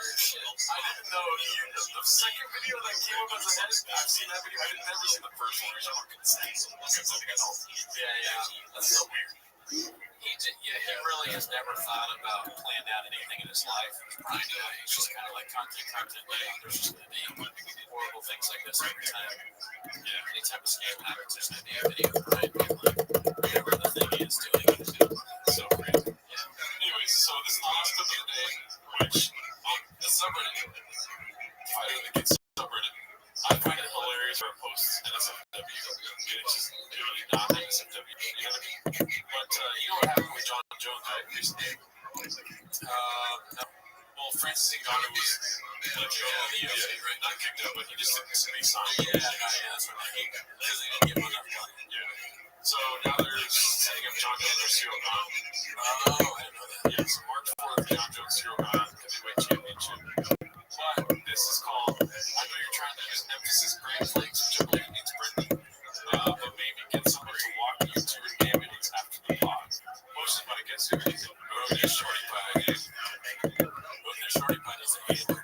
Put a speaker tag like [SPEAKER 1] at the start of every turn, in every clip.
[SPEAKER 1] I didn't know the second video that came up as a hit. I've seen that video. I didn't never see the first one. Which I'm consent. Yeah. That's so weird. He really has never thought about planned out anything in his life. He's just kind of like content. There's just going to be horrible things like this every time. Yeah. Any type of scam happens, there's going to be a video of Brian being like, whatever the thing is doing. So crazy. Yeah. Anyways, so this is the last clip of the day, which the subreddit, fighting the kids subreddit, I find it hilarious for posts NSFW. It's just literally not NSFW. You know what I mean? But you know what happened with John Jones recently? No. Well, Francis Ngannou was let go of the UFC, right? Not kicked out, but he just didn't sign. Yeah, that's what I hate. Because they didn't give him enough money. Yeah. So now they're setting up John Jones or Cyril Gane. Oh, I didn't know that. Yeah, so March 4th, John Jones, Cyril Gane, heavyweight championship. But this is called, I know you're trying to use emphasis Grand Flakes, which I believe means Britain, but maybe get someone to walk you to your ambulance after the pod. Most of what I guess you ready to go to your shorty pie. Shorty pie doesn't hate it, dude.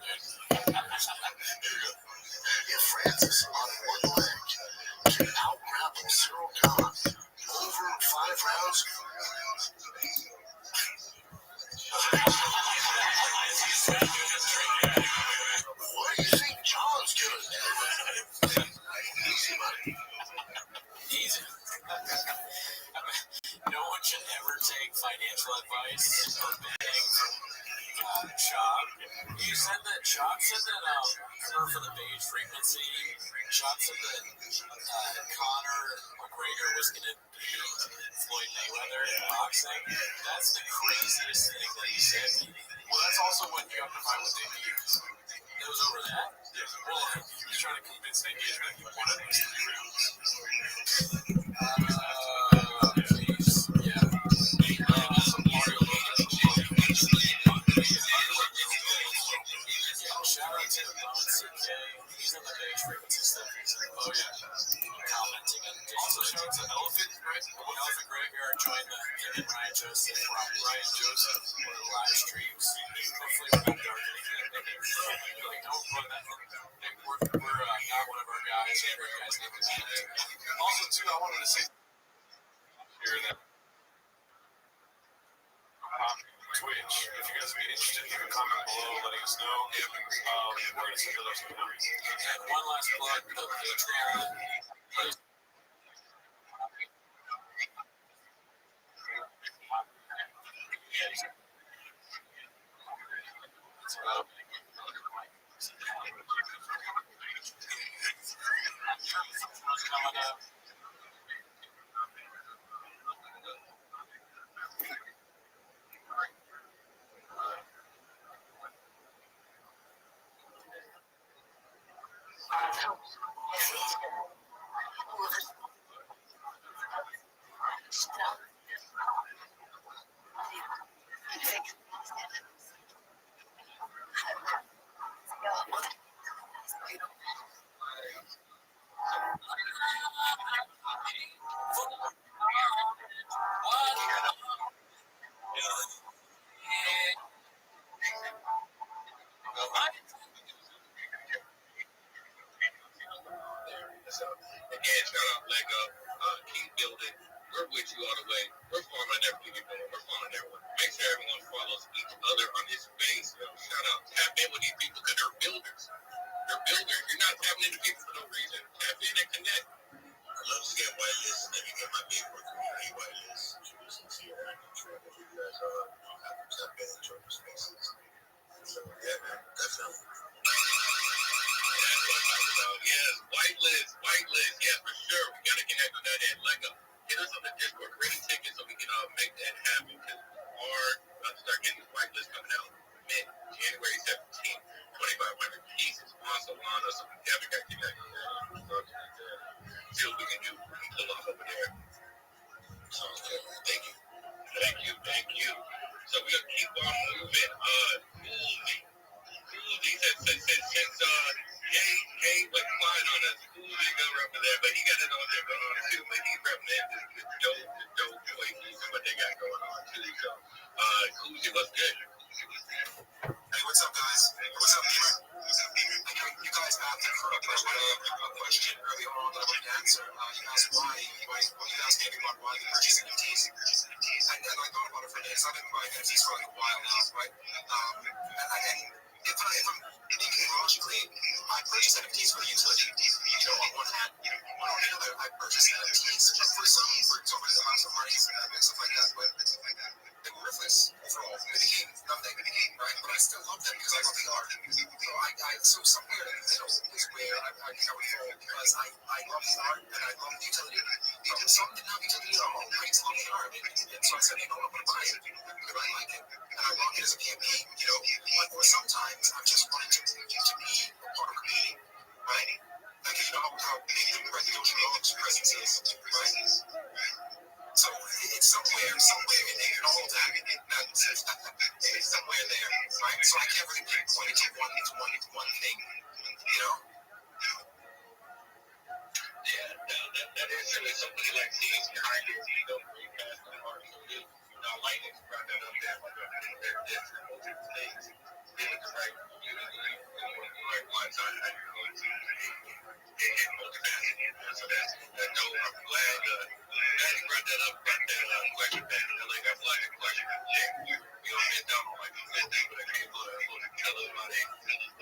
[SPEAKER 2] If Francis on one leg can out-grapple Cyril Gane over 5 rounds, what do you think John's gonna do? Easy money.
[SPEAKER 1] Easy. No one should ever take financial advice or begging from Chop. You said that Chop said that for the beige frequency, Chop said that Conor McGregor was going to beat Floyd Mayweather in boxing. That's the craziest thing that he said. Well, that's also when you got to fight with Nate Diaz. It was over that? Yeah. Well, he was trying to convince Nate Diaz that he wanted those 3 rounds. Please. Yeah. Also, Mario Lopez. Shout out to Bone CK. He's on the beige frequency stuff. Oh, yeah. Commenting on digital. Also, shout out to Elephant Graveyard. Join the him and Ryan Joseph for the live streams. Hopefully, we're not dark anything. Don't run that. We're not one of our guys. Every guy's name is also, too, I wanted to say here that Twitch, if you guys would be interested, leave a comment below letting us know. We're going to send those to them. And one last plug, the Patreon. Please. Coming up.
[SPEAKER 3] Again, shout out Lego, keep building. We're with you all the way. We're following everything you're doing. We're following everyone. Make sure everyone follows each other on this space. Shout out, tap in with these people because they're builders. They're builders. You're not tapping into people for no reason. Tap in and connect. I love to get whitelist. Let me get my big for community whitelist. Introduce and see your trip who you guys are. Have to tap in and join the spaces. So, yeah, man, definitely. That's what I'm talking about. Yes, whitelist. Yeah, for sure. We got to connect with that and Lego. Hit us on the Discord, create a ticket so we can make that happen. Because we're about to start getting this whitelist coming out mid-January 17th. 2,500 pieces on Solana, so we definitely got to connect with that. See what we can do. We can pull off over there. Sounds good. Thank you. So we're going to keep on moving.
[SPEAKER 1] What's up, Beamer? I know you guys asked a question early on that I wanted to answer. You asked you asked me about why the purchase NFTs. And I thought about it for a minute. I've been buying NFTs for like a while now, right? And if I'm thinking logically, I purchase NFTs for the utility. On one hand, on the other, I purchase NFTs for some exorbitant amounts of money and stuff like that. But they were worthless overall. They became nothing, right? But I still love them because I love the art. So somewhere in the middle is where I think I would fall because I love the art and I love the utility. Some didn't have utility at all. I just love the art. And so I said, I'm going to buy it because I like it. And I rock it as a PMP, Or sometimes I just wanted to be a part of a community, right? Like, how big the Presidential Dogs presence is, right? So it's somewhere in all that, it's somewhere there, right? So I can't really pinpoint it to one thing,
[SPEAKER 3] Yeah, that is really somebody like Steve behind it. He don't really pass the heart. So I like that you brought that up there. There's multiple things. Get the right community, the right ones. It's multifaceted. So that's dope. I'm glad you brought that up. Brought that question back. Like I like that question. Yeah, missed out on like the fifth thing, but I can't tell us about it.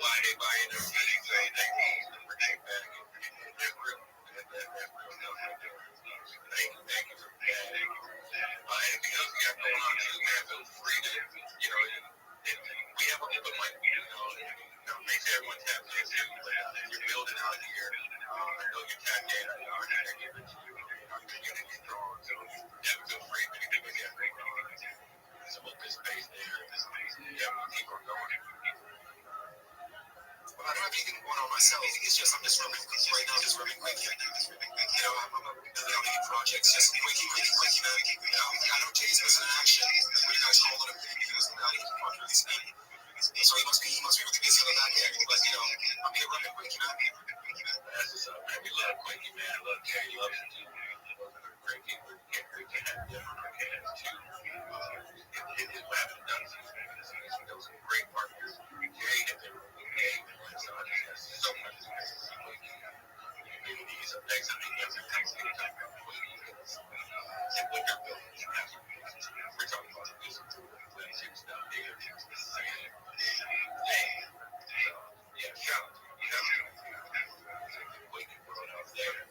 [SPEAKER 3] Why they buy it. So they need to bring it back. That's real. That's real stuff right there. Thank you for that. Anything else you got going on too, man? Feel free to, we have an open mic, make sure everyone taps in too. You're building out here. I know you're tapped in. I already give it to you. You're getting it strong. So yeah, feel free to give us that going on. There's some open space there. Yeah, we'll keep on going.
[SPEAKER 1] Well, I don't have anything going on myself. It's just I'm just running right now. Just running quick. I'm building out many projects. Just really quick. I know Jay's missing in action. When you guys call on him, he was not even popular this week. So he must be really busy on the back end. But I'm here running quick.
[SPEAKER 3] That's what's up, man. We love Quickie, man. I love Jay. Love him too. Great people. Can't great to have them on our cast too. His rapping done those great partners. Jay has been engaged. So I think that's so much nice to see Quickie. So next time he does it, next time Quickie is and what they're building. We're talking about the music too. Flagship stuff there. Yeah, shout out to you. Quickie world out there.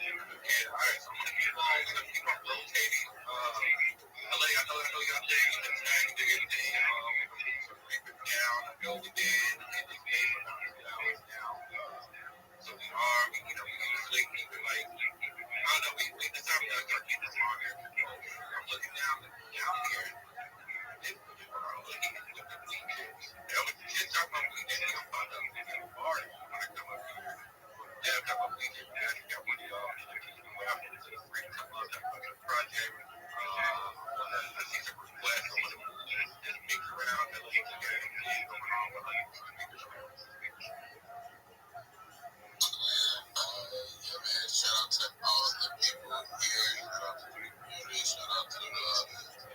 [SPEAKER 3] Okay, all right, so I'm gonna keep on rotating. LA, I know y'all did the tag, did everything. So break it down. I know we did. And this game about 2 hours now. So we usually keep it like, I don't know, we decided we're gonna keep this longer. I'm looking down here. I'm looking at the weekends. And I'm just talking about weekends. I'm about to bar if you want to come up here. Yeah, I'm talking about weekends. I got one of y'all. I'm free to come up, talk about the project. I see some requests. I want to just mix around and look at everything going on with like speakers around.
[SPEAKER 2] Yeah, man. Shout out to all the people here. Shout out to the community. Shout out to the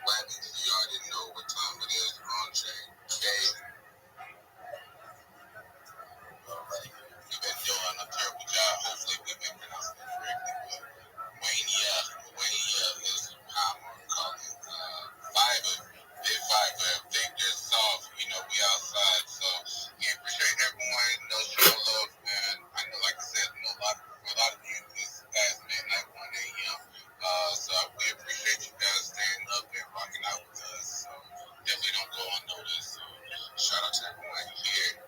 [SPEAKER 2] wagons. Y'all didn't know what time it is. Andre K. Alright. We've been doing a terrible job. Hopefully we've been pronouncing it correctly. But Waynia is how I'm gonna call it. Fiverr. Big Fiverr. Victor's soft. We outside. So we appreciate everyone. Show love, man. I know, like I said, a lot of you this past midnight, 1 a.m. So we appreciate you guys staying up and rocking out with us. So definitely don't go unnoticed. So shout out to everyone here.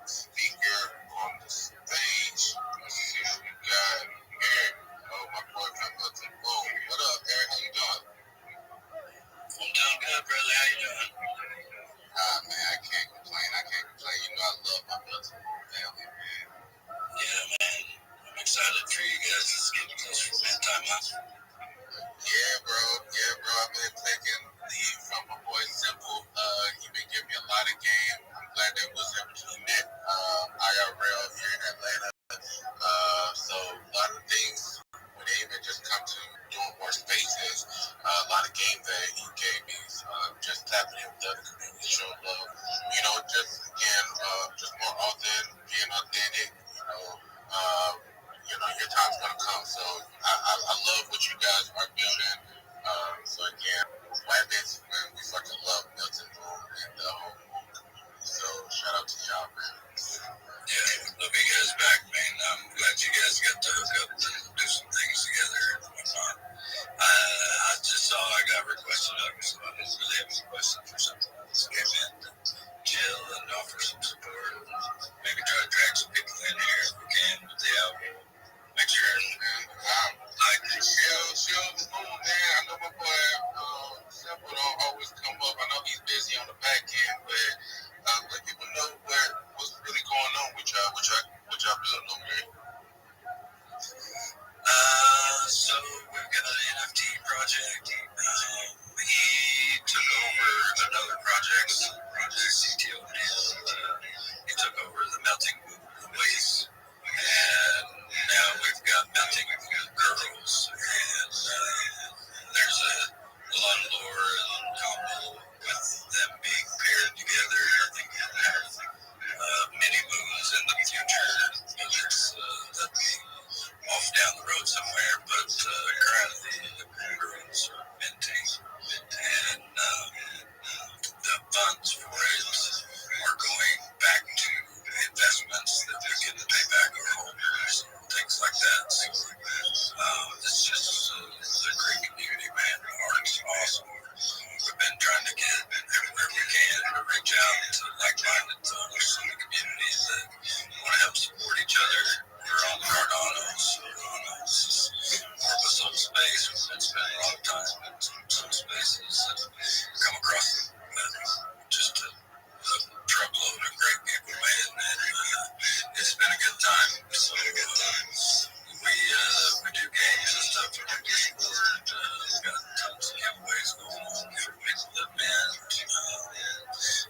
[SPEAKER 2] Speaker on the stage. Let's see what we got here. Oh, my boy Milton. Whoa, what up, Eric? How you doing?
[SPEAKER 3] I'm doing good, brother. How you doing?
[SPEAKER 2] Man, I can't complain. I love my Milton family, man.
[SPEAKER 3] Yeah, man. I'm excited for you guys. It's getting closer to bedtime, huh?
[SPEAKER 2] Yeah, bro. I've been taking lead from my boy Simple. He been giving me a lot of game. I'm glad that was able to met IRL here in Atlanta. So a lot of things when they even just come to doing more spaces, a lot of game that he gave me just really have any questions or something, just came in to chill and offer some support. Maybe try to drag some people in here if we can with the album. Make sure chill the moon, man. I know my boy Simple don't always come up. I know he's busy on the back end, but let people know what's really going on with y'all, what y'all building over there. So we've got an NFT project. He took over another project, CTO deal. He took over the melting waste, and now we've got melting girls, and there's a lot of lore and combo with them being paired together. I think we'll have mini moons in the future, that'd be off down the road somewhere, but currently the girls are minting, and the funds for it are going back to investments that we can pay back our holders and things like that. So it's just a great community, man. Art's awesome. We've been trying to get everywhere we can to reach out to like-minded owners in the community that want to help support each other. We're on the Cardano's. It's just more of a soul space. We've been spending a lot of time in some spaces and come across just a truckload of great people, man. And it's been a good time. So we do games and stuff in our Discord. We've got tons of giveaways going on for people that been.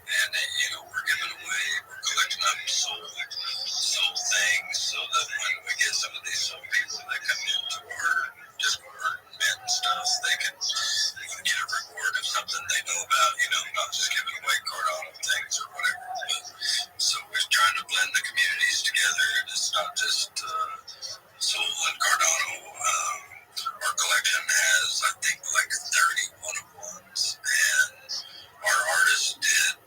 [SPEAKER 2] And we're giving away, we're collecting up soul things so that when we get some of these soul people that come into our Discord and stuff, they can get a reward of something they know about, not just giving away Cardano things or whatever. So we're trying to blend the communities together. It's not just Soul and Cardano. Our collection has, I think, like 30 one-of-ones, and our artists did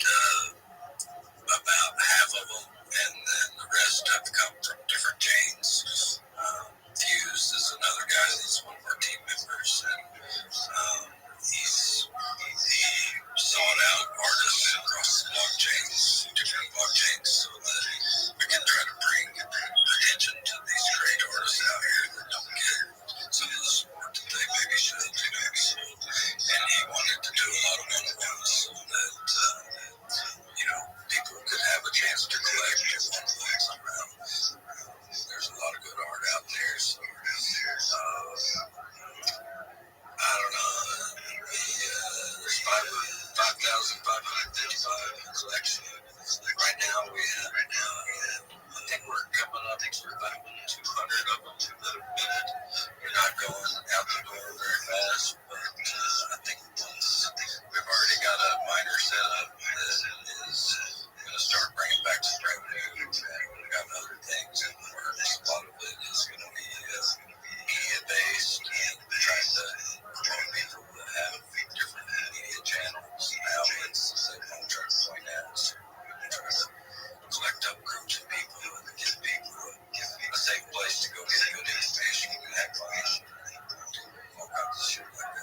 [SPEAKER 2] about half of them, and then the rest have come from different chains. Fuse is another guy that's one of our team members, and he sought out artists across the blockchains, different blockchains, so that we can try to bring attention to these great artists out here that don't get some of the support that they maybe should. And he wanted to do a lot of one-on-ones so that people could have a chance to collect one-on-ones around. There's a lot of good art out there, so I don't know. There's 5,555 in the collection. Right now we have, I think we're coming up to about 200 of them that have been. We're not going out the door very fast, but I think we've already got a miner set up that is going to start bringing back some revenue, and we've got other things in the works. A lot of it is going to be media-based and trying to promote people that have different media channels and outlets that want to try to point at. So we're trying to collect up groups of people and give people a safe place to go get good information and have fun, all kinds of shit like that.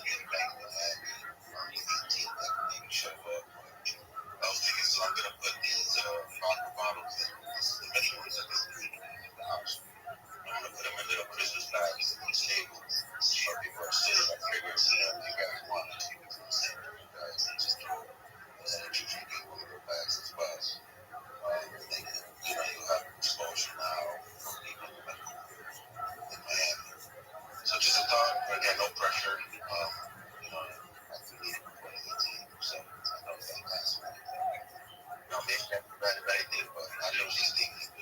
[SPEAKER 2] getting back in the habit. On the 18th, I can maybe show up. I was thinking, so I'm going to put these vodka bottles in. This is the mini ones I've been using in the house. I'm going to put them in little Christmas bags on the table. So people are sitting. I figure, if you guys want to, send you guys and just throw energy drink in one of the bags as well. Thinking, you have exposure now for people in Miami. So just a thought. Again, no pressure. I have to leave before the 18th, so I know that that's right. Maybe that's a bad idea, but I know these things do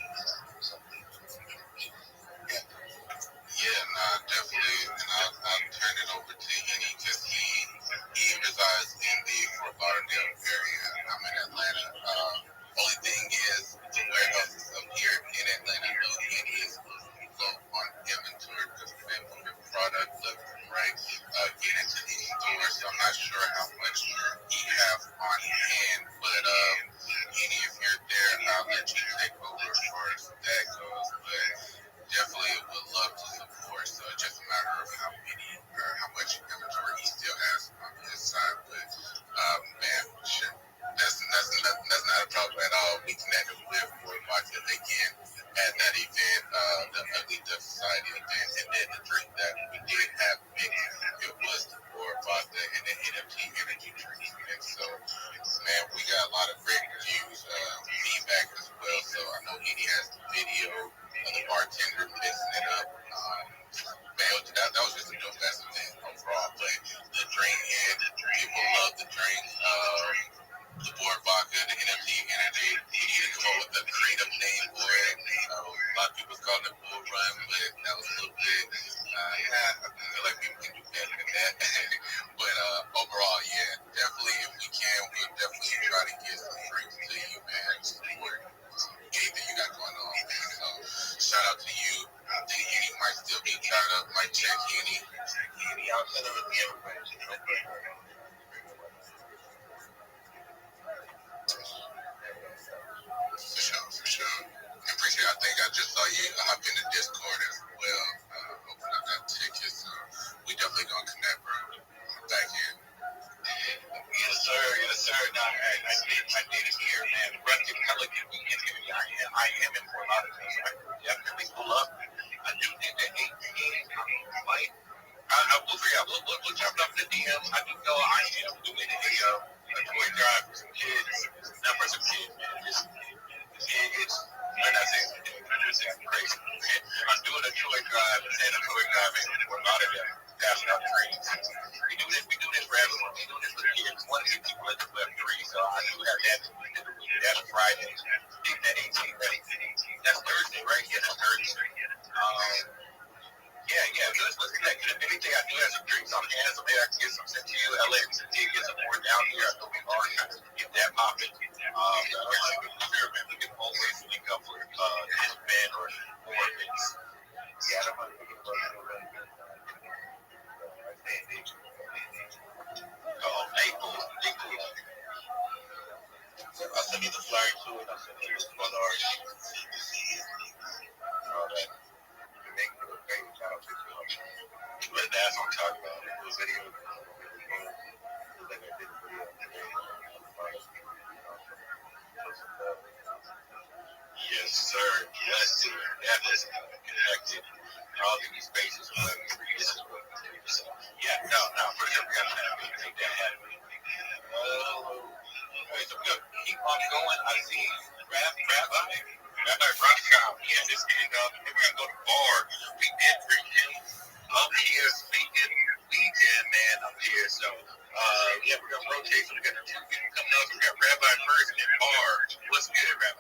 [SPEAKER 2] something.
[SPEAKER 3] Yeah, definitely. And I'll turn it over to Henny because he resides in the Fort Lauderdale area. I'm in Atlanta. Only thing is, the warehouses up here in Atlanta, Henny is low on inventory because we've been moving product left and right, get into these stores. So I'm not sure how much he has on hand, but Henny, if you're there, I'll let you take over as far as that goes. But definitely would love to support. So it's just a matter of how many or how much inventory he still has on his side. But man, shit, that's not a problem at all. We connected with Boyd Vodka again at that event, the Ugly Duck Society event, and then the drink that we did have mixed, it was the Boyd Vodka and the NFT energy drink mix. So man, we got a lot of great reviews, feedback as well. So I know Edie has the video of the bartender mixing it up. Man, that was just a dope ass event overall. But the drink hit, people love the drink. The Board Vodka, the NFT energy. We need to come up with a creative name for it. A lot of people call it Bull Run, but that was a little bit. I feel like people can do better than that. But overall, yeah, definitely if we can, we'll definitely try to get some drinks to you, man. Support anything you got going on. So shout out to you. I think Henny might still be tied up. Might check Henny.
[SPEAKER 2] I'll send them to everybody.
[SPEAKER 3] For sure. I appreciate it. I think I just saw you hop in the Discord as well. Open up that ticket. So we definitely gonna connect, bro. Back in.
[SPEAKER 2] Yes, sir. No, I did it here, man. Rusty Pelican weekend here. I am in Fort Lauderdale, so I can definitely pull up. I do think that 18 might. I will figure out. We'll jump up the DMs. I do know I am doing a toy drive for some kids. Not for some kids, man. It's I'm not saying it's crazy. I'm doing a toy drive, and a toy drive in Fort Lauderdale, passing out trees. We do this for everyone. We do this for the kids. 150 people at the Web3, so I do have that. That's Friday. That 18th. That's Thursday, right? Yeah, that's Thursday. Yeah, let's connect. If anything I do have some drinks on hand, so maybe I can get some sent to you. LA, some tickets, some more down here. I know we've already got to get that popping. We can always link up for this event or more events. Yeah, I don't want to get Naples. I'll send you the flyer too, and I'll send you the other artists. All that. Make it a great job. But that's what I'm talking about. It was video. Yes, sir. Yes, sir. That is connected. All these spaces. Yeah, no, for sure. We gotta make that happen. Okay, so we gotta keep on going. I see Rabbi Rothschild. Yeah, this kid, we're gonna go to the bar. We did bring him up here speaking weekend, man, up here. So, yeah, we're gonna rotate. So we got the two people coming up. We got Rabbi first and then Bar. What's good, Rabbi?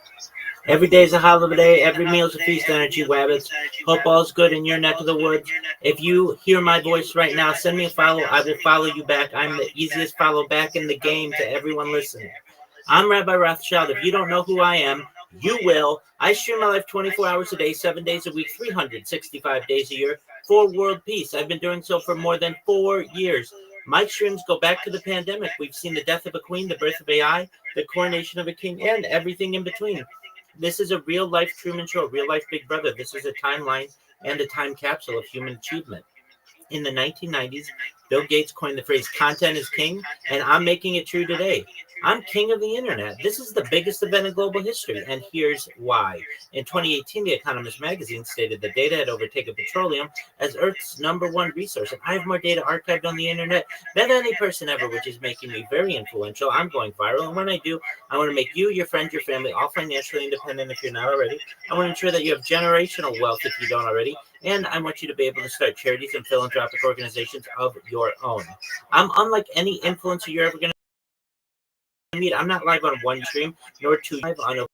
[SPEAKER 4] Every day is a holiday. Every meal is a feast. Energy Wabbits. Hope all's good in your neck of the woods. If you hear my voice right now, send me a follow. I will follow you back. I'm the easiest follow back in the game to everyone listening. I'm Rabbi Rothschild. If you don't know who I am, you will. I stream my life 24 hours a day, 7 days a week, 365 days a year for world peace. I've been doing so for more than 4 years. My streams go back to the pandemic. We've seen the death of a queen, the birth of AI, the coronation of a king, and everything in between. This is a real-life Truman Show, real-life Big Brother. This is a timeline and a time capsule of human achievement. in the 1990s, Bill Gates coined the phrase content is king, and I'm making it true today. I'm king of the internet. This is the biggest event in global history, and here's why. In 2018, The Economist magazine stated that data had overtaken petroleum as Earth's #1 resource, and I have more data archived on the internet than any person ever, which is making me very influential. I'm going viral, and when I do, I want to make you, your friends, your family all financially independent if you're not already. I want to ensure that you have generational wealth if you don't already, and I want you to be able to start charities and philanthropic organizations of your own. I'm unlike any influencer you're ever going to meet. I'm not live on one stream, nor two live on over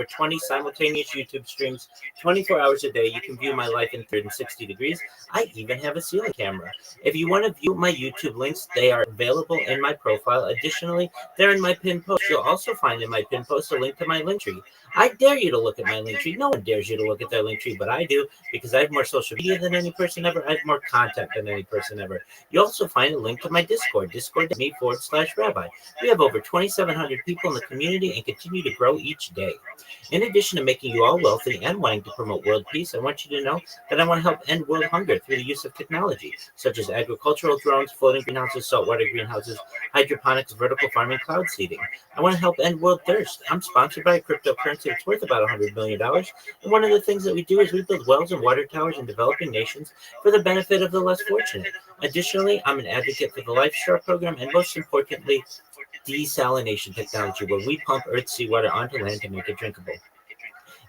[SPEAKER 4] 20 simultaneous YouTube streams, 24 hours a day. You can view my life in 360 degrees. I even have a ceiling camera. If you want to view my YouTube links, they are available in my profile. Additionally, they're in my pinned post. You'll also find in my pinned post a link to my link tree. I dare you to look at my link tree. No one dares you to look at their link tree, but I do, because I have more social media than any person ever. I have more content than any person ever. You also find a link to my Discord, discord.me/rabbi. We have over 2,700 people in the community and continue to grow each day. In addition to making you all wealthy and wanting to promote world peace, I want you to know that I want to help end world hunger through the use of technology, such as agricultural drones, floating greenhouses, saltwater greenhouses, hydroponics, vertical farming, cloud seeding. I want to help end world thirst. I'm sponsored by a cryptocurrency that's worth about $100 million. And one of the things that we do is we build wells and water towers in developing nations for the benefit of the less fortunate. Additionally, I'm an advocate for the Life Star program, and most importantly, desalination technology, where we pump Earth's seawater onto land to make it drinkable.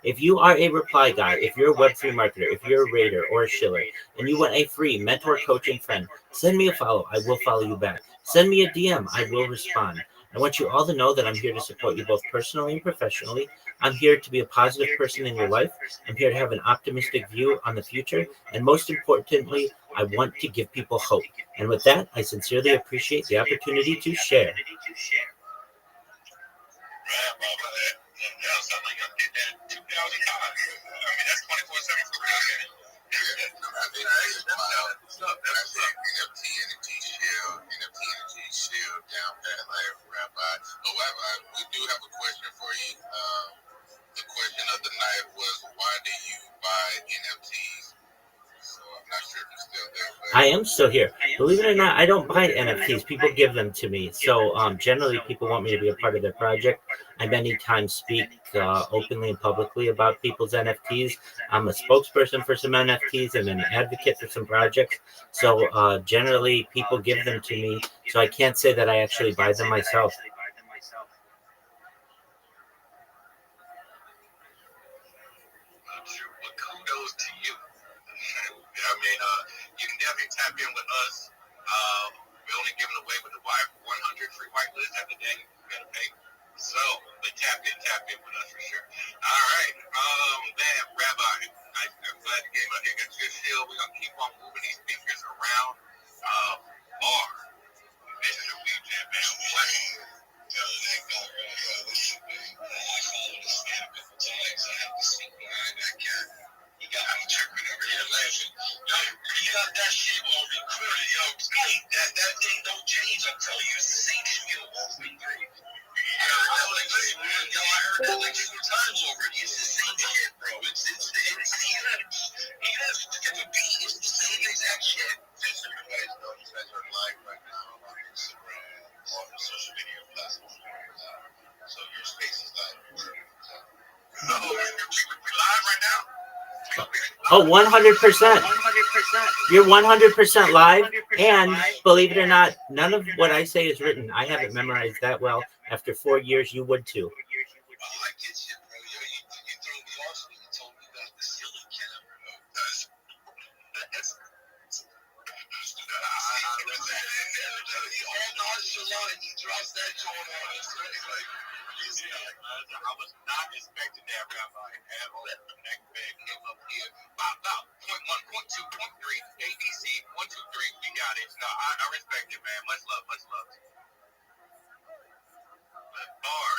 [SPEAKER 4] If you are a reply guy, if you're a Web3 marketer, if you're a raider or a shiller, and you want a free mentor, coaching friend, send me a follow. I will follow you back. Send me a DM. I will respond. I want you all to know that I'm here to support you both personally and professionally. I'm here to be a positive person in your life. I'm here to have an optimistic view on the future. And most importantly, I want to give people hope. And with that, I sincerely appreciate the opportunity to share.
[SPEAKER 3] Yeah, sounds like I did that 2,000 times. I mean, that's 24/7 for real, man.
[SPEAKER 2] NFT Energy Shield down pat like Rabbi. However, we do have a question for you. The question of the night was, why do you buy NFTs? So I'm not sure if you're still there. But
[SPEAKER 4] I am still here. Believe it or not, I don't buy NFTs. People give them to me. So generally, people want me to be a part of their project. I many times speak openly and publicly about people's NFTs. I'm a spokesperson for some NFTs and an advocate for some projects. So generally, people give them to me. So I can't say that I actually buy them myself.
[SPEAKER 3] Sure, well, kudos to you. I mean, you can definitely tap in with us. We're only giving away with the Wire 100 free whitelist every day. You gotta pay. So, but tap in with us for sure. All right, man, Rabbi, I'm glad you came out here. Got your shield. We're gonna keep on moving these speakers around. Bar, this is a weekend, man. What? Listen, man. I followed this man a couple times. I have to speak behind that cat. He got me tripping over here laughing. Yo, you got that shit on recorded. Yo, that thing don't change. I'm telling you, it's the same shit all the way through. I heard that like 4 times already. It's the same shit, bro. It's if a beat, it's the same exact shit. Just so you guys know, you guys are live right now on Instagram, on the social media platform. So your space is live. Oh, we live right now?
[SPEAKER 4] Oh, 100%. You're 100% live. And believe it or not, none of what I say is written. I haven't memorized that well. After 4 years, you would too.
[SPEAKER 3] I get you, bro. You threw me off when you told me about the ceiling camera. All nonchalant, he drops that joint on us. I was not expecting that, Rabbi, at all. That man came up here about point 1, point 2, point 3, ABC, 1, 2, 3. We got it. No, I respect it, man. Much love, much love. But bar.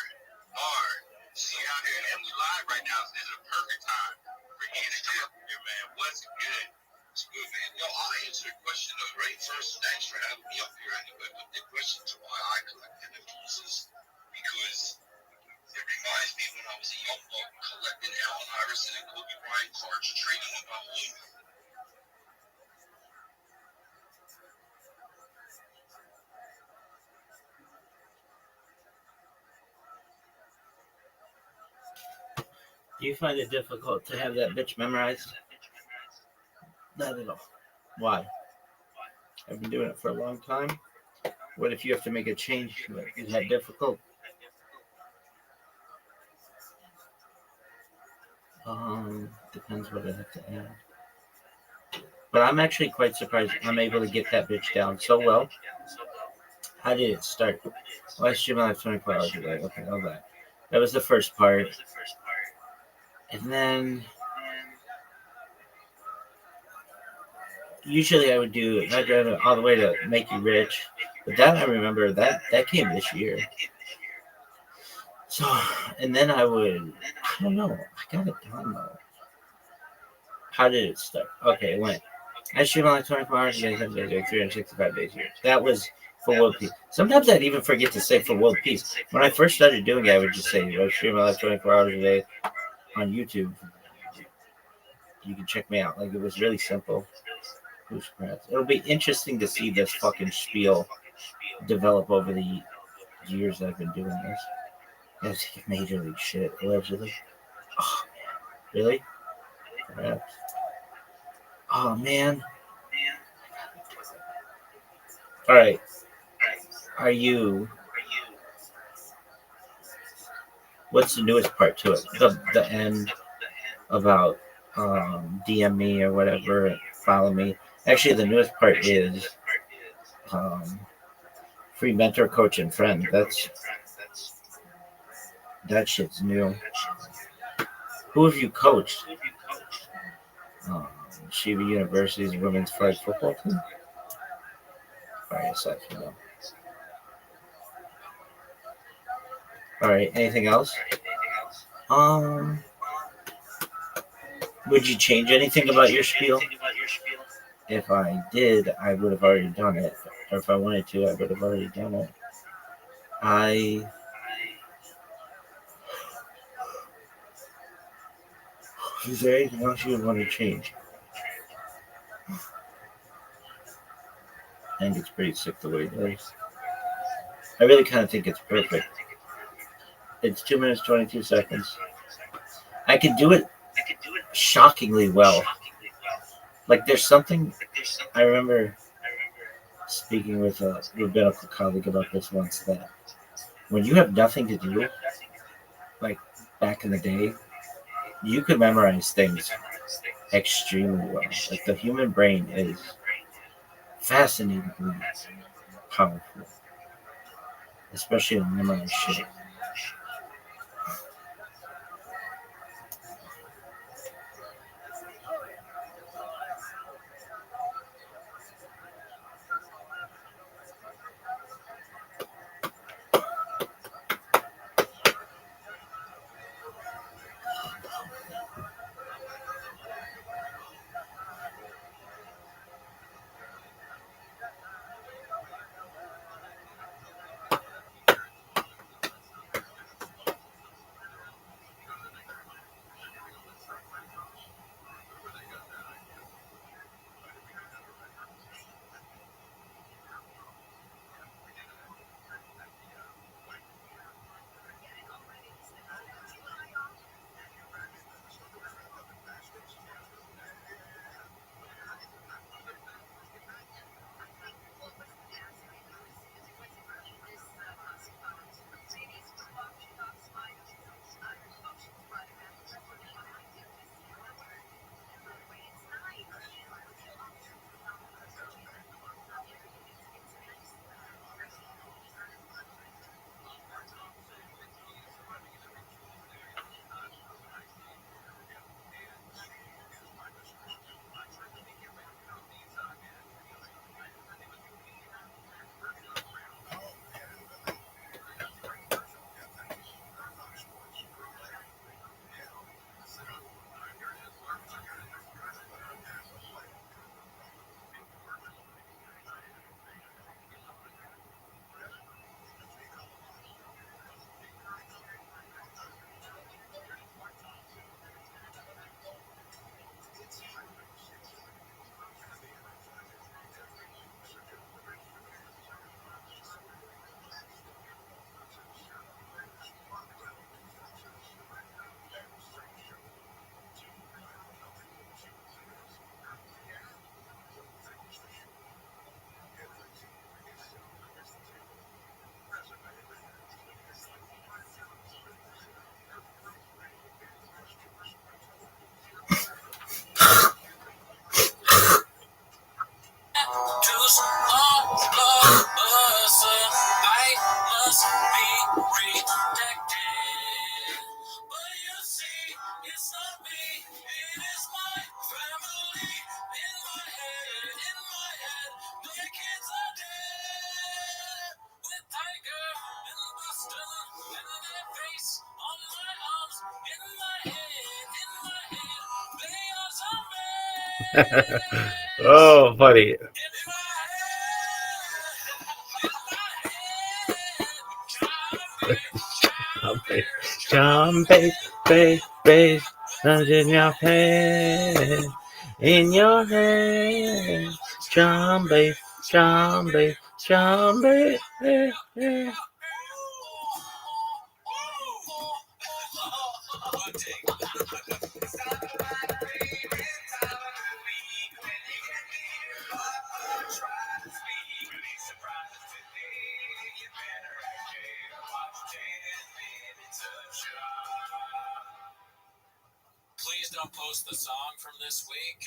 [SPEAKER 3] See out here, and we live right now, so this is a perfect time for you to come up here, man. What's good? It's good, man. Yo, I'll answer the question though, right? First, thanks for having me up here anyway. But the question to why I collect NFTs is because it reminds me when I was a young buck collecting Allen Iverson and Kobe Bryant cards, trading with my home.
[SPEAKER 4] Do you find it difficult to have that bitch memorized? Not at all. Why? I've been doing it for a long time. What if you have to make a change to it? Is that difficult? Depends what I have to add. But I'm actually quite surprised I'm able to get that bitch down so well. How did it start? Well, I stream live 24 hours a day. Okay, all that. That was the first part. And then usually I would do I drive it all the way to Make You Rich. But that I remember that came this year. So and then I don't know. I got it done though. How did it start? Okay, it went. I stream like 24 hours a day, 7 days a week, 365 days a year. That was for world peace. Sometimes I'd even forget to say for world peace. When I first started doing it, I would just say, I stream like 24 hours a day on YouTube. You can check me out. Like, it was really simple. It'll be interesting to see this fucking spiel develop over the years that I've been doing this. That's major league shit, allegedly. Oh, man. Really? Perhaps. Oh, man. All right. Are you? What's the newest part to it? The end about DM me or whatever, follow me. Actually, the newest part is um, free mentor, coach, and friend. That shit's new. Who have you coached? Um, Shiva University's women's flag football team. All right, aside from that. All right, anything else? Um, would you change anything about your spiel? If I did, I would have already done it. Or if I wanted to, I would have already done it. Is there anything else you would want to change? I think it's pretty sick the way it is. I really kind of think it's perfect. It's 2 minutes 22 seconds. I can do it shockingly well. Like there's something I remember speaking with a rabbinical colleague about this once, that when you have nothing to do, like back in the day, you could memorize things extremely well. Like the human brain is fascinatingly powerful, especially in memorizing shit. Oh, funny. Jump, bass, in your head, in your head. Jump, bass, jump, bass, jump, bass.
[SPEAKER 1] Please don't post the song from this week.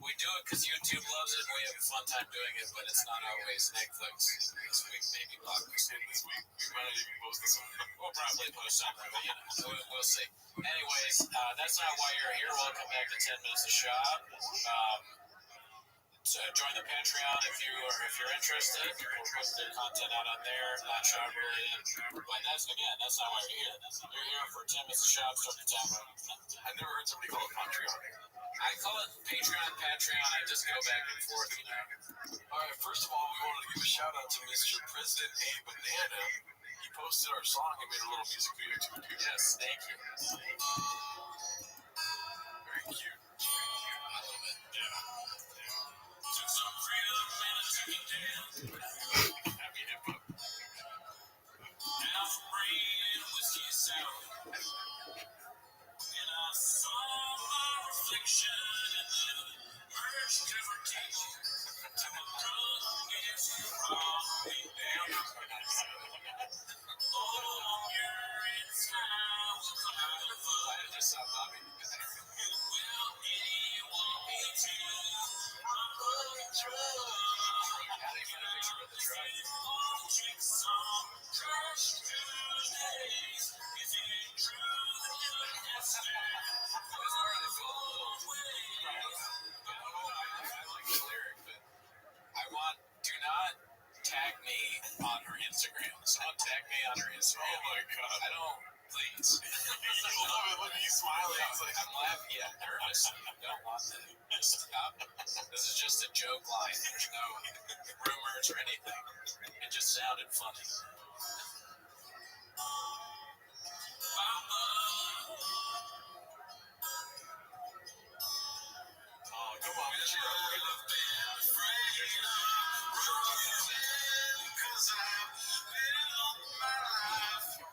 [SPEAKER 1] We do it because YouTube loves it and we have a fun time doing it, but it's not always Netflix. Next week, maybe Blockbuster. This week, we might not even post the song. We'll probably post something, but we'll see. Anyways, that's not why you're here. Welcome back to 10 Minutes of Shop. So join the Patreon if you're interested. We'll put the content out on there, not shop related. But that's not why you're here. You're here for 10 Minutes of Shop, start the timer. I've never heard somebody call it Patreon. I call it Patreon. I just go back and forth, All right, first of all, we wanted to give a shout out to Mr. President A Banana. He posted our song and made a little music video to it. Yes, thank you. Very cute. I love it. Yeah. Took some freedom and I took it down. Happy hip hop. Half brain whiskey sour. And I saw my reflection in the merged covered teeth. To the drug is wrong me down. Oh, you're in time. I just saw Bobby. Well, anyone me too. Do not tag me on her Instagram. Someone tag me on her Instagram. Oh my god. I don't, please. You love it when he's smiling. I'm laughing. Yeah, nervous. I don't want that. Stop. This is just a joke line. There's no rumors or anything. It just sounded funny. Oh, come on.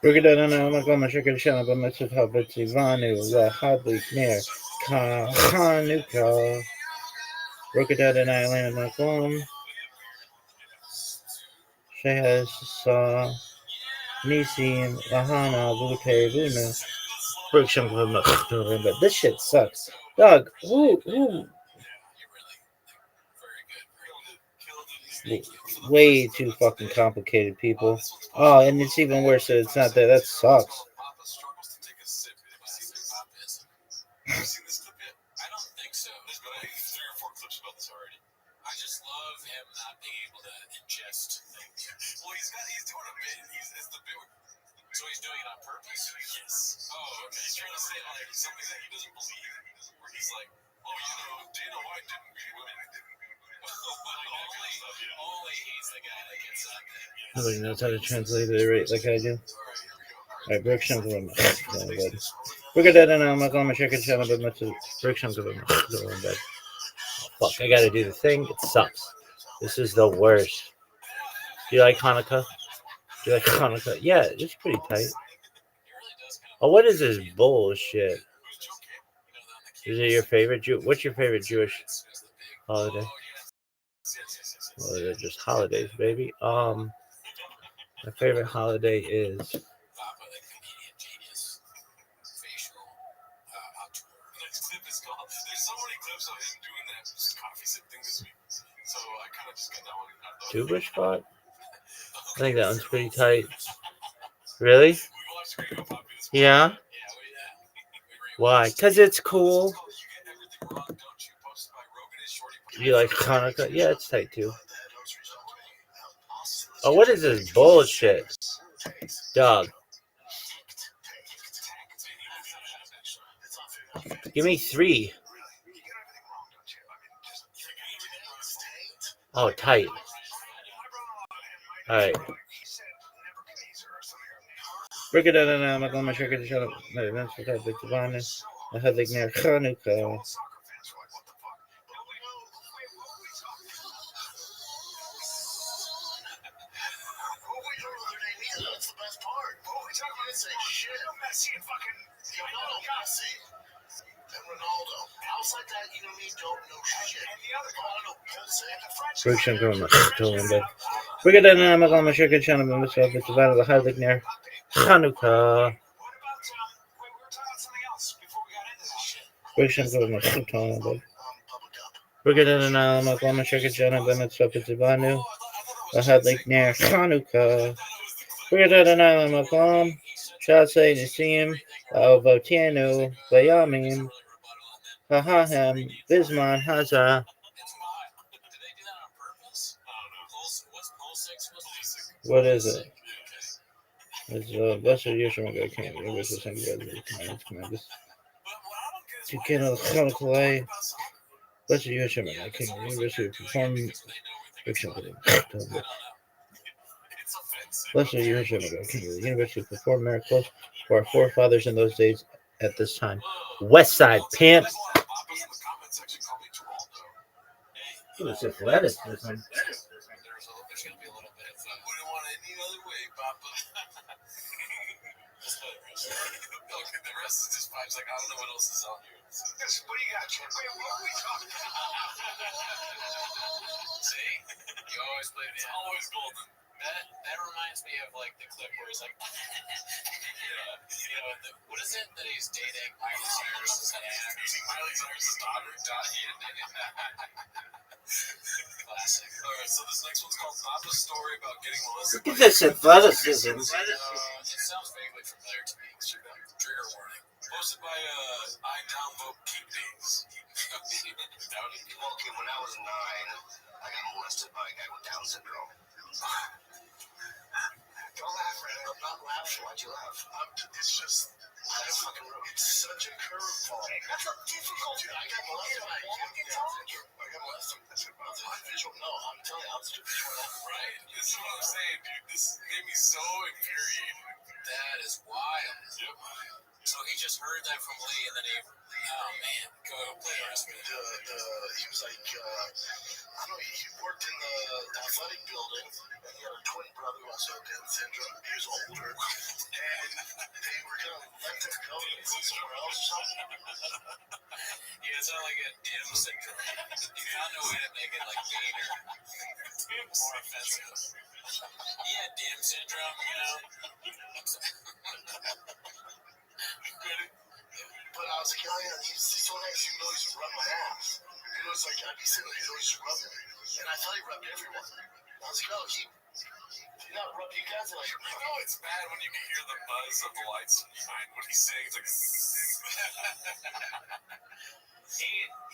[SPEAKER 4] بقدر مقام شكل شنب مثل هابت إيفاني وحاضي كنير خانوكا بقدر أنا إلين مقام شهر سا نيسين لهانا بوكي بونا بركشم but this shit sucks. Dog, who way too fucking complicated, people. Oh, and it's even worse that it's not there. That sucks.
[SPEAKER 1] I don't think so. There's been like 3 or 4 clips about this already. I just love him not being able to ingest things. Well, he's doing a bit. It's the bit. So he's doing it on purpose? Yes. Oh, okay. He's trying to say like something that he doesn't believe. Where he's like, oh, Dana White didn't beat women. Only he's the guy that gets on there.
[SPEAKER 4] Nobody knows how to translate it right like I do. Alright, Brick Shunk of him. We're good at it now. I'm not going to check it out, but much Brick Shunk of him. Fuck, I gotta do the thing. It sucks. This is the worst. Do you like Hanukkah? Do you like Hanukkah? Yeah, it's pretty tight. Oh, what is this bullshit? Is it your favorite what's your favorite Jewish holiday? Well, they're just holidays, baby. My favorite holiday is
[SPEAKER 1] There's so many clips of him doing that coffee sip thing this week. So I kind of just got that one.
[SPEAKER 4] Tuber spot? I think that one's pretty tight. Really? Yeah? Why? Because it's cool. You like Hanukkah? Yeah, it's tight too. Oh, what is this bullshit? Dog. Give me 3. Oh, tight. All right. Break it down now. I'm going to shake it. Shut up. That's what I've been divine. I had like near Hanukkah.
[SPEAKER 1] That's the best part. What are we talking about? It's like shit. Messi and fucking Messi and Ronaldo. Outside that, you know me, don't know shit. And the other guy, I don't know Pulisic and the French.
[SPEAKER 4] Break it down now. I'm going to shake it. Shut up. That's what I've been divine. I had like near Hanukkah. We're getting an Alama Shaka Jana Limits up at Zibanu. I had like near Hanukkah. We're getting an Alama Palm. Chase Nasim. Votiano. Bayamim. Hahahem. Bisman. Haza. What is it? It's Buster Yoshima King. It was the same commanders. To get a Hanukkah. Buster Yoshima King. University perform fiction. Buster Yoshima King. University perform miracles for our forefathers in those days at this time. West Side Pimp. It was just lettuce this one.
[SPEAKER 1] The rest is just vibes. Like, I don't know what else is out here. What do you got, Chip? Wait, what are we talking about? See? You always play it. It's always golden. That reminds me of, like, the clip where he's like, what is it that he's dating Miley Cyrus's aunt? Using Miley Cyrus's daughter? Classic. Alright, so this next one's called Papa's Story About Getting Melissa.
[SPEAKER 4] Look at this athleticism.
[SPEAKER 1] It sounds vaguely familiar to me. Trigger warning. Posted by I Downvote Keep Things. Okay, when I was 9, I got molested by a guy with Down syndrome. Don't laugh, Ren. I'm not laughing. Why'd you laugh? It's just, that's fucking rude. It's such a curveball. That's a difficult. Dude, I got molested by a guy with Down syndrome. I got molested. Visual. No, I'm telling you, I was a visual. Right. This is what I'm saying, dude. This made me so infuriated. That is wild. Yep. So he just heard that from Lee, and then oh man, go play the rest of it. He was like, I don't know, he worked in the athletic building, and he had a twin brother who also had Down syndrome. He was older, and they were gonna let them go and go somewhere else or something. Yeah, it's not like a Dim syndrome. You found a way to make it like meaner, more offensive. He had Dim syndrome, you know. But I was like, oh yeah, he's so nice. He would always rub my ass. It was like, I'd be sitting there, he'd always rub me. And I thought he rubbed everyone. I was like, oh, he not rub you guys. Like, you know, it's bad when you can hear the buzz of the lights behind what he's saying. It's like,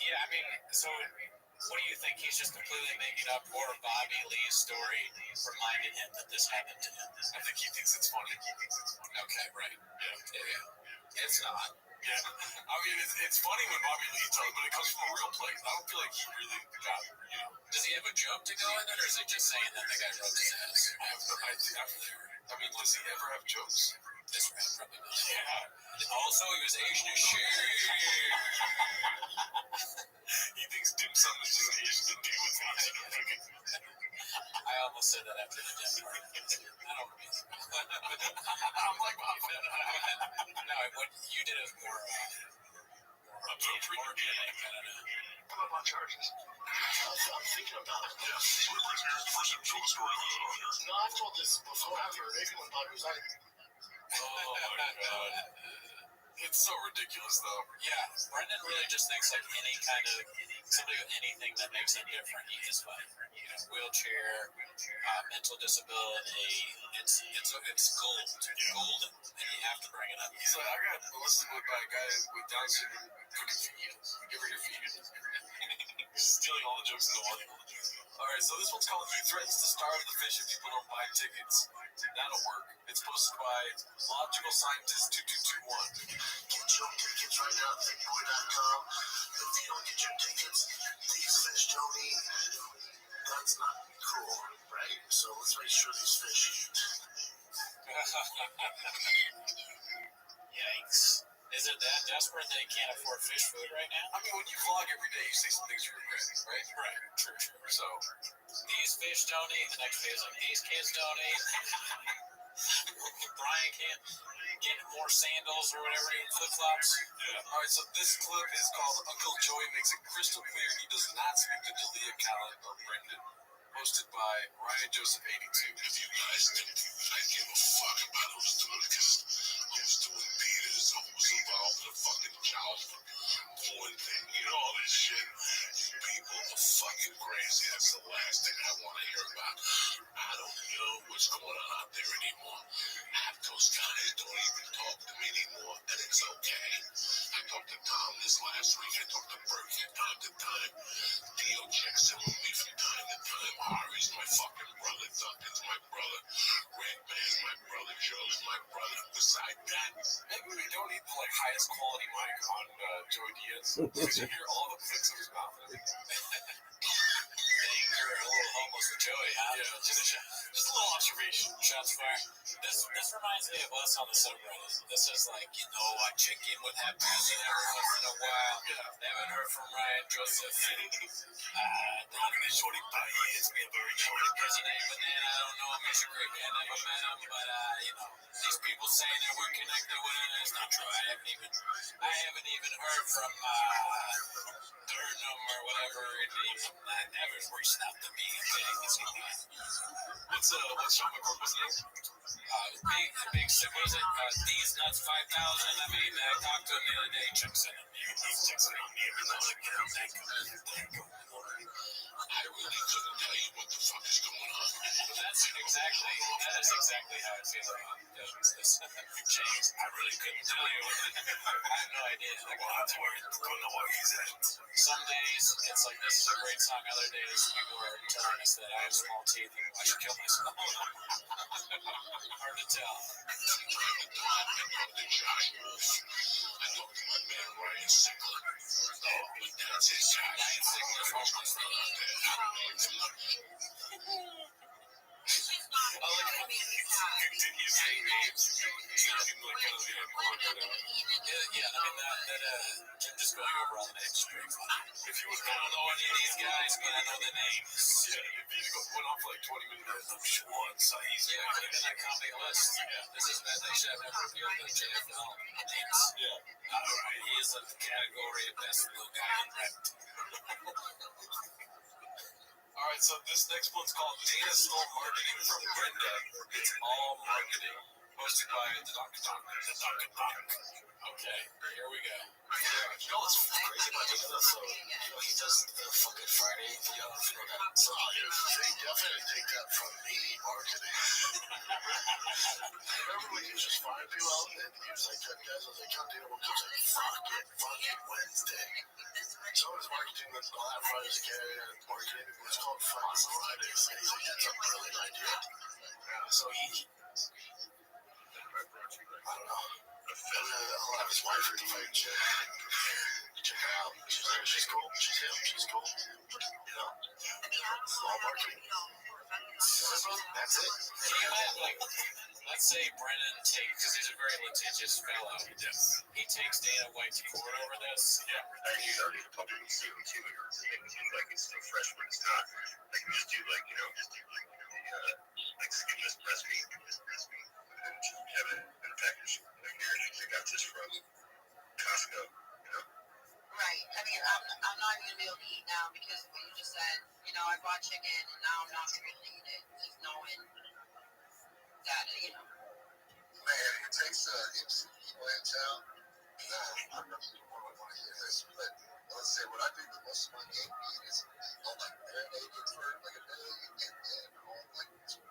[SPEAKER 1] yeah, I mean, so what do you think? He's just completely making up, or Bobby Lee's story reminded him that this happened to him? I think he thinks it's funny. Okay, right. Yeah. It's not. Yeah. I mean, it's funny when Bobby Lee tells it, but it comes from a real place. I don't feel like he really got, Does he have a joke to go in it, or is it just saying that the guy rubbed his ass? I mean, does he ever have jokes? This rap probably does. Yeah. Also, he was Asian as shit. He thinks dim sum is just Asian to do with Asian. I almost said that after the dim part. I don't mean I'm like, no, what you did is more organic. I don't know. What about my charges? I'm thinking about it. Yes. First time told the story of this on here. No, I've told this before. Maybe when Bobby was like, oh my god. It's so ridiculous, though. Yeah, Brendan really just thinks like any kind of somebody with anything that makes him different, he is fine. Wheelchair, mental disability, it's gold, golden, and you have to bring it up. He's like, I got molested by a guy with Down syndrome cooking feet. Give her your feet. Stealing all the jokes in the one. Alright, so this one's called He Threatens to Starve the Fish If People Don't Buy Tickets. That'll work. It's posted by Logical Scientist 2221. Get your tickets right now at thickboy.com. If you don't get your tickets, these fish don't eat. That's not cool, right? So let's make sure these fish eat. Yikes. Is it that desperate that you can't afford fish food right now? I mean, when you vlog every day, you say some things you regret, right? Right. True. So, these fish don't eat. The next day is like, these kids don't eat. Brian can't get more sandals or whatever, flip-flops. Yeah. All right, so this clip is called Uncle Joey Makes It Crystal Clear He Does Not Speak to Dalia, Khaled, or Brendan. Posted by Ryan Joseph 82.
[SPEAKER 2] If you guys think I give a fuck about who's doing it, because who's doing beaters, who's involved in the fucking child porn thing, you know, all this shit. You people are fucking crazy. That's the last thing I want to hear about. I don't know what's going on out there anymore. Half those guys don't even talk to me anymore, and it's okay. I talked to Tom this last week. I talked to Burke from time to time. Theo checks in with me from time to time. Harry's my fucking brother. Duncan's my brother. Redman's my brother. Joe's my brother. Beside that,
[SPEAKER 1] maybe we don't need the highest quality mic on Joey Diaz because you hear all the clicks of his mouth. You're a little homeless with Joey, huh? Yeah, just a little observation. Shots fired. This reminds me of us on the subreddit. This is like, I check in with that person every once in a while. Yeah. Haven't heard from Ryan Joseph. Not gonna shorty by it's been very short. His name, but then I don't know him. He's a great guy. Never met him, but these people saying that we're connected with him. It's not true. I haven't even heard from Turnham or whatever. Never reached out to me. What's Sean McCormick's name? Big what is it? These Nuts 5,000. I mean, I talked to him the other day. Checks in on me. He's checks in on me every now and again. Thank you.
[SPEAKER 2] I really couldn't tell you what the fuck is going on.
[SPEAKER 1] That is exactly how I feel about this. James, I really couldn't tell you. I have no idea. Well, that's where I don't know where he's at. Some days it's like this is a great song. Other days people are telling us that I have small teeth and I should kill myself. Hard to tell.
[SPEAKER 2] I talked to Josh Wolf. I talked to my man Ryan Sigler. Oh, but that's his guy.
[SPEAKER 1] Ryan Sigler's homeless. Did you say names? Just going over all the names straight. If you don't know any of these guys, but I know the names. Yeah, if you went on for 20 minutes, I'm sure on size. Yeah, I think that comedy list. Yeah. This is bad. They should have never revealed the JFL names. Yeah. Alright, he is in the category of best little guy in rep. Alright, so this next one's called Dana Stole Marketing from Brenda. It's all marketing. Posted by the Dunkin' Donk. Okay, here we go. Yeah, what's crazy about Dana? So, he does the fucking Friday video. So, they definitely take that from me, marketing. I remember when he was just firing people out, and he was like, guys, I was like, Dana, we'll just like, fucking Wednesday. So his marketing was all that Fridays again, marketing was called Fox Fridays, and he's like, that's a brilliant idea. So he I don't know. I'll have his wife invite check her out. She's cool. She's him. She's cool. It's all marketing. That's it. Let's say Brennan takes, because he's a very litigious fellow. He takes Dana White to court over this. Yeah.
[SPEAKER 3] He's already the public soon too. It seems like it's still fresh, but it's not. Like just do skinless breast meat and have it in a package. Like here, they got this from Costco.
[SPEAKER 5] Right. I mean, I'm not even gonna be able to eat now because what you just said. I bought chicken and now I'm not gonna be able to eat it, just knowing that
[SPEAKER 2] Man, it takes people in town. I'm not sure I want to hear this, but let's say what I do the most of my game meat is I'll marinate it for like a day and then I'll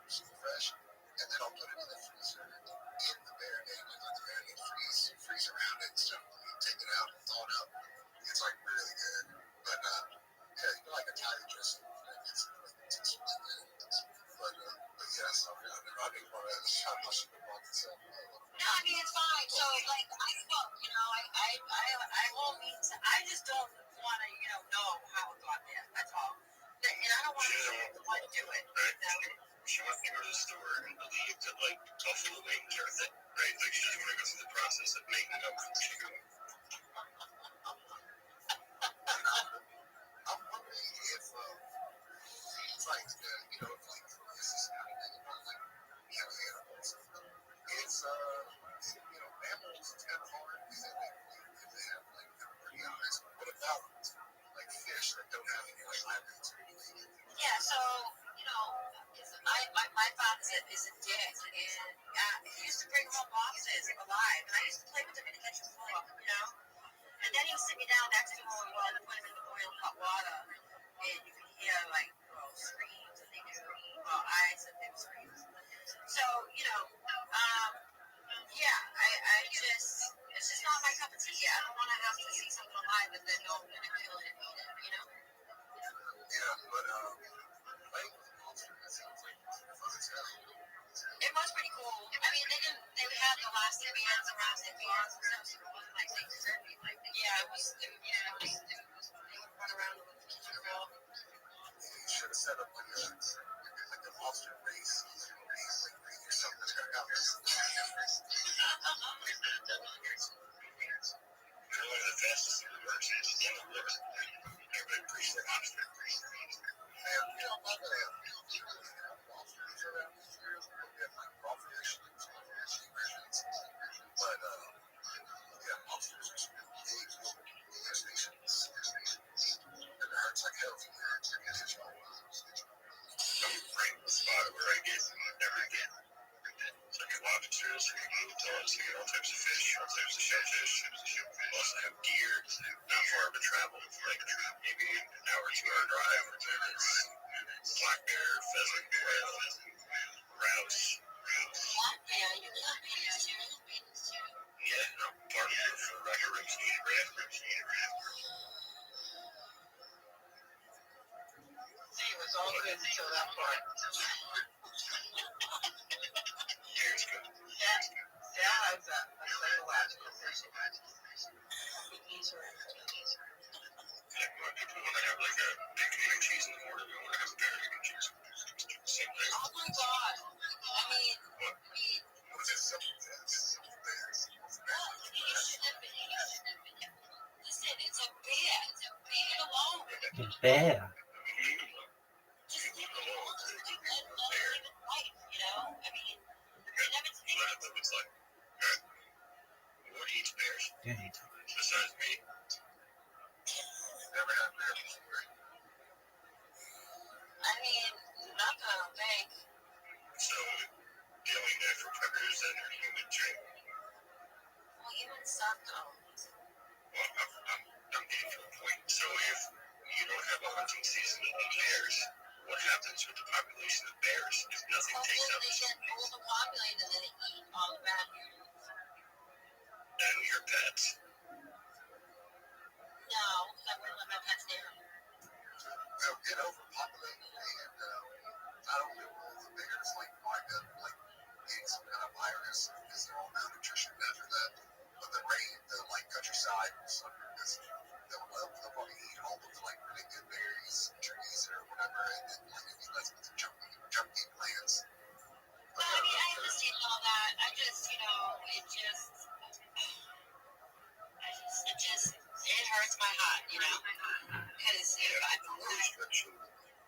[SPEAKER 2] super fresh, and then I'll put it in the freezer in the marinade and let the marinade freeze around it. So take it out and thaw it out. It's like really good, but like Italian dressing. But yeah, so I didn't want to shot much of the buckets up.
[SPEAKER 5] No, I mean it's fine. So I won't mean to. I just don't want to know how it got there. That's all. And I don't want to do it.
[SPEAKER 3] Right? She wants to go to the store and believe that, like, buffalo wings are a thing, right? Like, she doesn't want to go through the process of making up for the chicken.
[SPEAKER 2] I'm wondering if, like, this is kind of thing about, like, animals. It's, mammals, it's kind of hard because they have, like, pretty eyes. What about, like, fish that don't have any, like, eyelids or anything?
[SPEAKER 5] Yeah, so, my father is a dick, and he used to bring home lobsters alive, and I used to play with them in the kitchen floor, and then he would sit me down next to him while I put him in the boiling hot water, and you could hear, like, screams, and they would scream, eyes, and they would scream. So, it's just not my cup of tea. I don't want to have to see something alive and then know I'm going to kill it and eat it,
[SPEAKER 2] Yeah, but, like, that sounds like fun as hell.
[SPEAKER 5] It was pretty cool. I mean, they would have the elastic bands around their bands and stuff, so it wasn't like they deserved me. It was, they would run around with the kitchen floor.
[SPEAKER 2] You should have set up like a lobster race, or something.
[SPEAKER 3] They're one of the fastest in the world. Everybody appreciates their lobster.
[SPEAKER 2] And, love that. Lobsters around here, we have like crawfish, but, lobsters are some big stations. And it hurts like hell from there.
[SPEAKER 3] I'm right in the spot where I get every again. So I get lobsters, I get blue dogs, I get all types of fish, all types of shellfish. I also have deer, not far of a travel, like maybe an hour, 2 hour drive. It's black bear, pheasant, quail, grouse.
[SPEAKER 5] Black bear, you can't beat it too.
[SPEAKER 3] Yeah, no, part of it for regular ribs and eat red.
[SPEAKER 5] It was all good until that part.
[SPEAKER 3] Bear's good.
[SPEAKER 5] That has a psychological issue. Cookies or
[SPEAKER 3] Like when people want to have like a bacon, egg, and cheese in the morning, they want to have a bear, egg, and cheese. Same thing.
[SPEAKER 5] oh my god. I mean,
[SPEAKER 2] What is simple bears?
[SPEAKER 5] you shouldn't have been. Listen, it's a bear. Leave it alone.
[SPEAKER 4] Bear.
[SPEAKER 5] Just leave it alone. Let it life, I mean, you never think
[SPEAKER 3] It's like, what eats bears?
[SPEAKER 4] Yeah.
[SPEAKER 3] Besides me.
[SPEAKER 2] Never had bear before.
[SPEAKER 5] I mean, not that I don't think.
[SPEAKER 3] So, the only natural predators that are human drink.
[SPEAKER 5] Well, humans suck though.
[SPEAKER 3] Well, I'm getting to a point. So, if you don't have a hunting season of bears, what happens with the population of bears if nothing takes up
[SPEAKER 5] Hopefully they get overpopulated and then they eat all the bad humans.
[SPEAKER 3] and your pets?
[SPEAKER 5] No, I wouldn't let my pets near them.
[SPEAKER 2] They'll get overpopulated, and I don't know if the bears wind up getting some kind of virus because they're all malnutrition after that. But the countryside will suffer because they'll probably eat all of the really good berries, trees, or whatever, and then maybe less with the junky plants.
[SPEAKER 5] But I mean, I understand all that. It hurts my heart, because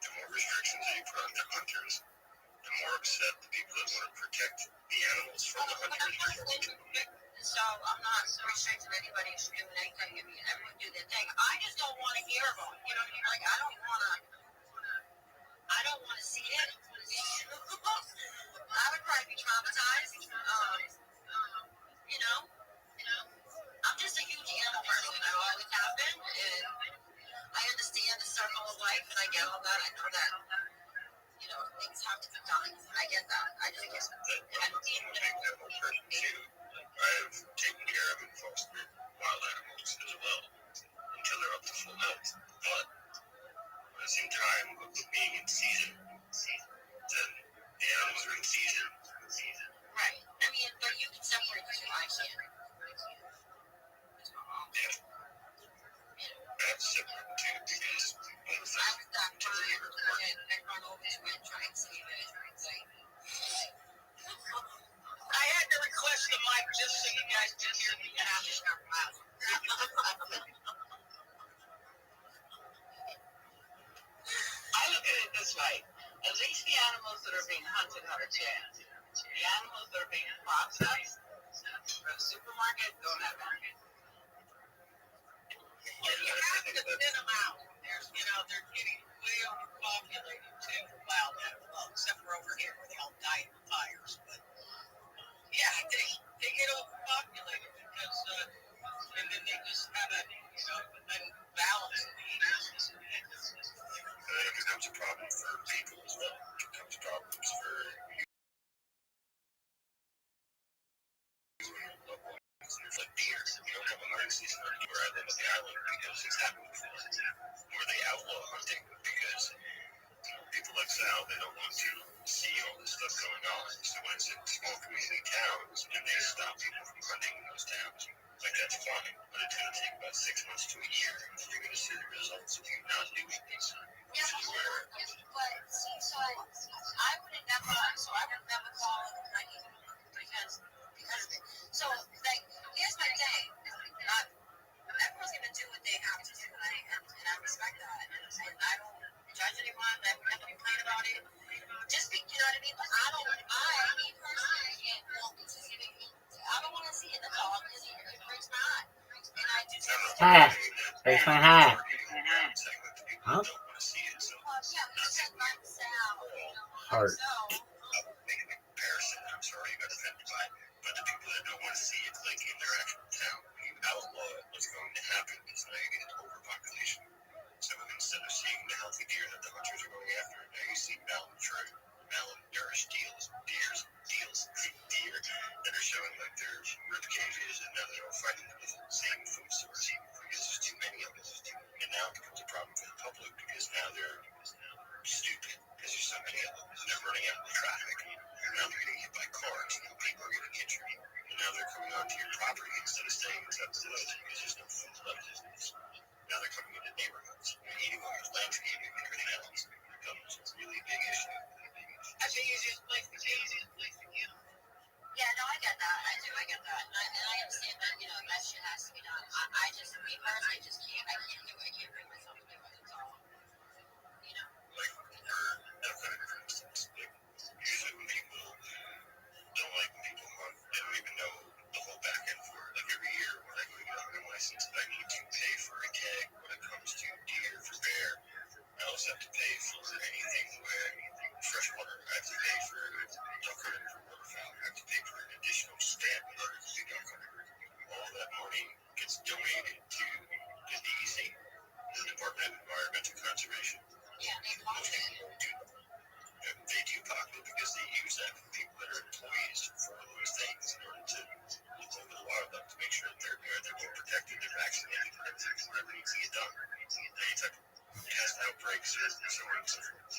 [SPEAKER 3] The more restrictions that you put on the hunters, the more upset the people that want to protect the animals from the hunters.
[SPEAKER 5] So I'm not restricting anybody from doing anything. I mean, everyone do their thing. I just don't want to hear about it. You know what I mean? Like, I don't want to see it. I would probably be traumatized. I'm just a huge animal person. I always have been, and I understand the circle of life, and I get all that. I know that, things have to be done. I get that. I just get that.
[SPEAKER 3] I'm a big animal person too. I've taken care of and fostered wild animals as well until they're up to full health. But at the same time, with being in season, then the animals are in season.
[SPEAKER 5] Right. I mean, but you can separate the two. I can't.
[SPEAKER 3] Yeah. I have to separate the two because both
[SPEAKER 5] I was that fine. are being hunted out of chain. The animals that are being processed for the supermarket don't have any. You have to thin them out. They're getting way overpopulated too. Well, except for over here where they all die in the fires. But yeah, they get overpopulated because, and then they just have a, unbalance in the ecosystem.
[SPEAKER 3] And then it becomes a problem for people as well. It becomes problems for like deer. You don't have a hunting season anywhere I live on the island because it's happened before. Or they outlaw hunting because people like Sal, they don't want to see all this stuff going on. So when it's in small community towns and they stop people from hunting in those towns, like that's fine. But it's going to take about 6 months to a year before you're going to see the results of you not doing these.
[SPEAKER 5] Yeah, so I would never call it hiking because of it. So here's my thing. Everyone's gonna do what they have to do, and I respect that. And I don't judge anyone. I never complain about it. Just you know what I mean? But me personally, can't walk into it. I don't want to see it. That's all because it breaks my heart. And I just
[SPEAKER 4] Breaks my heart. Huh?
[SPEAKER 5] yeah, we said like Sal.
[SPEAKER 4] Heart.
[SPEAKER 3] Making a comparison, I'm sorry you got offended by it, but the people that don't want to see it like in their actual town, when you outlaw it, what's going to happen is now you get an overpopulation. So instead of seeing the healthy deer that the hunters are going after, now you see malnourished deer that are showing like their rib cages, and now they're all fighting the same food source because there's too many of them. And now it becomes a problem for the public because now they're stupid because there's so many of them. And they're running out of traffic. And now they're getting hit by cars. And people are getting injured. And now they're coming onto your property instead of staying inside the woods because there's no food left. Now they're coming into neighborhoods and eating all your landscaping and everything else. It becomes a really big issue.
[SPEAKER 5] I think it's just place to get. Yeah, no, I get that. I get that. And I understand that, that shit has to be done. I just, me personally, I can't do it. I can't bring myself to do it. It's all,
[SPEAKER 3] Like, for instance, usually when people don't like when people hunt, they don't even know the whole back end for it. Like every year when I go to get a hunting license, I need to pay for a tag when it comes to deer, for bear. I also have to pay for anything with freshwater. I have to pay for duck hunting for waterfowl. I have to pay for an additional stamp in order to do duck hunting. All that money gets donated to the DEC, the Department of Environmental Conservation.
[SPEAKER 5] yeah,
[SPEAKER 3] Most people won't do that. And they do pocket it because they use that for people that are employees for those things in order to look over the wildlife to make sure that they're good, they're well protected, they're vaccinated, and everything, whatever needs to get done. Any type of pest outbreaks or so on and so forth.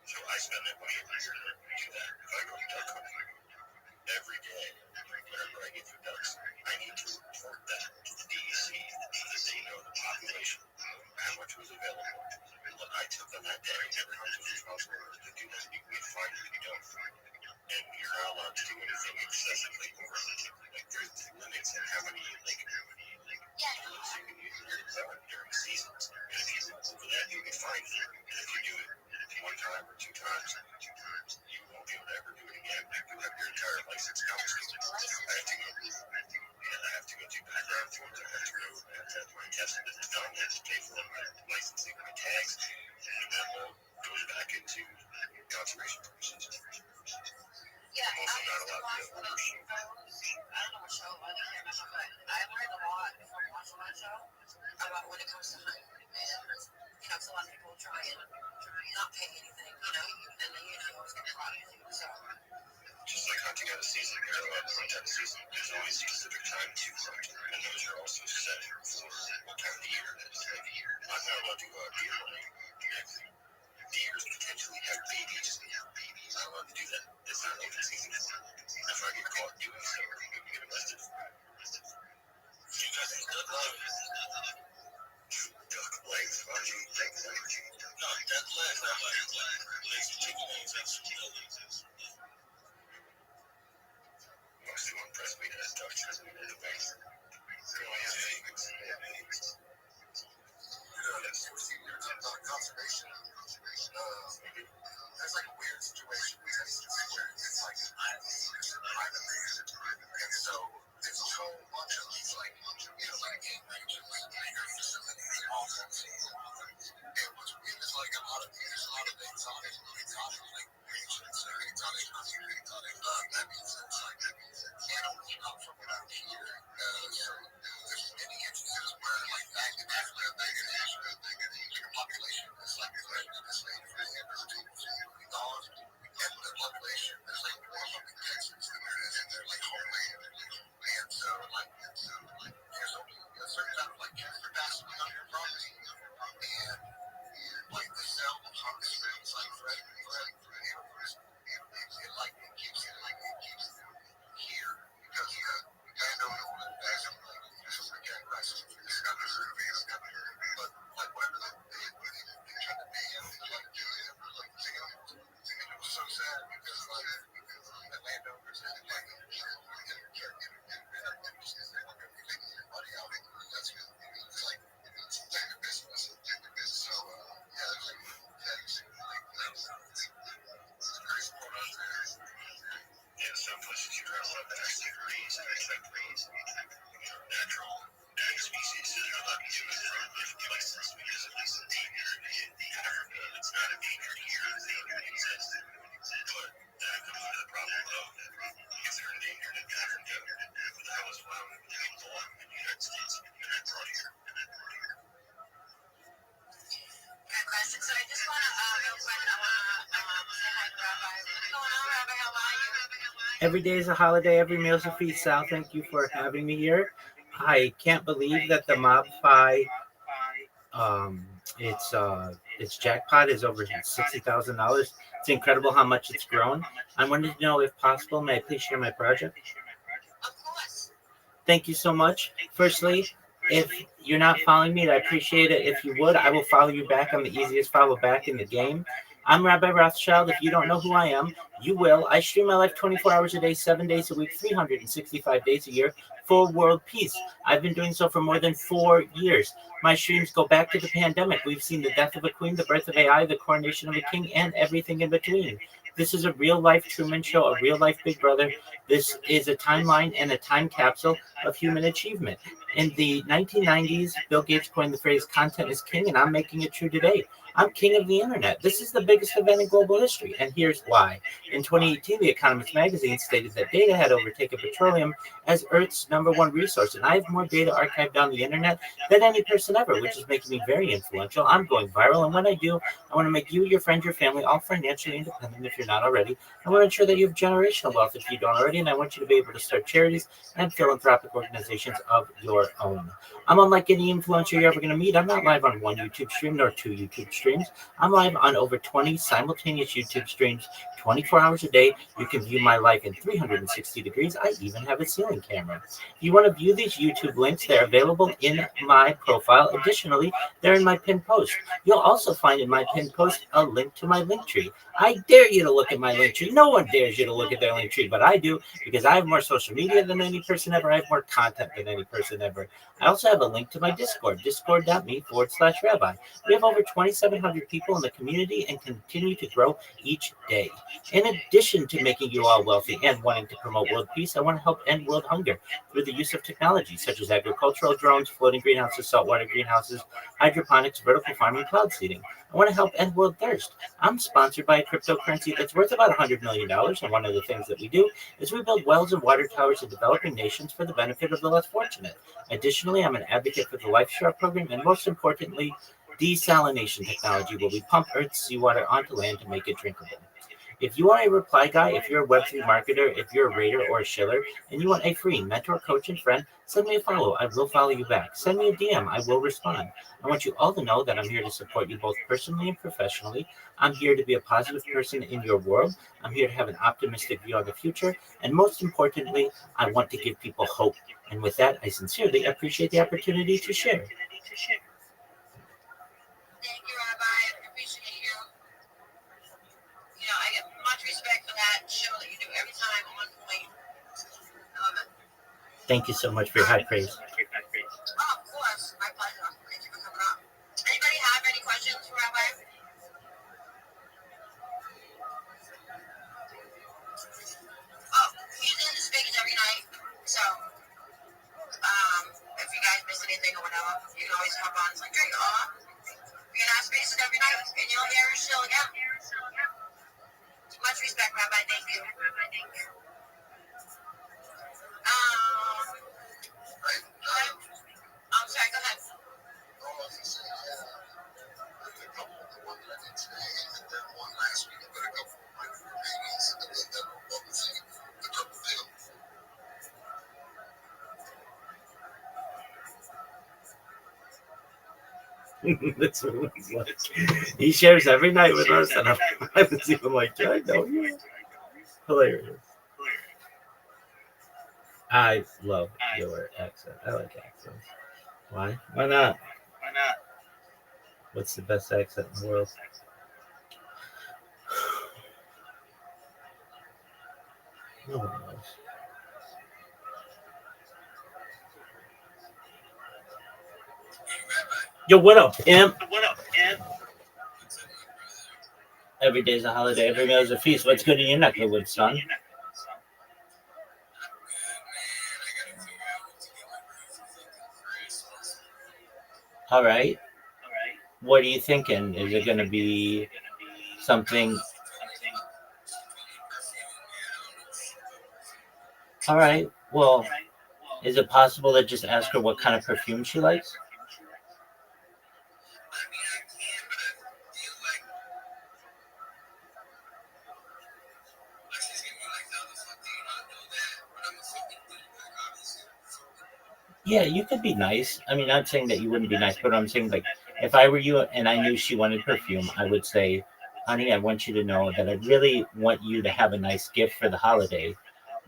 [SPEAKER 3] So I spend that money every year to do that. If I go duck hunting every day, whenever I get through ducks, I need to report that to the DEC so that they know the population, how much was available. And what I took on that day, every hunter is responsible to do that. You can get fined if you don't. And you're not allowed to do anything excessively over. Like there's limits on how many bullets you can use during seasons. And if you go over that, you get fined for it. And if you do it one time or two times, you won't be able to ever do it again. You have your entire license confiscated. I have to go do background forms. I have to go have my testing that's done. I have to pay for my licensing, my tags, and that all goes back into conservation purposes.
[SPEAKER 5] Yeah,
[SPEAKER 3] I'm also not allowed to overshoot.
[SPEAKER 5] I don't know what show it was, I can't remember, but I learned a lot from watching that show about when it comes to hunting. And, because a lot of people try and not pay anything, and then you always get caught. So.
[SPEAKER 3] Just like hunting out of season, you're allowed to hunt out of season. There's always a specific time to hunt, and those are also set for what time of the year it is. I'm not allowed to go out deer hunting if deers potentially have babies. I'm not allowed to do that. It's not open season. If I get caught doing so, I'm going to get arrested for it. You guys have duck legs. Duck legs? Why do you think that? No, duck legs. Legs are chicken legs. That's legs. Most people impress me that ducks has been in the base. They only have eggs. They have eggs.
[SPEAKER 2] Yes. You were talking about conservation. There's like a weird situation
[SPEAKER 4] Every day is a holiday. Every meal is a feast. Sal, thank you for having me here. I can't believe that the Mob Phi um its jackpot is over $60,000. It's incredible how much it's grown. I wanted to know if possible, may I please share my project?
[SPEAKER 5] Of course.
[SPEAKER 4] Thank you so much. Firstly, if you're not following me, I appreciate it. If you would, I will follow you back. I'm the easiest follow back in the game. I'm Rabbi Rothschild. If you don't know who I am, you will. I stream my life 24 hours a day, 7 days a week, 365 days a year for world peace. I've been doing so for more than 4 years. My streams go back to the pandemic. We've seen the death of a queen, the birth of AI, the coronation of a king, and everything in between. This is a real life Truman Show, a real life Big Brother. This is a timeline and a time capsule of human achievement. In the 1990s, Bill Gates coined the phrase content is king, and I'm making it true today. I'm king of the internet. This is the biggest event in global history, and here's why. In 2018, The Economist magazine stated that data had overtaken petroleum as Earth's #1 resource, and I have more data archived on the internet than any person ever, which is making me very influential. I'm going viral, and when I do, I want to make you, your friends, your family all financially independent if you're not already. I want to ensure that you have generational wealth if you don't already, and I want you to be able to start charities and philanthropic organizations of your own. I'm unlike any influencer you're ever going to meet. I'm not live on one YouTube stream nor 2 YouTube streams. I'm live on over 20 simultaneous YouTube streams, 24 hours a day. You can view my life in 360 degrees. I even have a ceiling camera. If you want to view these YouTube links, they're available in my profile. Additionally, they're in my pinned post. You'll also find in my pinned post a link to my link tree. I dare you to look at my link tree. No one dares you to look at their link tree, but I do, because I have more social media than any person ever. I have more content than any person ever. I also have a link to my Discord, discord.me/rabbi. We have over 2,700 people in the community and continue to grow each day. In addition to making you all wealthy and wanting to promote world peace, I want to help end world hunger through the use of technology such as agricultural drones, floating greenhouses, saltwater greenhouses, hydroponics, vertical farming, cloud seeding. I want to help end world thirst. I'm sponsored by a cryptocurrency that's worth about $100 million, and one of the things that we do is we build wells and water towers in developing nations for the benefit of the less fortunate. Additionally, I'm an advocate for the Life Share program, and most importantly, desalination technology, where we pump Earth's seawater onto land to make it drinkable. If you are a reply guy, if you're a Web3 marketer, if you're a raider or a shiller, and you want a free mentor, coach, and friend, send me a follow. I will follow you back. Send me a DM. I will respond. I want you all to know that I'm here to support you both personally and professionally. I'm here to be a positive person in your world. I'm here to have an optimistic view on the future. And most importantly, I want to give people hope. And with that, I sincerely appreciate the opportunity to share.
[SPEAKER 5] Thank you, Rabbi. I appreciate you. You know, I get much respect for that show that you do every time on point. I love it.
[SPEAKER 4] Thank you so much for your high praise.
[SPEAKER 5] Oh, of course. My pleasure. Thank you for coming up. Anybody have any questions for Rabbi? Oh, he's in the space every night. So, if you guys miss anything or whatever, you can always hop on. It's like, there you are. You're in our spaces every night, and you'll hear us shilling out. Much respect, Rabbi. Thank you. I'm sorry, go ahead.
[SPEAKER 4] That's what he's like. He shares every night with us, and I was even like, I know you. Hilarious. I love your accent. I like accents. Why? Why not? What's the best accent in the world? No one knows. Yo, what up, pimp? Every day's a holiday. Every meal is a feast. What's good in your neck of the woods, son? All right. What are you thinking? Is it going to be something? All right. Well, is it possible to just ask her what kind of perfume she likes? Yeah, you could be nice. I mean, not saying that you wouldn't be nice, but I'm saying like if I were you and I knew she wanted perfume, I would say, honey, I want you to know that I really want you to have a nice gift for the holiday,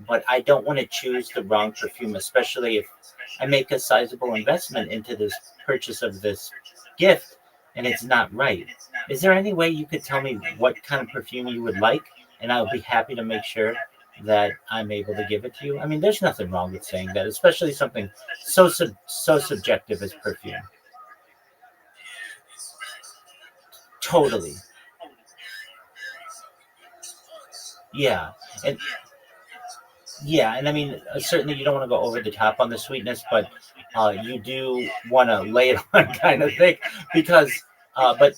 [SPEAKER 4] but I don't want to choose the wrong perfume, especially if I make a sizable investment into this purchase of this gift and it's not right. Is there any way you could tell me what kind of perfume you would like? And I'll be happy to make sure that I'm able to give it to you. I mean, there's nothing wrong with saying that, especially something so subjective as perfume. Totally. Yeah. And yeah, and I mean, certainly you don't want to go over the top on the sweetness, but you do want to lay it on kind of thick because, but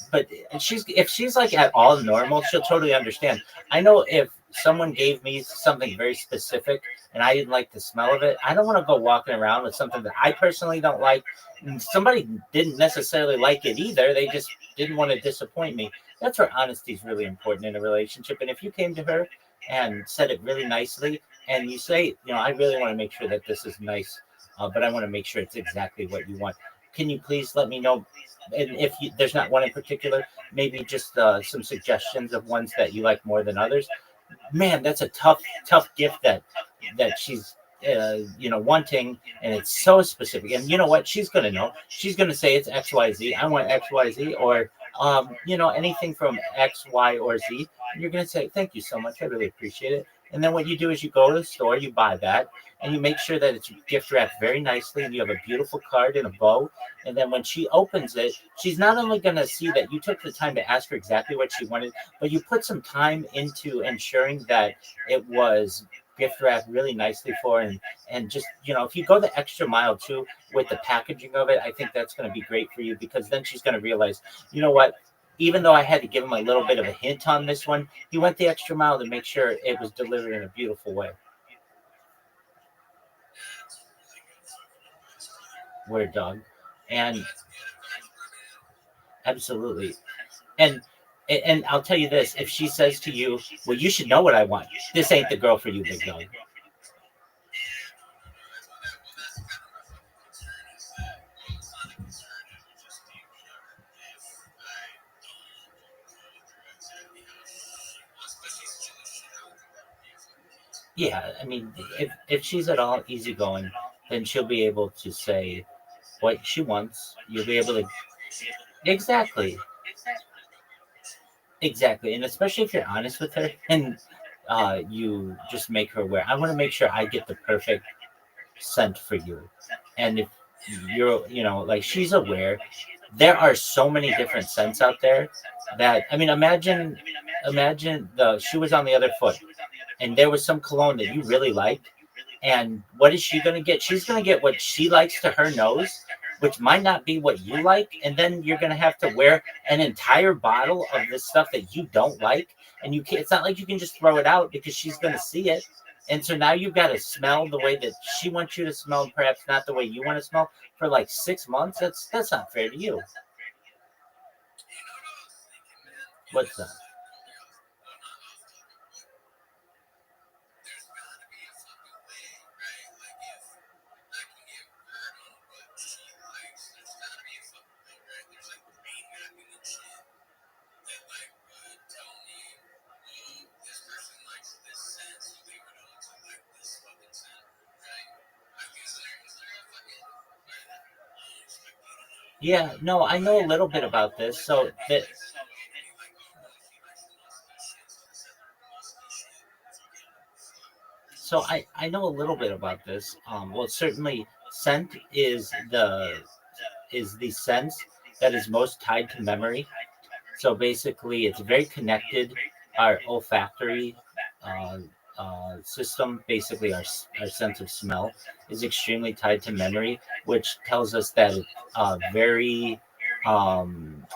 [SPEAKER 4] she's if she's like at all normal, she'll totally understand. I know if someone gave me something very specific and I didn't like the smell of it, I don't want to go walking around with something that I personally don't like. And somebody didn't necessarily like it either; they just didn't want to disappoint me. That's where honesty is really important in a relationship. And if you came to her and said it really nicely and you say, I really want to make sure that this is nice, but I want to make sure it's exactly what you want. Can you please let me know? And if there's not one in particular, maybe just some suggestions of ones that you like more than others. Man, that's a tough gift that she's wanting, and it's so specific. And you know what? She's gonna know. She's gonna say it's XYZ. I want XYZ, or anything from X, Y, or Z. And you're gonna say, thank you so much. I really appreciate it. And then what you do is you go to the store, you buy that, and you make sure that it's gift wrapped very nicely, and you have a beautiful card and a bow. And then when she opens it, she's not only going to see that you took the time to ask her exactly what she wanted, but you put some time into ensuring that it was gift wrapped really nicely for her. And just, if you go the extra mile too with the packaging of it, I think that's going to be great for you because then she's going to realize, you know what? Even though I had to give him a little bit of a hint on this one, he went the extra mile to make sure it was delivered in a beautiful way. Word dog. And absolutely. And and I'll tell you this, if she says to you, well, you should know what I want. This ain't the girl for you, big dog. Yeah, I mean, if she's at all easygoing, then she'll be able to say what she wants. You'll be able to exactly. Exactly, and especially if you're honest with her and you just make her aware. I want to make sure I get the perfect scent for you, and if you're, like she's aware, there are so many different scents out there that I mean, imagine the she was on the other foot, and there was some cologne that you really liked, and what is she going to get? She's going to get what she likes to her nose, which might not be what you like. And then you're going to have to wear an entire bottle of this stuff that you don't like. And you can't, it's not like you can just throw it out because she's going to see it. And so now you've got to smell the way that she wants you to smell, perhaps not the way you want to smell for like 6 months. That's not fair to you. What's that? Yeah, no, I know a little bit about this. So I know a little bit about this. Well, certainly scent is the sense that is most tied to memory. So basically, it's very connected. Our olfactory uh, system, basically our sense of smell, is extremely tied to memory, which tells us that it's very um,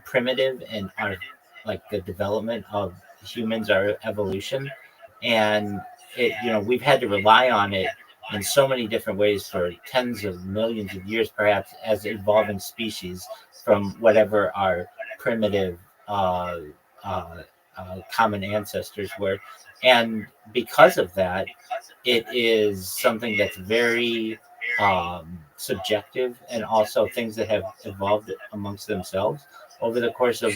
[SPEAKER 4] primitive in our like the development of humans, our evolution, and we've had to rely on it in so many different ways for tens of millions of years, perhaps as evolving species from whatever our primitive uh, uh, common ancestors were. And because of that, it is something that's very subjective, and also things that have evolved amongst themselves over the course of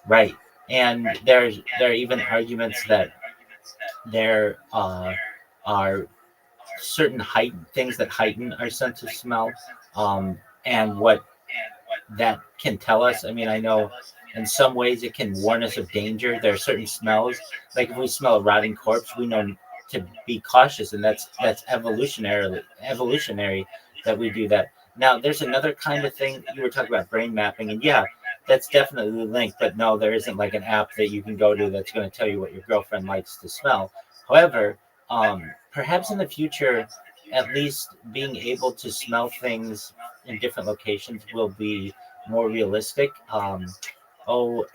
[SPEAKER 4] right. And there are even arguments that there are certain things that heighten our sense of smell, and what that can tell us. I mean, I know in some ways it can warn us of danger. There are certain smells, like if we smell a rotting corpse, we know to be cautious, and that's evolutionary that we do that. Now, there's another kind of thing you were talking about, brain mapping, and yeah, that's definitely linked. But no, there isn't like an app that you can go to that's going to tell you what your girlfriend likes to smell. However, perhaps in the future, at least being able to smell things in different locations will be more realistic.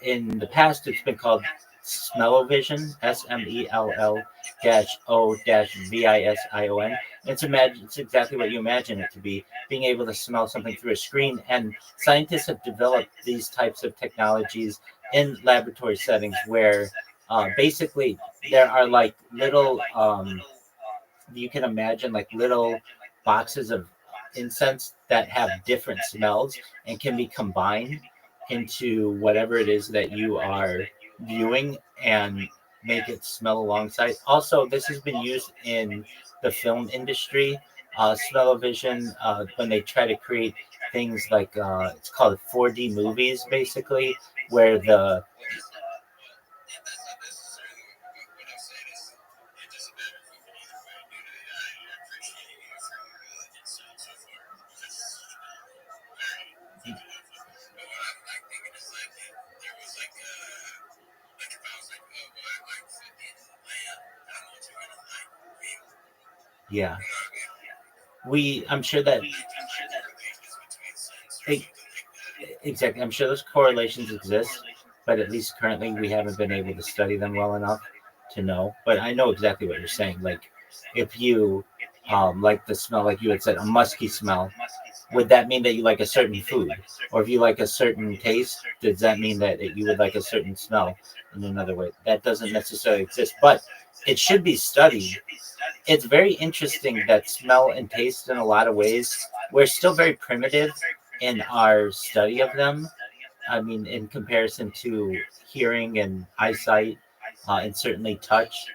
[SPEAKER 4] In the past, it's been called Smell-O-Vision, SMELL dash O dash VISION. It's exactly what you imagine it to be, being able to smell something through a screen. And scientists have developed these types of technologies in laboratory settings where basically there are like little you can imagine like little boxes of incense that have different smells and can be combined into whatever it is that you are viewing and make it smell alongside. Also, this has been used in the film industry, smell-o-vision, when they try to create things like it's called 4D movies, basically, where the yeah, I'm sure that exactly. I'm sure those correlations exist, but at least currently we haven't been able to study them well enough to know. But I know exactly what you're saying. Like, if you like the smell, like you had said, a musky smell, would that mean that you like a certain food? Or if you like a certain taste, does that mean that you would like a certain smell in another way? That doesn't necessarily exist, but it should be studied. It's very interesting that smell and taste, in a lot of ways, we're still very primitive in our study of them. I mean, in comparison to hearing and eyesight, and certainly touch.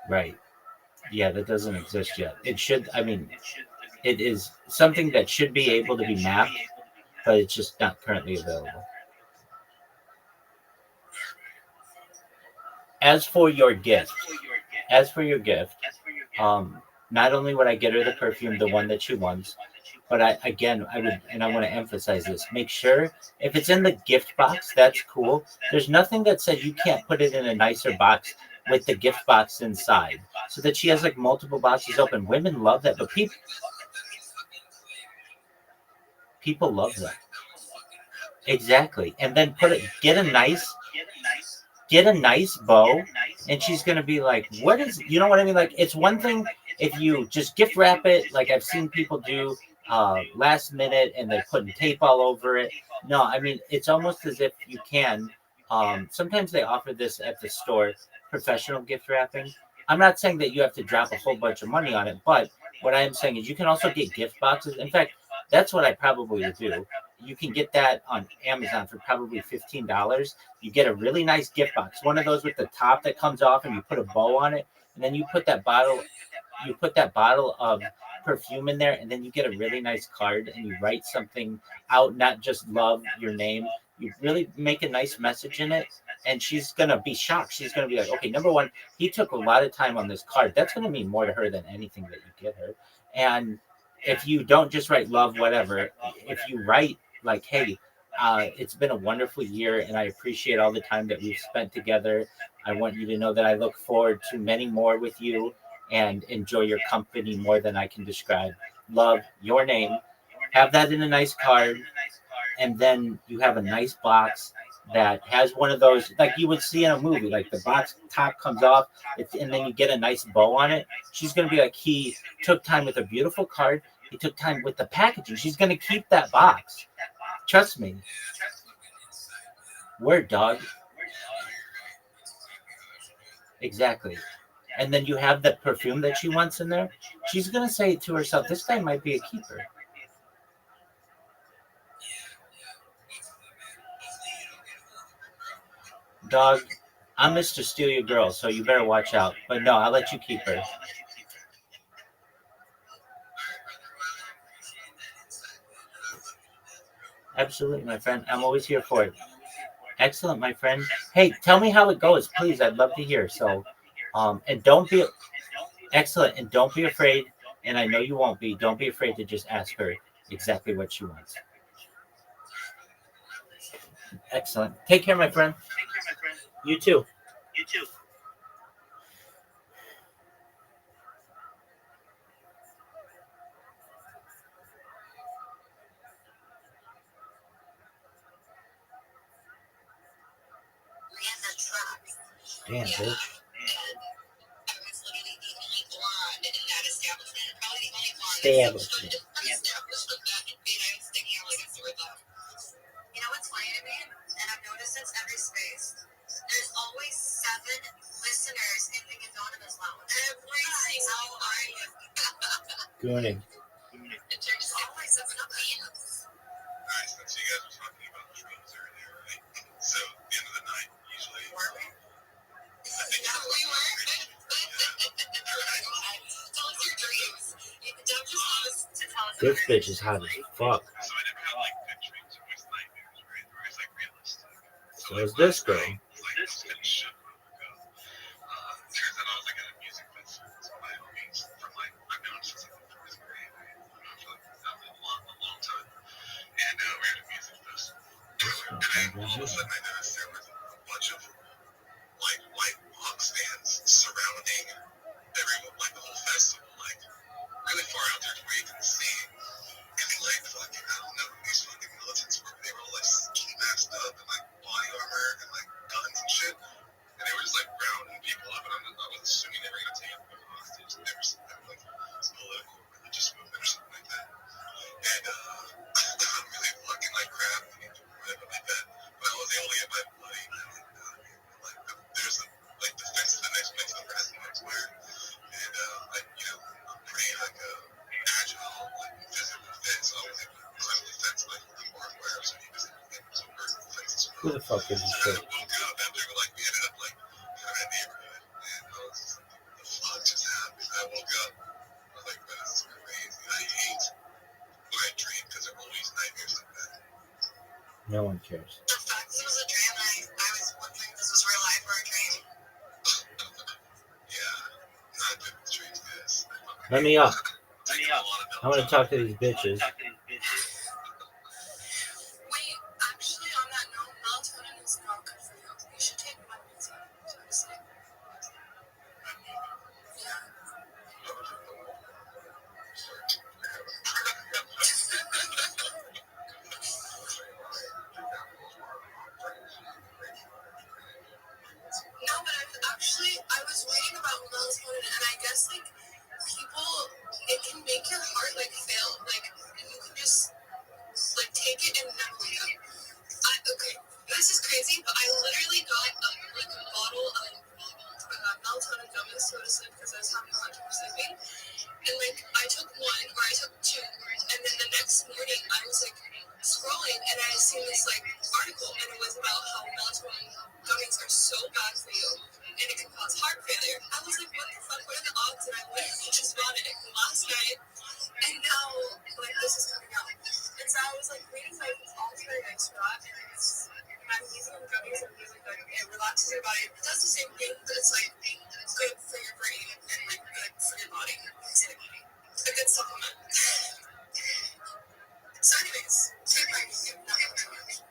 [SPEAKER 4] Right. Yeah, that doesn't exist yet. It should, I mean, it is something that should be able to be mapped, but it's just not currently available. As for your gift, as for your gift, not only would I get her the perfume, the one that she wants, but I would, and I want to emphasize this: make sure if it's in the gift box, that's cool. There's nothing that says you can't put it in a nicer box with the gift box inside, so that she has like multiple boxes open. Women love that, but people love that. Exactly, and then get a nice bow, and she's gonna be like, "What is?" You know what I mean? Like, it's one thing if you just gift wrap it, like I've seen people do last minute, and they're putting tape all over it. No, I mean it's almost as if you can. Sometimes they offer this at the store, professional gift wrapping. I'm not saying that you have to drop a whole bunch of money on it, but what I am saying is you can also get gift boxes. In fact, that's what I probably would do. You can get that on Amazon for probably $15. You get a really nice gift box, one of those with the top that comes off, and you put a bow on it, and then you put that bottle of perfume in there, and then you get a really nice card, and you write something out, not just love, your name. You really make a nice message in it, and she's gonna be shocked. She's gonna be like, okay, number one, he took a lot of time on this card. That's gonna mean more to her than anything that you get her. And if you don't just write love, whatever, if you write like, hey, It's been a wonderful year, and I appreciate all the time that we've spent together. I want you to know that I look forward to many more with you and enjoy your company more than I can describe. Love, your name. Have that in a nice card, and then you have a nice box that has one of those like you would see in a movie, like the box top comes off, and then you get a nice bow on it. She's gonna be like, he took time with a beautiful card. He took time with the packaging. She's gonna keep that box. Trust me. Word, dog. Exactly. And then you have the perfume that she wants in there. She's gonna say to herself, "This guy might be a keeper." Dog, I'm Mr. Steal Your Girl, so you better watch out. But no, I'll let you keep her. Absolutely, my friend. I'm always here for it. Excellent, my friend. Hey, tell me how it goes, please. I'd love to hear. So, and don't be excellent, and don't be afraid. And I know you won't be. Don't be afraid to just ask her exactly what she wants. Excellent. Take care, my friend. You too.
[SPEAKER 5] Ran the truck.
[SPEAKER 4] Damn,
[SPEAKER 5] Yeah.
[SPEAKER 4] bitch.
[SPEAKER 5] And I was literally the only blonde in that establishment, and probably the only blonde
[SPEAKER 4] Establishment.
[SPEAKER 5] establishment that made I was sticking out like a sore thumb. You know what's funny to me? And I've noticed this every space. There's always 7 listeners in the Anonymous Lounge. Every single time.
[SPEAKER 4] Gooning.
[SPEAKER 5] There's always 7 of them.
[SPEAKER 2] Alright, so you guys were talking about drugs earlier, right? So at the end of the night, usually.
[SPEAKER 5] Were we?
[SPEAKER 2] I think
[SPEAKER 5] No, we weren't.
[SPEAKER 2] Alright.
[SPEAKER 5] Tell us your dreams. Don't just want us to tell us
[SPEAKER 4] This
[SPEAKER 5] your
[SPEAKER 4] bitch is hot as fuck.
[SPEAKER 2] So I never had like good dreams or always nightmares, right? They're always like realistic.
[SPEAKER 4] So is this girl.
[SPEAKER 2] Like I was getting shook when I woke up. Turns out I was like at a music festival with my homies from like I've known since like the 4th grade. Right? I've known for like a long time. And we were at a music festival. And then all of a sudden I noticed there was a bunch of like white box stands surrounding everyone, like the whole festival, like really far out there to where you can see. And they like fucking, I don't know who these fucking militants were, but they were all like ski masked up and like body armor and like guns and shit. And they were just like rounding people up, and I was assuming they were gonna take them hostage. They were some kind of like political religious movement or something like that. And I'm really fucking like crap like that. But I was able to get my buddy. Like there's a like the fence to the next place the president is where, and like I'm pretty like agile like physical fit, so I was able to climb the fence like the barbed wire, so he was able to get some vertical fences.
[SPEAKER 4] Who the fuck is this
[SPEAKER 2] So I
[SPEAKER 4] bitch?
[SPEAKER 2] woke up after like we ended up like in a neighborhood, and I was just like, what the fuck just happened? I woke up. I was like, man, this is crazy. I hate when I dream because they're always nightmares like that.
[SPEAKER 4] No one cares.
[SPEAKER 5] The fact this was a dream, I was wondering if this was real life or a dream.
[SPEAKER 2] Yeah, not good with dreams, guys.
[SPEAKER 4] Let me up.
[SPEAKER 2] Taking a lot of
[SPEAKER 4] I want to talk to these bitches.
[SPEAKER 5] Wait, actually, on that note, melatonin is not good for you. You should take vitamin C, seriously. Yeah. No, but I was reading about melatonin, and I guess like people, it can make your heart like fail. Like you can just like take it and never wake up. Okay, this is crazy, but I literally got like a bottle of melatonin gummies to go to sleep because I was having a hard time sleeping. And like I took 1 or I took 2, and then the next morning I was like scrolling and I seen this like article, and it was about how melatonin gummies are so bad for you and it can cause heart failure. I was like, what the fuck? What are the odds? And I literally just bought it last night, and now like this is coming out. And so I was like reading like alternate extra, and I'm using gummies and really good. It relaxes your body. It does the same thing, but it's like good for your brain and like good for your body. It's like a good supplement. So anyways, take my review. Not much.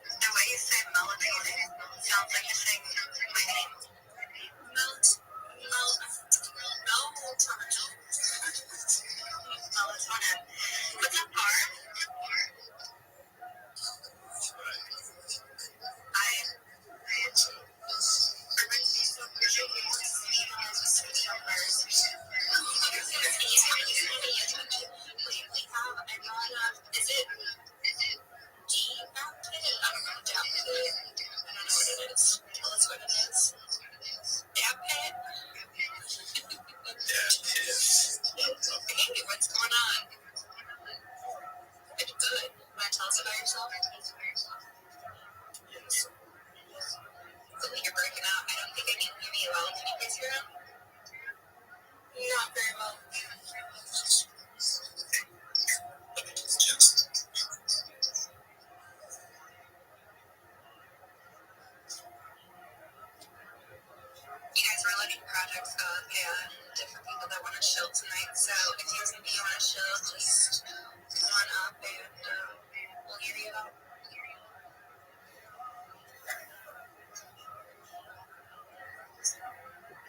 [SPEAKER 1] Yes.
[SPEAKER 5] So you're breaking up. I don't think I can hear you well. Can you please hear him? Not very well. You guys were looking projects up and different people that want to show tonight. So if you guys maybe want to show, just come on up and we'll hear you out.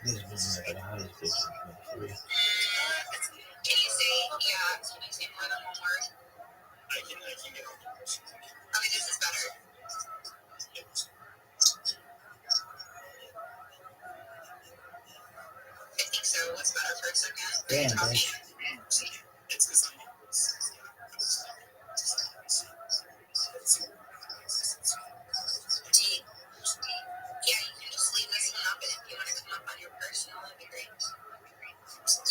[SPEAKER 4] This is like the hottest bitch in 23.
[SPEAKER 5] Can you say, yeah, can you say more than one word?
[SPEAKER 1] I can get it.
[SPEAKER 5] Okay, this is better. I think so. What's better for a second?
[SPEAKER 4] Damn,
[SPEAKER 5] Okay.
[SPEAKER 4] bitch.
[SPEAKER 1] It's because I'm
[SPEAKER 5] Deep. Yeah, you can just leave this one up, and if you want to come up on your personal, that'd be great.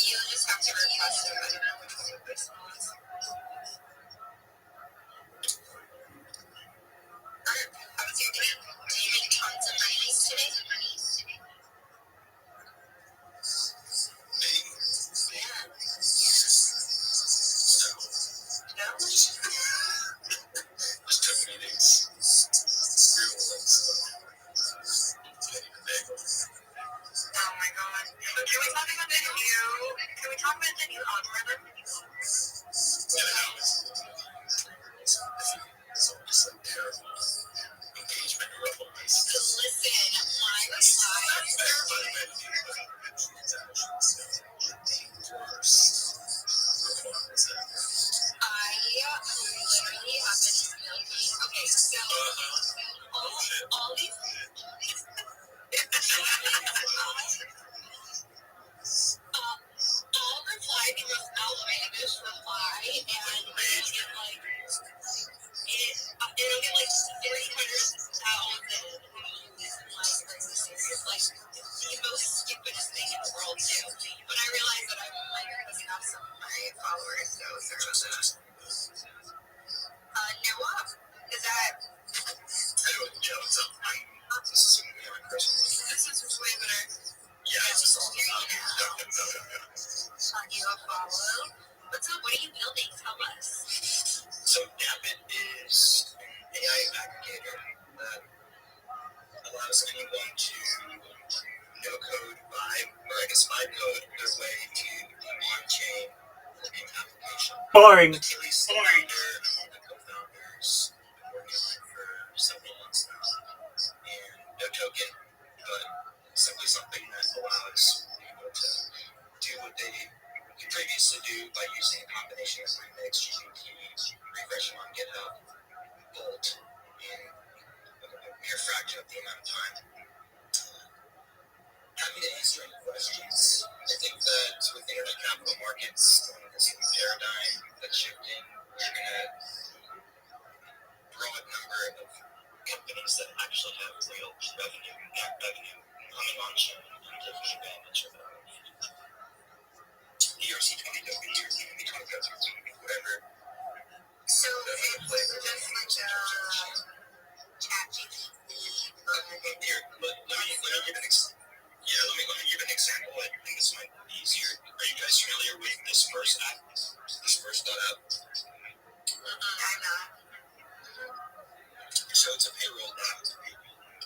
[SPEAKER 5] You'll just have to request it. I don't know which one your personal is. How was your day? Did you make tons of money today? Yeah. No?
[SPEAKER 1] just took meetings. Real ones.
[SPEAKER 5] Oh my god. Can we talk about the new algorithm?
[SPEAKER 1] Engagement levels.
[SPEAKER 5] Listen, my I literally have been milking. Okay, so all these I'll reply the most outlandish reply, and it'll get like it'll get like 300,000 views and like crazy serious, like the most stupidest thing in the world too. But I realize that I'm like missing out some of my followers, so sorry about that. Noah, is that? This is way better.
[SPEAKER 1] Yeah, it's just all
[SPEAKER 5] Here you you a follow. What's up? What are you building? Tell us.
[SPEAKER 1] So Dabbit is an AI aggregator that allows anyone to no code vibe, or I guess vibe code their way to the on-chain looking application.
[SPEAKER 4] Boring.
[SPEAKER 1] Achilles, the founder, and one of the co-founders, been working on it for several months now. And no token, but simply something that allows people to do what they could previously do by using a combination of Remix, GPT, refreshing on GitHub, Bolt, in a mere fraction of the amount of time. Happy to answer any questions. I think that with internet capital markets and this new paradigm that's shifting, you're going to broad number of companies that actually have real revenue, net revenue, coming on chain and taking advantage of that. ERC20 tokens or maybe 20 tokens, whatever.
[SPEAKER 5] So it's just like ChatGPT, but
[SPEAKER 1] Let me give an example. I think this might be easier. Are you guys familiar with Disperse app? Disperse.app?
[SPEAKER 5] I'm not.
[SPEAKER 1] So it's a payroll app.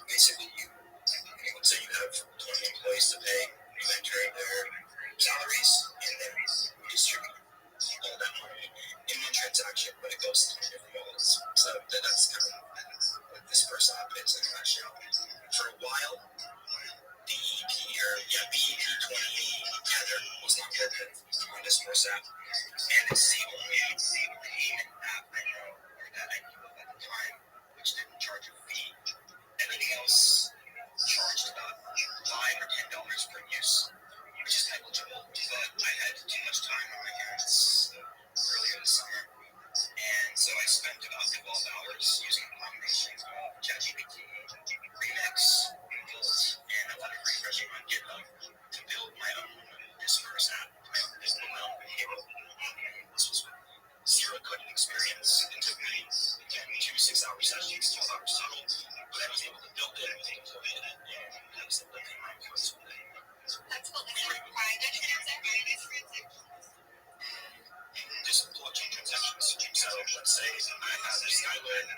[SPEAKER 1] Basically, let's say you have 20 employees to pay, you enter their salaries, and then you distribute all that money in one transaction, but it goes to different wallets. So that's kind of what Disperse app is in a nutshell. For a while, BEP20 Tether was not working on Disperse app, and it's the only payment app I know, or that I knew of at the time, which didn't charge a fee. Everything else charged about $5 or $10 per use, which is negligible, but I had too much time on my hands earlier this summer, and so I spent about 12 hours using a combination of ChatGPT, Remix, Bolt, and a lot of refreshing on GitHub to build my own Disperse app, my own payroll. This was testing still subtle, but I was able to build it and that's the living room for us.
[SPEAKER 5] That's what we required.
[SPEAKER 1] Just blockchain transactions. So let's say I have Skylar and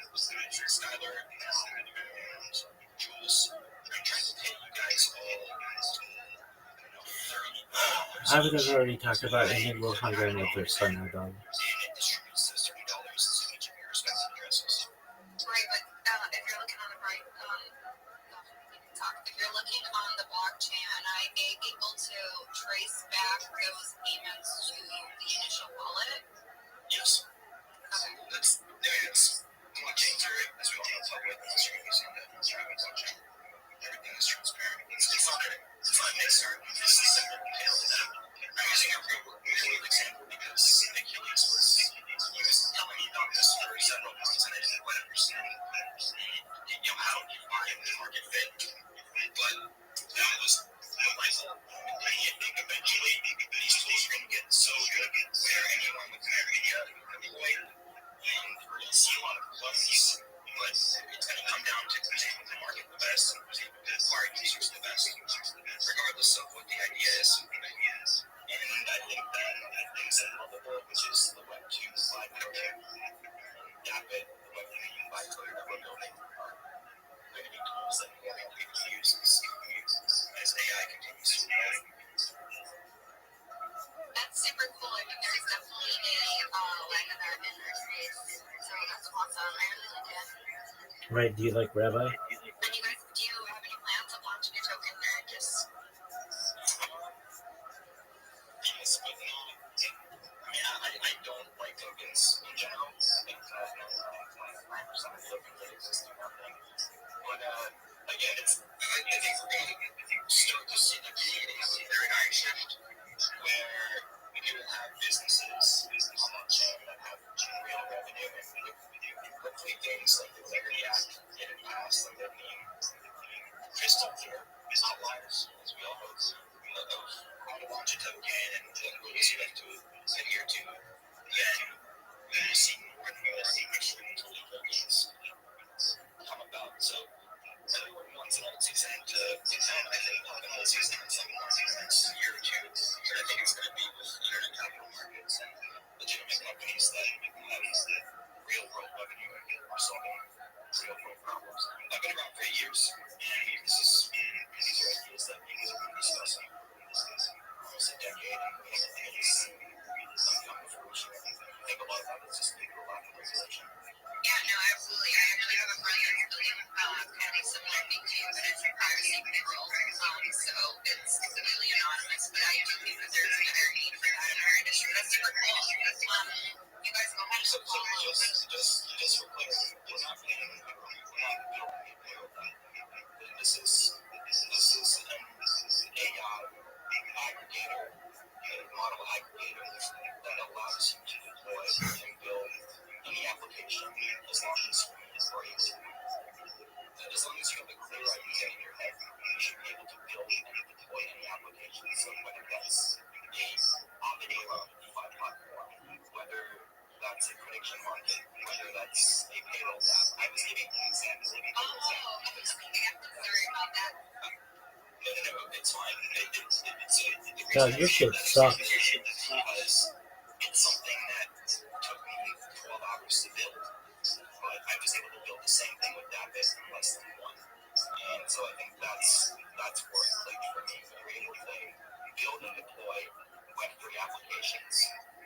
[SPEAKER 1] Jules. I'm trying to pay you guys all $30.
[SPEAKER 4] I would have already talked about it in World Hunger and Nature Sun, my dog.
[SPEAKER 1] And it distributes those $30 to each of your respective addresses.
[SPEAKER 5] Right, but if you're looking on the right, if you're looking on the blockchain, am I able to trace back those payments to the initial wallet?
[SPEAKER 1] Yes.
[SPEAKER 5] Okay.
[SPEAKER 1] That's blockchains are, as we all know, public unless you're using the private blockchain. Everything is transparent. It's not Mixer. This is simple detail to them. I'm using a real example because Achilles he was telling me about this for several months and I didn't quite understand how you find the market fit. But that was the light bulb. I think eventually these tools are going to get so good where anyone with an idea employed and we're going to see a lot of clones. But it's going to come down to who's able to market the best and who's able to acquire users the best, regardless of what the idea is. And I think that things that lovable, which is the Web 2 slide code, Dapit, the Web 3 slide code that we're building, are going to be tools that more and more people use as AI continues to evolve.
[SPEAKER 5] That's super cool. I mean, there's definitely a lag in our interface, so that's awesome. I really like it.
[SPEAKER 4] Right, do you like Rabbi?
[SPEAKER 5] And you guys, do you have any plans of launching a token or just?
[SPEAKER 1] Yes, but no. I mean, I don't like tokens in general. I think 99% of tokens that exist do nothing. But again, I think we're going to start to see the community have a paradigm shift where we do have businesses on the chain that have real revenue and hopefully things like the Clarity Act get passed and they're being crystal clear outliers, as we all hope, of how to launch a token and what rules you have to adhere to, then we will see more and more actually utility tokens come about. So everyone wants an old season to come. I think we'll have an old season in some point in the next year or two, but I think it's going to be with internet capital markets and legitimate companies that have real world revenue and are solving real world problems. I've been around for 8 years, and these are ideas that people have been discussing almost a decade, and we haven't really seen some come to fruition. I think a lot of that is just due to a lack of regulation.
[SPEAKER 5] Yeah, no, absolutely. I actually have a friend that's doing kind of similar thing to you, but it's a privacy control. So it's completely anonymous, but I do think that there's another need for that in our industry. That's super cool. You guys go ahead and follow.
[SPEAKER 1] Just for clarity, we're not building a payroll. This is an AI aggregator, a model aggregator that allows you to deploy and build any application as long as you are able to. As long as you have a clear idea in your head, you should be able to build and deploy any application. So whether that's a Avenue DeFi platform, whether that's a prediction market, whether that's a payroll app. I was giving an example.
[SPEAKER 5] Sorry about that.
[SPEAKER 1] No, it's fine.
[SPEAKER 4] God, your shit sucks.
[SPEAKER 1] Because it's something that took me 12 hours to build, but I was able to build the same thing with that in less than one. And so I think that's worth like for me to be able to build and deploy Web3 applications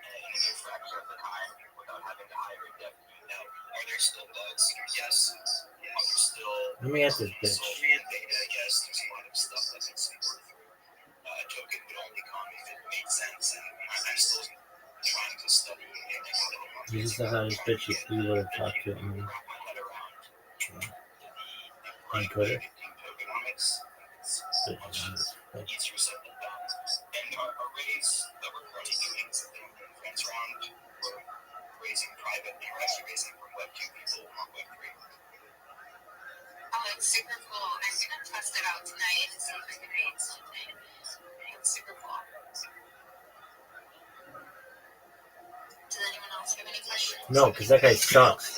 [SPEAKER 1] in a near fraction of the time without having to hire a dev team. Now, are there still bugs? Yes. Are there still
[SPEAKER 4] Let me ask this bitch.
[SPEAKER 1] data? Yes, there's a lot of stuff that needs to be worked through. A token would only come if it made sense, and I'm still trying to study and
[SPEAKER 4] This is how this bitch you would have talked to
[SPEAKER 1] wrap my head around
[SPEAKER 4] on Twitter.
[SPEAKER 1] tokenomics. It's much easier said than done. And our arrays that we're currently doing is the friends round. We're raising private, and we're actually raising from Web 2 people, not Web 3.
[SPEAKER 5] Oh, it's super cool. I'm gonna test it out tonight and see if I can make something. It's super cool. Does anyone else have any questions?
[SPEAKER 4] No, because that guy sucks.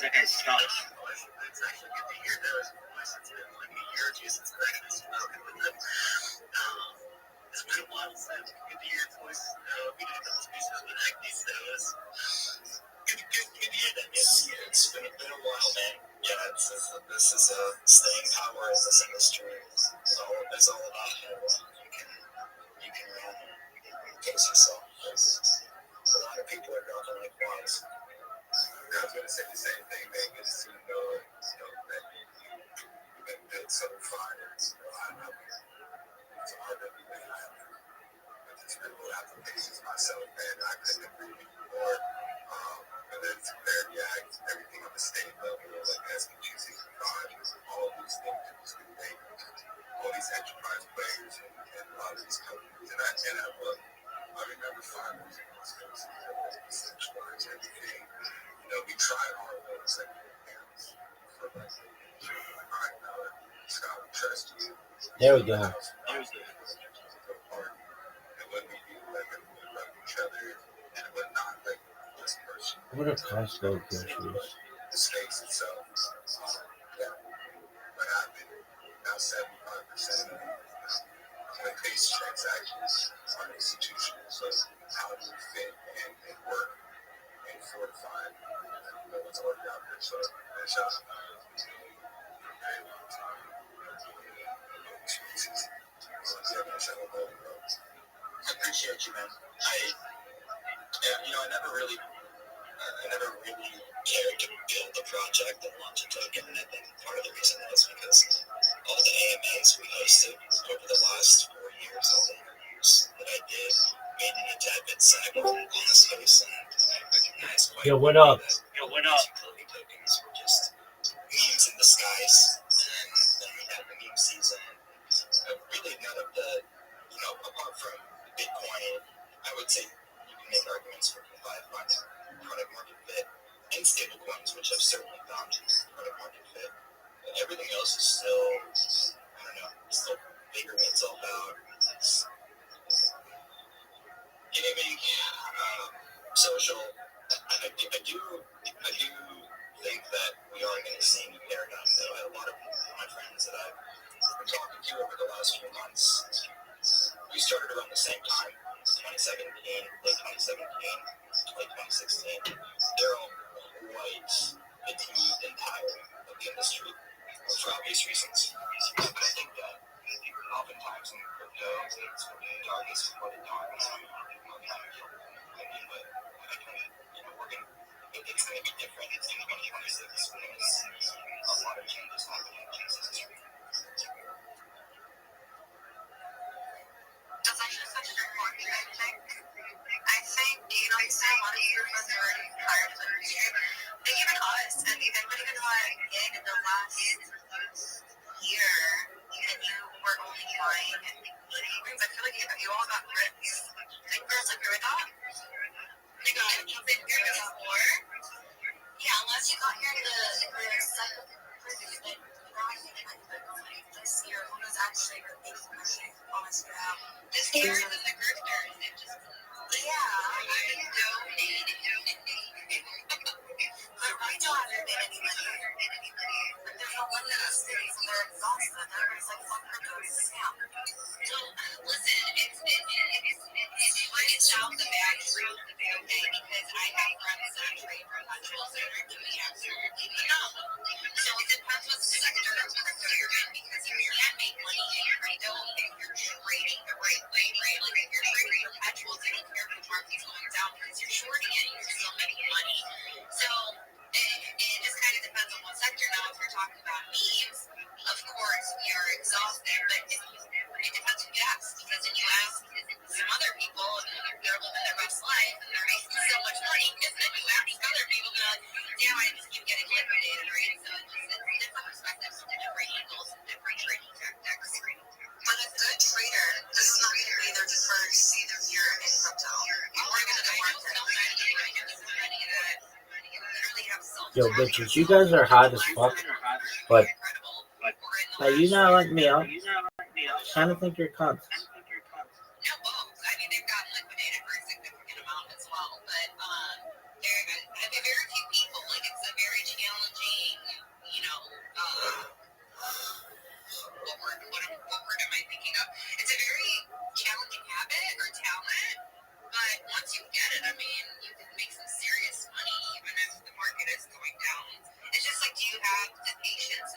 [SPEAKER 1] this is staying power in this industry is all about how you can case yourself. A lot of people are dropping like flies.
[SPEAKER 3] I was going to say the same thing, man, because you know that you've been built so far. It's hard to believe. With these real applications myself, man, I couldn't agree with you more. Whether it's Clarity Act, everything on the state level, like SB 265, all these things that just do make all these enterprise players and a lot of these companies. And I remember 5 years ago, centralize everything. You know, we tried hard with it's like parents for like, all right, now, Scott, we trust you.
[SPEAKER 4] There we go.
[SPEAKER 3] And when we do, like, we love each other, and we're not like this person.
[SPEAKER 4] What are Costco groceries?
[SPEAKER 3] The space itself, yeah, what happened, now 75% of point-based transactions are institutional. So how do we fit and work and fortify what's already out there? So there's a very long time.
[SPEAKER 1] I appreciate you, man. I never really cared to build a project and launch a token, and I think part of the reason was because all the AMAs we hosted over the last 4 years, all the interviews that I did, made me a tad bit cynical on this space, and I recognized quite
[SPEAKER 4] Yo, what up?
[SPEAKER 1] these utility tokens were just memes in disguise, and then we had the meme season. Really none of the, apart from Bitcoin, I would say you can make arguments for DeFi product market fit, and stablecoins, which I've certainly found product market fit. But everything else is still, I don't know, still figuring itself out. It's gaming, social. I do think that we are going to see a new paradigm, though. I have a lot of my friends that I've been talking to over the last few months. We started around the same time, 2017, late 2017, late 2016. They're all quite fatigued and tired of the industry for obvious reasons. I think that oftentimes in crypto, it's the darkest before the dawn. But it's going to be different in 2026 when there's a lot of changes happening in this industry. That's actually such a good point. I think, you say a lot of your friends are already hired in the industry. They even us, and even in the last year, and you were only buying things. I feel like you all got grits. Like, girls agree with that? You got jump in here before? Yeah, unless you got here in the second president. This year, who was actually the big pushing on Instagram? This year is the grifters. Yeah, I donated. But we don't have made any money. But there's no one in the city, so they're exhausted. Everybody's like, fuck crypto, it's a scam. So, listen, it's out the bag truth, okay? Because I have friends that trade perpetuals that are doing absolutely phenomenal. So it depends what sector of crypto you're in, because you can make money in crypto if you're trading the right way, right? Like if you're trading perpetuals, you don't care if the market's going down because you're shorting it, you're still making money. So it just kind of depends on what sector. Now, if you're talking about memes, of course, we are exhausted, but it depends who you ask, because if you ask some other people and they're living their best life and they're making so much money, and then you ask other people, they're like, damn, I just keep getting liquidated, right? So it's different perspectives and different angles and different trading tactics. But a good trader, this is not going to be their first year in crypto. We're going to work for
[SPEAKER 4] Yo, bitches, you guys are hot as fuck, but you not let me up. I kind of think you're cunts.
[SPEAKER 5] No, both. I mean, they've gotten liquidated for a significant amount as well, but there are very few people. Like, it's a very challenging, what word am I thinking of? It's a very challenging habit or talent, but once you get it, I mean, you can make some serious money even if the market is going down. It's just like, do you have the patience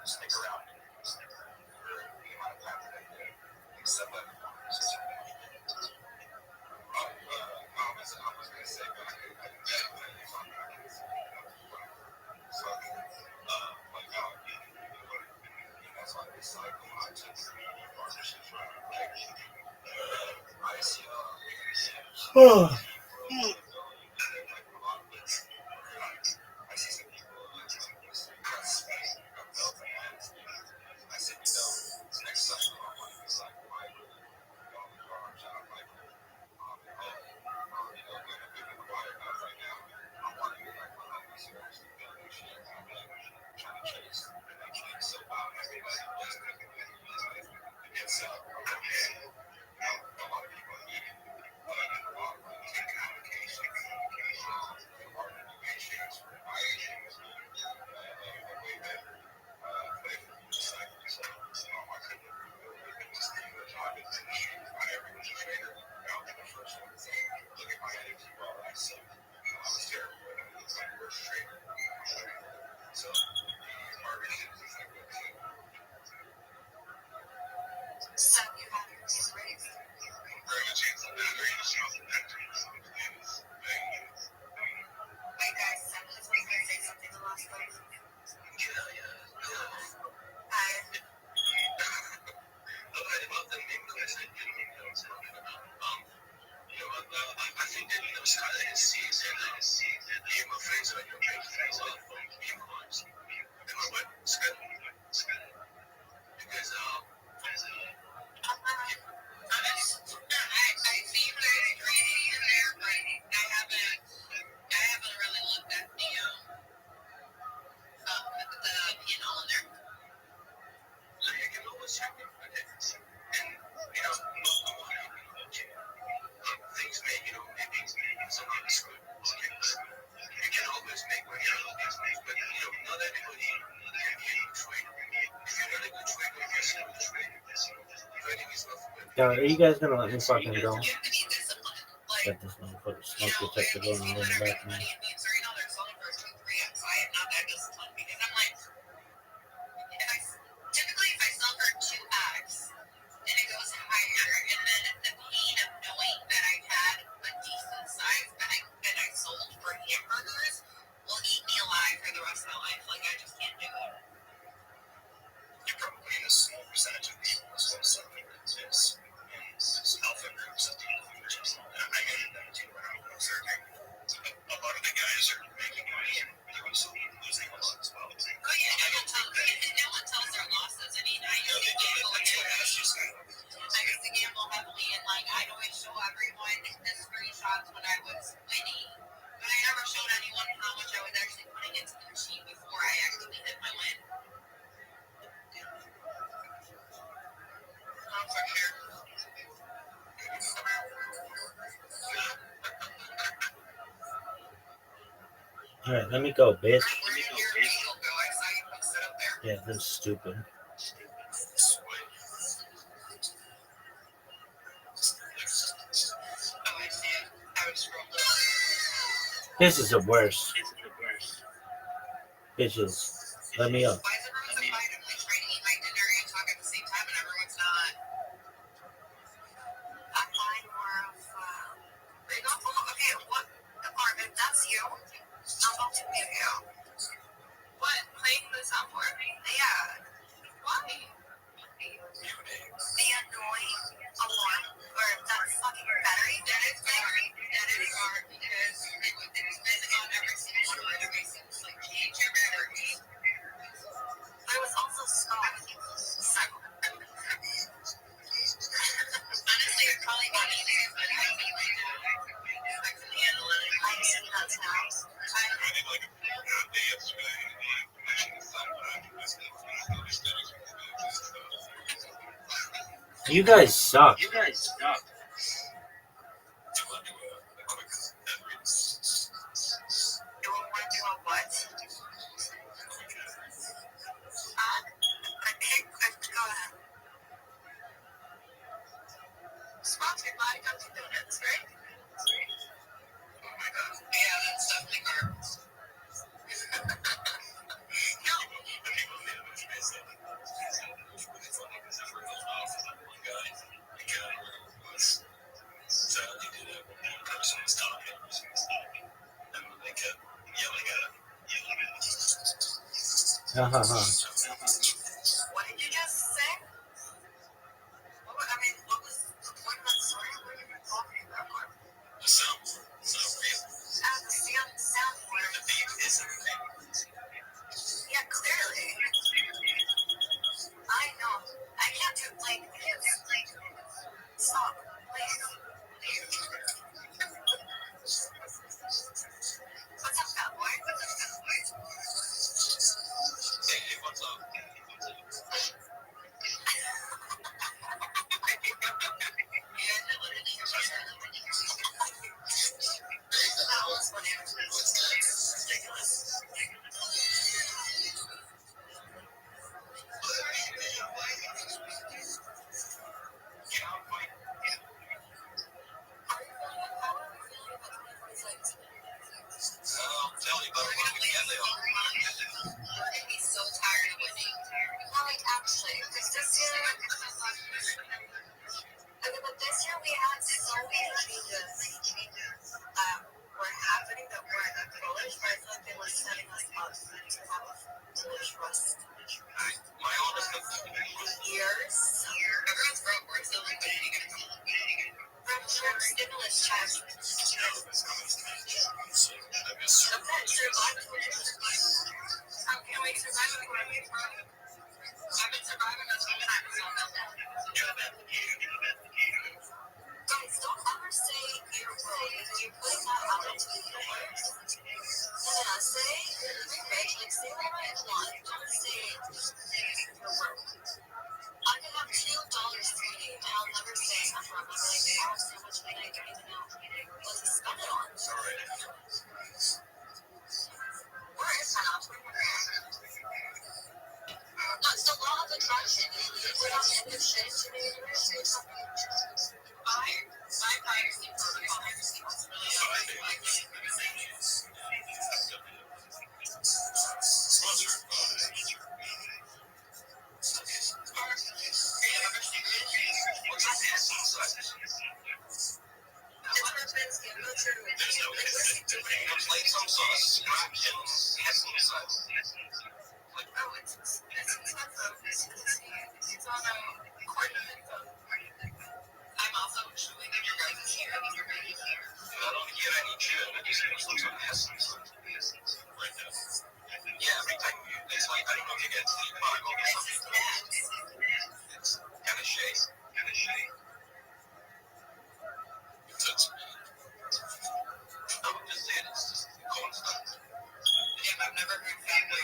[SPEAKER 1] stick around for the amount of time that I did. Except that I was going to say, but I didn't get it. That's why they cycle on to partnerships, right? I see I see some people I said, next cycle I want to be like Michael, Rothschild, Michael. Like I've been quiet about right now. I want to be like my homies who actually build new shit. I'm like trying to chase and I can't so everybody just it's a lot of people need it. But a lot of communication, organizations, my issues, way better. Play for the cycle. So I couldn't just do a job in the industry. Not everyone's a trainer. I'll be the first one to say, look at my energy while I suck. I was terrible, but I was my worst trainer. So partnerships is like that too.
[SPEAKER 5] So you have your kids raised?
[SPEAKER 2] Very much very
[SPEAKER 5] Wait, guys, someone's going to say something the last time. Hi.
[SPEAKER 3] About the main question I was talking about, I think that it's kind of his season. Me and my friends are big fans of unicorns. And my wife, Scott, because
[SPEAKER 5] I see you guys agree in there, but I haven't really looked at the in there.
[SPEAKER 3] so you can always check it. And, things may, maybe somehow screw it. You can always make money out of these things, but, not everybody can be a good trader. If you're not a good trader, you're still a good trader. Trading is not for
[SPEAKER 4] Are you guys gonna let me fucking go?
[SPEAKER 5] You have to be disciplined. Like,
[SPEAKER 4] Got this motherfucker smoke detector going on in the background.
[SPEAKER 5] $30 selling for 2-3x. I am not that disciplined because I'm like, typically if I sell for 2x and it goes higher, and then the pain of knowing that I had a decent size that I sold for hamburgers will eat me alive for the rest of my life. Like I just can't do it.
[SPEAKER 1] You're probably in a small percentage of people as well selling this in alpha groups of alpha groups. I mean that too, but I'm observing a lot of the guys are making money and also losing a lot as well.
[SPEAKER 5] Oh yeah, no one tells their losses. I mean, I used to gamble heavily, and like I'd always show everyone the screenshots when I was winning, but I never showed anyone how much I was actually putting into the machine before I actually hit my win. Oh, for sure.
[SPEAKER 4] Alright, let me go, bitch.
[SPEAKER 5] Where did your needle go? I saw you post it up there.
[SPEAKER 4] Yeah, that's stupid.
[SPEAKER 5] Oh, I see it. I was scrolling down.
[SPEAKER 4] This is the worst. Bitches, let me up.
[SPEAKER 5] Why is everyone so quiet? I'm like trying to eat my dinner and talk at the same time, and everyone's not. I'm buying more of. They go, okay, what department? That's you. I'm about to meet you. What? Playing this out for me? Yeah. Why? The annoying alarm or that fucking battery. That is hard because it's been on every single one of my devices. Like, change your battery. I was also stalked. So, honestly, it'd probably be easier, but I feel like I can handle it. I'm sitting on the house.
[SPEAKER 2] I did like a day yesterday.
[SPEAKER 4] You guys suck.
[SPEAKER 5] You want to do a what? Go ahead. Sponsored by Dunkin' Donuts, right? Oh my god. Yeah, that's definitely carbs. No.
[SPEAKER 4] Uh-huh.
[SPEAKER 5] What did you just say? What was the point of that story? What are you talking about?
[SPEAKER 3] The soundboard. It's not real.
[SPEAKER 5] The soundboard.
[SPEAKER 3] The beat isn't real.
[SPEAKER 5] Yeah, clearly. I know. I can't do like this. Stop, please. What's up, cowboy?
[SPEAKER 3] Hey, what's up?
[SPEAKER 5] That was funny. It's ridiculous.
[SPEAKER 3] I'll tell you about it when we get there.
[SPEAKER 5] We're gonna be so tired of winning. No, like actually, because this year, but this year we had so many changes that were happening that weren't foolish, but I feel like they were setting us up to have foolish rust.
[SPEAKER 3] My honest opinion was
[SPEAKER 5] Years. Everyone's broke. We're still like from stimulus checks. Okay, survive. Can we survive it? I've been surviving this whole time. Guys, don't ever say you're broke because you're putting that out into the universe. Yeah, say you're rich, like say whatever you want. Don't say you're broke. I can have $2 free and I'll never say I'm broke. I'm like, I have so much money I don't even know what to spend it on. Where is that? No, it's the law of attraction. We're not in the shit to the universe. My fire seems to be I'm also showing you guys here.
[SPEAKER 3] I don't get any chill. I just want some essence right now. Yeah, every time it's like I don't know if you get sleep bug or something. It's kind of shade. It's I'm just saying it's just constant.
[SPEAKER 5] Yeah, I've never heard that way.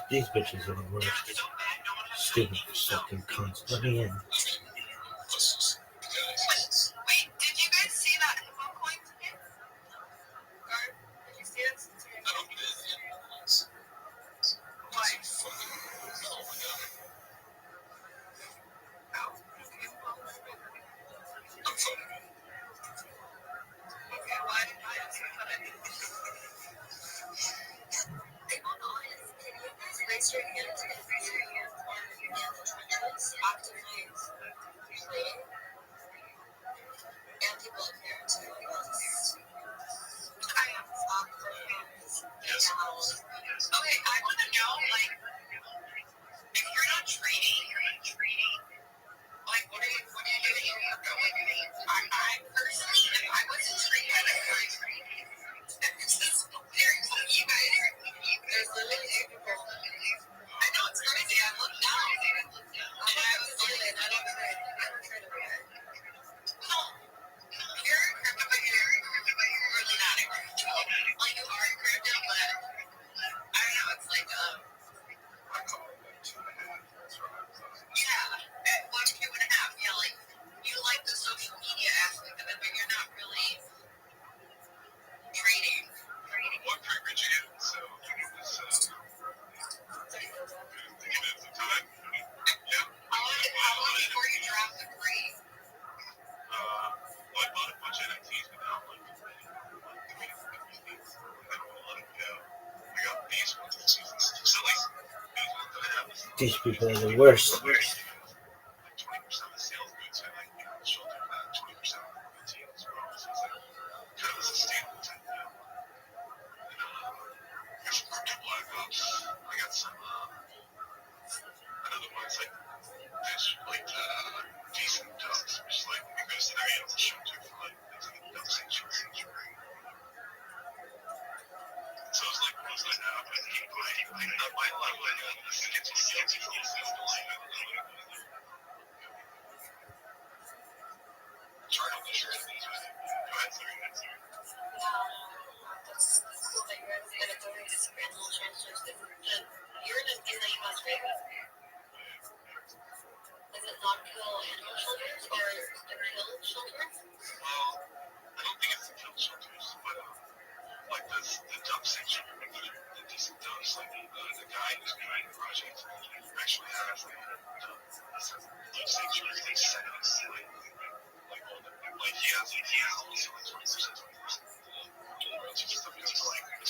[SPEAKER 4] These bitches are the worst. Stupid fucking cunts. Let me in.
[SPEAKER 5] Wait, did you guys see that info coin today? Or did you see it?
[SPEAKER 3] I don't get it.
[SPEAKER 5] Why? Okay, why did you guys put it? Can you guys raise your hand if you're in the trenches actively playing? And people up here too, I guess. I am
[SPEAKER 3] Yes.
[SPEAKER 5] Okay, I want to know, like, if you're not trading, like, what are you doing? I personally, if I wasn't trading, I would trade. You guys, there's literally two people. I know it's crazy. I looked down, and I was literally, I don't trade. I don't trade over here. No, you're in crypto, but you're really not in crypto. Like, you are in crypto, but I don't know. It's like, yeah, at 1.5. Yeah, like, you like the social media aspect of it, but you're not really trading.
[SPEAKER 3] What triggered you? So give it some time. Yeah.
[SPEAKER 5] How long before you
[SPEAKER 4] These people are the worst.
[SPEAKER 3] 20% of the sales goods are like on the shoulder, 20% of the royalty as well. So it's like kind of a sustainable type deal. And I got some crypto black ops. I got some another one. It's like there's like decent ducks, which is like because they're animal shelter for like it's like a duck sanctuary. So it's like one of those I keep buying. I'm not buying a lot of like skits and skits and skits and try out this shit. Go ahead, sorry.
[SPEAKER 5] That's cool that you're going to donate to some animal shelters. You're in the U.S., right? Is it non-kill animal shelters or the kill shelters?
[SPEAKER 3] Well, I don't think it's the kill shelters, but like the duck sanctuary, the decent ducks, like the guy who's behind the project actually has like duck sanctuary like set up like he has also like 20%. It's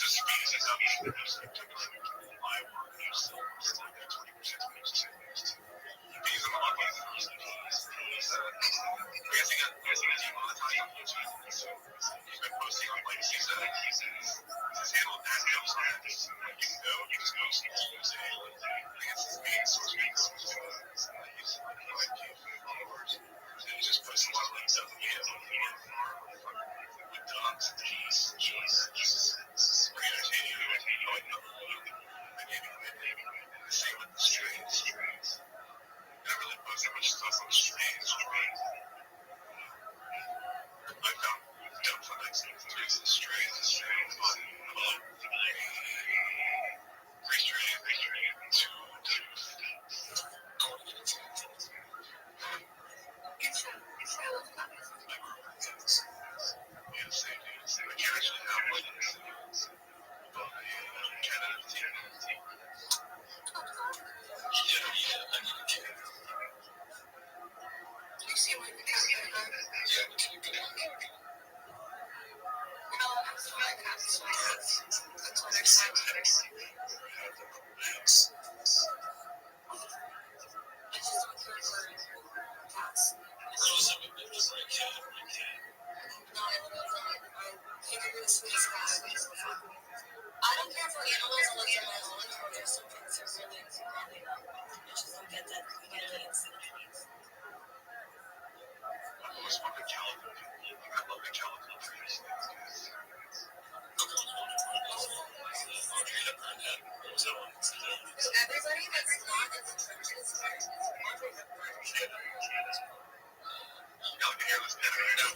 [SPEAKER 3] just speed is up. My work is still like that 20%. He's a motherfucker. I guess he got demonetized on YouTube, so he's been posting on like his handle as goes on it. Like you can go, you just go see his handle. I guess his main source he's like followers. And he just puts a lot of like stuff in with dogs and keys and shit. It's pretty entertaining. The same with the strains. I really post that much stuff on strains. I found dumps on like some strains, but
[SPEAKER 5] I don't care for animals unless they're my own, or there's some things that really probably not. I just don't get that. You get it.
[SPEAKER 3] I've always wanted calico. I love the calico trees.
[SPEAKER 5] So everybody that's not in the trenches is my favorite part.
[SPEAKER 3] Y'all can hear this pin right now.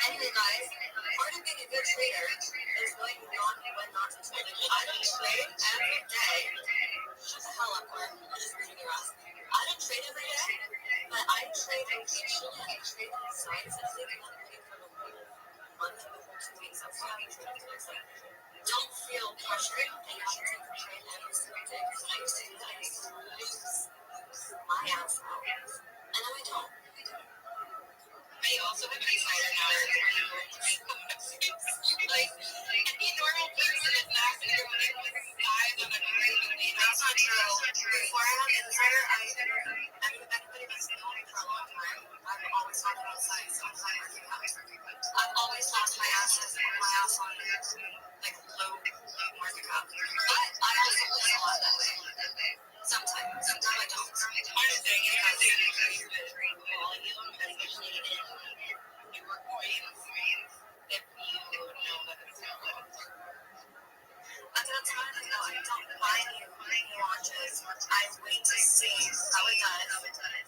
[SPEAKER 5] Anyway, guys, part of being a good trader is knowing when not to trade. I don't trade every day. Shut the hell up, Gordon. I'm just reading your ass. I don't trade every day, but I trade occasionally. I trade on the sides. I think I'm reading for the whole month or the whole 2 weeks. I'm probably trading for like, don't feel pressured that you have to take a trade every single day. Because I used to do that. I used to lose my ass out. And now I don't. I also have an insider knowledge where you like any normal person is not going to be able to size on a trade with me. That's not true. Before I had insider, anybody that's known me for a long time, I've always talked about size on high market caps. I've always lost my ass on like low market cap. But I also lose a lot that way. Sometimes I don't. I'm just saying it has to do with volume, especially in newer coins, if you know that it's good. At that time, I don't buy new launches. I wait to see how it does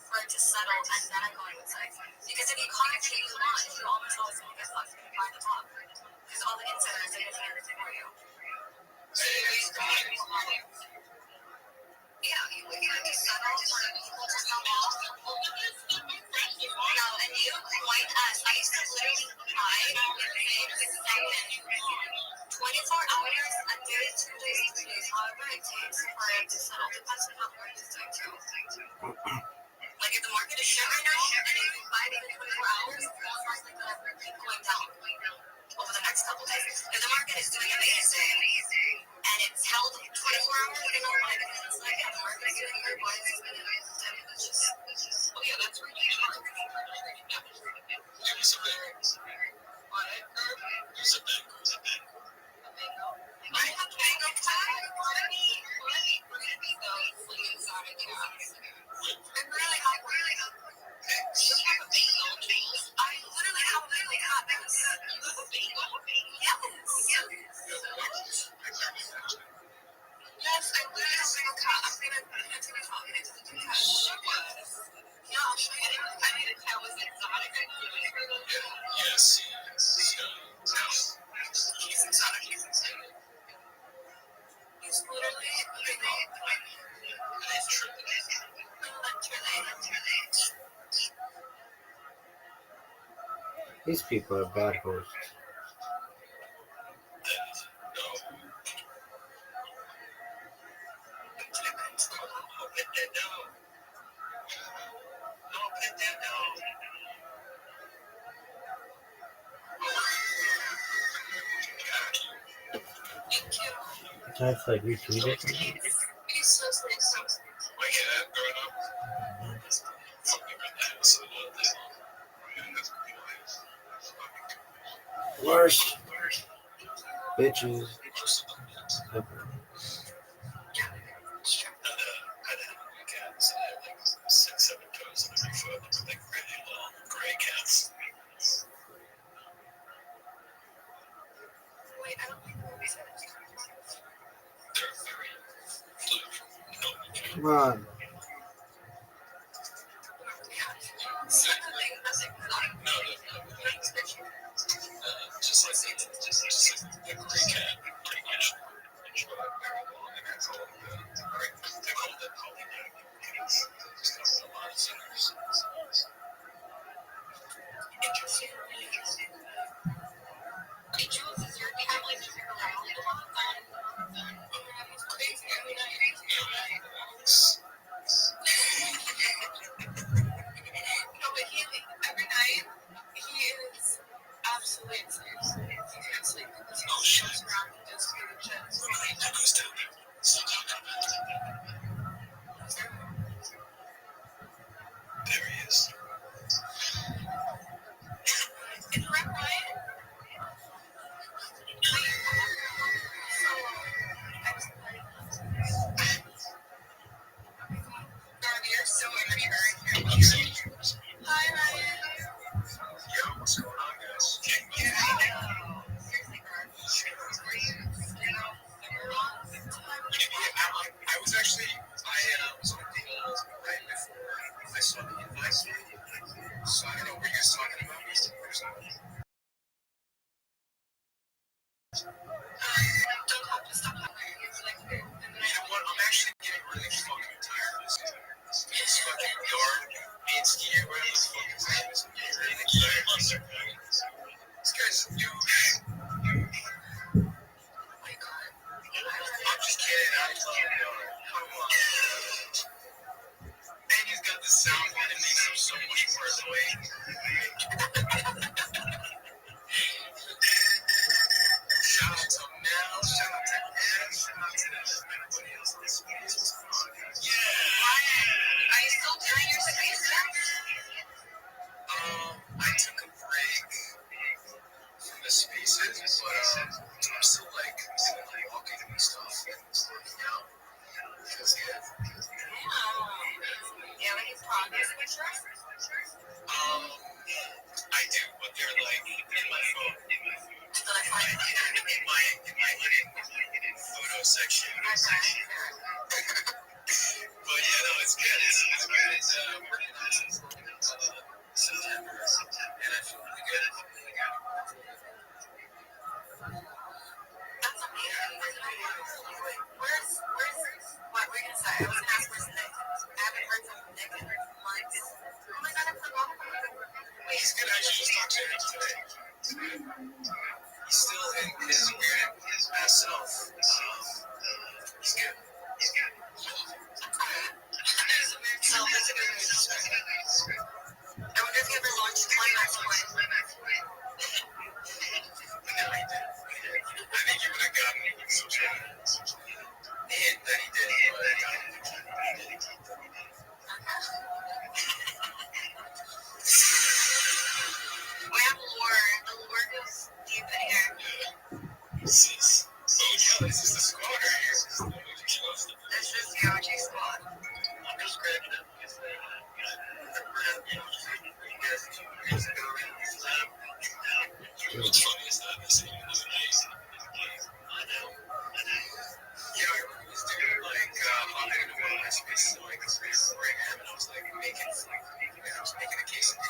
[SPEAKER 5] for it to settle, and then I go inside. Because if you constantly launch, you almost always going to get fucked by the top. Because all the insiders are going to do everything for you. So you for it to settle. Depends on how the market is doing too. Like if the market is shit right now, and if you buy it in 24 hours, it's most likely going to keep going down over the next couple days. If the market is doing amazing and it's held 24 hours, I don't know why, because it's like, yeah, the market is doing good, why is it going to dip? It's just, oh yeah, that's really hard.
[SPEAKER 3] It was a big.
[SPEAKER 5] What?
[SPEAKER 3] It was a big.
[SPEAKER 5] I have mango pie. Let me read those like exotic cats. I'm really hungry. Do you have a bagel? I literally have a bagel cat. You have a bagel? Yes. Yes, I literally have a bagel cat. I'm gonna talk into the cat. Show us. Yeah, I'll show you. I need a cat was exotic. I knew it for those.
[SPEAKER 3] Yes.
[SPEAKER 5] He's exotic. He's literally a bagel.
[SPEAKER 3] It's true.
[SPEAKER 4] These people are bad hosts. I have to like retweet it.
[SPEAKER 5] He's so sweet.
[SPEAKER 3] My cat growing up, fucking with that so all day long. That's
[SPEAKER 4] Worst bitches.
[SPEAKER 3] Had a cat, so they had like 6, 7 toes on every foot. They were like really long gray cats.
[SPEAKER 5] Wait, I don't think the movie said it's
[SPEAKER 3] They're very blue.
[SPEAKER 4] Come on.
[SPEAKER 3] Just like a gray cat, pretty much. Very long, and that's all. They called it polynetic because there's a lot of sinners.
[SPEAKER 5] interesting. Hey, Jules, is your cat like to around a lot? He's crazy every night. No, but he every night he is absolutely insane. He can't sleep because he jumps around and does weird shit.
[SPEAKER 3] Who's down there? There he is.
[SPEAKER 5] Is Red Ryan? Darby, you're so immature. Hi, Ryan.
[SPEAKER 3] Yo, what's going on, guys?
[SPEAKER 5] Seriously, Garth. Were you,
[SPEAKER 3] I was actually, was on the right before I saw the invite. So I don't know what you guys talking about.
[SPEAKER 5] don't have to stop hungry. It's like, and then
[SPEAKER 3] You know what? I'm actually getting really fucking tired of this guy. This fucking yard, me and Ski, whatever this fucking name is. This guy's a douche.
[SPEAKER 5] oh my God.
[SPEAKER 3] I'm just kidding. I'm talking yard. Come on. And he's got the sound that it makes him so much more annoying. Shout out to Mel, shout out to Adam, shout out to everybody else on this space. Yeah.
[SPEAKER 5] Ryan, are you still doing your space stuff?
[SPEAKER 3] I took a break from the spaces, but I'm still like walking and stuff and working out. Feels good.
[SPEAKER 5] Yeah, we need progress pictures.
[SPEAKER 3] I do, but they're like in my phone.
[SPEAKER 5] That I find
[SPEAKER 3] In my hidden photo section. But yeah, no, it's good. It's good. It's working on since September, and I feel really good.
[SPEAKER 5] That's amazing. Where's what were you gonna say? I was gonna ask where's Nick. I haven't heard from Nick in months. Oh my God, I forgot about him. Wait,
[SPEAKER 3] He's good. I actually just talked to him today. He's still in his weird, his past self. He's good.
[SPEAKER 1] basically like where I am, and I was like making a case of or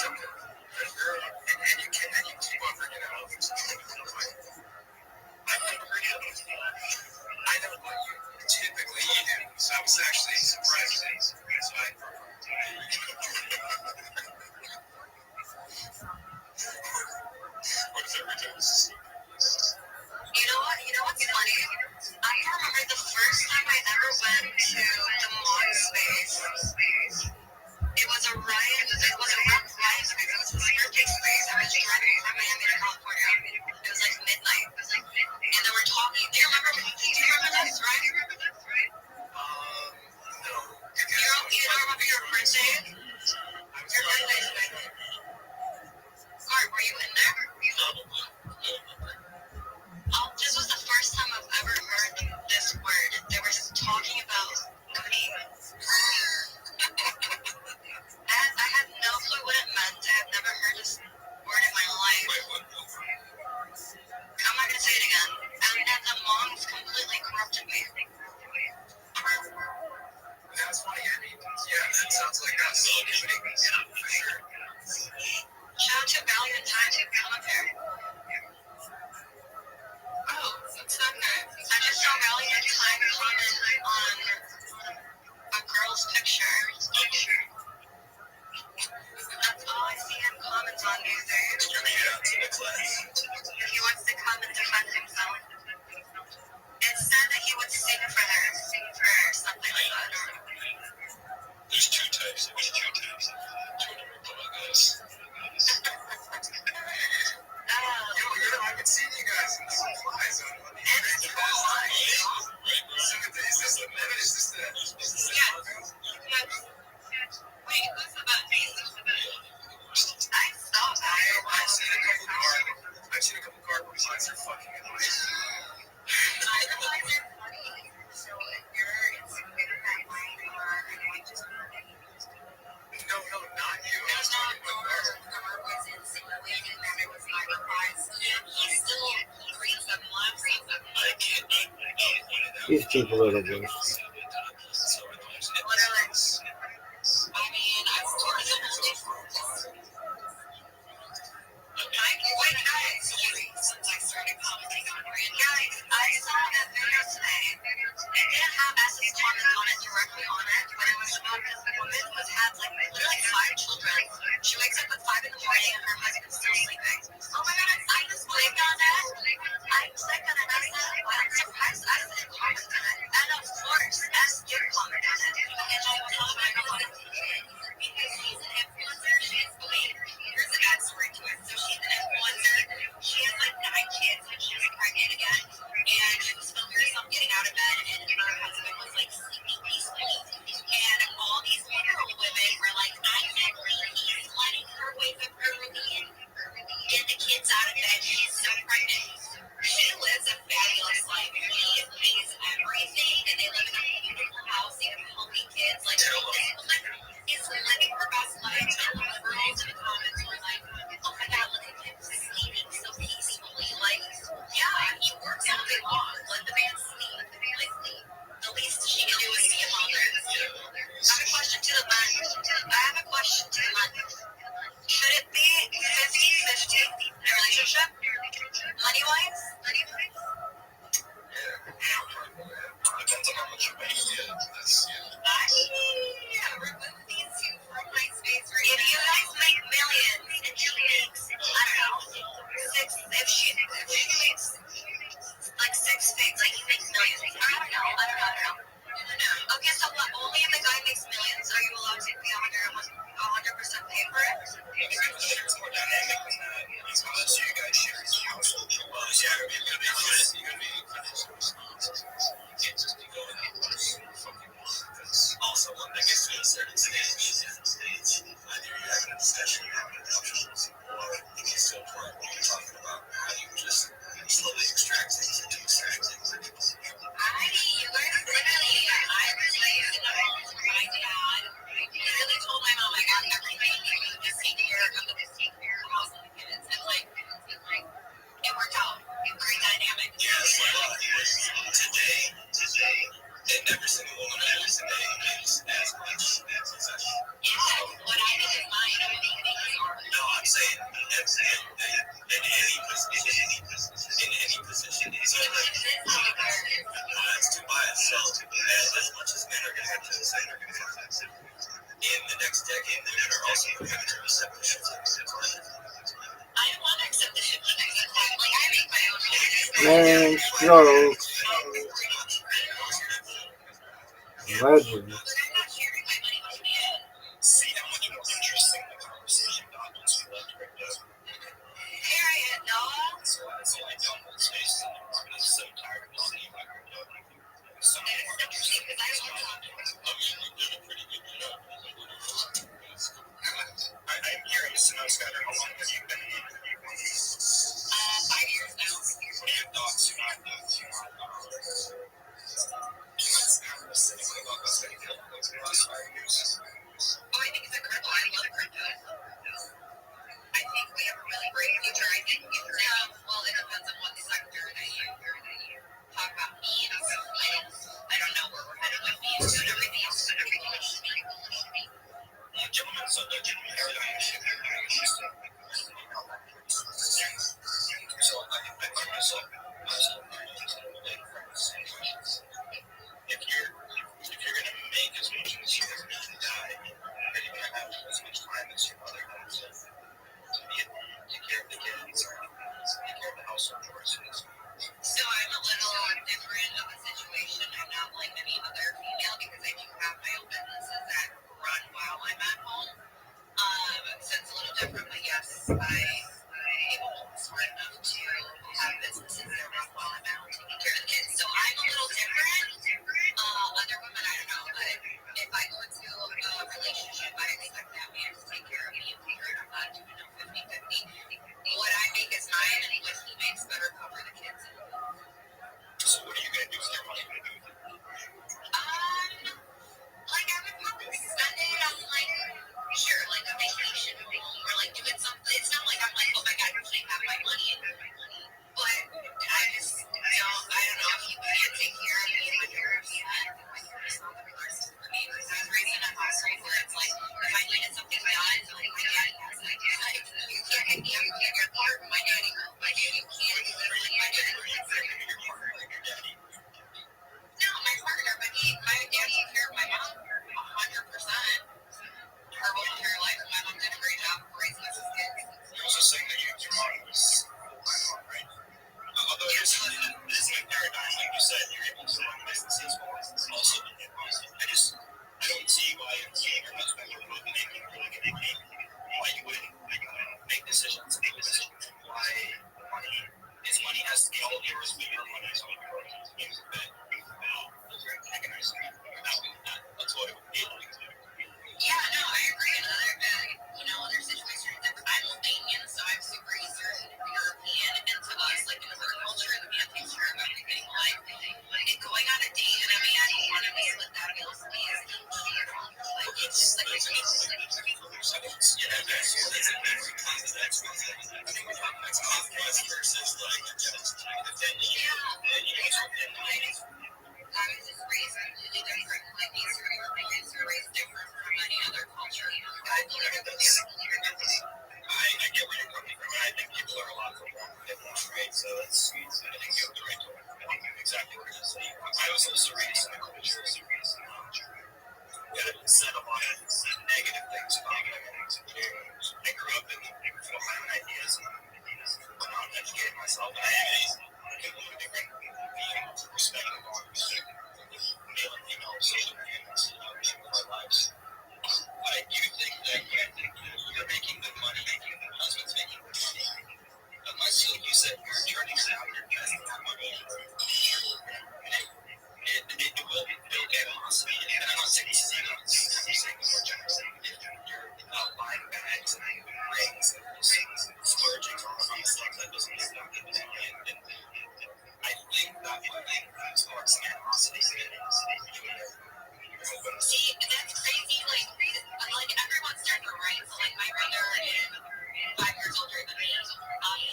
[SPEAKER 1] something. And you keep on bringing it up. I've never heard of it. I know what you typically do, so I was actually surprised. So what is every time?
[SPEAKER 5] You know what? You know what's funny? I can remember the first time I ever went to the Mon space. It was a Ryan. It was a rough Ryan space. It was his birthday space. I was driving from Miami to California. It was like midnight. And they were talking. Do you remember this, right?
[SPEAKER 1] No.
[SPEAKER 5] You don't remember your birthday? Your birthday today. Sorry, were you in there? This was the first time I've ever heard this word. They were talking about cooking. I had no clue what it meant. I had never heard this word in my life. I'm not going to say it again. And then the moms completely corrupted me.
[SPEAKER 1] That's funny. I mean, yeah, that sounds like us. Yeah, for sure.
[SPEAKER 5] Shout out to Valiant Time to come up here. Oh, that's not good. I just saw Valiant Time comment on a girl's picture. That's all I see him comment on these days. He wants to come and defend himself. It said that he would sing for her or something like that.
[SPEAKER 1] There's two types. I can see you guys in some flies on one of these. Is this the minute? Is this the
[SPEAKER 5] Yes. Wait, what's the button? I saw that.
[SPEAKER 1] I've seen a couple cardboard signs. They're fucking annoying.
[SPEAKER 5] I realize they're funny. So if you're insinuating that I just
[SPEAKER 1] No, not you.
[SPEAKER 5] There's not Nor was insinuating that it was my reprise. He still reads them, reads them.
[SPEAKER 1] I can't
[SPEAKER 4] These people are the worst.
[SPEAKER 5] Literally. I mean, I started since I started commenting on it. Guys, I saw that video today. It didn't have S's comment on it directly on it, but it was about this woman who had like 5 children. She wakes up at 5 in the morning and her husband's still sleeping. Oh my god, I just clicked on that. I clicked on it and I said, well, I'm surprised I didn't comment on it. And of course, S did comment on it. And I was like, oh my god, because she's an influencer, she's believed. Here's the backstory to it. So she's an influencer. She has like 9 kids and she's pregnant again. And she was filming herself getting out of bed and her husband was like sleeping peacefully. And all these beautiful women were like, I'm she's letting her wake up early and get the kids out of bed. She's so pregnant. She lives a fabulous life. She pays everything and they live in a beautiful house. They have healthy kids. Like, this woman is living her best life. And the girls in the comments were like, oh my god, look at him sleeping so peacefully. Like, yeah, he works all day long. Let the man sleep. Like, the least she can do is be a mother. I have a question to the men. Should it be 50-50 in a relationship? Money-wise?
[SPEAKER 1] Depends on how much you make.
[SPEAKER 5] Remove these two from my space. If you guys make millions and she makes, I don't know, if she makes like 6 figs, like he makes millions. I don't know. Okay, so what? Only if the guy makes millions are you allowed to be 100% pay for it?
[SPEAKER 1] It's more dynamic than that. It's not that you guys share his house. Well, yeah, you gotta be honest. You gotta be responsible. You can't just be going out there fucking because also when that gets to a certain stage, either you're having a discussion, you're having adoptions, or it gets to a point where you're talking about how you just slowly extract things into extract things.
[SPEAKER 5] You guys literally, I really, my dad, literally told my mom I got everything. Just take care of the house and the kids. And like, it worked out. Great dynamic.
[SPEAKER 1] Yeah, it's like today, and every single woman I have today as much as men are going to have to say they're going to have sex in the next decade, the men are also going to have to accept the shit.
[SPEAKER 5] I don't want to accept the shit. Like, I make my own choices.
[SPEAKER 4] Man, stroke. Legend.
[SPEAKER 5] But I'm not sharing my money with you.
[SPEAKER 1] See how much more interesting the conversation got once we left crypto.
[SPEAKER 5] Here I am, dog.
[SPEAKER 1] So I don't hold space anymore. I'm so tired of seeing my crypto. So much more interesting.
[SPEAKER 5] Because I want to.
[SPEAKER 2] I mean, you did a pretty good job.
[SPEAKER 1] I'm curious to know, Skyler, how long have you been in it?
[SPEAKER 5] 5 years now.
[SPEAKER 1] What are your thoughts on specifically about what's been going on over the last 5 years?
[SPEAKER 5] Oh, I think it's incredible. I love crypto. I think we have a really great future. I think well, it depends on what sector that you talk about memes. I don't know where we're headed with memes, but everything else is pretty bullish to me.
[SPEAKER 1] The gentleman said that paradigm shift. So I find myself if you're going to make as much as you ever need to die, are you going to have as much time as your mother has to be at home, take care of the kids, take care of the household chores?
[SPEAKER 5] So I'm a little different of a situation. I'm not like any other female because I do have my own businesses that run while I'm at home. So it's a little different, but yes, I'm smart enough to have businesses that run while I'm out taking care of the kids. So I'm a little different. Other women, I don't know, but if I go into a relationship, I expect that man to take care of me and take care of I'm not doing no 50-50. What I make is mine, and what he makes better cover the kids.
[SPEAKER 1] So what are you going to do with your money?
[SPEAKER 5] Like I would probably spend it on like a vacation or like doing something. It's not like I'm like, oh my god, I can't have my money. But I just I don't know if you can't take care of me 100%. It's not the best for me. Because I was raised in a household where it's like if I needed something done, like my daddy has an idea. Like you can't hit me up, you can't get part of my daddy. Like you can't do it like my daddy. No, my partner, but my dad took care of my mom 100%. Her whole entire life, and my mom did a great job of raising us as kids.
[SPEAKER 1] You're also saying that your mom was full-time, right? Although this is a paradigm, like you said, you're able to run businesses, but also be a boss. I don't see why your husband would be making why you wouldn't make decisions, why his money has to be all yours, but your money is all yours. That's what it would be like.
[SPEAKER 5] Yeah, no, I agree. Other situations. I'm Albanian, so I'm super Eastern European, and to us, like in our culture, the man takes care of everything. Like going on a date and a man wanting to split that bill with me is like it's just like it's I was just raised completely different. Like these are raised different from any other culture. I believe it would be
[SPEAKER 1] I get where you're coming from. I think people are a lot more right? So that's sweet. I think you have the right to it. I think you have exactly what it is. I was also raised in a culture that said a lot of negative things about me. I grew up in my own ideas and went on and educated myself. I can learn different perspective on male and female social dynamics in our lives. I do think that you're making good money, your husband's making good money. Unless, like you said, you're turning down your money, it will build animosity. And I'm not saying this is I'm saying more generally. If you're not buying bags and rings and splurging on stuff that doesn't make that good money, and I think that would spark some animosity between you.
[SPEAKER 5] See, that's crazy. Like everyone's different, right? So like my brother is 5 years older than me.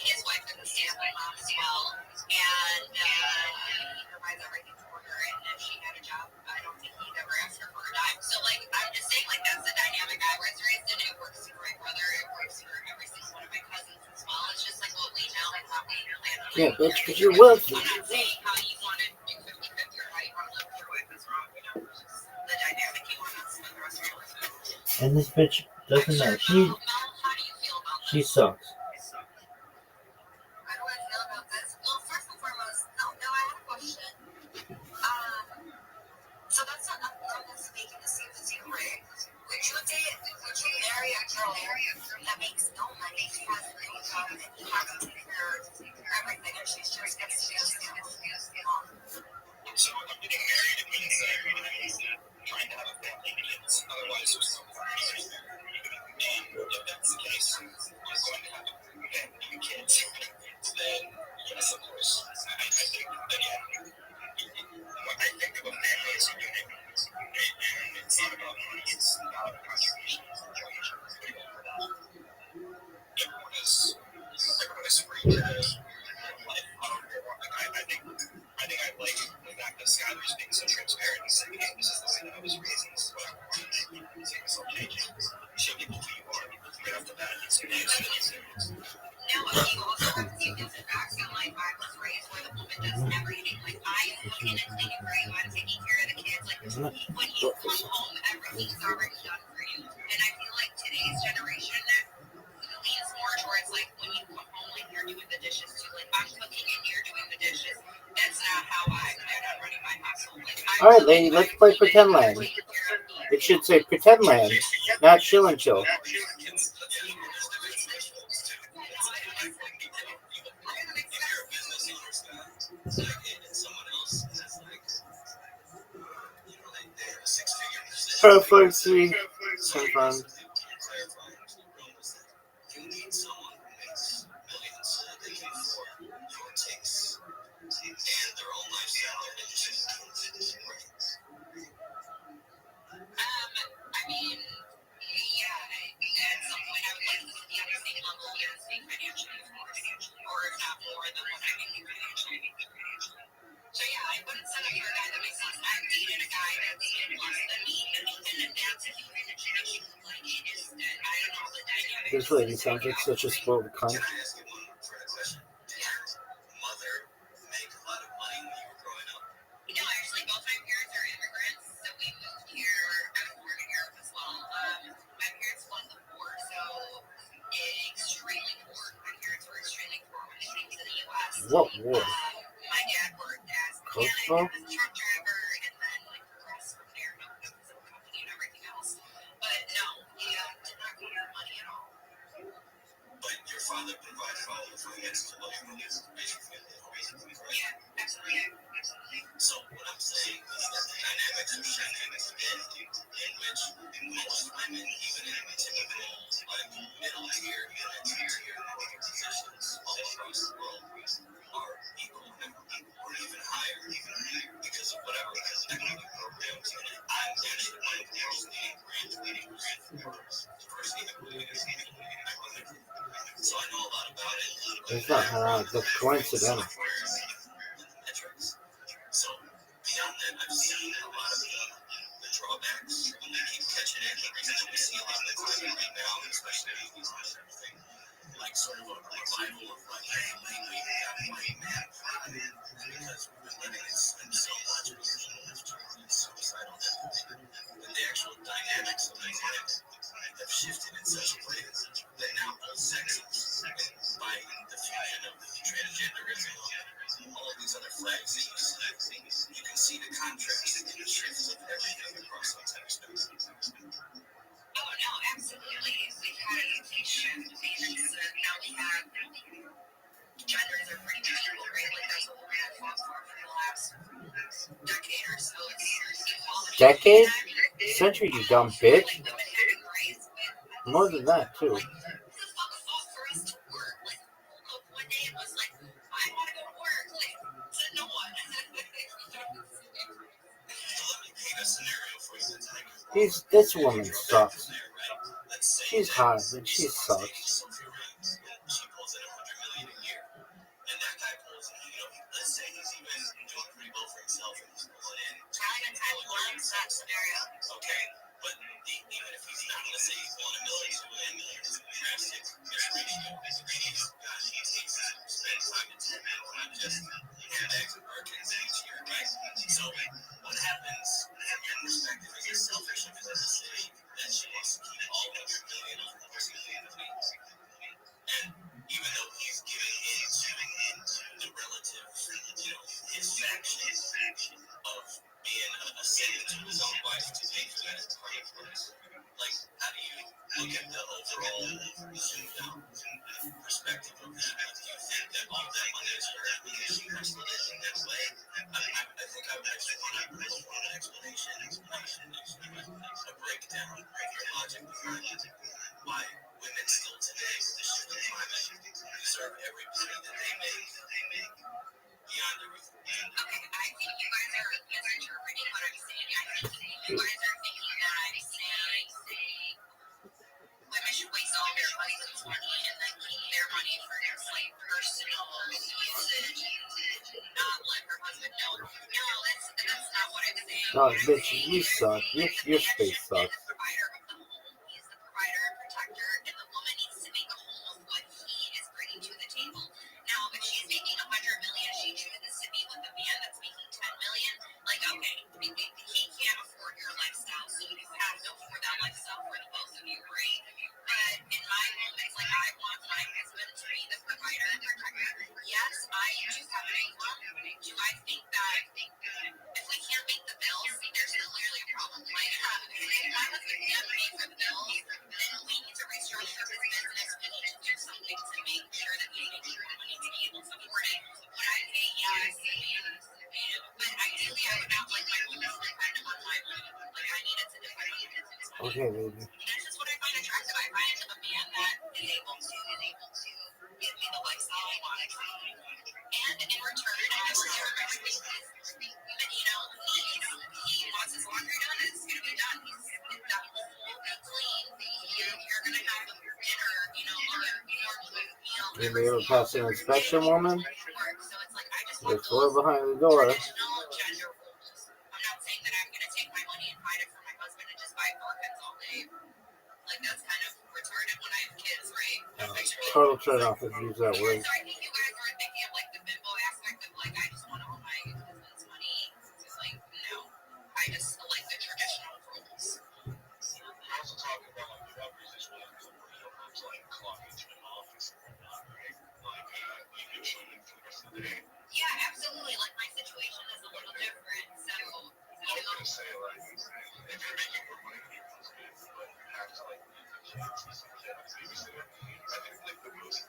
[SPEAKER 5] His wife is a stay-at-home mom as well, and he provides everything for her. And if she had a job, I don't think he'd ever ask her for a dime. So like I'm just saying, like that's the dynamic I was raised in. It works for my brother. It works for every single one of my cousins as well. It's just like what we know and how we plan on.
[SPEAKER 4] Yeah, bitch, because you're wealthy.
[SPEAKER 5] I'm not saying how you want to do 50-50 or how you want to live with your wife is wrong.
[SPEAKER 4] And this bitch doesn't know.
[SPEAKER 5] Mel, how do you feel about
[SPEAKER 4] She
[SPEAKER 5] this?
[SPEAKER 4] sucks.
[SPEAKER 5] How do I feel about this? Well, first and foremost, no, I had a question. So that's not making the same as you, right? Would you marry a girl that makes no money, she has no job, and you have to take care of everything, and she's just gonna be a stay-at-home mom?
[SPEAKER 3] So I'm getting married, it means that trying to have a family begins. Otherwise, there's no point in getting married. And if that's the case, you're going to have a family and kids. Then, yes, of course, I think that, yeah, when I think of a family as a unit, and it's not about money, it's about contribution, everyone is free to live life however they want. Like, I think I like the fact that Skylar's being so transparent and saying, hey, this is the way that I was raised, and this is what I want, and take myself changing. Show people who you are right off the bat. It's
[SPEAKER 5] Now, you also have to take into facts that, like, I was raised where the woman does everything. Like, I am looking and thinking for you, I'm taking care of the kids. Like, when you come home, everything's already done for you. And I feel like today's generation leans more towards, like, when you come home, like, you're doing the dishes too. Like, I'm cooking and you're doing the dishes. That's not how I plan on running my household. Like,
[SPEAKER 4] All right, lady, let's play Pretend Land. It should say Pretend Land, not Chill and Chill. Perfect, sweet. Confirmed.
[SPEAKER 2] You need someone who makes millions so that they can afford your tastes and their own lifestyle and just
[SPEAKER 5] I mean, yeah, at some point I would like to be on the same level as being financially, of course, or if not more than what I'm making financially. So yeah, I wouldn't settle for a guy that makes less. I've dated a guy that's making less than me, and that's a huge issue. Like, it just, I don't know the dynamic.
[SPEAKER 4] This lady sounds like such a spoiled cunt.
[SPEAKER 2] Can I ask you one further question? Did your mother make a lot of money when you were growing up?
[SPEAKER 5] No, actually, both my parents are immigrants, so we moved here. I was born in Europe as well. My parents won the war, so extremely poor. My parents were extremely poor when they came to the U.S.
[SPEAKER 4] What war?
[SPEAKER 5] My dad worked as a
[SPEAKER 4] Coast
[SPEAKER 5] mechanic,
[SPEAKER 4] Guard?
[SPEAKER 5] as a truck driver, and then like progressed from there. No, it was a company and everything else. But no, he did not come from money at all.
[SPEAKER 2] But your father provided all the finances while you were raising family, correct?
[SPEAKER 5] Yeah, absolutely.
[SPEAKER 2] So what I'm saying is that the dynamics are shifting again, in which most women, even in typical like middle-tier, mid-tier positions all across the world, are equal or even higher because of whatever economic programs. And I'm actually one of the most leading for diversity, equity, and women. So I know a lot about it.
[SPEAKER 4] It's not her, that's coincidental.
[SPEAKER 2] Metrics. So beyond that, I've seen a lot of the drawbacks. They keep catching it. The reason that we see a lot of the climate right now, especially in these and everything, like sort of a revival of like, hey, we have white man pride because we've been living in sin so much, we're suicidal and everything. And the actual dynamics of these have shifted in such a way that now both sexes, by the fusion of transgenderism, all of these other flags that you can see the contrast and the shifts of everything across the entire spectrum.
[SPEAKER 5] Oh no, absolutely. We've had a huge shift because now we have genders are pretty much equal, right? Like that's what we've had fought for the last decade or so. It's equality.
[SPEAKER 4] Decade?
[SPEAKER 5] And I mean,
[SPEAKER 4] Century, you dumb bitch.
[SPEAKER 5] like women having rights with
[SPEAKER 4] More than that, too.
[SPEAKER 5] like who the fuck fought for us to work? Like one day it was like, I want to go to work. Like to no one.
[SPEAKER 4] This woman sucks. She's hot, but she sucks.
[SPEAKER 2] She pulls in $100 million a year, and that guy pulls in, let's say he's even doing pretty well for himself and he's pulling in.
[SPEAKER 5] Trying to time loves that scenario.
[SPEAKER 2] Okay, but even if he's not, let's say he's pulling $1 million to win, it's a drastic ratio. God, he takes that, spends 5 to 10 minutes, not just handbags and Birkins each year, right? So what happens from your perspective is it selfish of his decision that she wants to keep
[SPEAKER 1] wife to pay for that part of it. Like, how do you look at the overall zoomed out perspective of that? Do you think that all that money is hers because she wants to live in that way? I think I would just want an explanation, a breakdown, your logic behind it. Why women still today, with this shit climate, deserve every penny that they make beyond everything.
[SPEAKER 5] Okay, I think you guys are misinterpreting what I'm saying. I think you guys are thinking that I'm saying women should waste all their husband's money and then keep their money for just like personal usage, not let her husband know. No, that's not what I'm saying.
[SPEAKER 4] No, bitch, you suck. Your space sucks.
[SPEAKER 5] The provider of the home. He's the provider and protector, and the woman needs to make a home of what he is bringing to the table. Now, if she's making $100 million, she chooses to be with a man that's making $10 million. Like, okay, he can't afford your lifestyle, so you have to afford that lifestyle for the both of you, right? But in my home, it's like I want my husband to be the provider and protector. Yes, I do have an income. Do I think that if we can't make the bills, there's clearly a problem? Like, if my husband can't pay for the bills, then we need to restructure his business. We need to do something to make sure that we make sure money to be able to afford it. Would I pay? Yes. But ideally, I would not like my home to depend on my money. Like, I needed to depend on his money.
[SPEAKER 4] Okay, baby.
[SPEAKER 5] That's just what I find attractive. I find a man that is able to give me the lifestyle I want. And in return, I will never mention that, you know, he wants his laundry done, it's going to be done. The home will be clean. You're going to have dinner, you know, meal.
[SPEAKER 4] You be able to pass an inspection, woman?
[SPEAKER 5] So it's like, I just
[SPEAKER 4] There's
[SPEAKER 5] want
[SPEAKER 4] door behind the door.
[SPEAKER 5] traditional gender roles. I'm not saying that I'm going to take my money and hide it from my husband and just buy Birkins all day. Like, that's kind of retarded when I have kids, right?
[SPEAKER 4] Total turn off if you use that word.
[SPEAKER 5] So I think you guys are thinking of like the bimbo aspect of like, I just want all my husband's money. It's like, no, I just like the traditional rules.
[SPEAKER 3] We're also talking about like the opposition of like clocking to an office and whatnot, right? Like you can show them for the rest of the day.
[SPEAKER 5] Yeah, absolutely. Like my situation is a little different. So,
[SPEAKER 3] I was gonna say like if you're making more money than your husband, but you have to like leave the kids and some kid on babysitter, I think like the most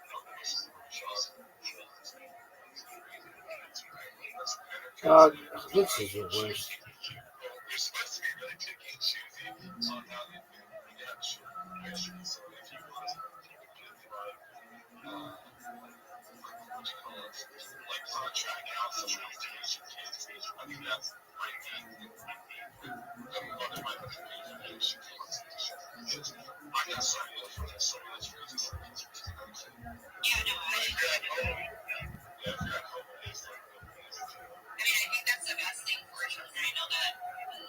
[SPEAKER 3] job.
[SPEAKER 4] God, this is the worst.
[SPEAKER 3] You're supposed to be really picky and choosy on how you have a short relationship. So if you want to give what you call it, like contract out someone to raise your kids, I think that's might be the mother might have to be she wants to share her kids. I'm not sorry for that, so much for this.
[SPEAKER 5] yeah, no, I
[SPEAKER 3] If you're at home, yeah, if you're at home, it is like
[SPEAKER 5] mean, I think that's the best thing for children. I know that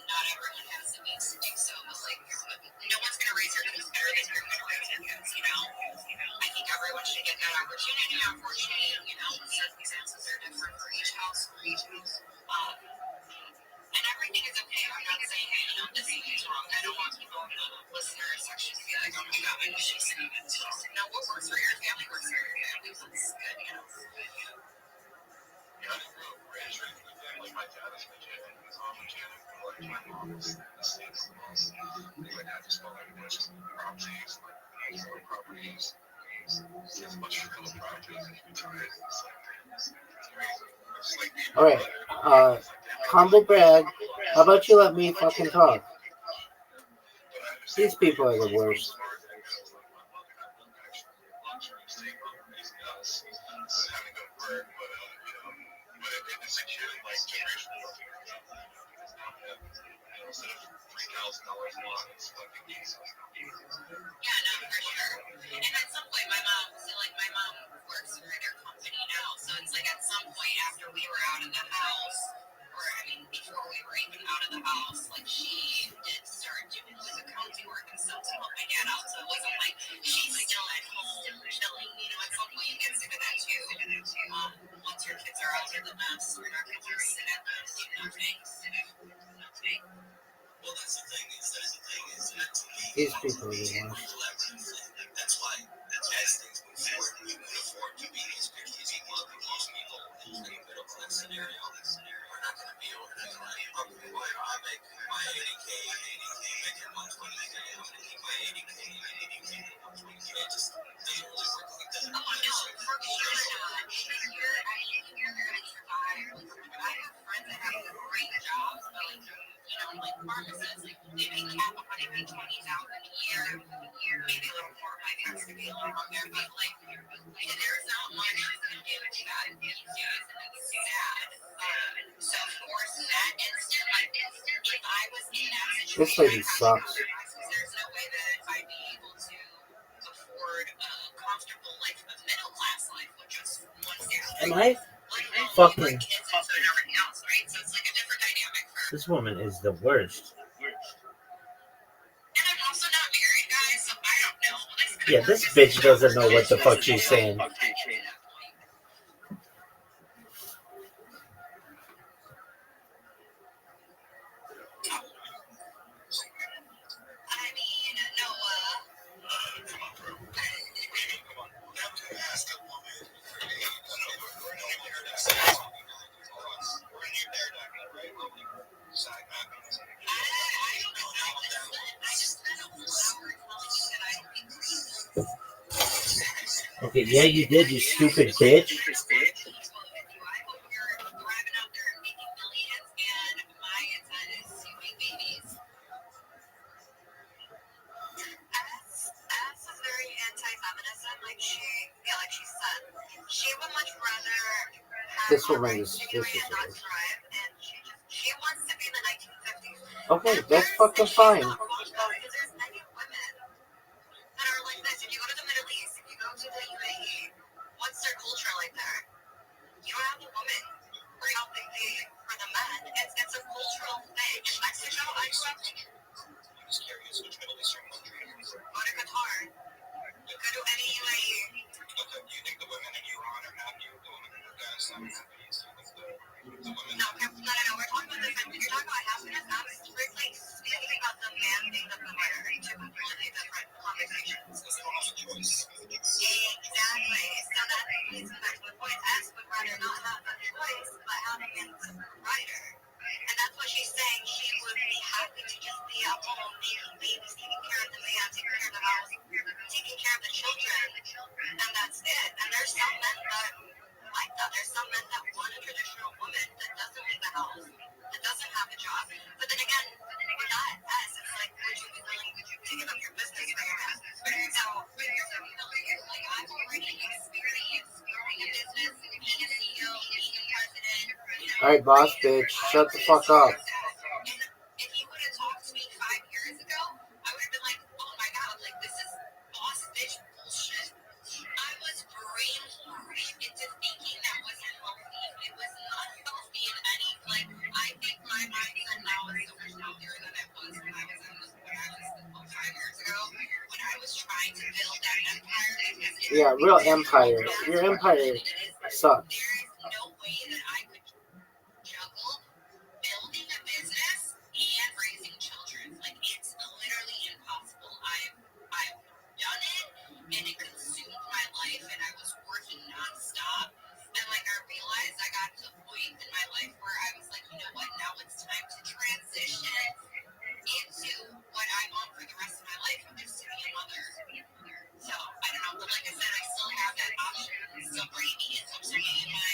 [SPEAKER 5] not everyone has the means to do so, but like, no one's going to raise their kids better than you're going to raise your kids, you know? I think everyone should get that opportunity. Unfortunately, you know, circumstances are different for each household. And everything is okay. I'm not saying, hey, you know, this is wrong. I don't want people in the listener section to be like, oh my God, I wish you said it. No, what works for your family works for your family. That's good, you know?
[SPEAKER 3] yeah, I grew up raised with a family. My dad is mechanic, his mom mechanic, like my mom was in the States as well. So my dad just felt like a bunch of properties, like foreign properties. As much real properties as you tried. It's like being
[SPEAKER 4] Alright, humble brag. How about you let me fucking talk? These people are the worst.
[SPEAKER 5] Yeah, no, for sure. And at some point, my mom works for their company now. So it's like at some point after we were out of the house, or I mean, before we were even out of the house, like she did start doing like accounting work and stuff to help my dad out. So it wasn't like she's still at home chilling. You know, at some point you get sick of that too. Once your kids are out of the nest, you're not going to just sit at them and do nothing.
[SPEAKER 1] Well, that's the thing is that to me,
[SPEAKER 4] These people are the
[SPEAKER 1] it's a
[SPEAKER 4] worst.
[SPEAKER 1] collaborative thing. That's why as things move forward, you can afford to be these people. Most people in a middle class scenario are not going to be able to be like, okay, well, I make my
[SPEAKER 5] Pharmacists, like they make cap 120,000 a year, maybe a little more. My parents could be a little more there, but like there's not much you can do with that these days, and it's sad. So for that instant, like if I was in that situation,
[SPEAKER 4] This lady sucks.
[SPEAKER 5] there's no way that I'd be able to afford a comfortable life, a middle class life with just one salary.
[SPEAKER 4] Am I fucking?
[SPEAKER 5] Kids and everything else, right? So it's like a different dynamic for.
[SPEAKER 4] This woman is the worst.
[SPEAKER 5] And I'm also not married, guys, so I don't know.
[SPEAKER 4] Yeah, this bitch doesn't know what the fuck she's saying.
[SPEAKER 5] I mean, Noah.
[SPEAKER 4] Okay, yeah, you did, you stupid bitch.
[SPEAKER 5] She would much rather
[SPEAKER 4] This woman is.
[SPEAKER 5] she wants to be in the 1950s.
[SPEAKER 4] Okay, that's fucking fine.
[SPEAKER 5] There's many women that are like this. If you go to the Middle East, if you go to the UAE, what's their culture like there? You don't have a woman helping for the men. It's a cultural thing. In Mexico, I grew up. I'm just curious, which Middle Eastern country? Go to Qatar. Go to any UAE. Okay, do you think the women in Iran are happy with the women in Afghanistan? The women? No, we're talking about this. You're talking about happiness. I'm strictly speaking about the mandate of the marriage. Two completely different conversations. Because they don't have a choice. Exactly. So that leads me back to the point. S would rather not have a choice, but have a man as a provider. And that's what she's saying. She would be happy to just be at home, making babies, taking care of the man, taking care of the house, taking care of the children, and that's it. And there's some men that like that. There's some men that want a traditional woman that doesn't leave the house, that doesn't have a job. But then again, with that S, it's like, would you be willing to give up your business for your man? So, like, I've already experienced growing a business, being a CEO, being a president.
[SPEAKER 4] Alright, boss bitch, shut the fuck up.
[SPEAKER 5] If you would have talked to me 5 years ago, I would have been like, oh my god, like this is boss bitch bullshit. I was brainwashed into thinking that was healthy. It was not healthy in any, like, I think my mindset now is so much healthier than it was when I was 5 years ago, when I was trying to build that empire.
[SPEAKER 4] Yeah, real empire. Your empire sucks.
[SPEAKER 5] There is no way that I could juggle building a business and raising children. Like, it's literally impossible. I've done it, and it consumed my life, and I was working nonstop. And like, I realized I got to a point in my life where I was like, you know what? Now it's time to transition into what I want for the rest of my life, which is to be a mother. So I don't know, but like I said, I still have that option. I'm still breathing. It's still in my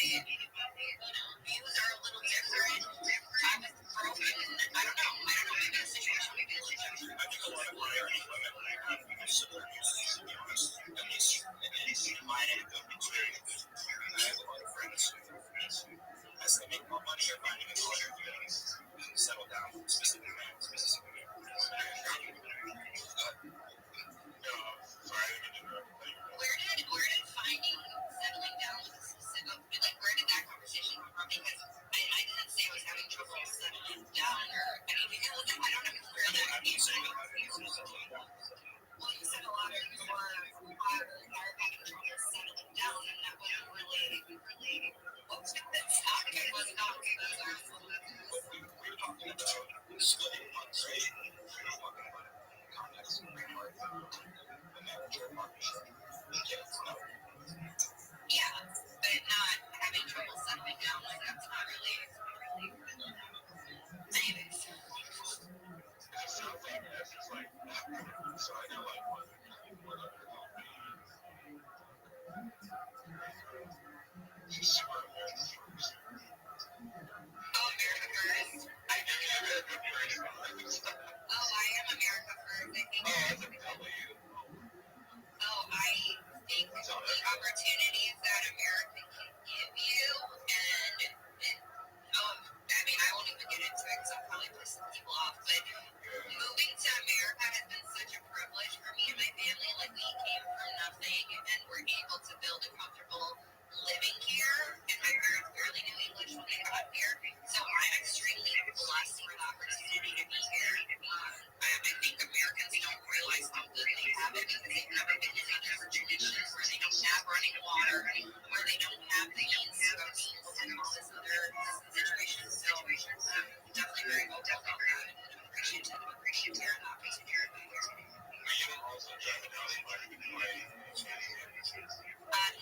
[SPEAKER 3] also driving down the line before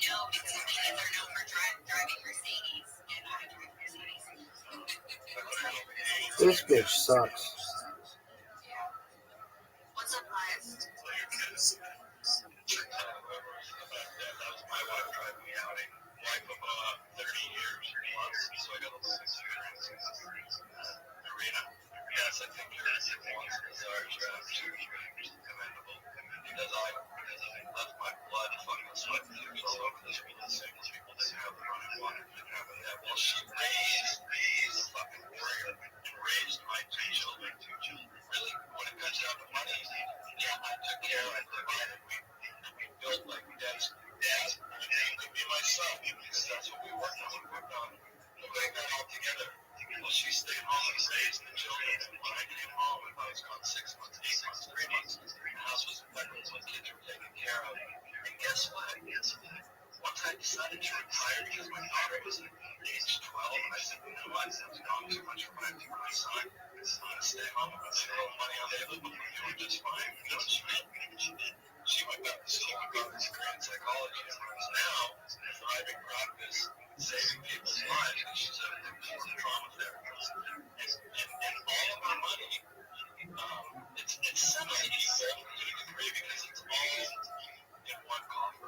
[SPEAKER 5] No, because ladies are known for driving Mercedes, and I drive Mercedes.
[SPEAKER 4] This bitch sucks.
[SPEAKER 5] What's up, guys?
[SPEAKER 3] that was my wife driving me out. Wife of 30 years plus, so I got a little experience in this arena. Yes, I think your wants and desires are absolutely commendable. Because I left my blood, fucking sweat, and tears all over this world. Single people didn't have the running water, didn't have that. Well, she raised a fucking warrior and raised my two children. Really, when it comes down to money, yeah, I took care, I provided, we built like dad's would be my son, because that's what we worked on. Putting that all together. Well, she stayed home and raised the children. When I came home, if I was gone 6 months, 8 months, 3 months, the house was impeccable, my kids were taken care of. And guess what? Once I decided to retire, because my daughter was at age 12, and I said, you know what, it's gone too much for my son. I'm going to stay home. I'm going to throw money on the table. I'm doing just fine. You know what she did? She went back to school and got this degree in psychology, and is now a thriving practice, saving people's lives, and she's a trauma therapist. And all of our money, it's semi-equal to a degree because it's all in one coffer.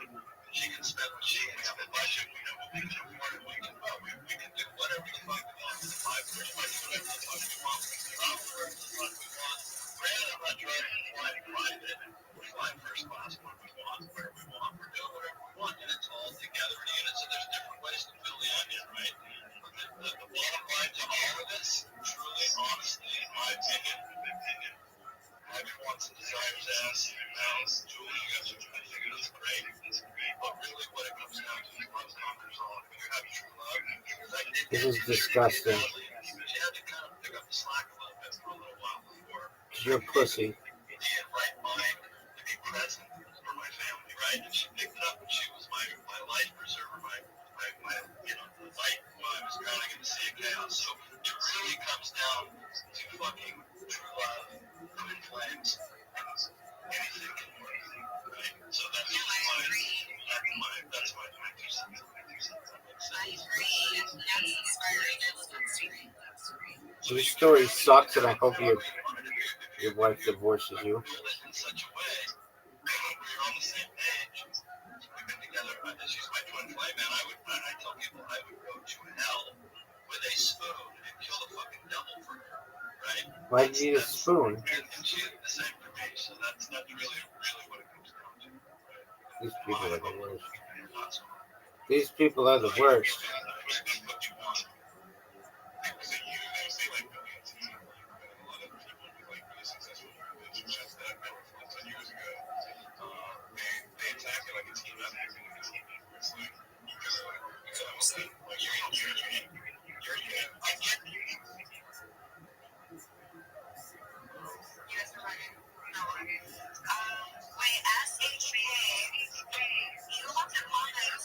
[SPEAKER 3] She can spend what she can have a budget, we know what we can afford, and we can do whatever the fuck we want. We can buy first bike, whatever the fuck we want. We can travel wherever the fuck we want. Granted, I'm not driving and flying private. We're flying first class when we want, where we want. We're doing whatever we want, and it's all together in units. So there's different ways to fill the onion, right? But the bottom line to all of this, truly, honestly, in my opinion, have your wants and desires asked. Now, Julie, you got your I think it's great. But really, what it comes down to is love conquers all. If you have true love, because I did
[SPEAKER 4] This is disgusting.
[SPEAKER 3] she had to kind of pick up the slack a little bit for a little while before.
[SPEAKER 4] You're a pussy.
[SPEAKER 3] Be in right mind to be present for my family, right? And she picked it up, and she was my life preserver, my the light when I was drowning in the sea of chaos. So it really comes down to fucking true love, twin flames, and anything can work, right? So that's my 2 cents.
[SPEAKER 5] I agree. That's inspiring. I love that story.
[SPEAKER 4] Your story sucks, and I hope your wife divorces you.
[SPEAKER 3] In such a way we're on the same page. We've been together. She's my twin flame, man. I tell people I would go to hell with a spoon and kill the fucking devil for her, right?
[SPEAKER 4] Why do you need a spoon?
[SPEAKER 3] And she did the same for me. So that's really what it comes down to. Right?
[SPEAKER 4] These people are the worst.
[SPEAKER 3] Not so much.
[SPEAKER 4] These people are the worst.
[SPEAKER 3] Expect what you want. People say you say like millions. A lot of people like really successful relationships that I've never felt 10 years ago. They attack it like a team effort. It's like because I was like, you're a unit. I get the unit.
[SPEAKER 5] You guys are running. No. Wait, SHA. You left a comment.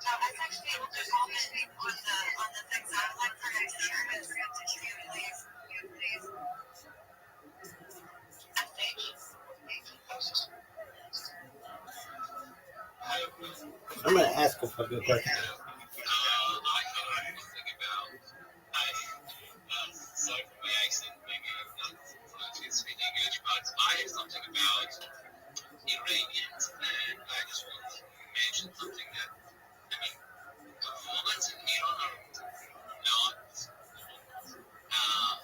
[SPEAKER 5] No, SHA left a comment on the things. I would like for him to share his view, please.
[SPEAKER 4] I'm gonna ask a fucking question.
[SPEAKER 3] I have something about Iranians, and I just want to mention something that, performance in Iran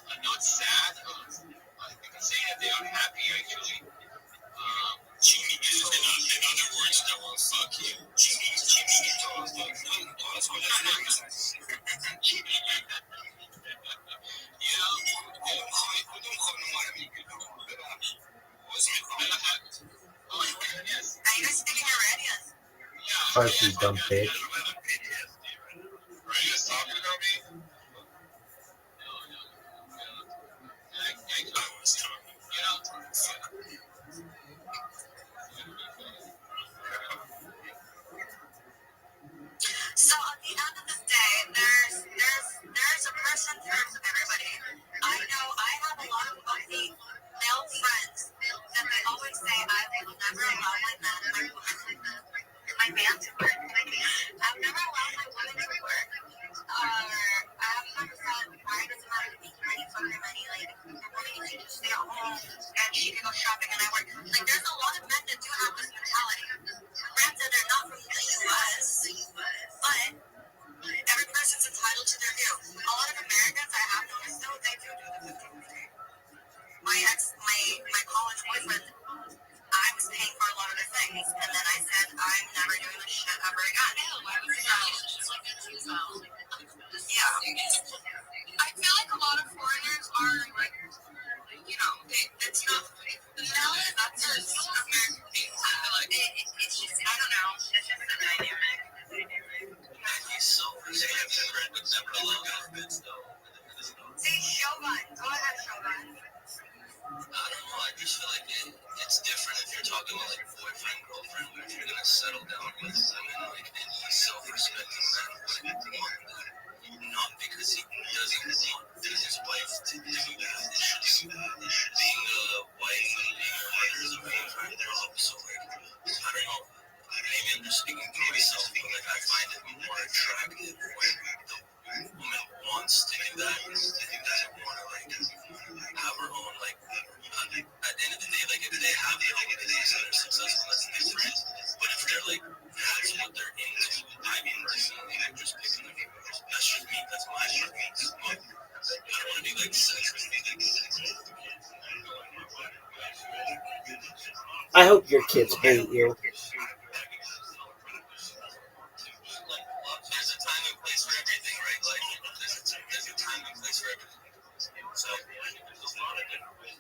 [SPEAKER 3] are not sad. You can say that they are happy, actually. Genie is, in other words, that will fuck you. Genie is
[SPEAKER 5] Are you guys speaking Iranian?
[SPEAKER 4] Fuck you, dumb bitch.
[SPEAKER 3] Are you guys talking about me?
[SPEAKER 5] So at the end of the day, there's a person for everybody. I know I
[SPEAKER 3] Being a wife and being a mother is a pain time. They're all so like, I don't know. Maybe I'm just speaking for myself, but like I find it more attractive when the woman wants to do that and want to like have her own like. At the end of the day, like if they have their own business and they're successful, that's different. But if they're like that's what they're into, I mean personally, I'm just picking them. That's just me. That's my preference. I don't want to be like sexist.
[SPEAKER 4] I hope your kids hate you.
[SPEAKER 3] There's a time and place for everything, right? Like there's a time and place for everything. So there's a lot of different ways.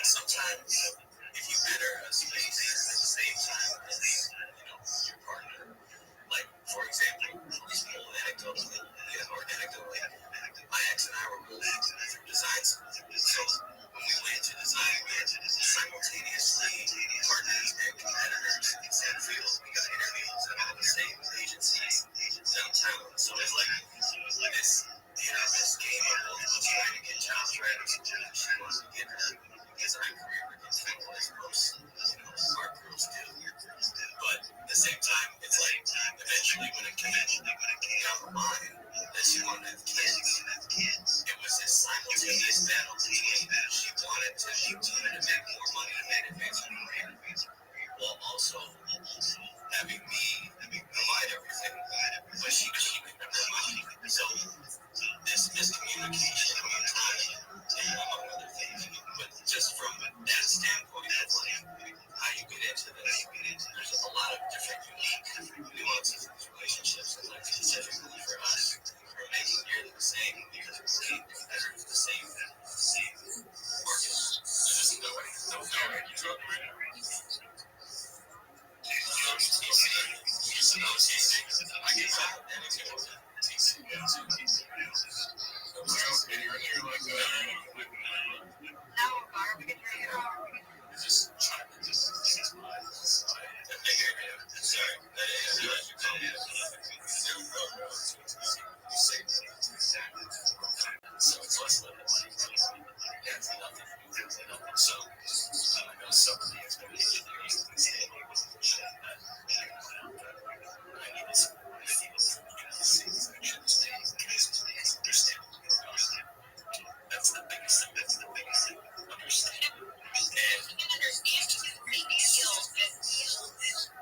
[SPEAKER 3] Sometimes if you enter a space at the same time as your partner, like for example, small anecdote, or anecdote, my ex and I were both design students. So when we went to design, we had to simultaneously partners and competitors in the same field. We got interviews at all the same agencies downtown. So it's like this this game of both trying to get jobs right. She wants to get her design career as well as art girls do. But at the same time, it's like eventually when it came down the line that she wanted to have kids, it was this simultaneous battle between she wanted to make more money and advance her career, while also having me provide everything, but she could never mind. So this miscommunication among time, among other things, but just from that standpoint of like how you get into this, there's a lot of different unique nuances in these relationships, and like specifically for us, we're making nearly the same because we're competitors, the same market. There's just nobody knows how you talk right now. So it's less than that's nothing. So I know some of the expectations are easily stable. I need to see these actions understand. That's the biggest thing. Understand. And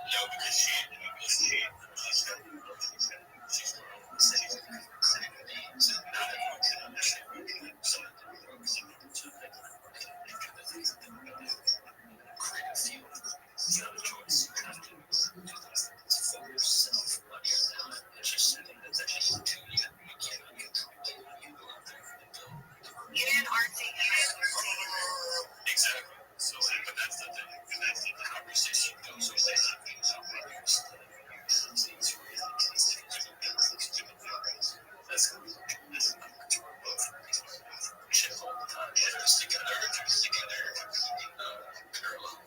[SPEAKER 3] no, because she's learning the same needs. Not everyone can understand. Some of them are creative field. It's not a choice. You have to do things for yourself. But it's just something that's actually to you. You cannot control it. You go out there and go. Exactly. So, but that's the thing. That's the conversation goes away. That's shit all the time. Whether it's together, parallel.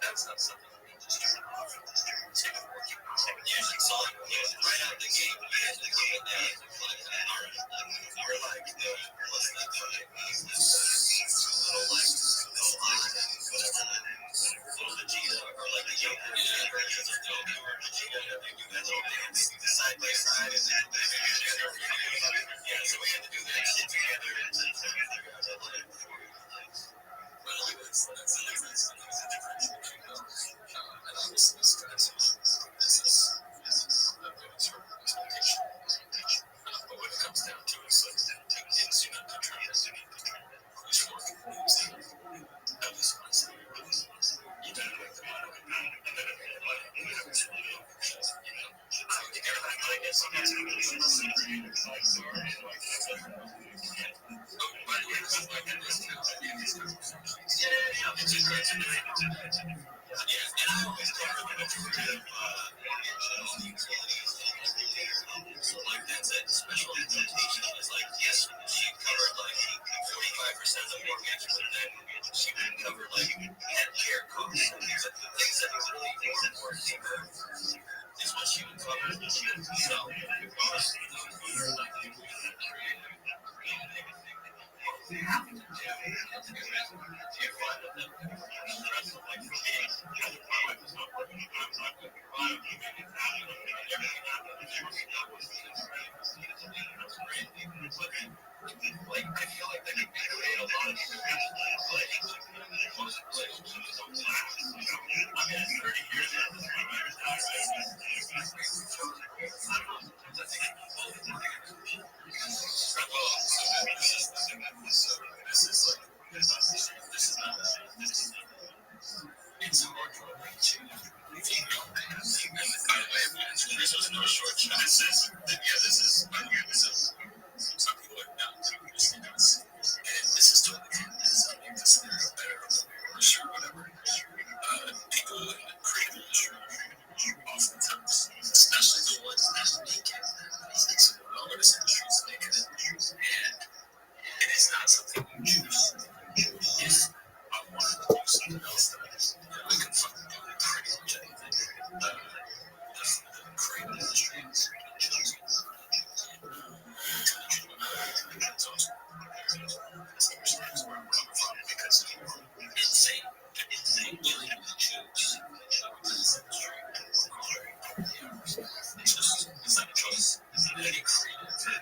[SPEAKER 3] That's not something we can just turn off. Usually, so right out the gate, we had to go in there and we're like, let's not fucking use this little like, whatever, little Vegeta, or like the younger versions of Goku or Vegeta, they do that little dance side by side, and then so we had to do that shit together, and then but like that's the difference between those, and obviously this guy's this is a good sort of expectation, but when it comes down to it, it's like it's you not determined who's working who's at least once a year, you gotta make the money, and then if you money, you have to you gotta have money, get something to by the way, this is like this too, it's just great to know. Yeah, and I always talk about the creative utilities and everything. So like that's a special implementation. It's like yes, she covered like 45% of the mortgage, but then she wouldn't cover like healthcare costs and things that are really more important to her is what she would cover. So
[SPEAKER 1] It's hard to reach. By the way, this was no short shot. This is some people are not used to this. And this is totally fine. This is not being considered a better or worse or whatever. People in the creative industry, oftentimes, especially the ones that make it, some of the artist industries make it. And it is not something you choose. If I wanted to do something else that I can fucking do pretty much anything. The creative industry is choosing. That's awesome. Understands where I'm coming from because insane willing to choose this industry. It's not a choice. Any creative understands that.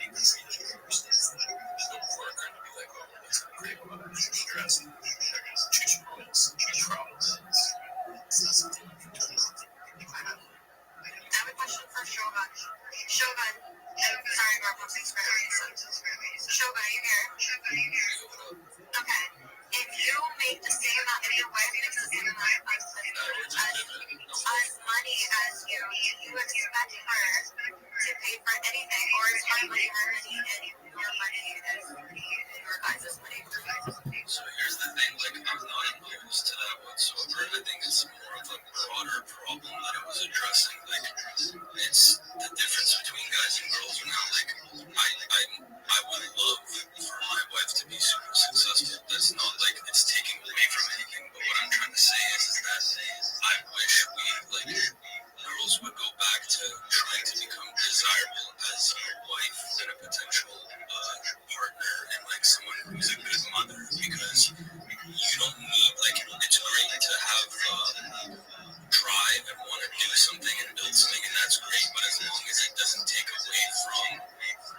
[SPEAKER 1] Don't work and be like, oh, it's not great about it. Stress, choose your goals, choose your problems. It's not something you can do.
[SPEAKER 5] I have a question for Shogun. Shogun, sorry, Marvel, thanks for having me. Shogun, are you here? Okay. If you make the same amount, if your wife makes the same amount as money as you expect her to pay for anything, or is my money her money and your money is your guys' money?
[SPEAKER 1] So here's the thing, like, I'm not opposed to that whatsoever. I think it's more of a broader problem that I was addressing. Like, it's the difference between guys and girls now. Like, I would love for my wife to be super successful. That's not like it's taking away from anything. But what I'm trying to say is that I wish we, like, girls would go back to trying to become desirable as a wife and a potential partner and like someone who's a good mother, because you don't need, like, it's great to have drive and want to do something and build something, and that's great, but as long as it doesn't take away from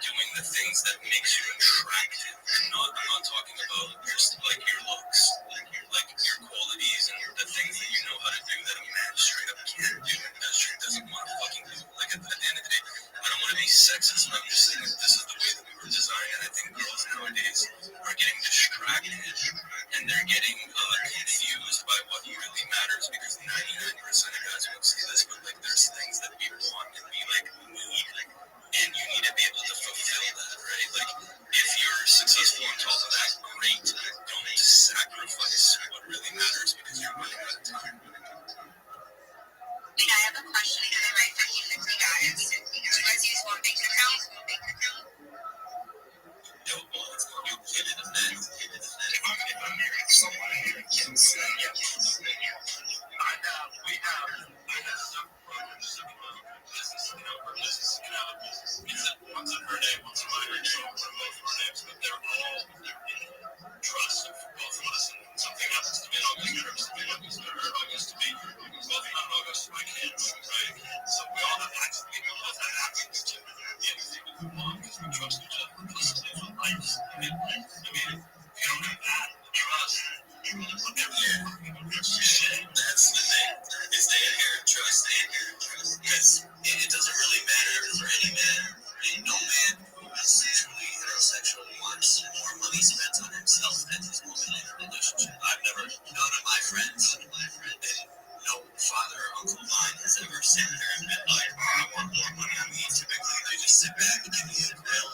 [SPEAKER 1] doing the things that makes you attractive. I'm not talking about just like your looks, like your qualities and the things that you know how to do that a man straight up can't do and doesn't want to fucking do. Like at the end of the day, I don't want to be sexist, but I'm just saying that this is the way that we were designed, and I think girls nowadays are getting distracted and they're getting confused by what really matters, because 99% of guys won't say this, but like there's things that we want and we like need, and you need to be able to fulfill that, right? Like, if you're successful on top of that, great. Don't sacrifice what really matters because you're running out of time.
[SPEAKER 5] I have a question for the right for you guys. Do you guys use one bank account?
[SPEAKER 1] No, well, it's called you get it and then if I'm married to someone and you're kids, then yeah. We have several programs, business, our business, it's once a per day, once a minor, so for both of our names, but they're all in trust of both of us, and something happens to be in August, or something happens to her, August to be both in August to my kids, right? So we all have access, we know what that happens to anything that we want, because we trust each other, because it's life. I mean, if you don't have that trust, that's the thing, is they inherit trust, because it doesn't really matter for any man. No man who is truly heterosexual wants more money spent on himself than his woman in a relationship. I've never, none of my friends, and no father or uncle of mine has ever sat there and been like, oh, I want more money. I mean, typically they just sit back and give me a grill,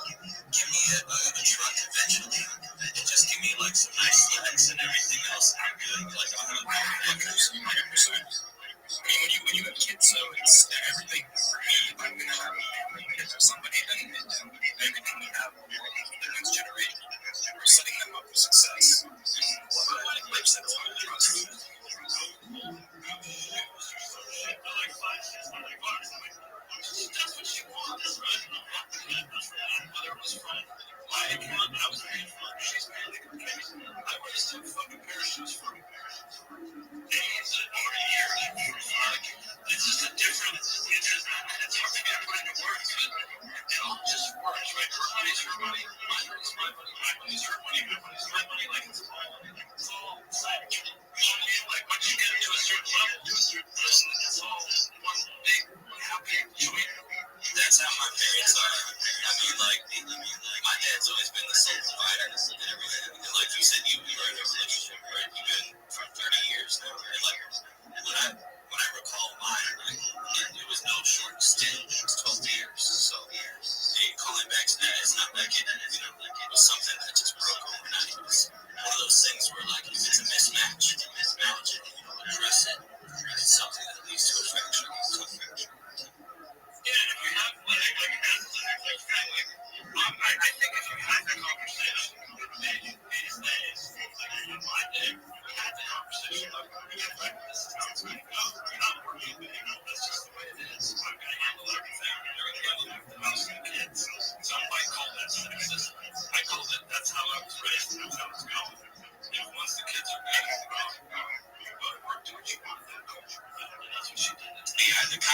[SPEAKER 1] give me a truck eventually, and just give me like some nice flex and everything else. I'm good. Like, I'm not 100%. When you have kids, so it's everything for me. If I'm gonna have kids with somebody, then everything we have for the next generation, we're setting them up for success. Like Rich said, it's hard to trust. That's what she wants, right? Whether it was from my account, I was paying for it. She's paying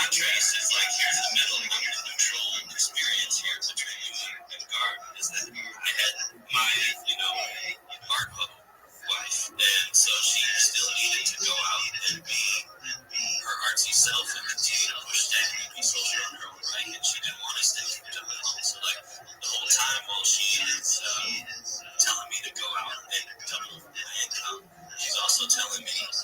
[SPEAKER 3] contrast is like here's the middle, the neutral experience here between you and Garb is that I had my, art wife, and so she still needed to go out and be her artsy self and continue to push that and be social on her own right, and she didn't want to stay cooped up at home. So like the whole time while she is telling me to go out and double my income, she's also telling me that,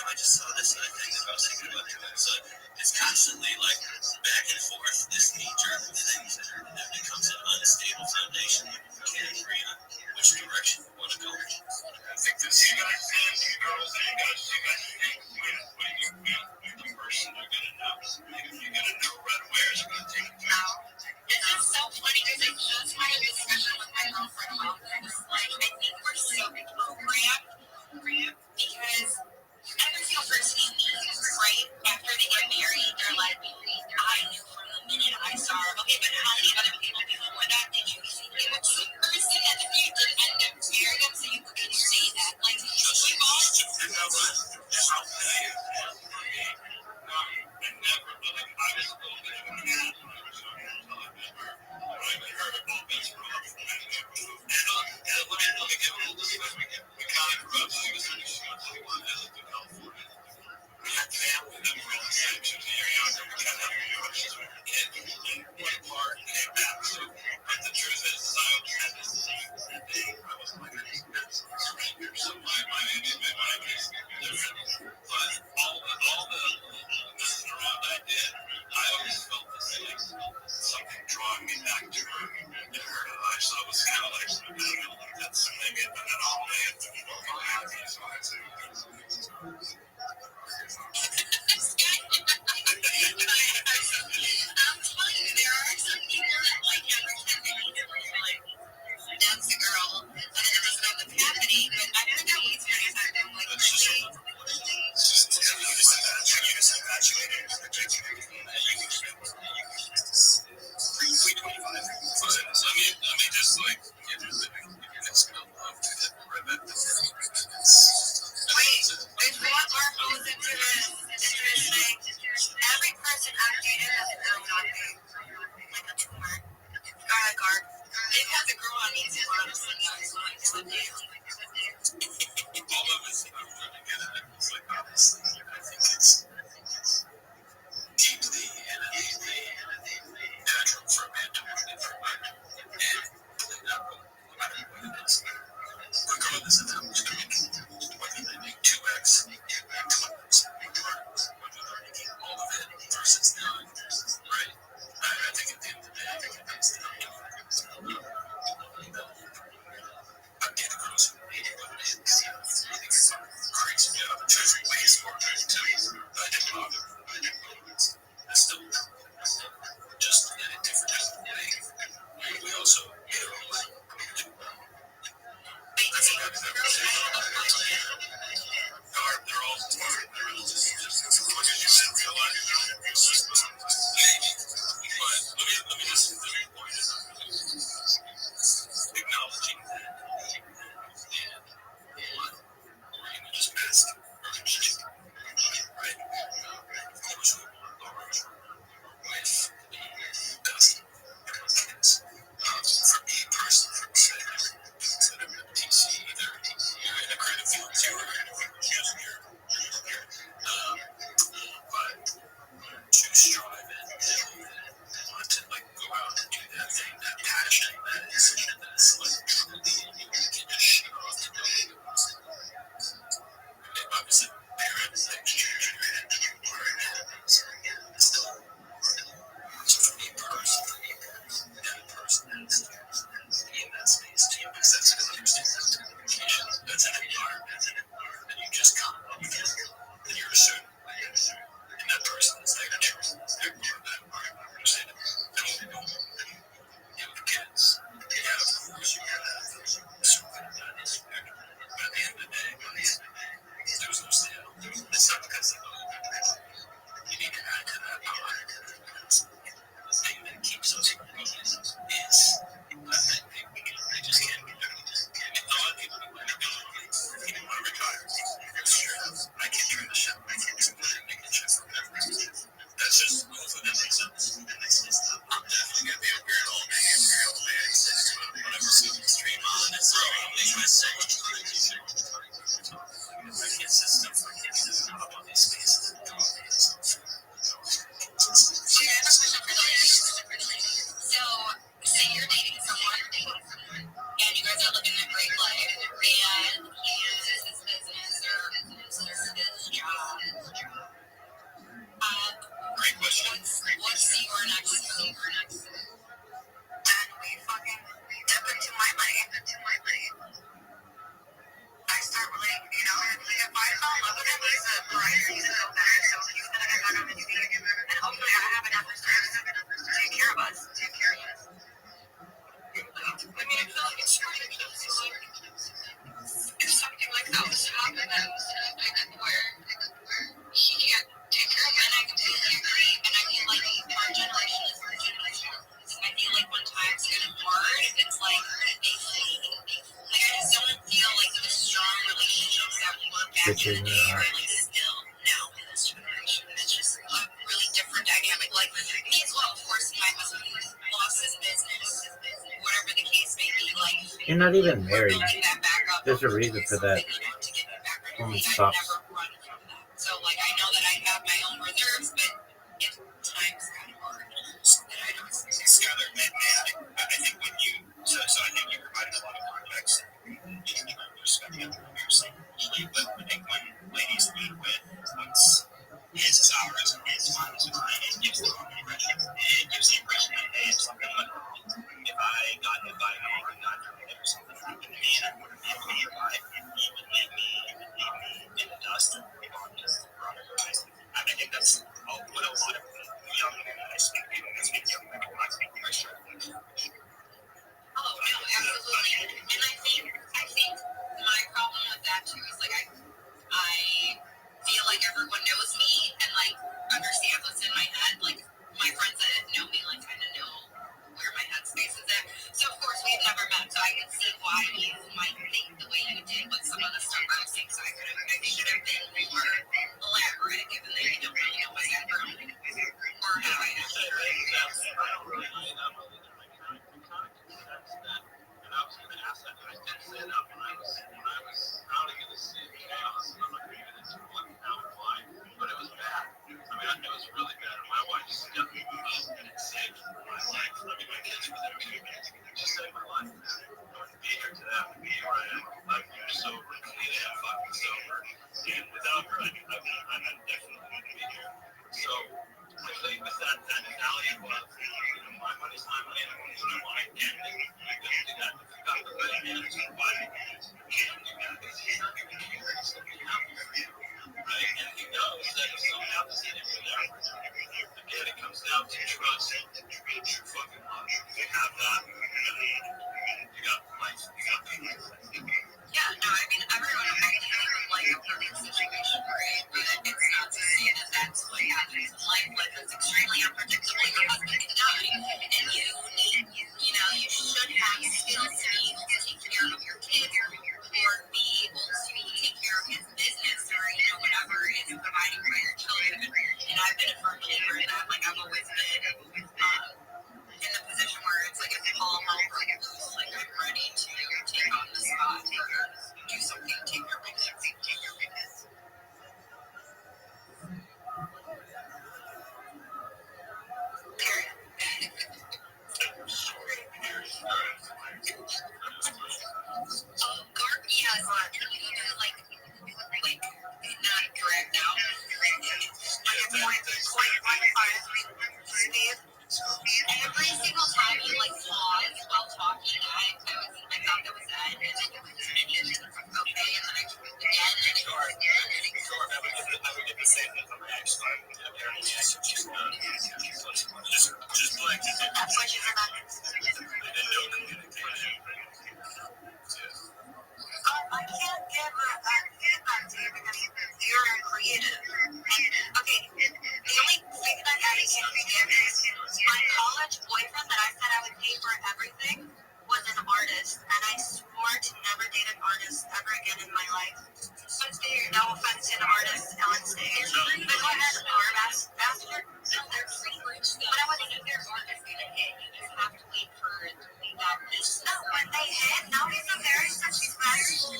[SPEAKER 3] I just saw this and I think that I was thinking about doing. So it's constantly like back and forth, this knee-jerk thing that becomes an unstable foundation that we can't agree on which direction we want to go. I think this you guys think when you meet the person you're gonna know. You're gonna know right away or you're gonna take it down.
[SPEAKER 5] It's just so funny because I just had a discussion with my girlfriend about this. Like, I think we're so programmed because every single person you meet, right, after they get married, they're like, I knew from the minute I saw her. Okay, but how many other people before that did you see? It was the person and if you did end up marrying them, so you couldn't say that. Like, we've all
[SPEAKER 3] I never, like, I was a little bit of a cat when I was young until I even heard about Best Roth from that neighborhood. And let me give a little disclaimer. We kind of grew up, so we started shooting Hollywood and lived in California. We had family that were in the sections of the area, and we kind of had New York as we were kids. And one part came back. So, but the truth is, I always had this disease that day. I wasn't like a stranger. So my name is my case different. But all the messing around I did, I always felt this like something drawing me back to her in her life. So I was kind of like, that's maybe an anomaly of my happy. So I say,
[SPEAKER 5] I'm telling you, there are some people that like every time they meet them, you're like, that's the girl. And then that's not what's happening. But I heard that one story time. I'm like, really?
[SPEAKER 3] Let me just like give you this love to that.
[SPEAKER 5] Wait, there's one more goes into this thing. Every person I've dated has a girl on me. Like a tumor. Guard. They've had the girl on me too, honestly. All
[SPEAKER 3] of us are trying to get at it. It's like, obviously, I think it's deeply and natural for a man to want it for a woman. And no matter what it is, regardless of how much they're making, whether they make 2x, 12x, whether they're making all of it versus none, right? I think at the end of the day, I think it comes down to I get the girls who hate it, but I think it's crazy. Yeah, I'm choosing ways for it too. I didn't bother. I still just in a different way. We also made our own way. That's what I've never said. They're all smart. They're all just what you said, real life. Maybe. But let me just point this out. Acknowledging that and just mask relationship, right? Of course, we want our with the best kids. For me personally, from say, instead of a TC, either you're in a creative field too, or
[SPEAKER 5] So, say you're dating someone, and you guys are living a great life, and he uses his business or uses his job.
[SPEAKER 3] Great question.
[SPEAKER 5] What's your next move? And we fucking dip into my money. I start like, if I fall in love with him, he's a writer, he's a filmmaker, so he's gonna get back on his feet. And hopefully I have enough reserves to take care of us. I mean, I feel like it's strange. If something like that was to happen, then I could where he can't take care of me. And I completely agree. And I feel like our generation is the generation. I feel like when times get hard, it's like they fade. Like I just don't feel like the strong relationships that were back in the day are like still now in this generation. It's just a really different dynamic. Like me as well, of course, my husband lost his business, whatever the case may be. Like
[SPEAKER 4] You're not even married.
[SPEAKER 5] building that back up.
[SPEAKER 4] There's a reason for that.
[SPEAKER 5] To get me back on
[SPEAKER 4] Only
[SPEAKER 5] my feet.
[SPEAKER 4] sucks.
[SPEAKER 5] I've never run from that. So like I know that I have my own reserves, but if times got hard, then I don't.
[SPEAKER 3] Skylar, I think when you, so I think you provided a lot of context, respecting of what you're saying, but I think when ladies lead with what's his is ours and his mine is mine, it gives the wrong impression. It gives the impression that, hey, if something went wrong, if I got hit by a car or got hit or something happened to me and I wanted to be alive, he would leave me in the dust and move on to other guys. I think that's what a lot of young women I speak to, and I speak to young women, I speak to, I share that.
[SPEAKER 5] Oh, no, absolutely. And I think my problem with that too is like I feel like everyone knows me and like understands what's in my head. Like my friends that know me like kind of know where my headspace is at. So of course we've never met, so I can see why you might think the way you did with some of the stuff I was saying. So I should have been more elaborate, given that you don't really know my background or how I act.
[SPEAKER 3] But it was bad. I mean, it was really bad. My wife stepped in and it saved my life. I mean, my kids were there too. She saved my life. I wouldn't be here today. I would be where I am. I'm here sober, clean and fucking sober. And without her, I definitely wouldn't be here. So, I think with that mentality of, my money's my money and I want to do mine. And you can do that. If you got the money management, why you can't do that? Because he's not going to be here. He's going to be happy for you. Right? And he knows that if someone else is in it for them, again, it comes down to trust and true fucking love. If you have that, you got life. You got life.
[SPEAKER 5] Yeah, no, I mean, everyone will be dealing with like a perfect situation, right? But it's not to say that that's what happens in life. Life is extremely unpredictable. Your husband can die, and you need, you should have skills to be able to take care of your kids or be able to take care of his business or, whatever is providing for your children. And I've been a firm believer in that. Like, I've always been in the position where it's like if all hell breaks loose, like I'm ready to take on the spot or do something, take your business. Period. Yes, and we do like not correct now. Steve. Every single time you pause while talking, I thought that was that, and then okay, and then I took it again, and it was again, and it was
[SPEAKER 3] I would get the same thing from my ex. Apparently, I should just like
[SPEAKER 5] that's what she's about.
[SPEAKER 3] no communication.
[SPEAKER 5] I can't give feedback to you because you're creative. And, okay, the only feedback I can give is my college boyfriend that I said I would pay for everything was an artist, and I swore to never date an artist ever again in my life. No offense to the artists on stage, but go ahead, or bastard. No, they're free. But I wasn't if their art is gonna hit. You just have to wait for that. No, when they hit, now he's a very successful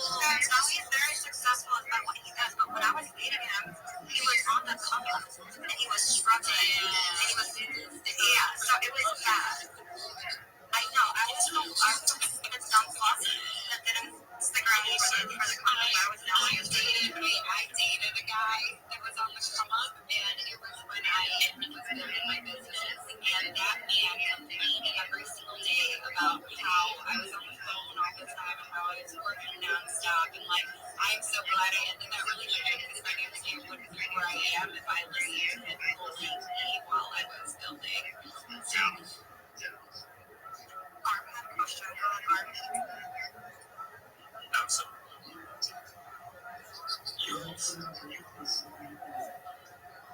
[SPEAKER 5] stop. And like, I'm so glad I ended that relationship because I understand wouldn't be where I am if I listened and fully while I was building. So, Barb, I have a question. Barb.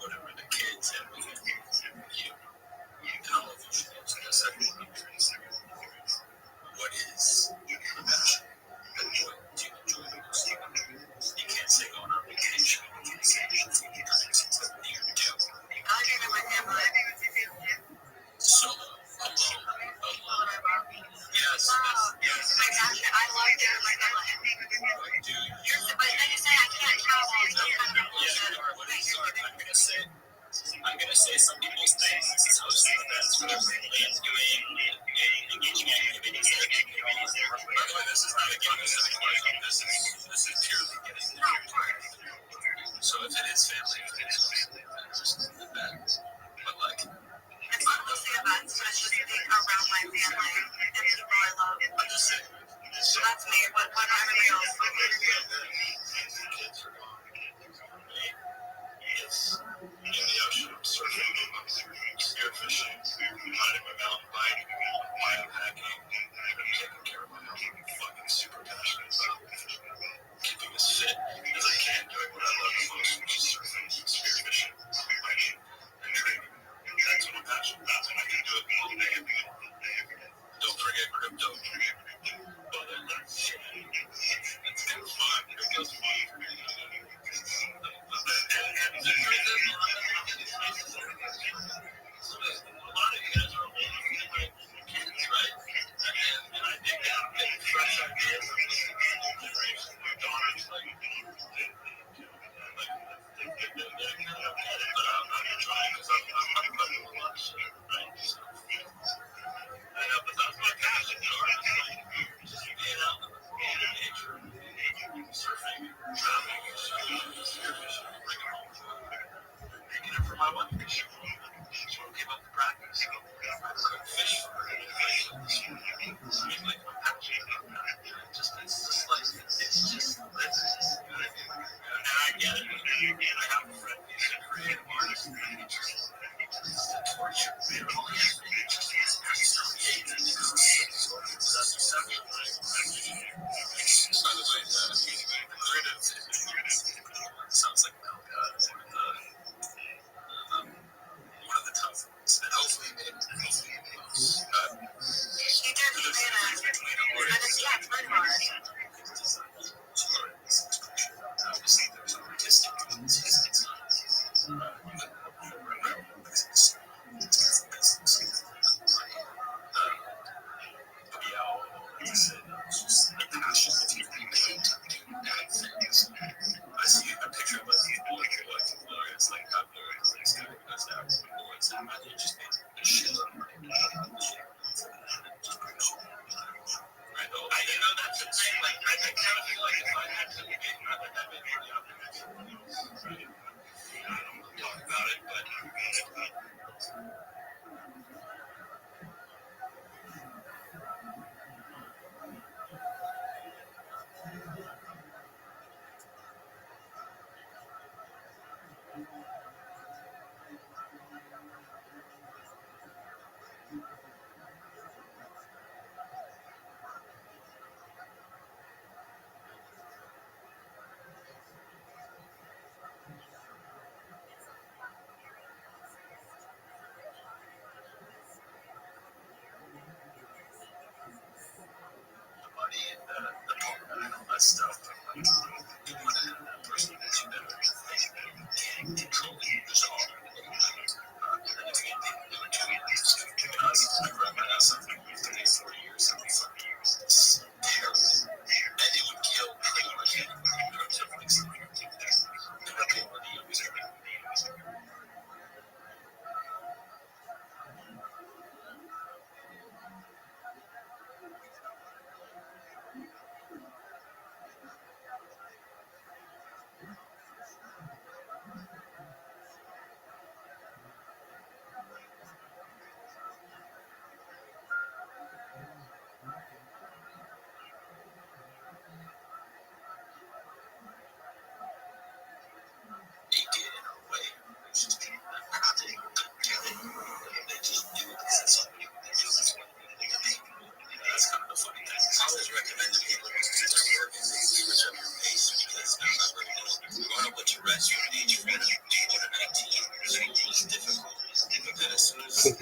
[SPEAKER 1] Whatever the kids and we you television is in a second. What is your passion? What do you enjoy the most? You can't say going on vacation. You can't say it's a near to.
[SPEAKER 5] I live with my family.
[SPEAKER 1] Solo, alone. Yes.
[SPEAKER 5] This is my passion. I love doing my family. But like I said, I can't travel. It's kind of bullshit.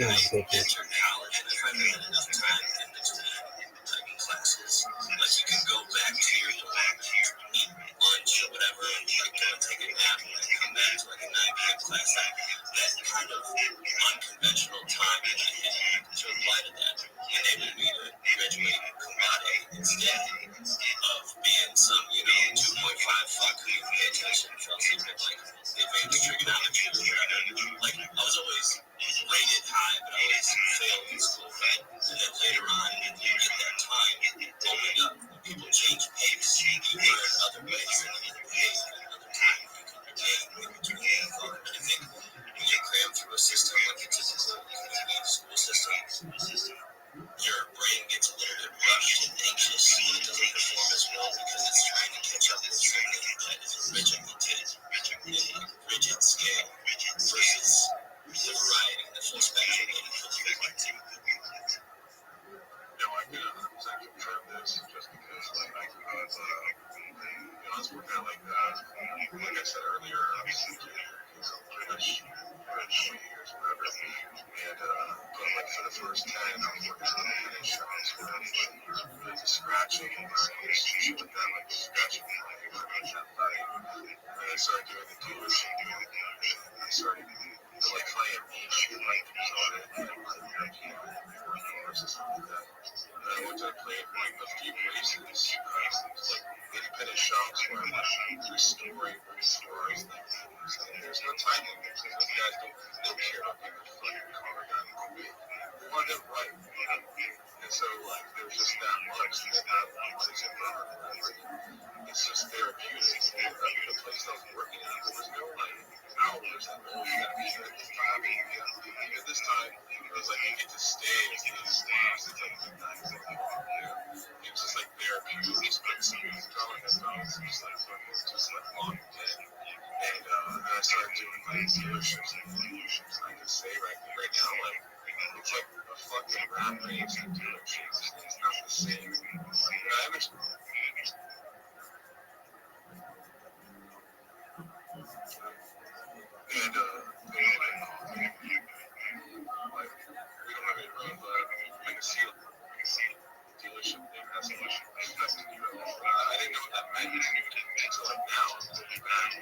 [SPEAKER 3] enter college, and if I've had enough time in between classes, like you can go back to your dorm, eat lunch or whatever, and like go and take a nap, and then come back to like a 9 p.m. class. That kind of unconventional time that I had to apply to that enabled me to graduate cum laude instead of being some, 2.5 fuck who you pay attention and fell asleep at like advanced trigonometry or whatever. Like I was always rated high, but I always failed in school, right? And then later on, you get that time opened up. People change pace. You learn other ways and other ways and another time you can regain in between the fun. And I think when you're crammed through a system like the typical community school system, your brain gets a little bit rushed and anxious when it doesn't perform as well because it's trying to catch up with something that is rigid scale versus the variety and the full spectrum that you could do.
[SPEAKER 1] No, I can 100% confirm this just because, like, I was working out like that. Like I said earlier, obviously, pretty much 20 years, whatever. And, but like for the first 10, I was working on the finish shots where really just scratching and shit like that, like scratching pretty much that body. And then I started doing the dealership. I started like playing niche, like on it, or something like that. And I went to play like a few places, like independent shops where I'm restoring cars. There's no time limit. Those guys don't care about being a fucking car guy. They want it right. And so like there's just that much that is involved. It's just therapeutic. And the place I was working at, there was no like hours. Like, oh, you gotta be here at this time. And at this time, it was like you get to stay as long as it's like midnight. It was just like therapeutic. Just put some music on and stuff. It's just like fucking, just like long day. And then I started doing like dealerships. I can say right now, like it's like a fucking rat race in dealerships. It's not the same. And I haven't. And like we don't have any room, but I can see dealership name has so much impact to you at all. I didn't know what that meant until like now. I'm looking back,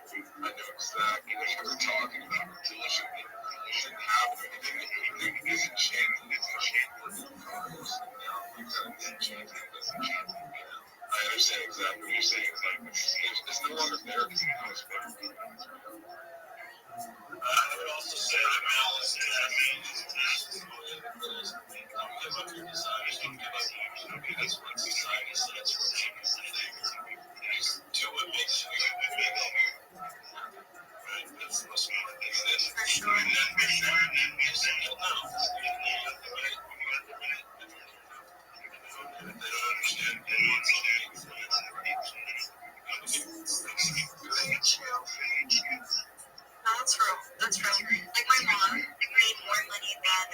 [SPEAKER 1] I know exactly what you were talking about. Dealership didn't have anything. It disenchanted. It's enchanted cars. Now you kind of disenchanted. I understand exactly what you're saying. It's like it's no longer therapy. Now it's therapy. I would also say that Alice is give up your desires, don't give up because when society says we're taking something, just do what makes you happy. Right? That's the most important thing. And then for sure, and then just you'll know. They don't understand the nuance of things.
[SPEAKER 5] That's true. That's true. Like my mom made more money than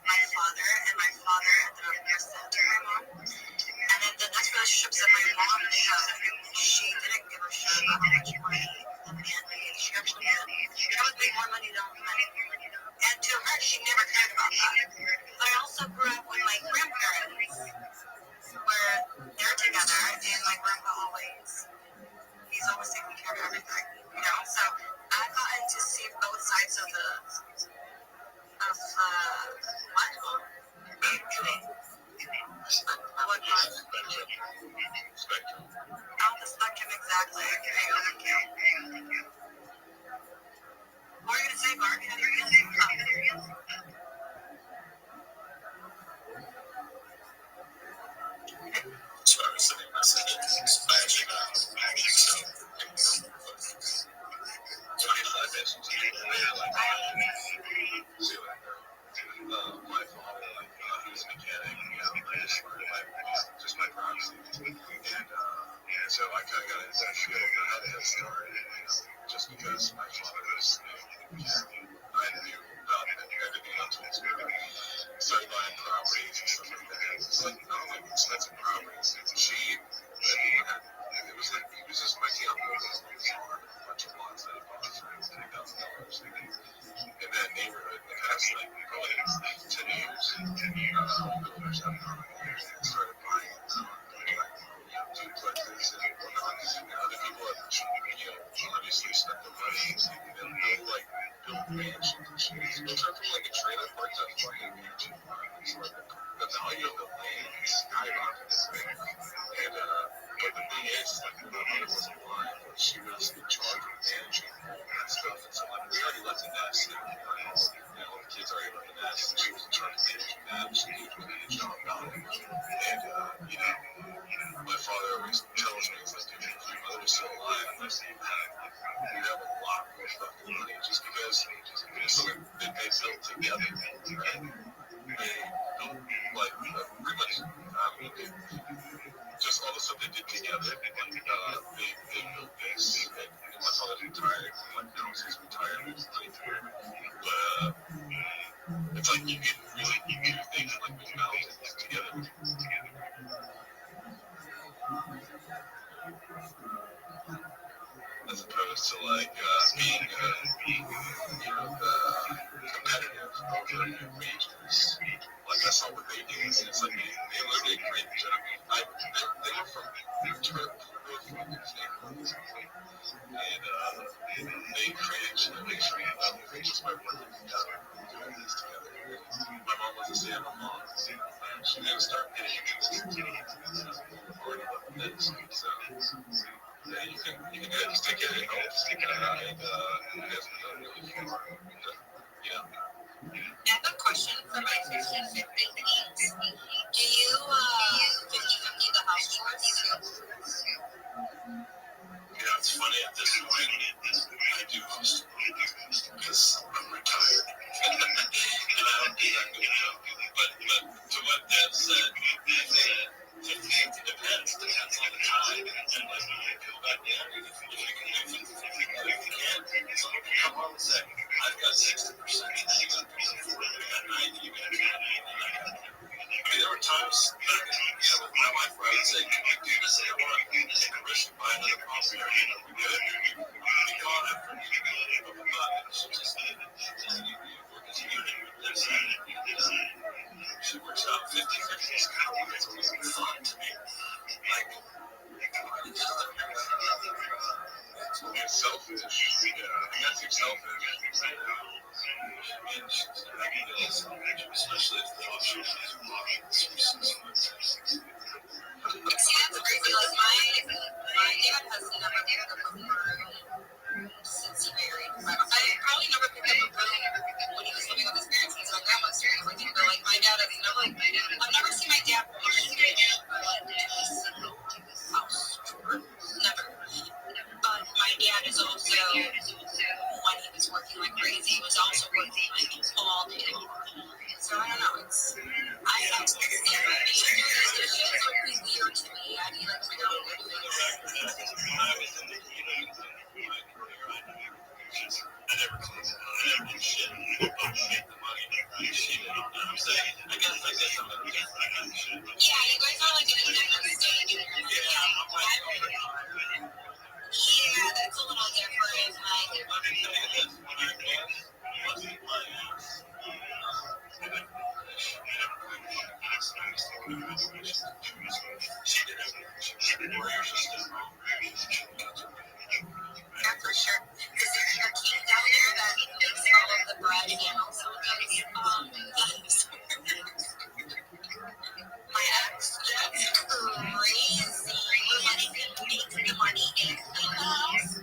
[SPEAKER 5] my father, and my father ended up presenting my mom. And then the next relationships that my mom had, she didn't give a shit about how much money the man made. She actually made more money than money. And to her, she never cared about that. But I also grew up with my grandparents, where they're together, and my grandpa he's always taking care of everything, So I've gotten to see both sides of the spectrum. The spectrum, exactly. Okay. What are you gonna say, Mark?
[SPEAKER 3] So I was sending messages, flashing out, so I mentioned to you earlier, like, my father, he was a mechanic, just my proxy, and so I kind of got into that field, I had a head start, just because my father was, I knew about everything on tools, started buying properties and stuff like that, it's like, expensive properties, it was just my team, a bunch of lots that he bought for $10,000, in that neighborhood, in the past, builders out there and started buying duplexes and whatnot. And other people have, obviously spent the money and build mansions. Those are from like a trailer park to a fucking mansion farm. It's like the value of the land is skyrocketed. And but the thing is, like, the mother wasn't alive, but she was in charge of managing all that stuff. And so, like, we already left the nest, and all the kids already left the nest, and she was in charge of managing that. She did a really good job about it. And, my father always tells me, it's like, dude, if your mother was still alive, we'd have a lot more fucking money, just because so they built together, right? They built, like, pretty much, just all the stuff they did together, they built this, and my father's retired, like, now he's retired, but, it's like you can really do things like with mountains together. As opposed to like being competitive over wages. Like that's not what they do. It's like they literally create they were from Turk, and they created generational just by working together, doing this together. My mom was a stay-at-home mom. She didn't start getting into already left the nest. So yeah, you can just take care of your health, and you guys can go really far.
[SPEAKER 5] I have a question for my 50-50 needs. Do you 50-50 the house chores?
[SPEAKER 3] It's funny at this point, I do house because I'm retired. And I don't do that good job. But to what Deb said, it depends on the time. And like, but yeah, if you can, someone can come home and say, I've got 60%, you got 40%, I got 90%, you got 10%. I mean, there were times with my wife where I would say, can we do this? And I want to take a risk and buy another property. We good. We caught after we but she just work as a unit. She works out 50-50. It's kind of like it's always been fun to me. Like, it's just it's selfish. Yeah, I think that's your selfish. Especially if the option is
[SPEAKER 5] See, that's crazy. Like, my dad has never picked up a broom since he married. I probably never picked up a broom when he was living with his parents because my grandma's here and everything. But, like, my dad has never, I've never seen my dad wash his hands or, do his house chore. Never. But my dad is also, when he was working like crazy, he was also working like all day long. So I don't know. I have to say, these dishes are pretty weird to me. I need to figure out what they're doing.
[SPEAKER 3] I never cleaned it out. I never did shit. I shit the money. I shit it on that. I'm saying, I guess I'm gonna do that.
[SPEAKER 5] Yeah, you guys are like in a different stage. Yeah, that's a little different. Like,
[SPEAKER 3] Let me tell you this. When I busted my ass, she did everything. She did warriors just did wrong.
[SPEAKER 5] yeah, for sure. Because there's your king down there that makes all of the bread and also does my ex. That's crazy. When he can make the money in the house.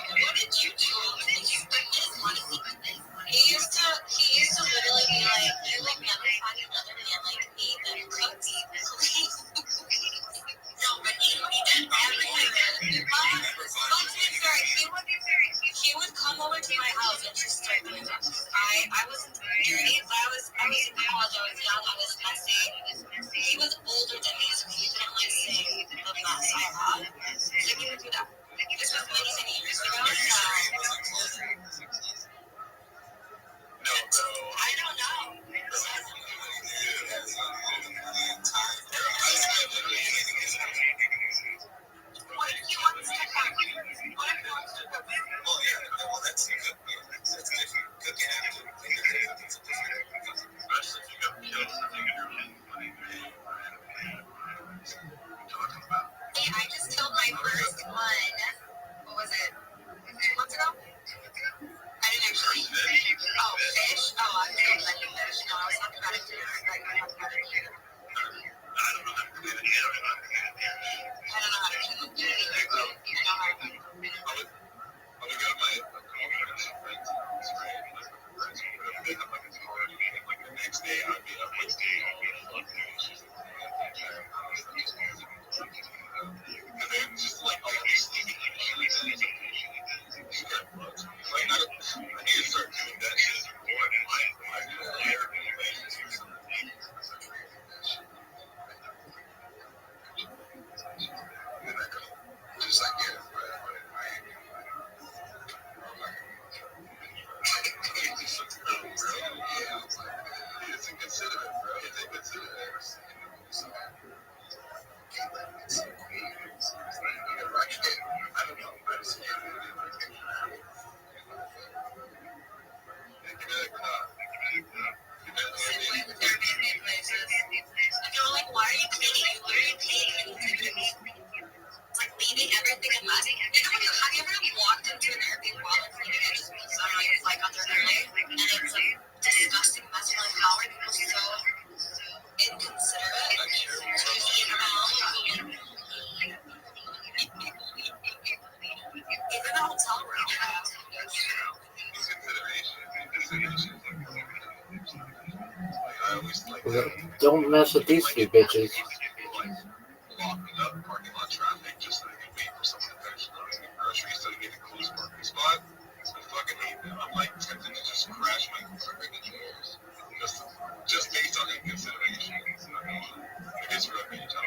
[SPEAKER 5] What did you do? Did you spend his money? He used to literally be like, you will never find another man like me that cooks. No,
[SPEAKER 2] talking about?
[SPEAKER 5] Hey, I just killed my first one. What was it? 2 months ago? I didn't actually. Oh, fish? Oh, I killed like a fish. No, I was talking about it dinner. Like, I talked about it dinner.
[SPEAKER 2] I don't know how to clean it. I don't know how to clean it.
[SPEAKER 5] I don't know how to clean it either, but I know how to clean it.
[SPEAKER 3] I would go to my friends, right? Friends, whatever they have like a party, and like the next day I'd be up with all the fuck and then just like all these things, like I need to start doing that shit more in life. I do that later in the
[SPEAKER 2] Just like, yeah,
[SPEAKER 3] it's inconsiderate, bro. It's inconsiderate.
[SPEAKER 2] I don't know. I just
[SPEAKER 5] Same way with Airbnb places. And they're like, why are you cleaning? What are you cleaning? It's like leaving everything in mess. Have you ever walked into an Airbnb while they're cleaning it just because it's like under their leg? And it's like disgusting mess. You're like, how are people so inconsiderate? Just leave them alone. Even the hotel room.
[SPEAKER 4] Don't mess with these three bitches.
[SPEAKER 3] Locking up parking lot traffic just so they can wait for someone to finish loading the groceries so they get a close parking spot. I fucking hate them. I'm like tempted to just crash my freaking doors just based on inconsideration. It is rubbing each other.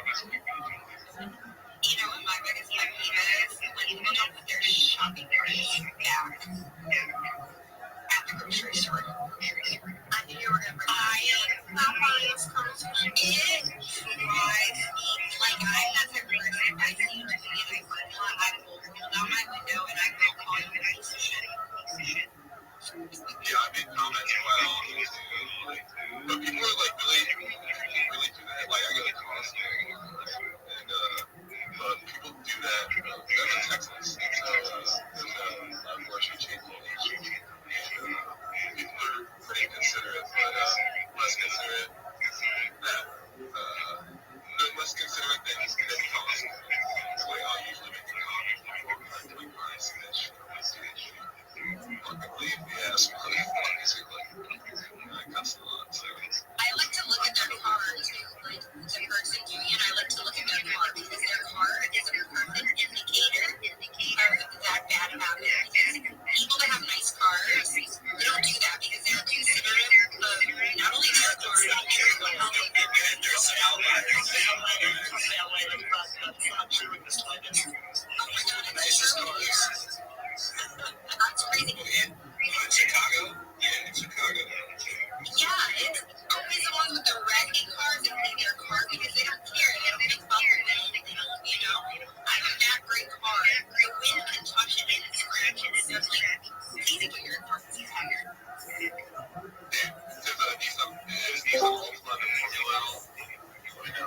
[SPEAKER 5] You know what my biggest pet peeve is? When people don't put their shopping carts back at the grocery store. I knew you were going to bring it. It drives me. Like, I'm that type of person. I see you to be in my foot. I will roll down my window and I will call you a piece of shit.
[SPEAKER 3] Yeah, I made comments quite often too. But people are like really do that. Like I get a cost and but people do that. That's in Texas. So there's a grocery chain called H. And people are pretty considerate, but less considerate less considerate than cost. The way I'll usually make a comment before I doing price and that shit. Fucking leave the ass basically. I cuss a lot, so.
[SPEAKER 5] I like to look at their car too, like the person doing it. I like to look at their car because their car is a perfect indicator of that bad habit. Because people that have nice cars, they don't do that because they're considerate of not only their car, but how they
[SPEAKER 1] There's an outlier. That's not true in the slightest.
[SPEAKER 5] oh my god, it's
[SPEAKER 1] Nicest
[SPEAKER 5] true.
[SPEAKER 1] cars.
[SPEAKER 5] That's crazy.
[SPEAKER 1] In Chicago? Yeah, in Chicago.
[SPEAKER 5] Yeah, it's always the ones with the raggedy cars and in their car because they don't care. They don't get bumped or anything, you know? I have a that great car. The wind can touch it and it's scratches. So it's like, easy when your car is tired.
[SPEAKER 3] There's a Ultima in Formula.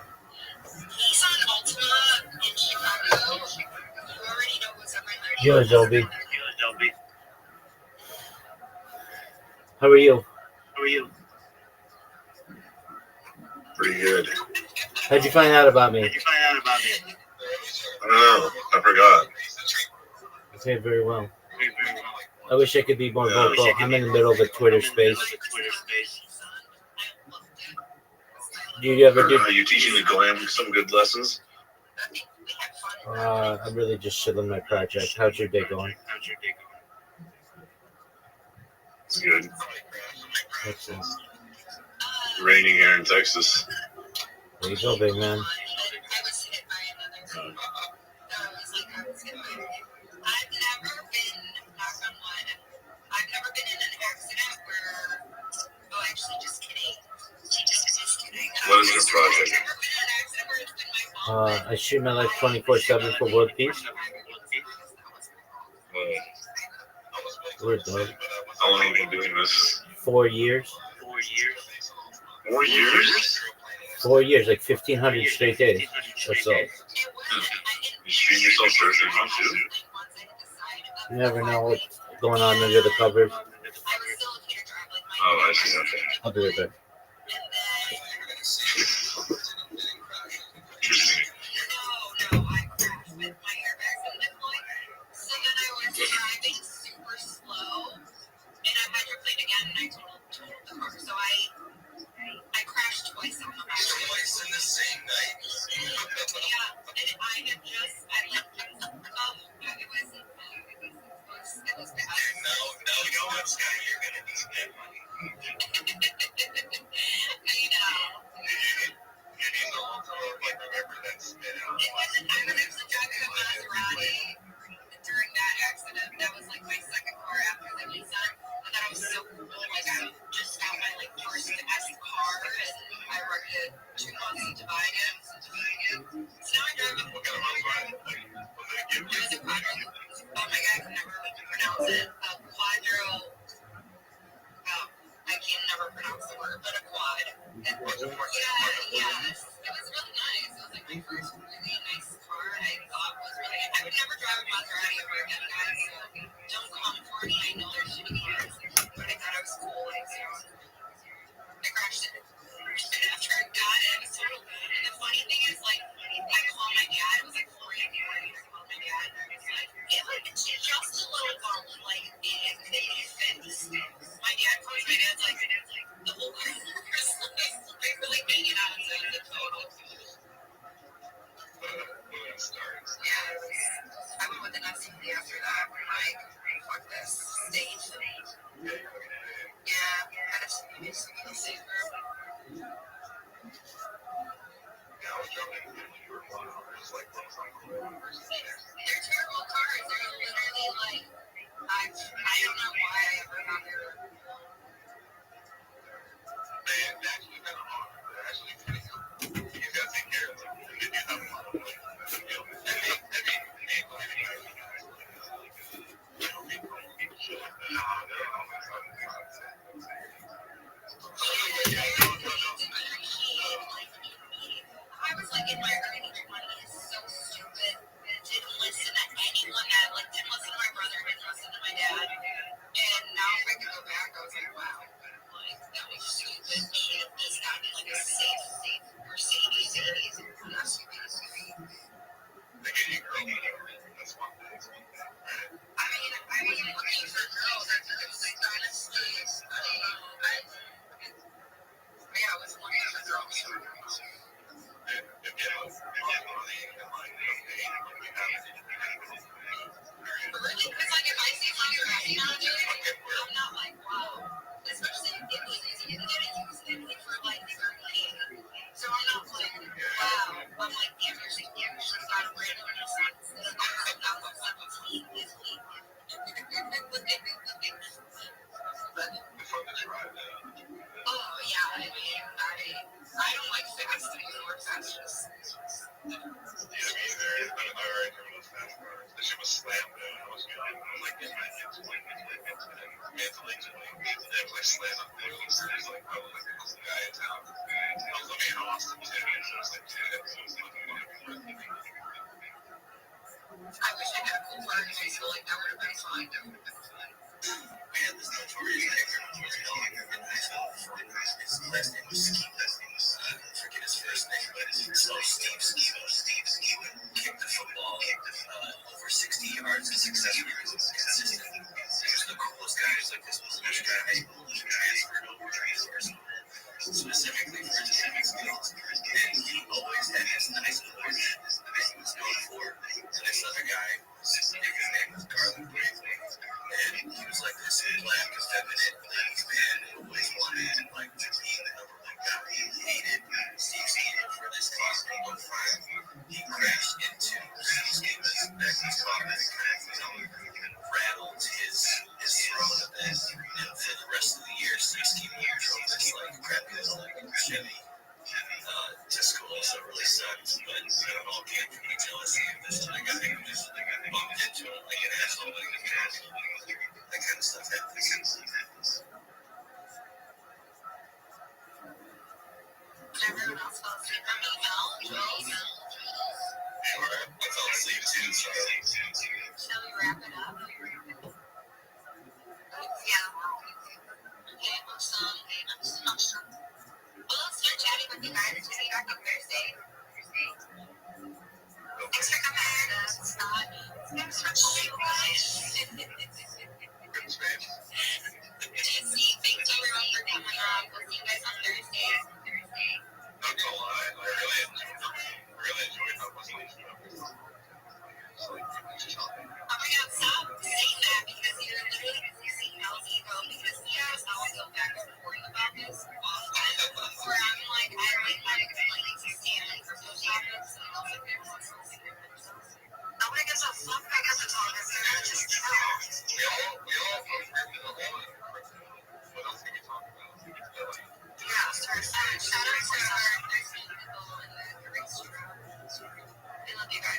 [SPEAKER 5] Nissan Altima in Chicago. You already know what's up right there.
[SPEAKER 4] Yo, Adobe. How are you?
[SPEAKER 2] pretty good.
[SPEAKER 4] How'd you find out about me?
[SPEAKER 2] I don't know. I forgot.
[SPEAKER 4] Okay, very well. I wish I could be more vocal. I'm in the middle of a Twitter space. Do you ever do?
[SPEAKER 2] Are you teaching the glam some good lessons?
[SPEAKER 4] I'm really just chilling my project. How's your day going?
[SPEAKER 2] It's good.
[SPEAKER 4] Excellent.
[SPEAKER 2] Raining here in Texas.
[SPEAKER 4] There you go, big man.
[SPEAKER 5] I was hit by another. I was hit by it. I've never been, knock on wood, I've never been in an accident where, oh, actually, just kidding. Just kidding.
[SPEAKER 2] What is your project?
[SPEAKER 5] I've never been in an accident where it's been my fault.
[SPEAKER 4] I shoot my life 24/7 for world peace. We're done.
[SPEAKER 2] How long have you been doing this?
[SPEAKER 4] 4 years.
[SPEAKER 2] 4 years?
[SPEAKER 4] 4 years, like 1,500 straight days or so.
[SPEAKER 5] It wasn't.
[SPEAKER 1] You shoot yourself searching around too?
[SPEAKER 4] You never know what's going on under the covers.
[SPEAKER 5] I was still okay to drive. Like my
[SPEAKER 1] Oh, I see. Okay.
[SPEAKER 4] I'll be right back.
[SPEAKER 5] and then
[SPEAKER 1] Interesting.
[SPEAKER 5] no, I crashed with my airbags in deployed. So then I was driving super slow, and I hydroplaned again, and I totaled the car. So I crashed twice on the highway.
[SPEAKER 2] Twice in the same night.
[SPEAKER 5] Yeah, and I had just, it was bad.
[SPEAKER 2] Now you know what, Scott, you're gonna need that money.
[SPEAKER 5] I know.
[SPEAKER 2] You need to also like remember that spit out.
[SPEAKER 5] It wasn't, I was actually driving a Maserati during that accident. That was like my second car after the Nissan. I thought it was so cool. Like I just got my like first S car, and I worked it 2 months to buy it. So now I drive it.
[SPEAKER 2] What kind of Maserati?
[SPEAKER 5] It was a Quadro. Oh my god, I can never pronounce it. A Quadro. Oh, I can never pronounce the word, but a quad. Yes. It was really nice. It was like my first really nice car. I thought was really. I would never drive a Maserati ever again, guys. So don't come for me. I know they're shitty cars, but I thought it was cool. Like, so I crashed it. And after I got it, it was total. And the funny thing is, like, I called my dad. It was like 4 a.m. I called my dad, and I was like, it was just a little bump, like it made it fix. My dad calls. My dad's like, the whole car was really hanging out inside the total.
[SPEAKER 2] When it starts.
[SPEAKER 5] Yeah, I went with an SUV after that. Like, fuck this. Stage. Yeah, that SUV makes me feel safer.
[SPEAKER 2] I was driving for 1 hour. It's like those like
[SPEAKER 5] They're terrible cars. They're literally like, I don't know why I ever got there.
[SPEAKER 2] they actually kind of hard. They're actually pretty good. You gotta take care of them. And then you have a lot of money.
[SPEAKER 5] I was like in my early 20s, so stupid. Didn't listen to anyone that, like, didn't listen to my brother, didn't listen to my dad. And now if I can go back, I was like, wow, like, that was stupid. Should have just gotten like a safe Mercedes 80s and SUVs.
[SPEAKER 2] They get you girl. That's one thing.
[SPEAKER 5] I mean, I wasn't looking for girls. I was like, honestly, I don't know. I was looking for girls. Really? Because, like, if I see Maserati now, dude, I'm not like, wow. Especially in Italy, because you can get it used in Italy for like 30K. So I'm not like, wow. I'm like, damn, she's got a brand new Nissan. I'm not what's up with me in Italy. Oh, yeah, I mean, I don't like fast anymore. That's just.
[SPEAKER 2] Yeah, me either. I already remember those fast cars. The shit was slammed down. I was like, this might get to like, mentally, they was like slammed up there. There's like, I was like the cool guy in town. I was living in Austin too, so I was like, dude, that was like,
[SPEAKER 5] I wish I had a cool car in high school. Like, that would have been fun.
[SPEAKER 2] we had this notorious actor in high school. His last name was Ski. I forget his first name, but it's Steve Ski kicked the football over 60 yards successfully. Consistent. He was the coolest guy. He was like this Polish guy who transferred over specifically for his skills. And he always had this nice voice that he was known for. And this other guy, his name was Garland Brave. And he was like this black, effeminate ladies man who always wanted like to be the number one guy. He hated Steve for this class number 5. He crashed into Steve back in his car and kind of rattled his throne a bit. And for the rest of the year, Steve drove this like crappy little Chevy to school, so it really sucked. But I don't know, can't be jealousy of this guy who just bumped into him like an asshole. That kind of stuff happens.
[SPEAKER 5] Everyone else felt
[SPEAKER 2] sleep too, so.
[SPEAKER 5] Shall we wrap it up? Yeah. Okay, awesome. Well, let's start chatting with you guys. Just back on Thursday. Thanks for coming, Scott. Thanks for calling, guys. Thanks everyone for coming on. We'll see you guys on Thursday.
[SPEAKER 3] Not gonna lie, I really enjoyed how much sleep you have.
[SPEAKER 5] Oh my god, stop saying that because you're literally confusing Mel's ego because me and Marcel go back and forth about this often. Where I'm like, I really like to stand like crypto topics and also nobody gives a fuck about crypto topics. They're gonna just chill.
[SPEAKER 3] We all agree with all that. What else can we talk about?
[SPEAKER 5] Yeah, shout out to our next people in the race room. We love you guys.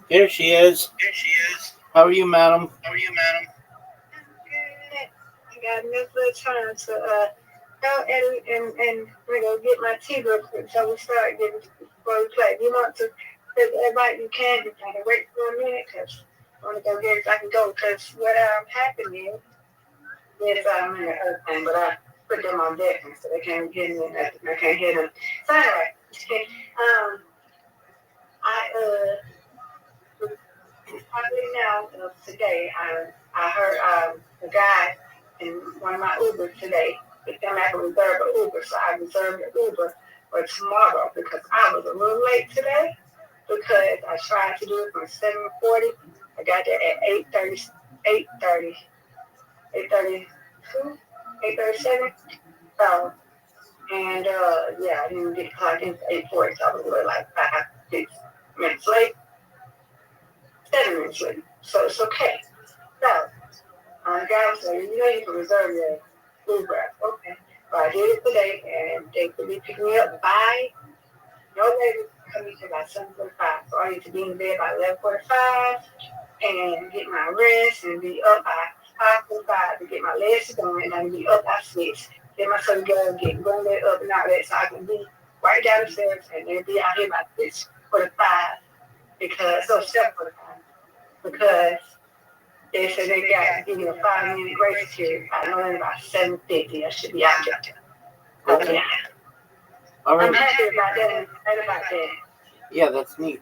[SPEAKER 4] Here she is. How are you, madam?
[SPEAKER 5] I'm good. I got enough little time to go and go get my tea real quick so we start getting before we play. You want to, everybody, you can just kind of wait for a minute because I want to go get it so I can go because what happened is I'm in the other thing, but I put them on deck so they can't get me nothing. I can't hear them. So anyway, I probably now today I heard a guy in one of my Ubers today. It's them I can reserve an Uber, so I reserved an Uber for tomorrow because I was a little late today because I tried to do it from 7:40. I got there at 8:30, 8:30, 8:32, 8:37. So and yeah, I didn't get clocked in for 8:40, so I was really like 5, 6 minutes late, 7 minutes late. So it's okay. So the guy was like, you know, you can reserve your Uber. Okay. So I did it today, and they could be picking me up by no later coming to about 7:45. So I need to be in bed by 11:45 and get my rest and be up by 5:45 to get my legs going, and I can be up by 6. Get myself together, get going back up and all that, so I can be right down the stairs and then be out here by 6:45 because 7:45 because they said they got to give me a 5-minute grace period. I know in about 7:50 I should be out there.
[SPEAKER 4] Okay.
[SPEAKER 5] Yeah.
[SPEAKER 4] All right.
[SPEAKER 5] I'm happy about that.
[SPEAKER 4] Yeah, that's neat.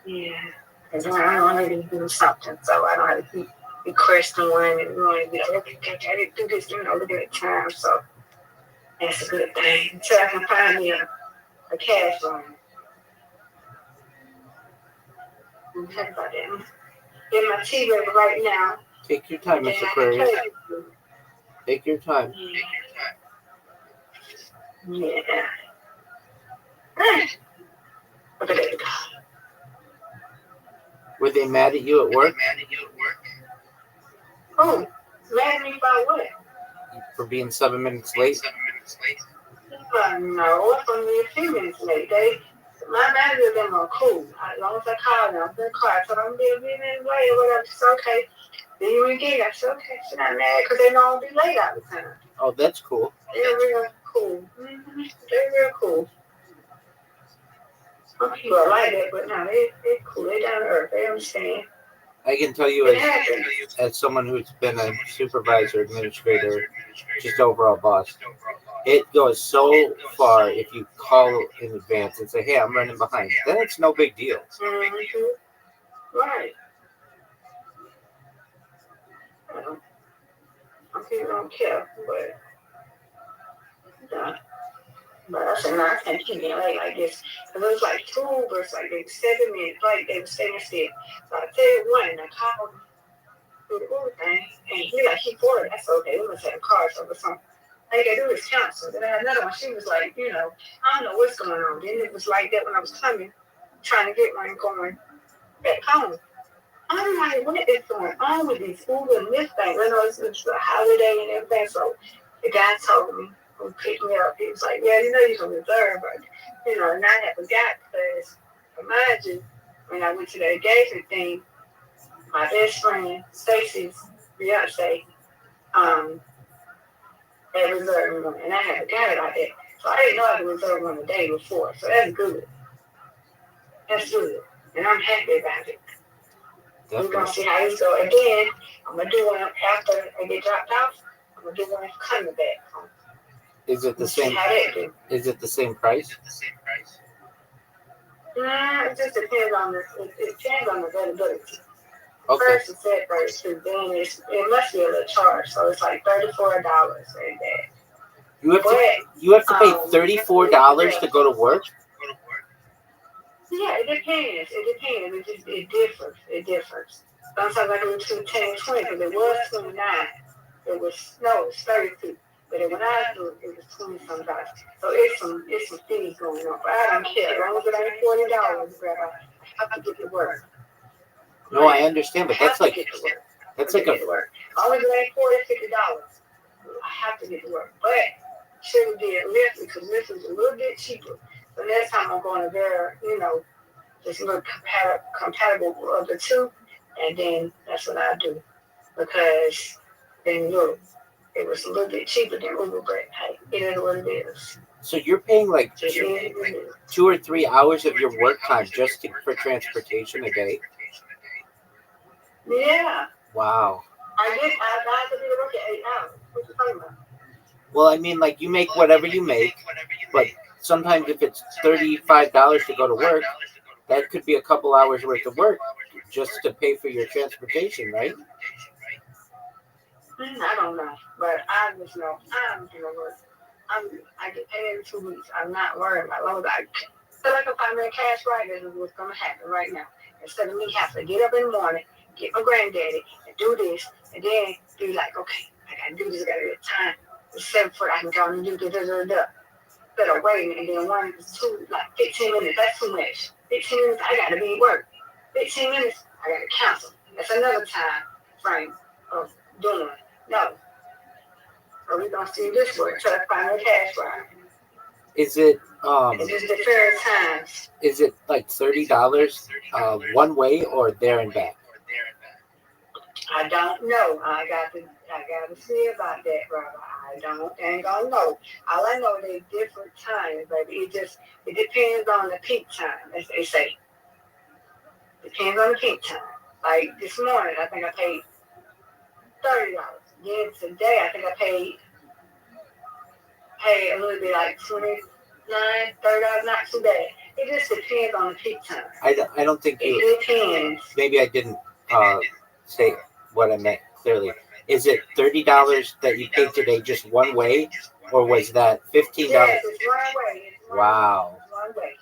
[SPEAKER 5] Yeah. Because I want to do something, so I don't have to be questioning and want to be like, okay, I didn't do this, look at the time, so that's a good thing. Until I can find me a cash loan. I'm happy about that. Get my tea ready right now.
[SPEAKER 4] Take your time, Mr. Aquarius. Take your time.
[SPEAKER 5] Yeah. Look at that.
[SPEAKER 4] Were they mad at you at work?
[SPEAKER 5] Oh, mad at me about what?
[SPEAKER 4] For being 7 minutes late?
[SPEAKER 5] No, it's only a few minutes late. My manager them are cool. As long as I call them, I'm gonna call. So I'm being a minute late or whatever. It's okay. Then you again, I said okay. She's not mad because they know I'll be late all the time.
[SPEAKER 4] Oh, that's cool.
[SPEAKER 5] They're real cool. Mm-hmm. They're real cool. Some people are like that, but no, they're cool. They're down to earth. They understand.
[SPEAKER 4] I can tell you as someone who's been a supervisor, administrator, just overall boss, it goes so far if you call in advance and say, hey, I'm running behind. Then it's no big deal.
[SPEAKER 5] Mm-hmm. Right. Some people don't care, but I said, no, I can't keep getting late like this. Because it was like 2 Ubers, like they were 7 minutes late, they were staying still. So I tell one, and I called him through the Uber thing, and he bored. That's okay, we must have cars over something. All you gotta do is cancel. Then I had another one, she was like, I don't know what's going on. Then it was like that when I was coming, trying to get one going back home. I'm like, what is going on with these Uber and this thing? I know it's a holiday and everything, so the guy told me, who picked me up, he was like, yeah, you can reserve, but, and I had forgot because, mind you, when I went to the engagement thing, my best friend, Stacy's fiance, had reserved one, and I had forgot about that. So I didn't know I could reserve one the day before, so that's good. That's good, and I'm happy about it. We're going to see how this goes. Again, I'm going to do one after I get dropped off. I'm going to do one coming back home.
[SPEAKER 4] Is it the same? Is it the same price?
[SPEAKER 5] It just depends on the availability.
[SPEAKER 4] Okay.
[SPEAKER 5] First it said 32, then it must be a little charge, so it's like $34 every day.
[SPEAKER 4] You have to pay $34 to go to work?
[SPEAKER 5] Yeah, it depends. It differs. Sometimes I do 10 and 20 because it was 29. It was 32. But when I do it was 20 some dollars. So it's some fees going on. But I don't care. As long as it ain't $40, I have to get to work.
[SPEAKER 4] No, I understand, but that's like a.
[SPEAKER 5] As long as it ain't $40, $50, I have to get to work. But shouldn't be at Lyft because Lyft is a little bit cheaper. So next time I'm going to there, just look compatible of the two, and then that's what I do. Because then look, it was a little bit cheaper than Uber, but hey, it is what it is.
[SPEAKER 4] So you're paying like
[SPEAKER 5] Just is what it is.
[SPEAKER 4] 2 or 3 hours of your work time just for transportation a day?
[SPEAKER 5] Yeah,
[SPEAKER 4] Wow.
[SPEAKER 5] I got to be to work at 8 hours. What you talking about?
[SPEAKER 4] Well, I mean, like you make whatever you make, but sometimes if it's $35 to go to work, that could be a couple hours worth of work just to pay for your transportation, right?
[SPEAKER 5] I don't know, but I just know I'm gonna work. I get paid every 2 weeks. I'm not worried about long as I feel like if I'm in cash right, this is what's gonna happen right now. Instead of me having to get up in the morning, get my granddaddy, and do this, and then be like, okay, I gotta do this, I gotta get time. It's 7 foot, I can go and do this, instead of waiting, and then 15 minutes, that's too much. 15 minutes, I gotta be at work. 15 minutes, I gotta cancel. That's another time frame of doing. No. So we gonna see this work till I find a cash right.
[SPEAKER 4] Is it
[SPEAKER 5] It's just the fair times.
[SPEAKER 4] is it like $30 one way or there and back?
[SPEAKER 5] I don't know. I got to see about that, Robert. Ain't gonna know. All I know is different times, baby. It depends on the peak time, as they say. Depends on the peak time. Like this morning, I think I paid $30. Then today, I think I paid a little bit, like $29, $30. Not too bad. It just depends on the peak time.
[SPEAKER 4] I don't think you.
[SPEAKER 5] It depends.
[SPEAKER 4] Maybe I didn't say what I meant clearly. Is it $30 that you paid today just one way, or was that $15?
[SPEAKER 5] Yes, it's one way.
[SPEAKER 4] Wow.
[SPEAKER 5] It's one way.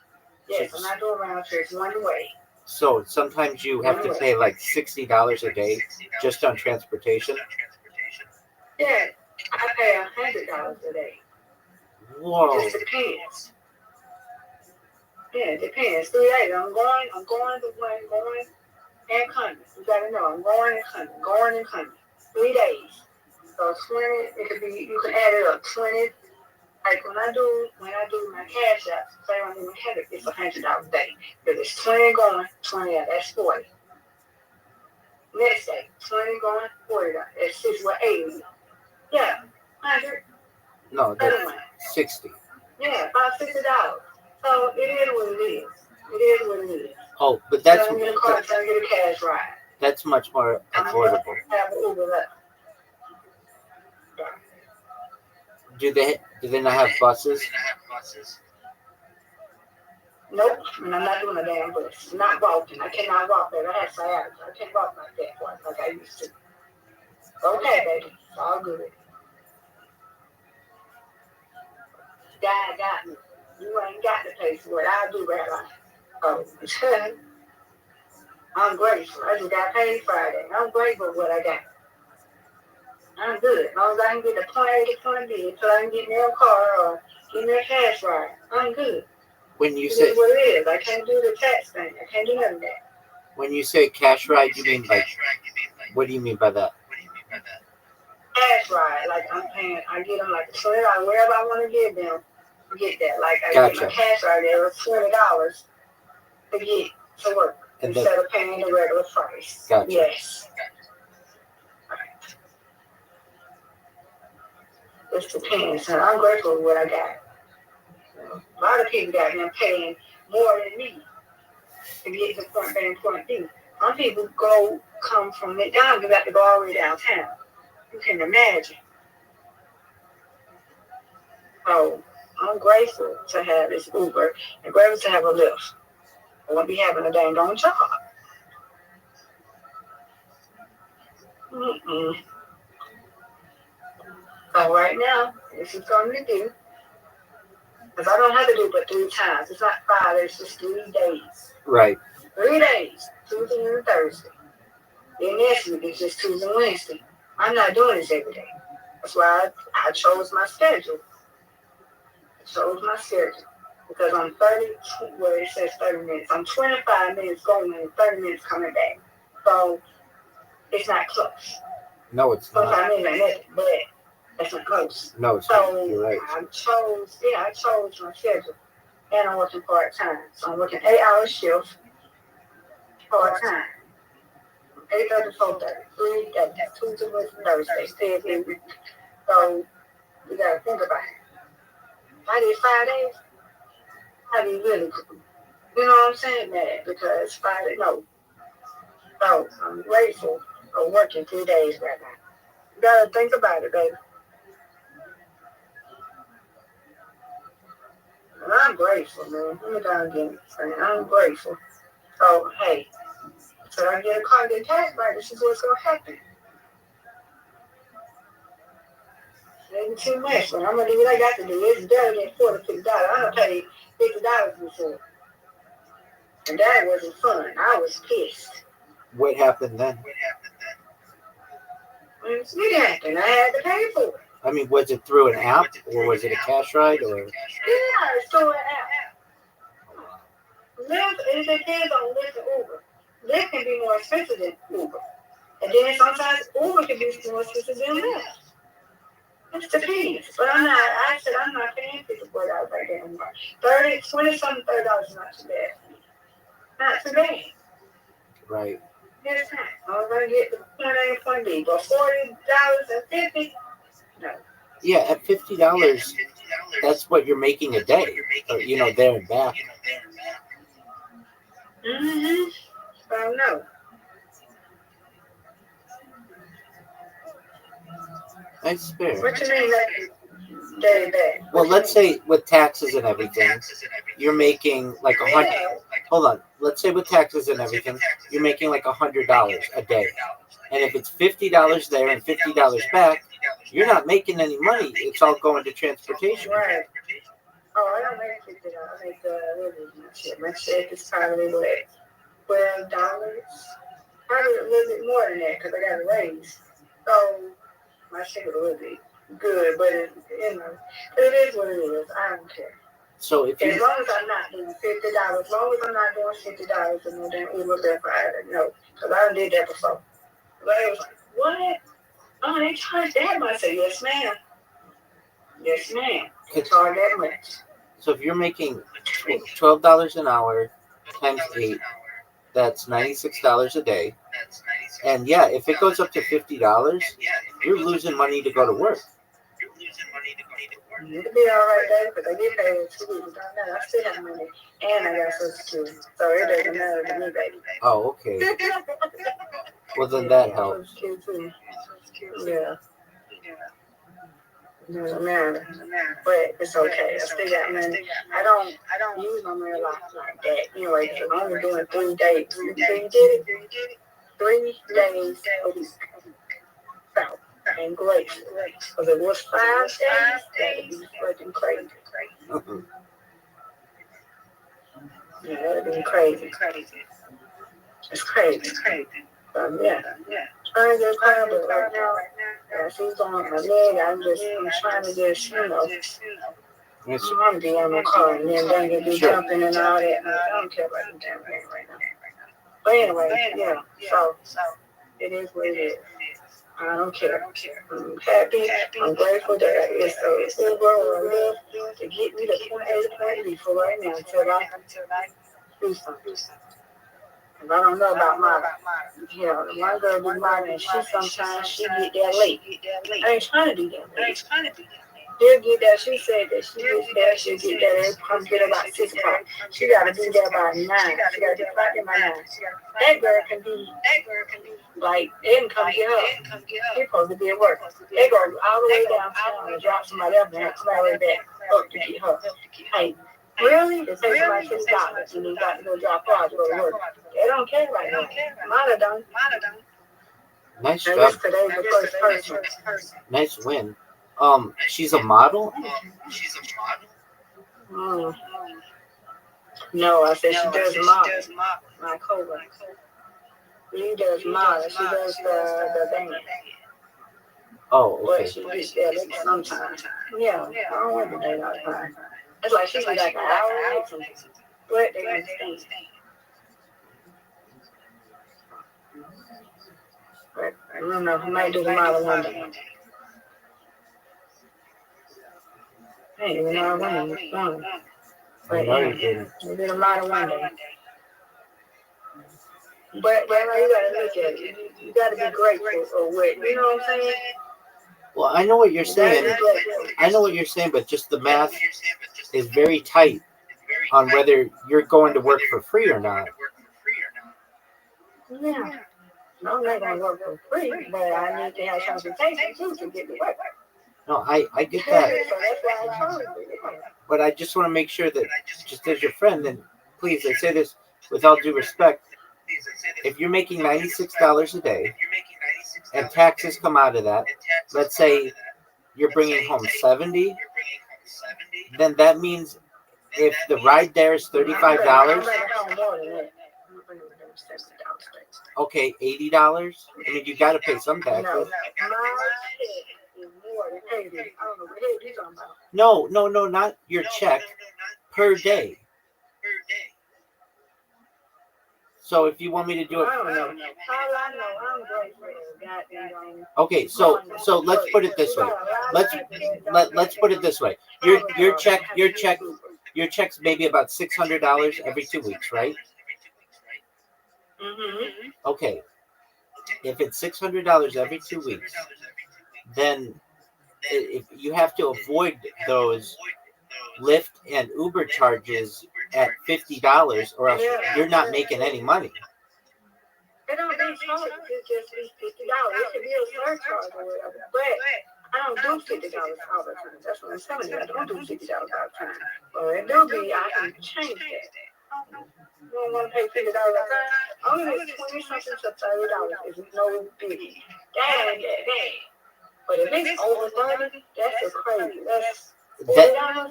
[SPEAKER 5] Yes, I'm not doing round trips. One way.
[SPEAKER 4] So sometimes you have to pay like $60 a day just on transportation.
[SPEAKER 5] Yeah, I pay $100 a day.
[SPEAKER 4] Whoa.
[SPEAKER 5] It just depends. Yeah, it depends. 3 days. I'm going and coming. You gotta know, I'm going and coming. 3 days. So 20. It could be. You can add it up. 20. Like when I do my cash out, say I'm in my head, it's $100 a day. If it's 20 going, 20 out, that's 40. Next day, 20 going, 40 out, that's 6 or 80. Yeah, 100.
[SPEAKER 4] No, that's 60.
[SPEAKER 5] Yeah, about $60. So it is what it is. It is what it is.
[SPEAKER 4] Oh, but that's
[SPEAKER 5] trying to get a car, trying to get a cash ride.
[SPEAKER 4] That's much more affordable.
[SPEAKER 5] Have an Uber left.
[SPEAKER 4] Do they not have buses?
[SPEAKER 5] Nope, and I'm not doing a damn bus. Not walking. I cannot walk there. I have sciatica. I can't walk like that like I used to. Okay, baby. It's all good. God got me. You ain't got to pay for it. I'll do that. Oh, I'm grateful. I just got paid Friday. I'm grateful for what I got. I'm good. As long as I can get the point A to point B, so I can get me a car or get me a cash ride, I'm good.
[SPEAKER 4] When you
[SPEAKER 5] it
[SPEAKER 4] say
[SPEAKER 5] is what it is. I can't do the tax thing. I can't do none of that.
[SPEAKER 4] When you say cash ride, you mean like what do you mean by that?
[SPEAKER 5] Cash ride, like I'm paying. I get them like $20 wherever I want to give them. Get that. Like I
[SPEAKER 4] Gotcha.
[SPEAKER 5] get my cash ride there was $20 to get to work
[SPEAKER 4] And
[SPEAKER 5] instead of paying the regular price.
[SPEAKER 4] Gotcha.
[SPEAKER 5] Yes. It depends. And I'm grateful for what I got. A lot of people got them paying more than me to get to point A and point B. Some people come from McDonald's and got to go all the way downtown. You can imagine. So I'm grateful to have this Uber and grateful to have a Lyft. I won't be having a dang on job. So right now, this is something to do. Because I don't have to do it but 3 times. It's not 5, it's just 3 days.
[SPEAKER 4] Right.
[SPEAKER 5] 3 days, Tuesday and Thursday. Then next week it's just Tuesday and Wednesday. I'm not doing this every day. That's why I chose my schedule. Because I'm 30, well it says 30 minutes. I'm 25 minutes going and 30 minutes coming back. So it's not close.
[SPEAKER 4] No, it's not.
[SPEAKER 5] 25 minutes ain't nothing, but that's not close.
[SPEAKER 4] No, it's
[SPEAKER 5] so
[SPEAKER 4] not. You're right.
[SPEAKER 5] I chose my schedule. And I'm working part-time. So I'm working 8-hour shifts. part time. 8:30 to 4:30. 3 days. Tuesday, Wednesday, Thursday. Stay every week. So you gotta think about it. I did 5 days. How do you really do? You know what I'm saying? That because 5 days, no. So I'm grateful for working 2 days right now. You gotta think about it, baby. And I'm grateful, man. Let me go and get it. I'm grateful. So, hey, so I get a car, get tax back, this is what's gonna happen. Ain't too much, but I'm gonna do what I got to do. It's better than $46. I'm gonna pay $50 before. And that wasn't fun. I was pissed.
[SPEAKER 4] What happened then?
[SPEAKER 5] It happened. I had to pay for it.
[SPEAKER 4] I mean, was it through an app or was it a cash ride or?
[SPEAKER 5] Yeah, it's through an app. Lyft, it depends on Lyft and Uber. Lyft can be more expensive than Uber. And then sometimes Uber can be more expensive than Lyft. It depends. But I said I'm not paying $54 right there anymore. 30, 20 something, $30 is not too bad. Not too bad.
[SPEAKER 4] Right.
[SPEAKER 5] It's not. I'm gonna get the point A and point B. But $40.50? No.
[SPEAKER 4] Yeah, at $50, that's what you're making a day, or, there and back.
[SPEAKER 5] Mm-hmm. So no.
[SPEAKER 4] That's fair.
[SPEAKER 5] What you mean that day back?
[SPEAKER 4] Well, let's say with taxes and everything, you're making like $100. Hold on. Let's say with taxes and everything, you're making like $100 a day. And if it's $50 there and $50 back, you're not making any money. It's all going to transportation.
[SPEAKER 5] Right. Oh, I don't make $50. I make my check is probably like $12. Probably a little bit more than that because I got a raise. So my check is a little bit good, but it is what it is. I don't care.
[SPEAKER 4] So if
[SPEAKER 5] as long as I'm not doing $50, as long as I'm not doing $50 and then Uber there for either, no, because I done did that before. But it was like, what? Oh, they charge that much? I said, yes, ma'am. Yes, ma'am. They charge that much.
[SPEAKER 4] So if you're making $12 an hour times 8, that's $96 a day. And yeah, if it goes up to $50, you're losing money to go to work.
[SPEAKER 5] It'll be all right there, but they get paid in 2 weeks. I still have money, and I got Social Security, so it doesn't matter to me, baby.
[SPEAKER 4] Oh, okay. Well, then that helps.
[SPEAKER 5] Yeah. It doesn't matter, but it's okay. I still got money. I don't use my money like that. Anyway, because I'm only doing 3 days. You did it? 3 days a week. So, and great. Because it was 5 days, that would be fucking crazy. Yeah, that would be crazy. It's crazy. Yeah. Trying to get caught, but right now, she's on my leg. I'm trying to just, I'm gonna be on my car and then they're gonna be jumping and all that. I don't care about the damn thing right now. But anyway, yeah. So it is what it is. I don't care. I'm happy. I'm grateful that it's a Uber or a Lyft to get me to point A to point B for right now until I do something. Cause I don't know about mine. The one girl do mine and sometimes she get there late. I ain't trying to do that late. She'll get there. She said that she gets there. She'll get there. Come get her about 6 o'clock. She gotta be there by 9. She gotta be back in by 9. That girl can be like, they can come get her. She's supposed to be at work. They go all the way downtown and drop somebody else and come all the way back up to get her. Hey, really? They say somebody $6 and you got to go drop her to go to work. They don't care right now. Mine don't.
[SPEAKER 4] Nice job.
[SPEAKER 5] Today's the first person.
[SPEAKER 4] Nice win. She's a model?
[SPEAKER 5] No, I said she does model. My coworker. She does model. She does the band.
[SPEAKER 4] Oh, okay.
[SPEAKER 5] But she gets there sometimes. Yeah, I don't want to do that all the time. It's like she's like an hour late from but they understand. But I don't know. I might do the model one day. Hey, you know, I won. But yeah, we did a model one day. But that's how you gotta look at it. You gotta be grateful for what, you know what I'm saying?
[SPEAKER 4] Well, I know what you're
[SPEAKER 5] You gotta
[SPEAKER 4] saying.
[SPEAKER 5] be grateful.
[SPEAKER 4] I know what you're saying, but just the math is very tight on whether you're going to work for free or not.
[SPEAKER 5] Yeah. I'm not gonna work for free, but I need to have transportation too to get to work.
[SPEAKER 4] No, I get
[SPEAKER 5] So
[SPEAKER 4] that.
[SPEAKER 5] that's why I told you.
[SPEAKER 4] But I just want to make sure that, just as your friend, and please, I say this with all due respect, if you're making $96 a day and taxes come out of that, let's say you're bringing home 70, then that means if the ride there is $35, okay, $80. I mean, you got to pay some taxes. No, not your check, per day. So if you want me to do it, okay. So let's put it this way. Let's put it this way. Your check's maybe about $600 every 2 weeks, right? Okay. If it's $600 every 2 weeks, then if you have to avoid those Lyft and Uber charges at $50, or else you're not making any money.
[SPEAKER 5] It don't be charged. It's just $50. It should be a surcharge or whatever. But I don't do $50 all the time. That's what I'm telling you. I don't do $50 all the time. Well, it do be. I can change that. You don't want to pay $50 all the time. Only $20 something to $30 is no biggie. That ain't that bad. But if it's over 30, that's just crazy.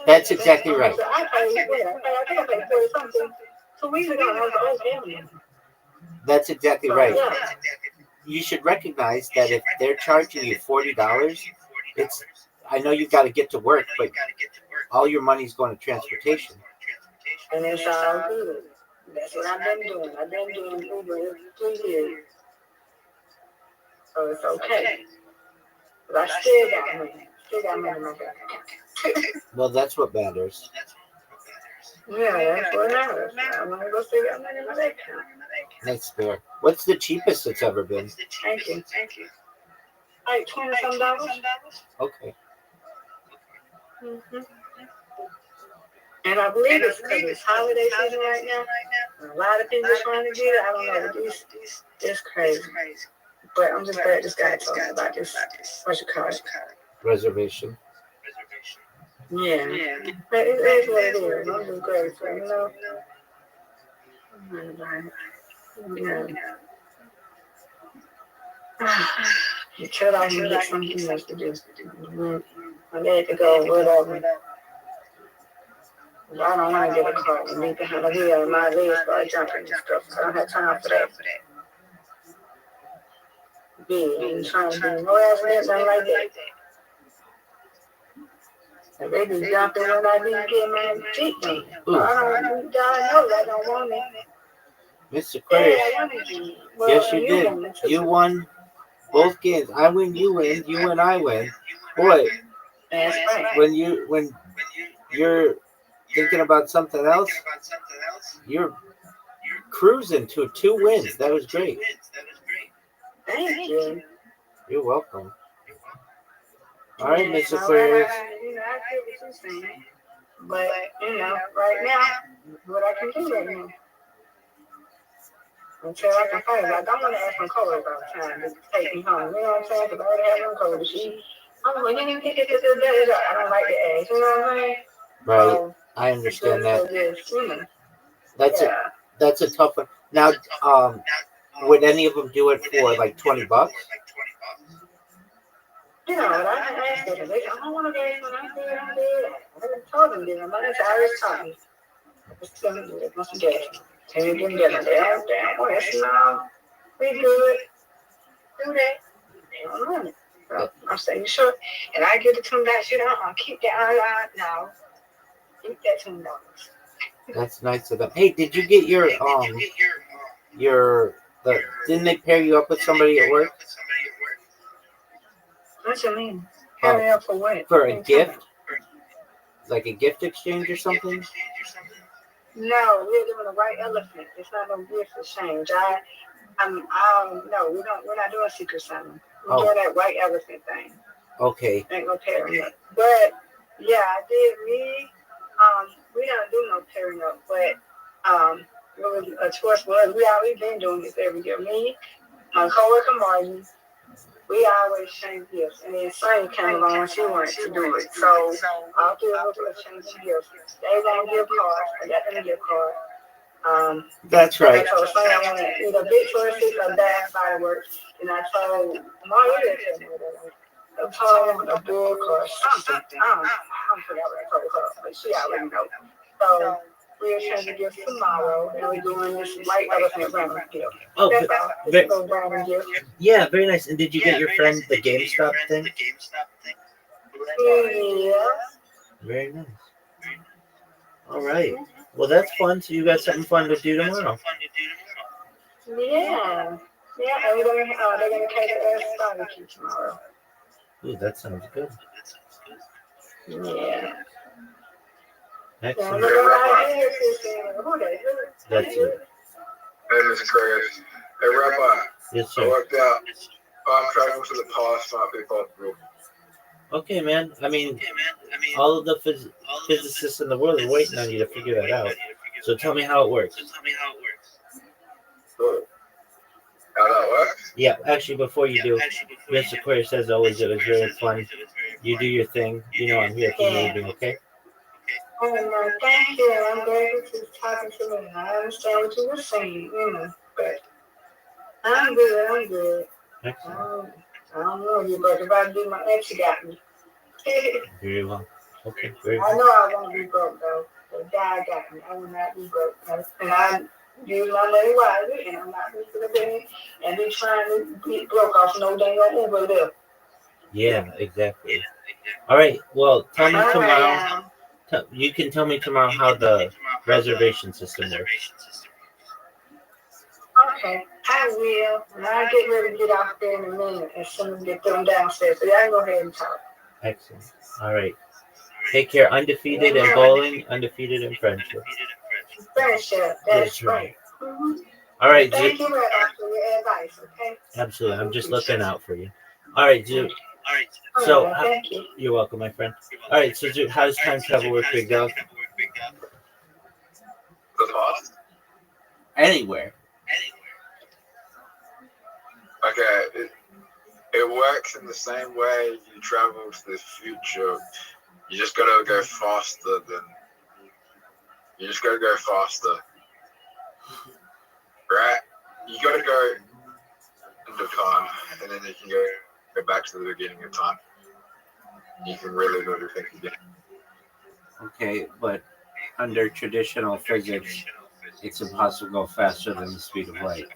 [SPEAKER 4] That's exactly right.
[SPEAKER 5] I think I paid 40 something 2 weeks ago. I was like, oh, damn.
[SPEAKER 4] That's exactly right.
[SPEAKER 5] Yeah.
[SPEAKER 4] You should recognize that if they're charging you $40, I know you've got to get to work, but all your money's going to transportation.
[SPEAKER 5] And it's all good. That's what I've been doing. I've been doing Uber for 2 years. So it's okay. But I still got money. In my bank account.
[SPEAKER 4] Well, that's what matters.
[SPEAKER 5] Yeah, that's what matters. I'm going to go still got money in my bank account.
[SPEAKER 4] That's fair. What's the cheapest it's ever been?
[SPEAKER 5] Thank you. Like $20-some.
[SPEAKER 4] Okay.
[SPEAKER 5] Mm-hmm. And I believe it's because it's holiday season right now. A lot of people trying to get it. I don't know. It's crazy. But I'm just glad this guy told me about this. What's your card?
[SPEAKER 4] Reservation.
[SPEAKER 5] Yeah. But it is what it is. I'm just grateful, you know. Yeah. Until I can get something else to do. I need to go, whatever. I don't want to get a car and leave behind the wheel and my legs start jumping and stuff. I don't have time for that. I'm trying to do no accidents, nothing like that. And they be jumping when I didn't get my feet done. I don't want it.
[SPEAKER 4] Mr. Aquarius,
[SPEAKER 5] Well,
[SPEAKER 4] yes, you did. You won both games. I win, you win. You win, I win. Boy,
[SPEAKER 5] that's right.
[SPEAKER 4] when you're thinking about something else, you're cruising to 2 wins. That was great.
[SPEAKER 5] Thank you.
[SPEAKER 4] You're welcome. All right, Miss Aquarius.
[SPEAKER 5] I get what you're saying. But, right now, what I can do right now. Until I can find it. I don't want to ask my coworker all the time to take me home. You know what I'm saying? Because I already have one coworker. I'm like, you didn't get this. I don't like to ask. You know what I'm saying?
[SPEAKER 4] Right. I understand that. That's a tough one. Now, would any of them do it for like $20?
[SPEAKER 5] You know, but I didn't ask them. I don't want to ask when I did. I told them, didn't I? I always taught me. Just tell them, do it. Must be gas. Tell me, didn't get it. They don't want to no. We good. Do that. They don't want it. So I'm saying, you sure? And I give it to them back. You know, I'll keep that. No. Keep that $10.
[SPEAKER 4] That's nice of them. Hey, did you get your didn't they pair you up with somebody at work?
[SPEAKER 5] What you mean? Pair me up for what?
[SPEAKER 4] For a gift? Like a gift exchange or something?
[SPEAKER 5] No, we're doing a white elephant. It's not no gift exchange. No, we're not doing Secret Santa. We're doing that white elephant thing.
[SPEAKER 4] Okay.
[SPEAKER 5] Ain't no tearing up. But yeah, I did. We don't do no tearing up. But what was a choice was we always been doing this every year. Me, my coworker Margie, we always change gifts. And then Sonny came along and she wanted to do it. So all three of us were changing gifts. They want to give cards. I got them a gift card.
[SPEAKER 4] That's right.
[SPEAKER 5] I told Sonny I wanted either Victoria's Secret or Bath Fireworks. And I told Margie I told a book or something. I don't forget what I told her, but she already knows. So we're changing gifts tomorrow, and we're doing this white elephant random gift.
[SPEAKER 4] Oh,
[SPEAKER 5] That's all. It's a little random gift.
[SPEAKER 4] Yeah, very nice. And did you get your friend the GameStop thing?
[SPEAKER 5] Yeah.
[SPEAKER 4] Very nice. All right. Well, that's fun. So you got something fun to do tomorrow.
[SPEAKER 5] Yeah. Yeah, and they're gonna cater us barbecue tomorrow.
[SPEAKER 4] Ooh, that sounds good.
[SPEAKER 5] Yeah.
[SPEAKER 4] Excellent. That's it.
[SPEAKER 2] Hey, Mr. Chris. Hey, Rabbi.
[SPEAKER 4] Yes,
[SPEAKER 2] I
[SPEAKER 4] sir.
[SPEAKER 2] worked out. I'm traveling to the past, not people.
[SPEAKER 4] Okay, man. I mean, all of the physicists in the world are waiting on you to figure that out. So tell me how it works.
[SPEAKER 2] Good. How that works?
[SPEAKER 4] Yeah, actually, before you do, Mr. Aquarius, as always, it was very fun. You do your thing. You know I'm here if you need me, okay?
[SPEAKER 5] Oh, no, thank you. I'm grateful to talking to me. I understand what you were saying, but I'm good.
[SPEAKER 4] Excellent.
[SPEAKER 5] I don't know you, but if I do my ex, you got me.
[SPEAKER 4] Very well. Okay, very
[SPEAKER 5] I
[SPEAKER 4] good.
[SPEAKER 5] know I won't be broke, though. The guy got me. I will not be broke. And I use my money wisely, and I'm not going to the penny and be trying to be broke off no dang Uber lift.
[SPEAKER 4] Yeah, exactly. All right. Well, tell me tomorrow. You can tell me tomorrow how the reservation system works.
[SPEAKER 5] Okay, I will. And I'll get ready to get out there in a minute as soon as we get them downstairs. So y'all go ahead and talk.
[SPEAKER 4] Excellent. All right. Take care. Undefeated in bowling, undefeated in friendship.
[SPEAKER 5] Friendship, that's right. Mm-hmm.
[SPEAKER 4] All right,
[SPEAKER 5] Thank
[SPEAKER 4] Dude.
[SPEAKER 5] you, Rabbi, for your advice, okay?
[SPEAKER 4] Absolutely. I'm just looking out for you. All right, Dude. So,
[SPEAKER 5] thank you.
[SPEAKER 4] You're welcome, my friend. All right, so Dude, how does time travel work, big dog?
[SPEAKER 2] The past?
[SPEAKER 4] Anywhere.
[SPEAKER 2] Okay, it works in the same way you travel to the future. You just gotta go faster than. You just gotta go faster. Right? You gotta go into time, and then you can go back to the beginning of time. You can really do everything again.
[SPEAKER 4] Okay, but under traditional physics, it's impossible to go faster than the speed of light.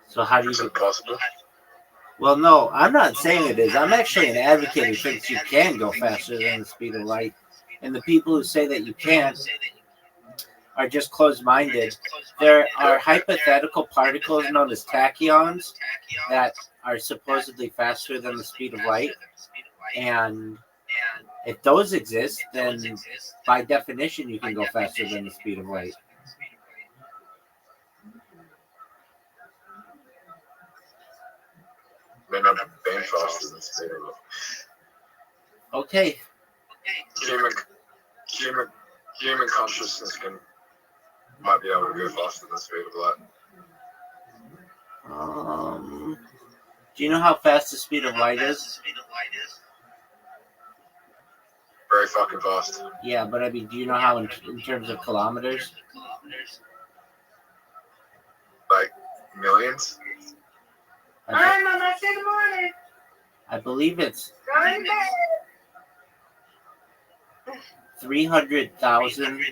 [SPEAKER 4] So how do
[SPEAKER 2] It's
[SPEAKER 4] you?
[SPEAKER 2] impossible.
[SPEAKER 4] Well, no, I'm not saying it is. I'm actually an advocate who thinks you can go faster than the speed of light, and the people who say that you can't are just closed-minded. There are hypothetical particles known as tachyons that are supposedly faster than the speed of light, and if those exist, then by definition you can go faster than the speed of light.
[SPEAKER 2] They're not being faster than the speed of light.
[SPEAKER 4] Okay.
[SPEAKER 2] Human consciousness might be able to go faster than the speed of light.
[SPEAKER 4] Do you know how fast the speed of light is?
[SPEAKER 2] Very fucking fast.
[SPEAKER 4] Yeah, but I mean, do you know how in terms of kilometers?
[SPEAKER 2] Like millions?
[SPEAKER 5] Hi, Mama. Say good morning.
[SPEAKER 4] I believe it's
[SPEAKER 5] Go in bed.
[SPEAKER 4] 300,000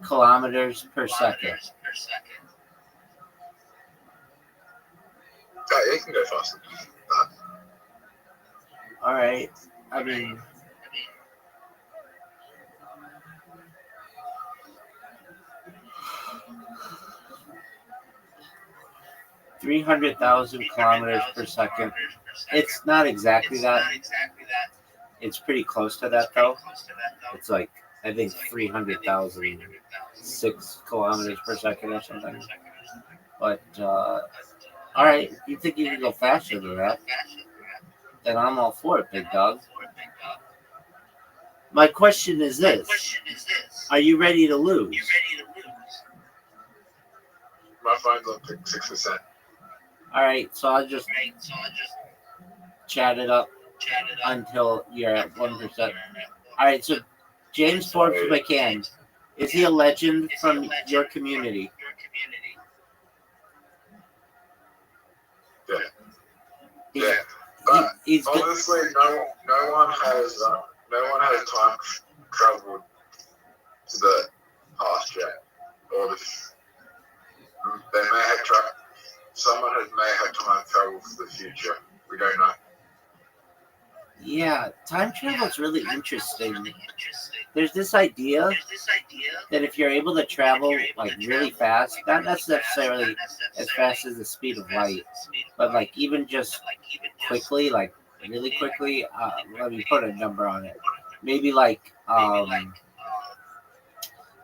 [SPEAKER 4] kilometers per second.
[SPEAKER 2] Yeah, it can go faster.
[SPEAKER 4] All right. I mean, $300,000 kilometers per second. It's not exactly that. It's pretty close to that, though. It's like, I think 300,000 6 kilometers per second or something. But all right, you think you can go faster than that? Then I'm all for it, big dog. My question is this: are you ready to lose?
[SPEAKER 1] My phone's on 6%.
[SPEAKER 4] All right, so I'll just chat it up until you're at 1%. All right, so James Forbes McCann, is he a legend from your community?
[SPEAKER 1] Yeah.
[SPEAKER 4] He's,
[SPEAKER 1] Yeah. But
[SPEAKER 4] he's good.
[SPEAKER 1] honestly, no one has time traveled to the past yet, or they may have someone may have time travel to the future. We don't know.
[SPEAKER 4] Yeah, time travel is really interesting. There's this idea that if you're able to travel like really fast, not necessarily as fast as the speed of light, but like even just quickly, like really quickly, let me put a number on it. Maybe like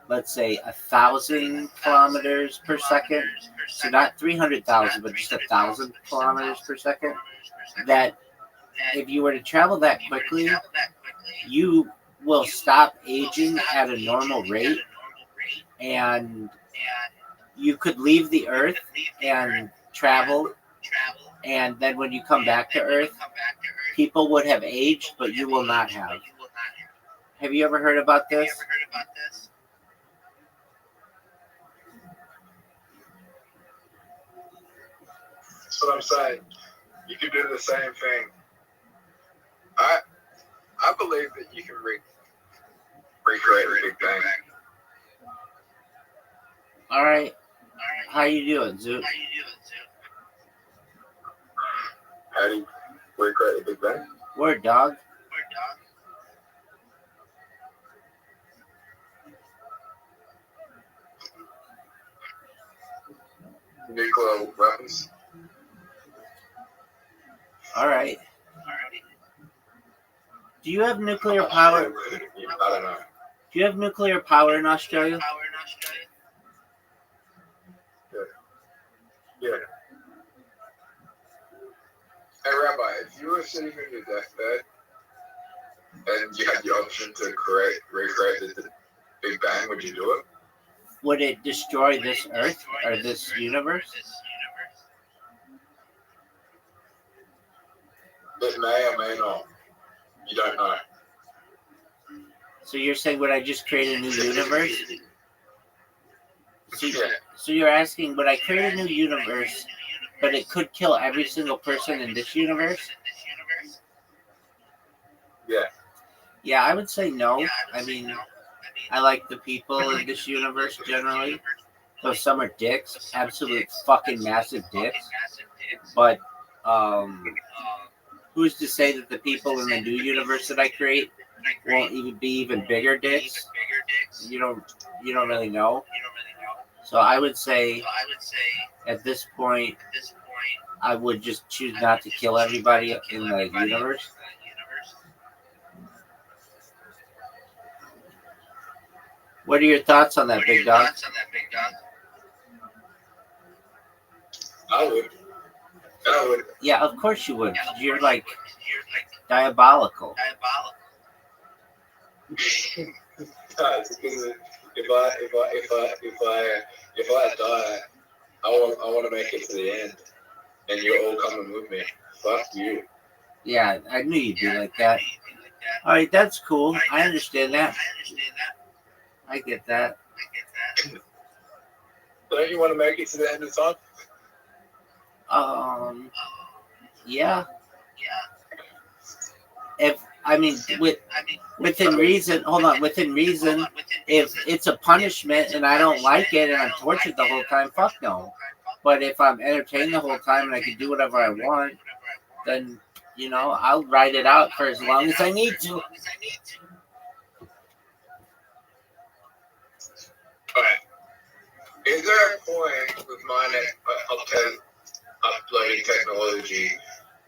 [SPEAKER 4] let's say 1,000 kilometers per second. So not 300,000, but just 1,000 kilometers per second. That if you were to travel that quickly, you will stop aging at a normal rate, and you could leave the Earth and travel, and then when you come back to Earth, people would have aged, but you will not have. Have you ever heard about this?
[SPEAKER 1] That's what I'm saying. You could do the same thing. I believe that you can recreate the Big Bang.
[SPEAKER 4] All right. How you doing, Zoot?
[SPEAKER 1] How do you recreate the Big Bang?
[SPEAKER 4] Word, dog.
[SPEAKER 1] Nuclear weapons.
[SPEAKER 4] All right. Do you have nuclear power?
[SPEAKER 1] I don't know.
[SPEAKER 4] Do you have nuclear power in Australia?
[SPEAKER 1] Yeah. Hey, Rabbi, if you were sitting on your deathbed and you had the option to recreate the Big Bang, would you do it?
[SPEAKER 4] Would it destroy this Earth or this universe?
[SPEAKER 1] It may or may not. You don't know.
[SPEAKER 4] So you're saying, would I just create a new universe?
[SPEAKER 1] Yeah.
[SPEAKER 4] So you're asking, would I create a new universe, but it could kill every single person in this universe?
[SPEAKER 1] Yeah.
[SPEAKER 4] Yeah, I would say no. I mean, I like the people in this universe generally. Though some are dicks, absolute fucking massive dicks. But who's to say that the people in the new universe that I create won't even be even bigger dicks? You don't really know. So I would say at this point I would just choose not to kill everybody in the universe. What are your thoughts on that, big dog?
[SPEAKER 1] I would.
[SPEAKER 4] Yeah, of course you would. You're like diabolical.
[SPEAKER 1] It's because if I die, I want to make it to the end, and you're all coming with me. Fuck you.
[SPEAKER 4] Yeah, I knew you'd be like that. All right, that's cool. I understand that. I get that.
[SPEAKER 1] Don't you want to make it to the end of time?
[SPEAKER 4] Yeah. Within reason. Hold on, within reason. If it's a punishment and I don't like it and I'm tortured the whole time, fuck no. But if I'm entertained the whole time and I can do whatever I want, then I'll ride it out for as long as I need to.
[SPEAKER 1] Alright. Is there a point with uploading technology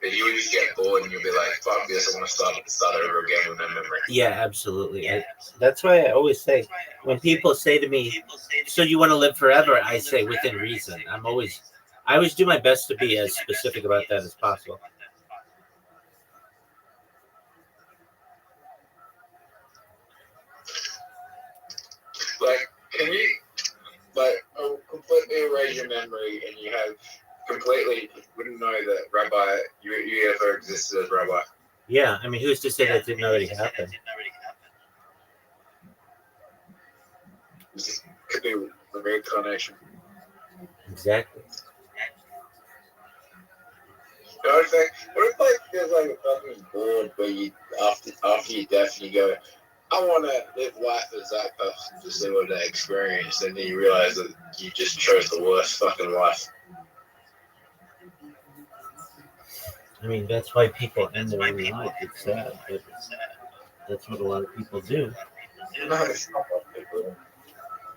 [SPEAKER 2] But you would just get bored and you'll be like, fuck this, I want to start over again with my memory.
[SPEAKER 4] Yeah, absolutely. That's why I always say, when people say to me, so you want to live forever, I say within reason. I always do my best to be as specific about that as possible.
[SPEAKER 2] Like, can you, like, completely erase your memory and you have completely wouldn't know that Rabbi, you ever existed as Rabbi?
[SPEAKER 4] Yeah, I mean, who's to say that didn't already happen?
[SPEAKER 2] This could be a reincarnation.
[SPEAKER 4] Exactly.
[SPEAKER 2] What if like there's like a fucking board where you after your death you go, I want to live life as that person to see what they experienced, and then you realize that you just chose the worst fucking life.
[SPEAKER 4] I mean, that's why people end their own life. It's sad, but that's what a lot of people do.
[SPEAKER 2] No, it's not what people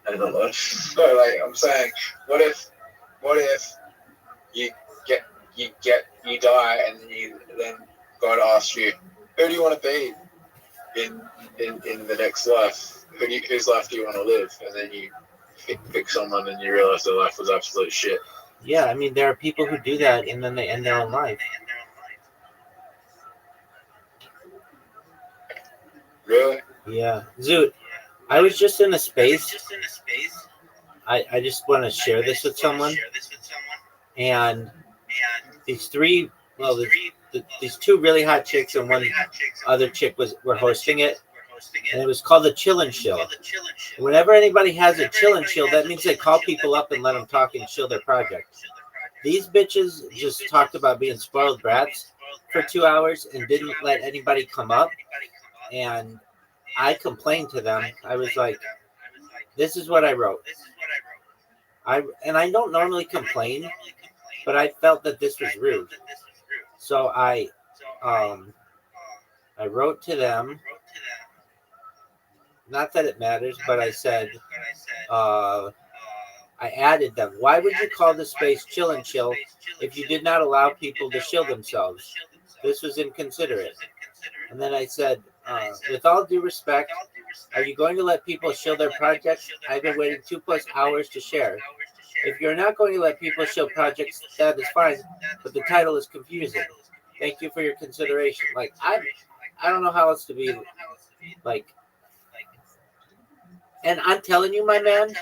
[SPEAKER 2] end their life. No, like I'm saying, what if you die and then God asks you, who do you want to be in the next life? Whose life do you want to live? And then you pick someone and you realize their life was absolute shit.
[SPEAKER 4] Yeah, I mean, there are people who do that and then they end their own life.
[SPEAKER 2] Really?
[SPEAKER 4] Yeah. Zoot, I was just in a space. I just want to share this with someone. And these three, well, these two really hot chicks and one other chick were hosting it. And it was called the Chill and Chill. Whenever anybody has a chill and chill, that means they call people up and let them talk and chill their project. These bitches just talked about being spoiled brats for 2 hours and didn't let anybody come up. And I complained to them. I was like, this is what I wrote. I don't normally complain, but I felt that this was rude. So I wrote to them. Not that it matters, but I said, I added them. Why would you call the space Chill and Chill if you did not allow people to chill themselves? This was inconsiderate. And then I said, with all due respect, are you going to let people chill their projects? I've been waiting 2+ hours to share. If you're not going to let people chill projects, that is fine, but the title is confusing. Thank you for your consideration. Like, I don't know how else to be, like, and I'm telling you, my man,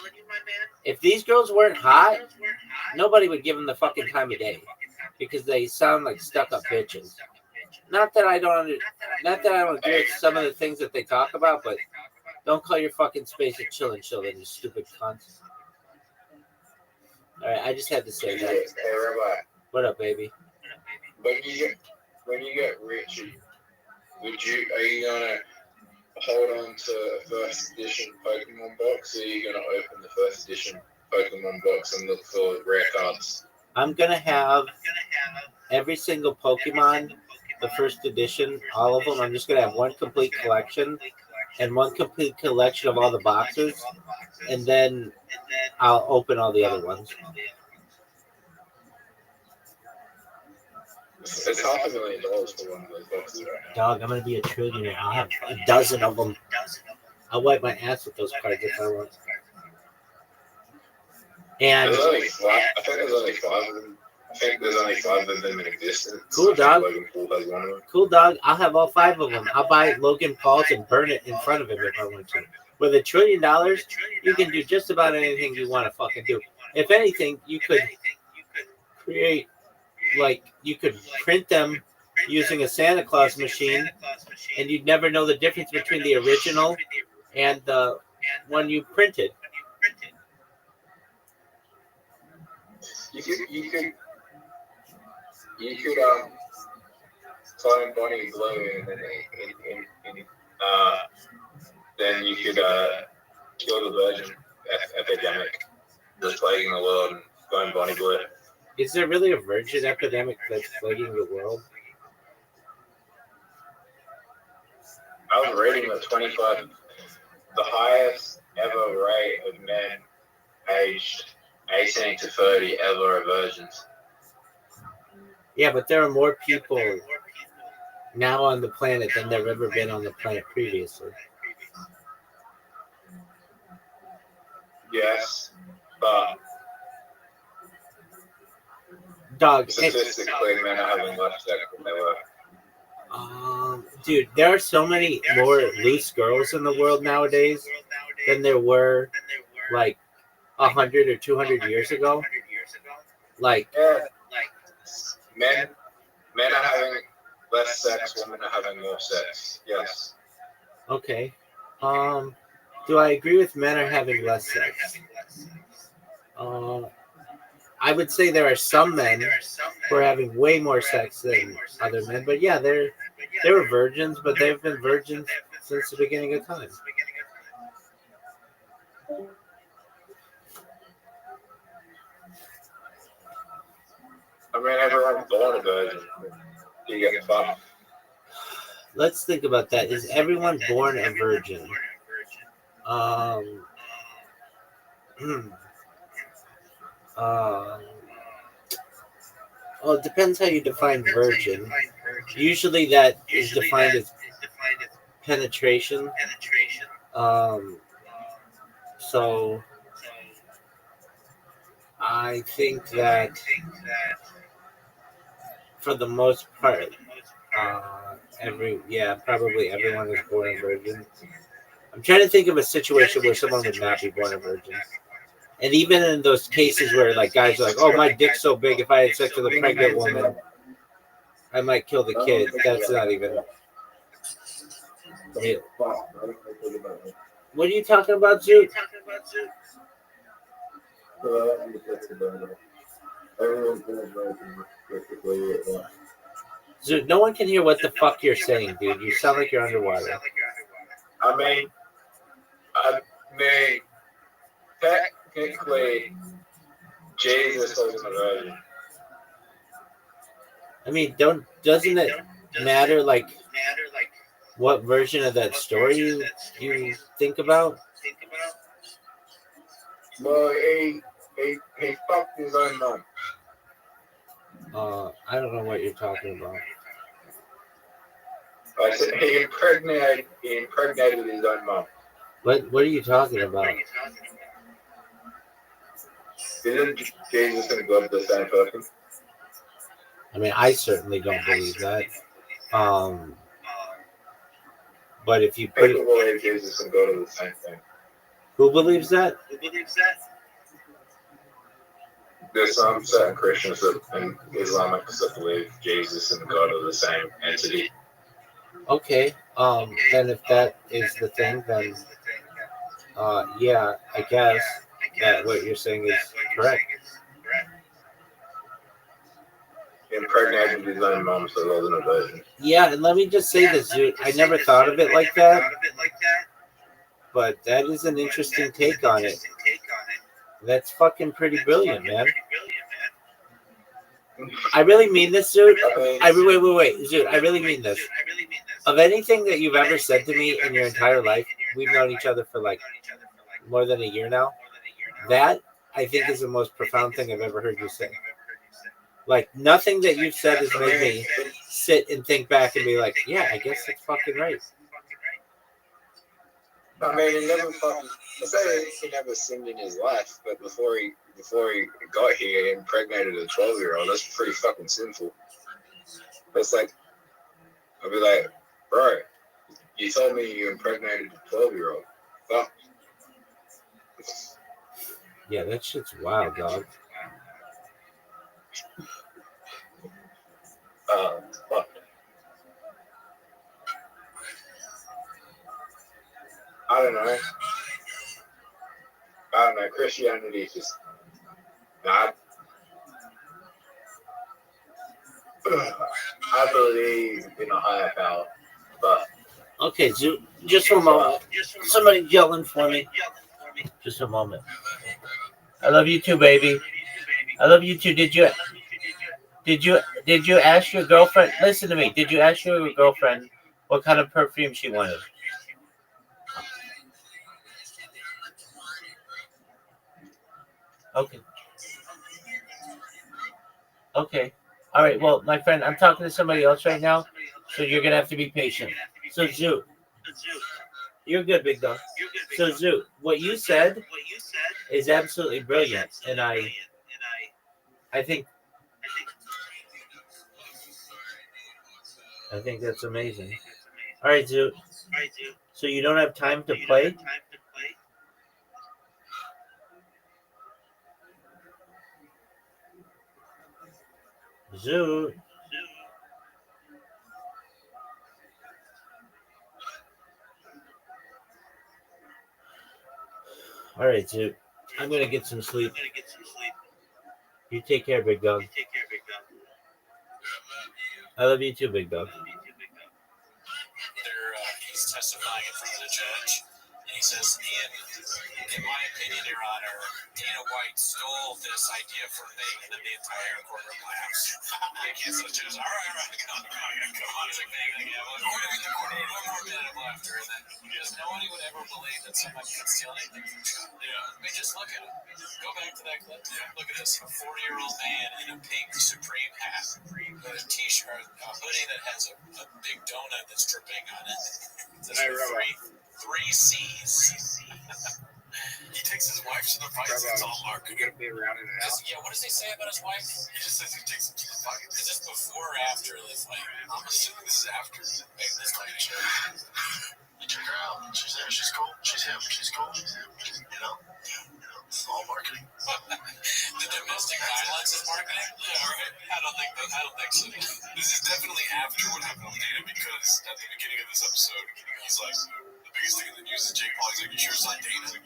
[SPEAKER 4] if these girls weren't hot, nobody would give them the fucking time of day because they sound like stuck-up bitches. Not that I don't agree with some of the things that they talk about, but don't call your fucking space a Chill and Chill, you stupid cunts. All right, I just had to say that.
[SPEAKER 2] Hey, Rabbi.
[SPEAKER 4] What up, baby?
[SPEAKER 2] When you get rich, are you gonna hold on to a first edition Pokemon box, or are you gonna open the first edition Pokemon box and look for rare cards?
[SPEAKER 4] I'm gonna have every single Pokemon, the first edition, all of them. I'm just gonna have one complete collection and one complete collection of all the boxes, and then I'll open all the other ones.
[SPEAKER 2] It's $500,000 for one of those boxes right now.
[SPEAKER 4] Dog, I'm gonna be a trillionaire. I'll have a dozen of them. I'll wipe my ass with those cards if I want. And
[SPEAKER 2] I think there's only 5 of them. I think there's only 5 of them in existence.
[SPEAKER 4] Cool, dog.
[SPEAKER 2] Logan Paul has one of them.
[SPEAKER 4] Cool, dog. I'll have all 5 of them. I'll buy Logan Paul's and burn it in front of him if I want to. With $1 trillion, you can do just about anything you want to fucking do. If anything, you could create, like, you could print them using a Santa Claus machine, and you'd never know the difference between the original and the one you printed.
[SPEAKER 2] You could clone Bonnie Blue and then you could kill the virgin epidemic that's plaguing the world and clone Bonnie Blue.
[SPEAKER 4] Is there really a virgin epidemic that's plaguing the world?
[SPEAKER 2] I was reading that the highest ever rate of men aged 18 to 30 ever are virgins.
[SPEAKER 4] Yeah, but there are more people now on the planet than there have ever been on the planet previously.
[SPEAKER 3] Yes, but
[SPEAKER 4] Dog,
[SPEAKER 3] statistically, men are having less sex than they were.
[SPEAKER 4] dude, there are so many more loose girls in the world nowadays than there were like 100 or 200 years ago. Like,
[SPEAKER 3] Yeah, men are having less sex, women are having more sex. Yes.
[SPEAKER 4] okay, do I agree with men are having less sex? I would say there are some men who are having way more sex than other men, but yeah, they were virgins, but they've been virgins since the beginning of time.
[SPEAKER 3] I mean, everyone's born a virgin. You get fucked.
[SPEAKER 4] Let's think about that. Is everyone born a virgin? Um, uh, well, it depends how you define virgin. Usually, that is defined as penetration. Um, so I think that for the most part, probably everyone is born a virgin. I'm trying to think of a situation where someone would not be born a virgin. And even in those cases where like guys are like, "Oh, my dick's so big, if I had sex with a pregnant woman, I might kill the kid." That's not even real. What are you talking about, Zoot? Zoot, no one can hear what the fuck you're saying, dude. You sound like you're underwater.
[SPEAKER 3] I mean, technically, Jesus wasn't a virgin.
[SPEAKER 4] I mean, doesn't it matter like what version of that story you think about?
[SPEAKER 3] Well, he fucked his own mom.
[SPEAKER 4] I don't know what you're talking about.
[SPEAKER 3] I said he impregnated his own mom.
[SPEAKER 4] What are you talking about?
[SPEAKER 3] Isn't Jesus and God the same person?
[SPEAKER 4] I mean, I certainly don't believe that. But if you put
[SPEAKER 3] People believe Jesus and God are the same thing.
[SPEAKER 4] who believes that?
[SPEAKER 3] There's some certain Christians and Islamics that believe Jesus and God are the same entity.
[SPEAKER 4] Okay. Then if that is the thing, then yeah, I guess that what you're saying is correct.
[SPEAKER 3] Impregnated his own mom, so it wasn't a virgin.
[SPEAKER 4] Yeah, and let me just say this, dude. I never thought of it like that, but that is an interesting take on it. That's fucking pretty brilliant, man. I really mean this, dude. Wait, dude. I really mean this. Of anything that you've ever said to me in your entire life, we've known each other for like more than a year now. That I think is the most profound thing I've ever heard you say. Like nothing that you've said has made me sit and think back and be like, yeah, I guess that's fucking right.
[SPEAKER 3] I mean, he never fucking. I say he never sinned in his life, but before he got here, he impregnated a 12-year-old. That's pretty fucking sinful. It's like, I'll be like, bro, you told me you impregnated a 12-year-old. Fuck.
[SPEAKER 4] Yeah, that shit's wild, dog.
[SPEAKER 3] Fuck. I don't know. Christianity is just not. I believe in a higher power, but
[SPEAKER 4] okay, just for a moment. Somebody yelling for me. Just a moment. I love you too, baby. I love you too. Did you ask your girlfriend? Listen to me. Did you ask your girlfriend what kind of perfume she wanted? Okay. Okay. All right, well, my friend, I'm talking to somebody else right now, so you're gonna have to be patient. So, Zoo, you're good, big dog. So, Zoo, what you said is absolutely brilliant, and I think that's amazing. All right, Zoo. So you don't have time to play? Zoo. All right, Zoo. I'm gonna get some sleep. You take care, big dog. I love you too, big dog.
[SPEAKER 1] He's testifying in front of the judge, and he says, in my opinion, Your Honor, Dana White stole this idea from me, and then the entire courtroom laughs. He can't say, judge, all right, come on, it's like, one more minute of laughter, and then just nobody would ever believe that somebody could steal anything from Trump. Yeah. I mean, just look at him. Go back to that clip. Yeah. Look at this, a 40-year-old man in a pink Supreme hat, with a t-shirt, a hoodie that has a big donut that's dripping on it. It says three C's. He takes his wife to the fights. It's all Mark. You gotta be around in and out. Yeah, what does he say about his wife? He just says he takes him to the fights. Is this before or after the fight? I'm assuming this is after. Maybe this fight show. You check her out. She's there. She's cool. She's him. She's cool. You know? It's all marketing. The domestic violence is marketing? Yeah, right. I don't think so. This is definitely after what happened with Dana, because at the beginning of this episode, he's like, the biggest thing in the news is Jake Paul. He's like, you sure it's not Dana?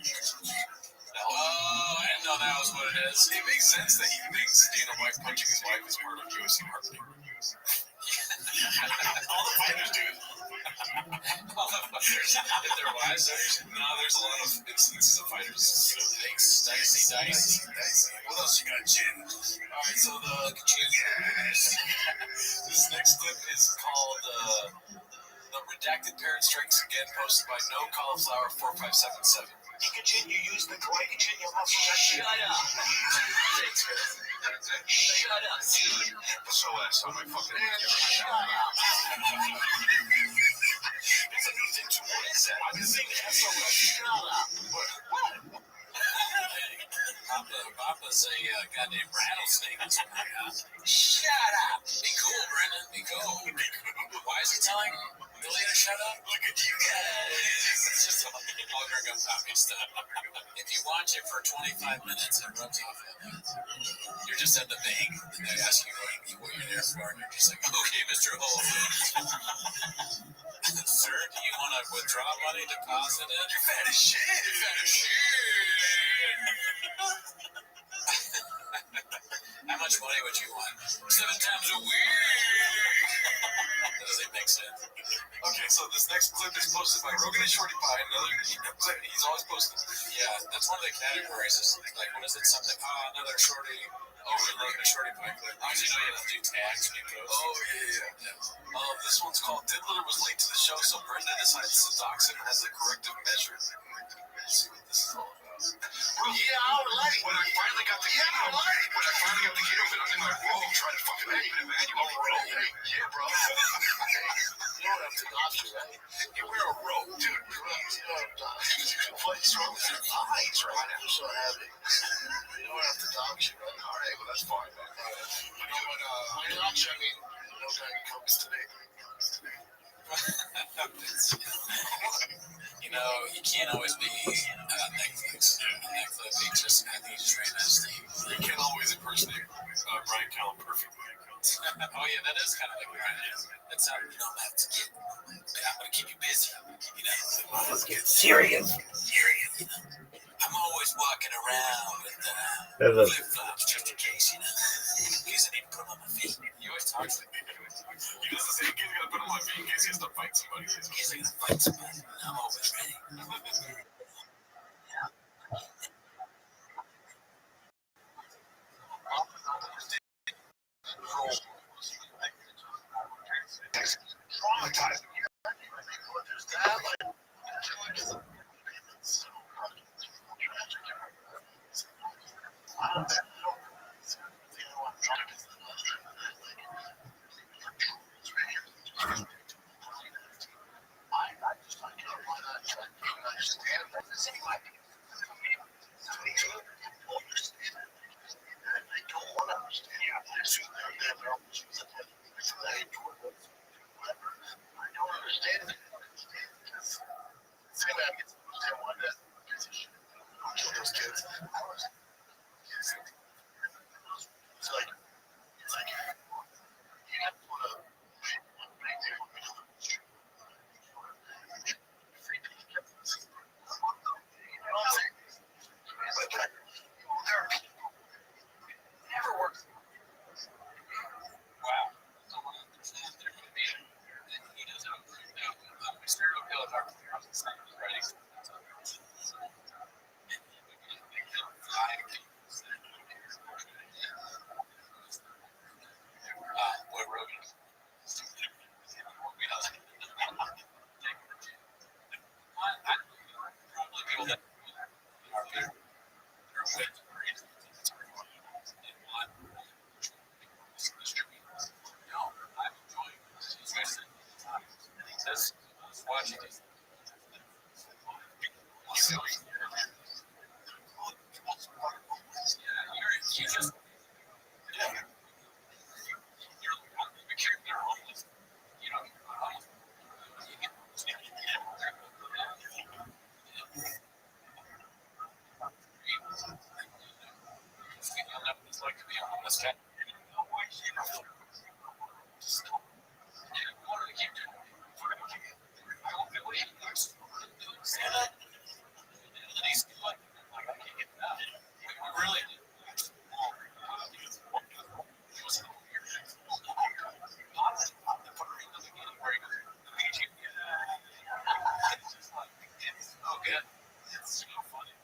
[SPEAKER 1] Oh, I didn't know that was what it is. It makes sense that he thinks Dana White punching his wife is part of UFC marketing. All the fighters do it. All the fighters. If they're wives, no, there's a lot of instances of fighters. Dicey. What else you got, Jin? Alright, so this next clip is called The Redacted Parent Strikes Again, posted by No Cauliflower 4577. You use the glycogen your muscles. Shut up. Shut up, dude. SOS on my fucking hand. Shut up. It's a new thing to what is that? I've been saying SOS. Shut up. What? Papa's a goddamn rattlesnake. Shut up. Be cool, Brendan. Be cool. Why is he telling Delia to shut up? Look at you guys. It's just all bring up talking stuff. If you watch it for 25 minutes, it rubs off on you. You're just at the bank, and they ask you what you're there for, and you're just like, okay, Mr. Hole. Sir, do you want to withdraw money, deposit it? You're fat as shit. You're fat as shit. How much money would you want? 7 times a week. That doesn't make sense. Okay, so this next clip is posted by Rogan and Shorty Pie. Another clip he's always posting. Yeah, that's one of the categories. Is like, what is it? Something. Another Shorty. Rogan and Shorty Pie clip. I usually know you have to do tags when you post. Yeah. This one's called Diddler was late to the show, so Brenda decides to dox him as a corrective measure. Let's see what this is all about. Yeah, all right. When I finally got the gear of it, I'm in my robe trying to fucking make it, man. You only robe? Hey, yeah, bro. You don't have to dox you, right? You wear a robe, dude. You don't have to dox you. What's wrong with your eyes, right? I'm so happy. You don't have to dox you, right? All right, well, that's fine, man. You know what, I dox you, I mean, no guy comes today. You know, you can't always be Netflix. Netflix, I think he just ran out of steam. You can't always impersonate Brian Callen perfectly. Oh, yeah, that is kind of like Brian. That's how you don't have to get. I'm going to keep you busy. You know, let's get serious. You know, I'm always walking around with flip flops just in case, you know. In case I need to put them on my feet. He always talks like that. He doesn't say, he's going to put them on my feet in case he has to fight somebody. In case I got to fight somebody. I'm always ready. Traumatized. I don't understand it. Same way I get to understand why that position. Don't kill those kids. It's like you have to put a big deal in the middle of the street. You know what I'm saying? But there are people. It never works. Wow. So there could be he does have a serial killer writing. What road? People that are there are way too crazy. No, I'm enjoying this. Says, watching it. You just, yeah, you're homeless. You know, you'll never it's like to be a homeless cat. Really? Oh, good. It's so funny.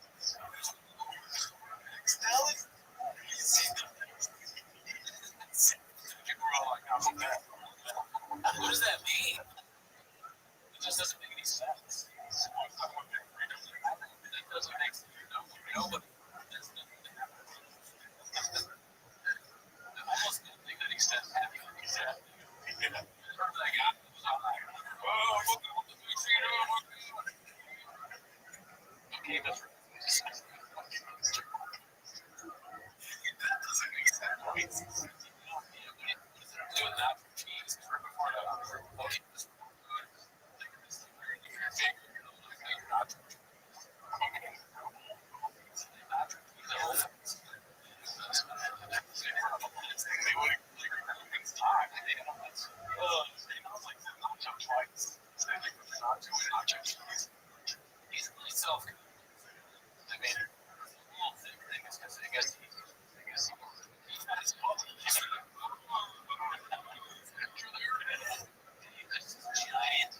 [SPEAKER 1] What does that mean? It just doesn't make any sense. It doesn't make sense. Nobody. I almost don't think that extends to exactly. Okay, that's right. That doesn't make sense. Doing that for cheese before he's really self. I mean, little thing is because I guess he has giant.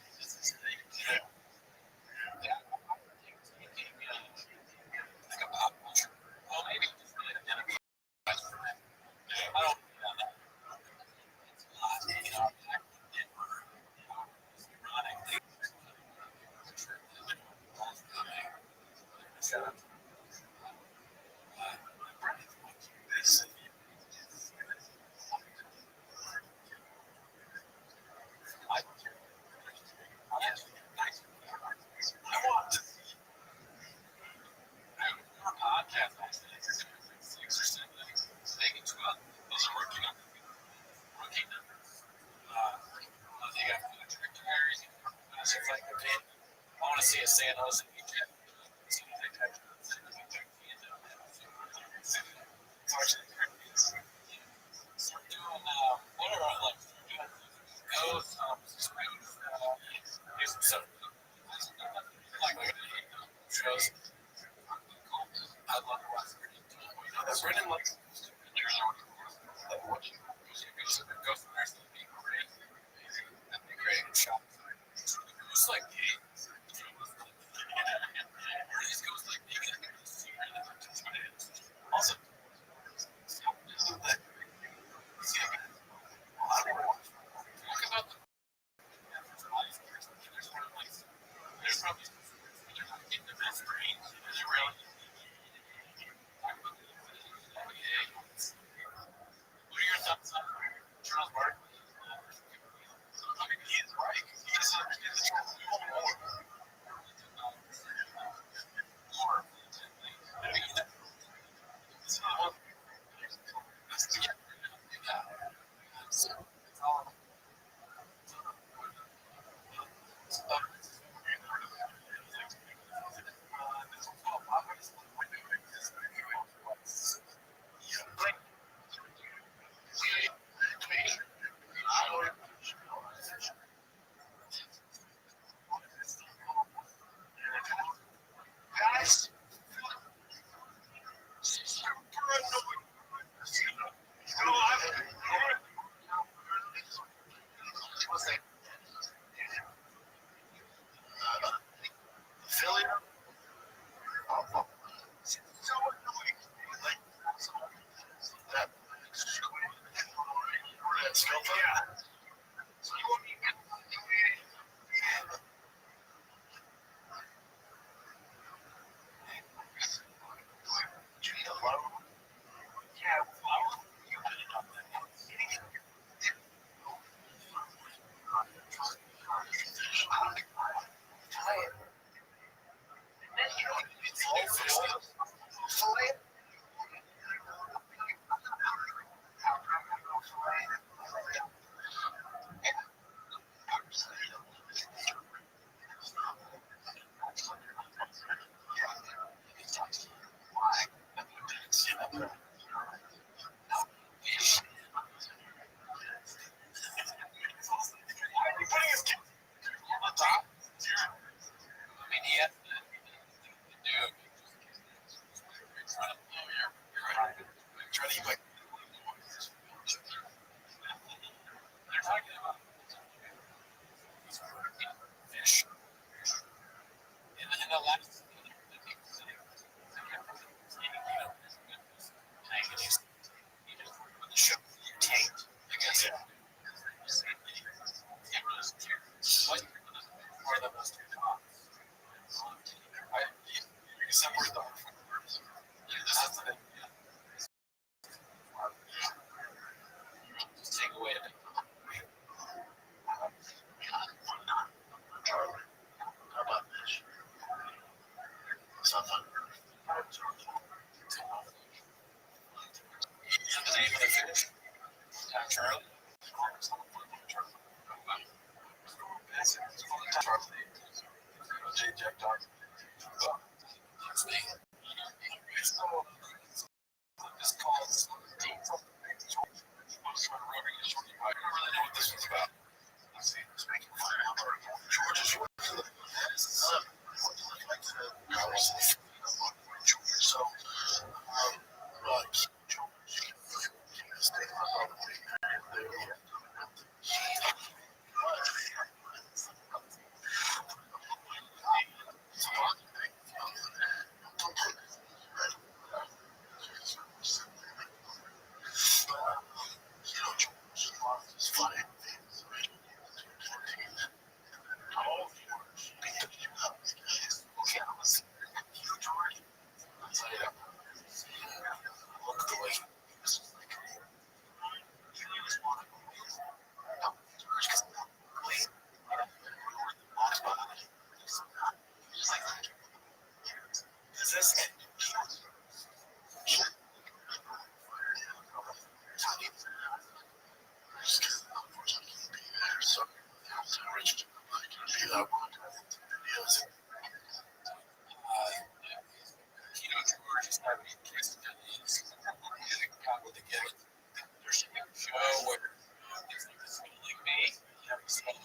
[SPEAKER 1] Like a pop culture. Well, maybe just really identify. I don't know that. It's a lot, you know. Shut up. This. I want to podcast last night. 6 or 7. Maybe 12. Those are rookie numbers. They got tributaries. It's like, okay, I want to see a San Jose Egypt. What are like ghosts, do some stuff. Like shows. I love watching. That's written like pictures of watching. Ghost and there's the great. That'd be great. Shot. It's like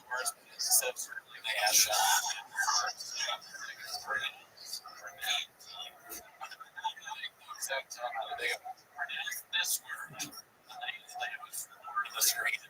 [SPEAKER 1] words, instead of like they ass shot. They go, this word, and they was the screen.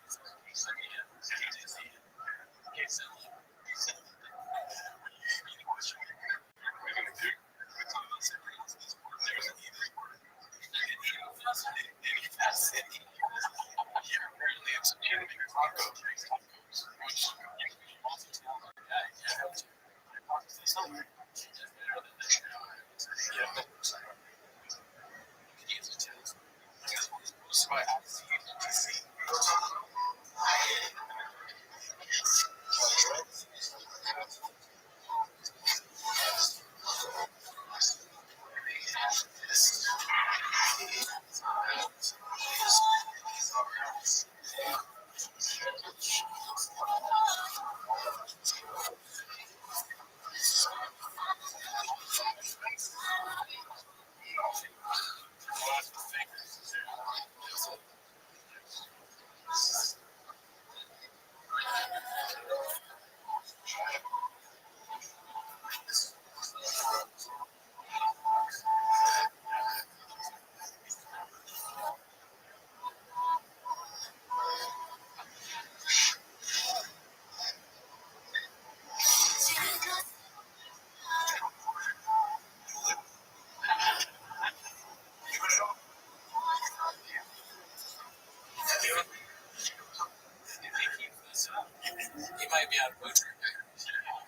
[SPEAKER 1] He might be on a butcher.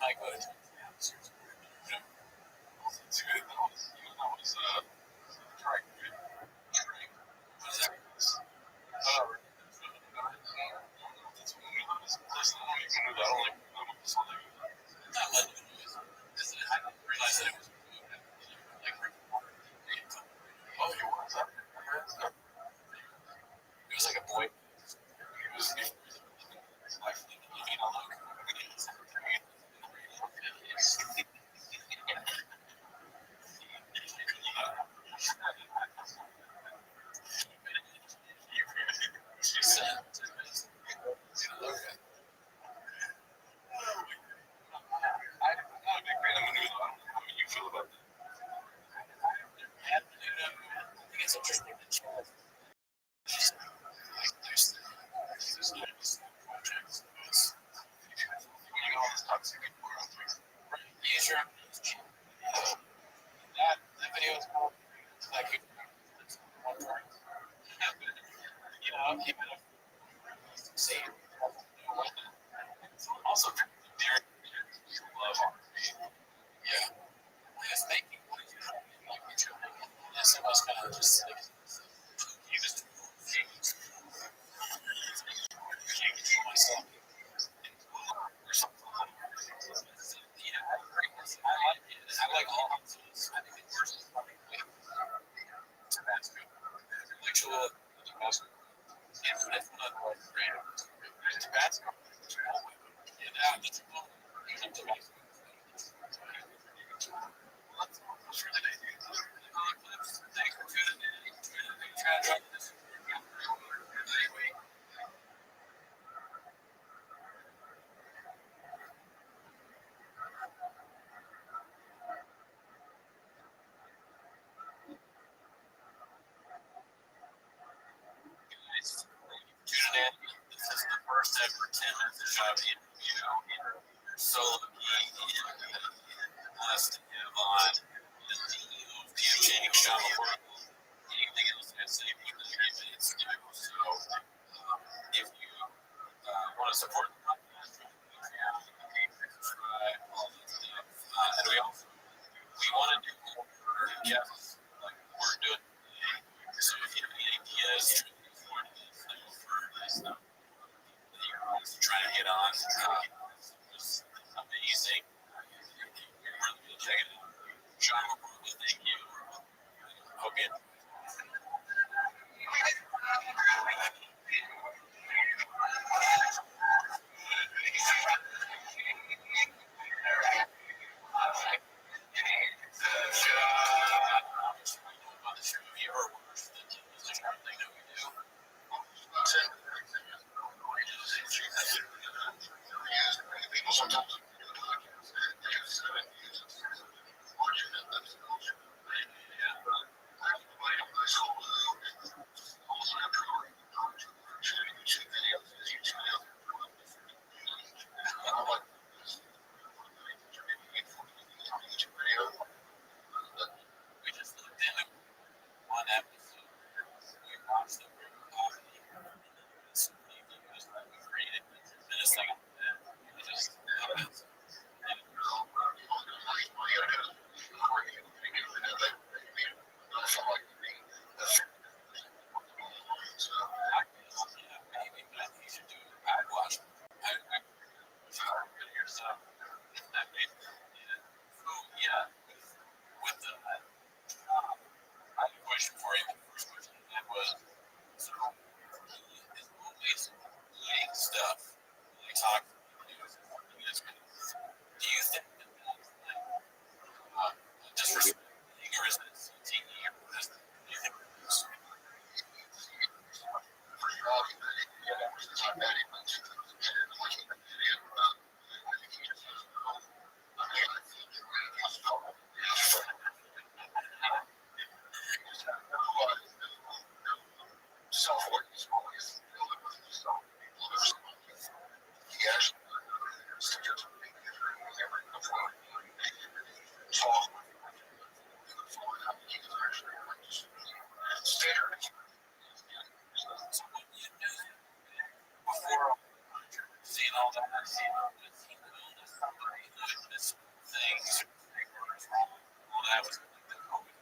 [SPEAKER 1] Mike would. It was like a boy. It's interesting that you that video is cool. Like, keep it up. See, also, love. Yeah, it's making. Yes, it was kind of just like you just myself or something. Yeah, I like all of those. I think the worst is probably Tabasco. Actual Tabasco. Yeah, but it's not random. Tabasco. Yeah, that's Tabasco. Tune in. This is the first ever 10 minutes of Shabby interview. Solo us to have on the CEO of PMJ Shabby. Anything else I'd say with the 3 minutes to do. So if you want to support the podcast, subscribe, all that stuff. And we want to do more guests like we're doing today. So if you have any ideas, trying to get on, it's amazing. Really check it out. Sean, thank you. Hope you.
[SPEAKER 2] sometimes
[SPEAKER 1] we just looked into one episode. We watched the real comedy, and then this videos that we created. And it's like, we just maybe, but I think you should do it. I watched. I here's so yeah. With the, I have a question for you. The first question that was, so he is always eating stuff. He talks. Do you think that that's like disrespecting, or is it CTE, or what is it? Do you think it's before seeing all that? Seeing all this, he known as somebody that this thing is wrong. Well, that was like the COVID.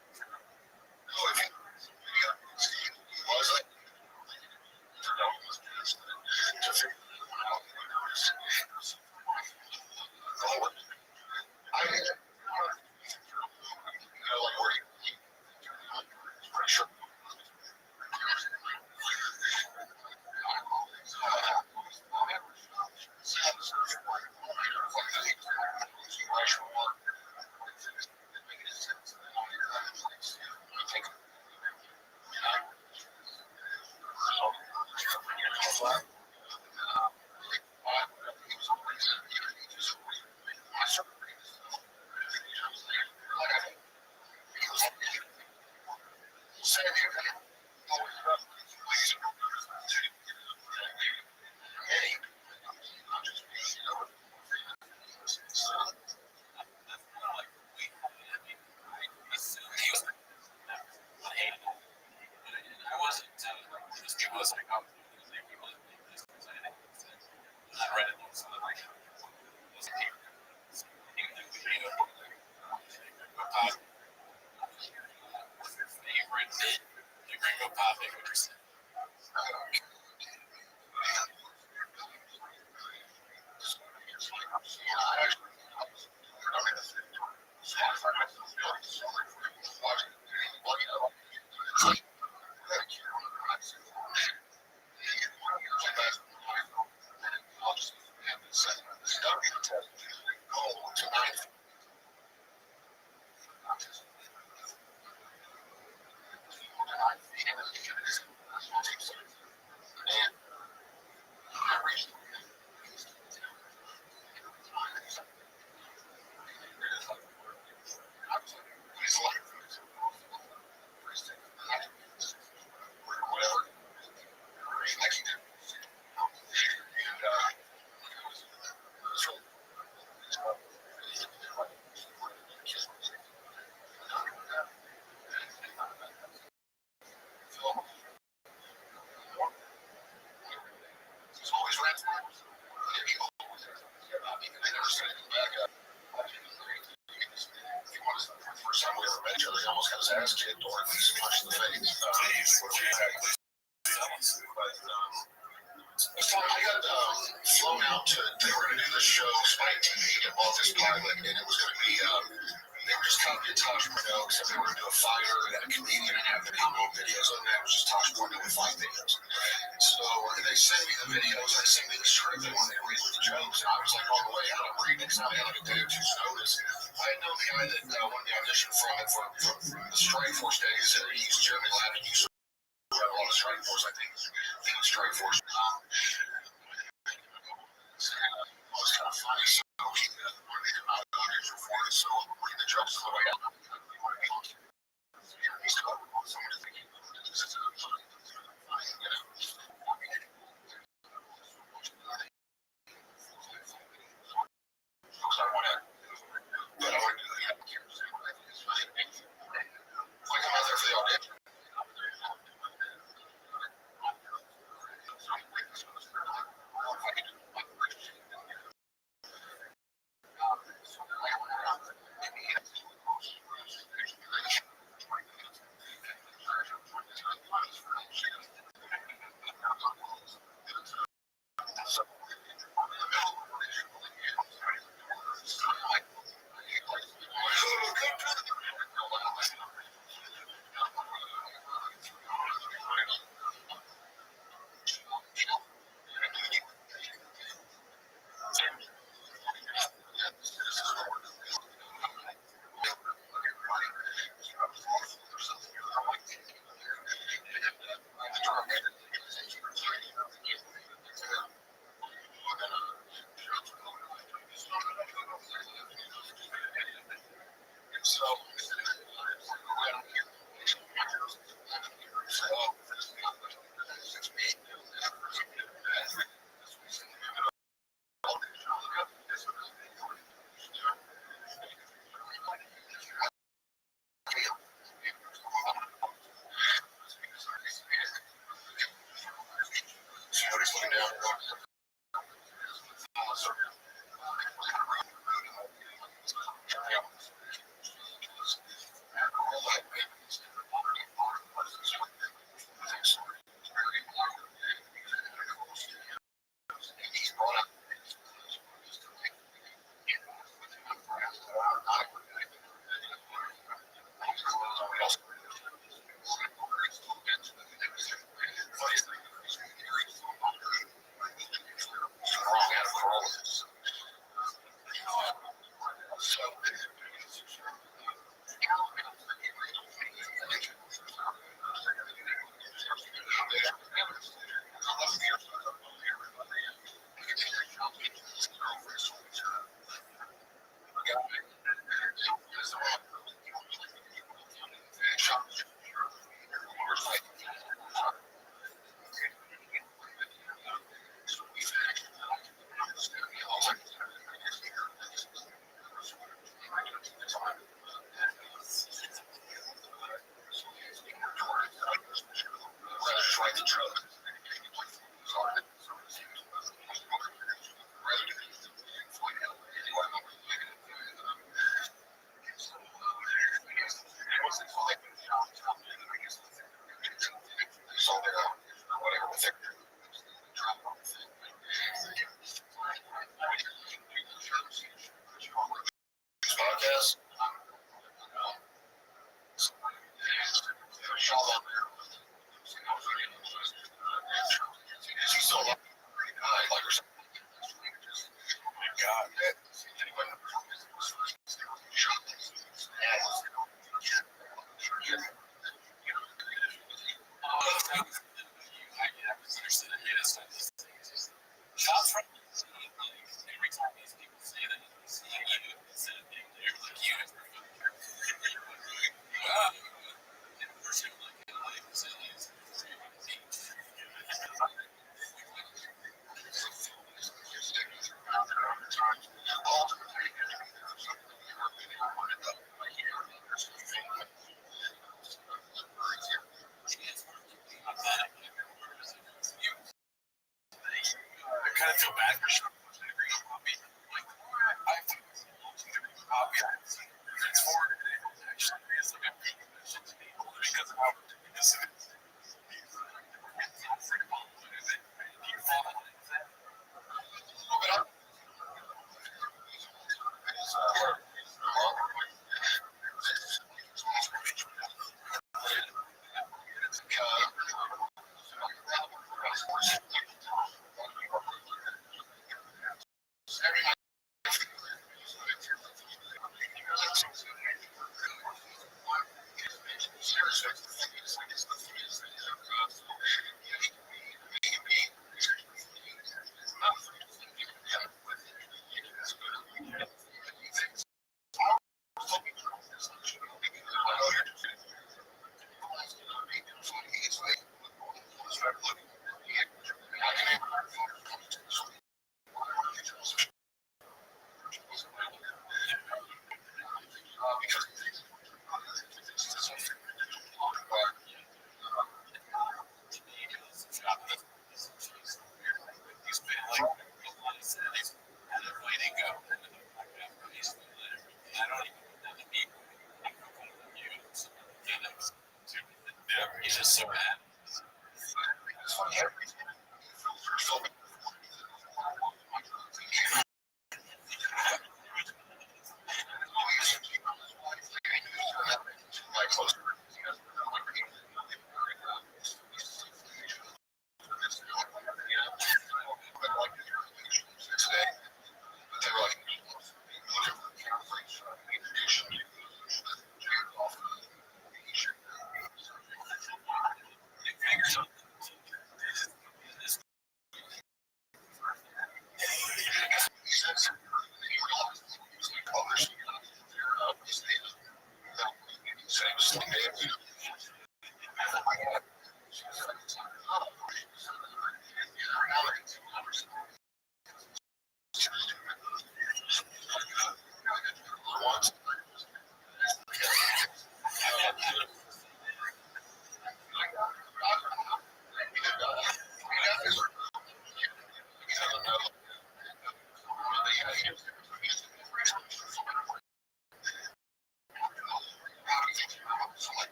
[SPEAKER 1] I got flown out to, they were going to do the show, Spike TV, and bought this pilot, and it was going to be, they were just copying Tosh Porno, except they were going to do a fighter and a comedian and have the combo videos, and that was just Tosh Porno with fight videos. So they sent me the videos, they sent me the script, they wanted to read with the jokes, and I was like on the way out, I'm reading it, because I had like a day or two's notice. I had known the guy that won the audition from the Strike Force days, he used Jeremy Lavin, he used to have a lot of Strike Force, I think it was Strike Force. It was kind of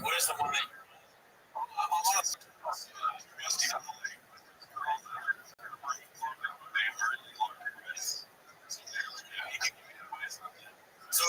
[SPEAKER 1] What is the one that? So,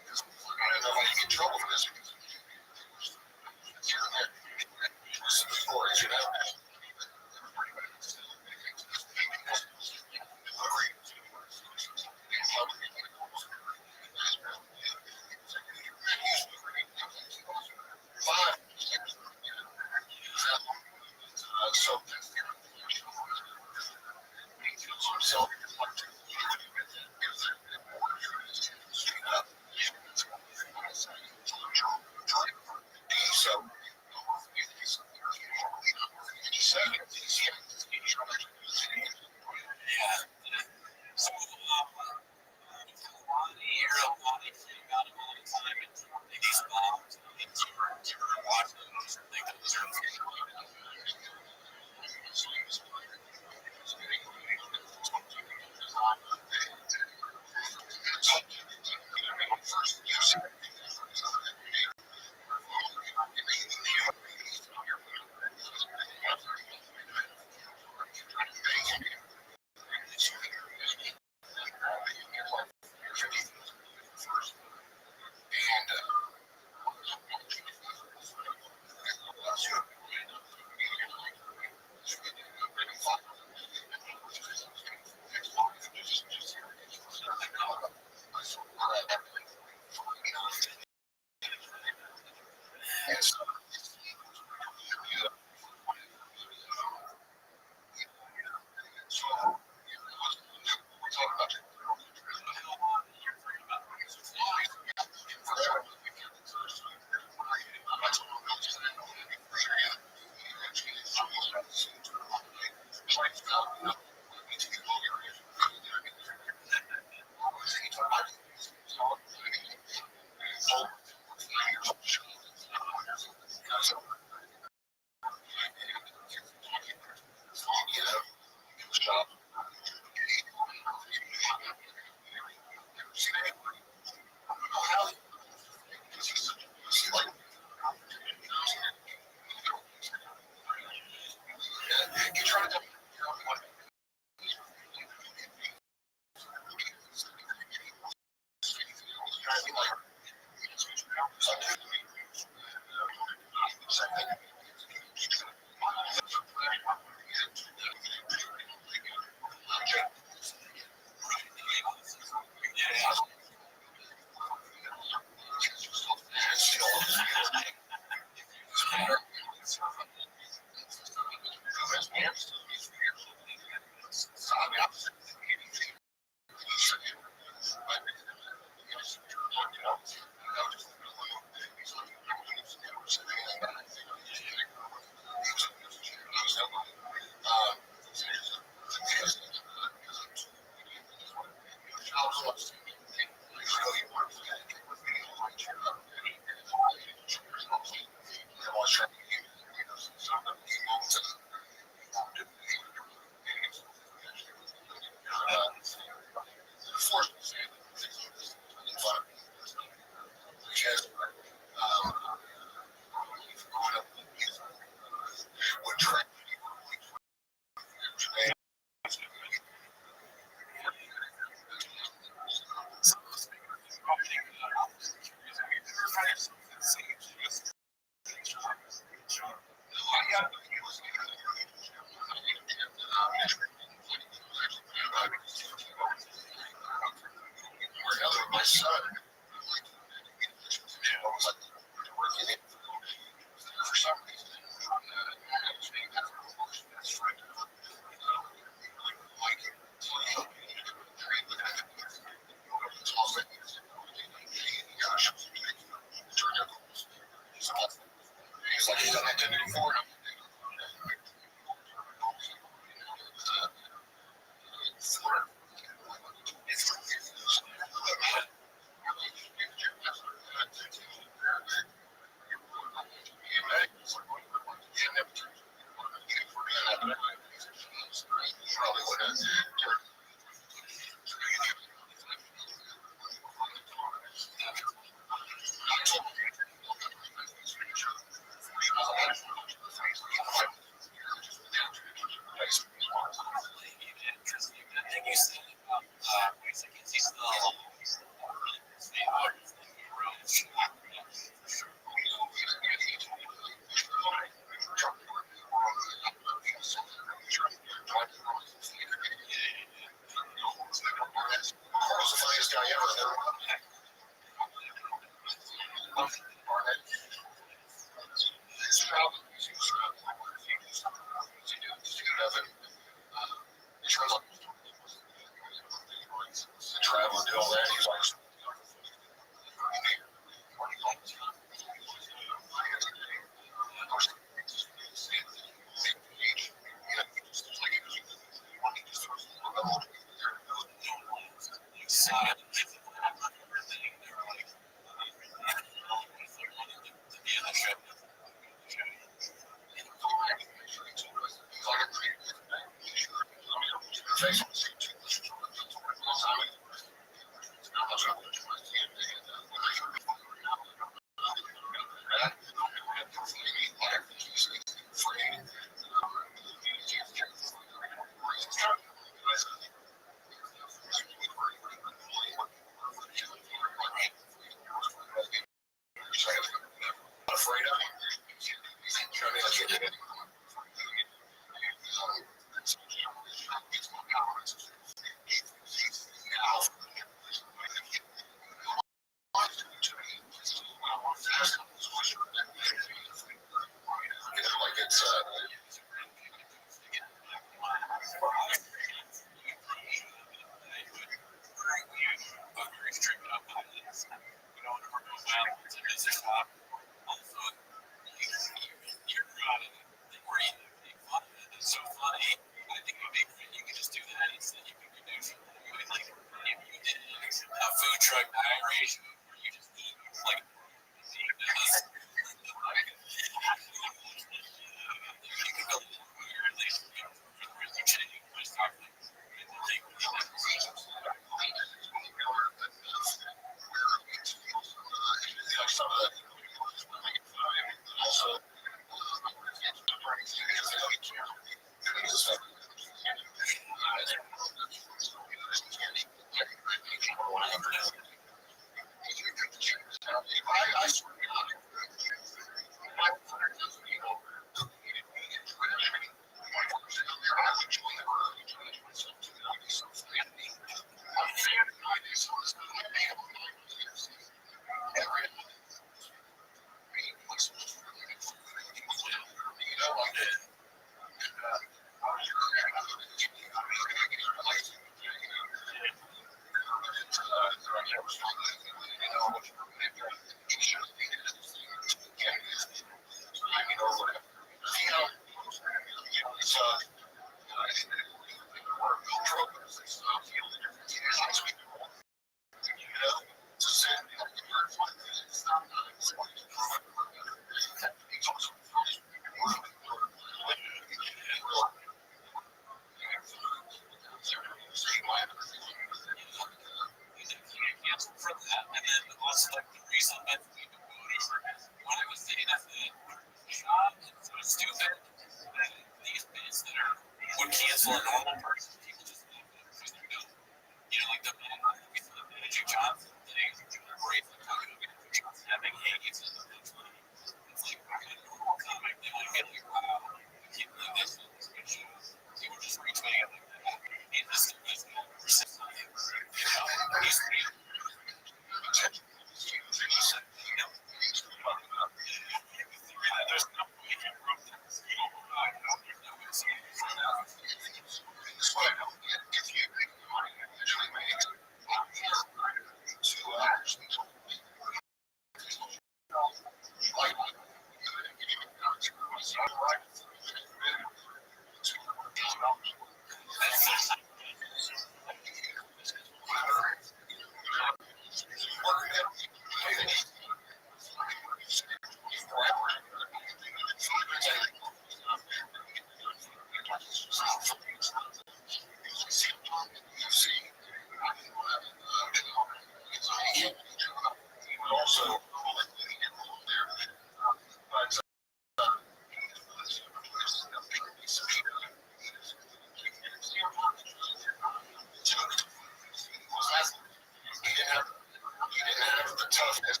[SPEAKER 2] toughness.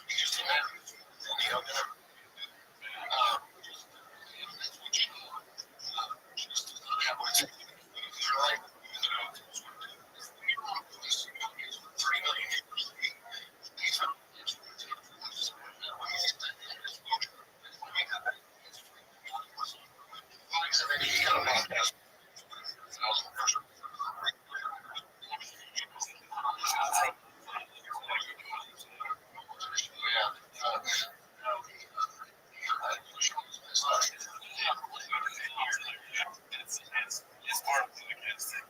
[SPEAKER 2] You just imagine, you know,
[SPEAKER 1] It's part of the against it.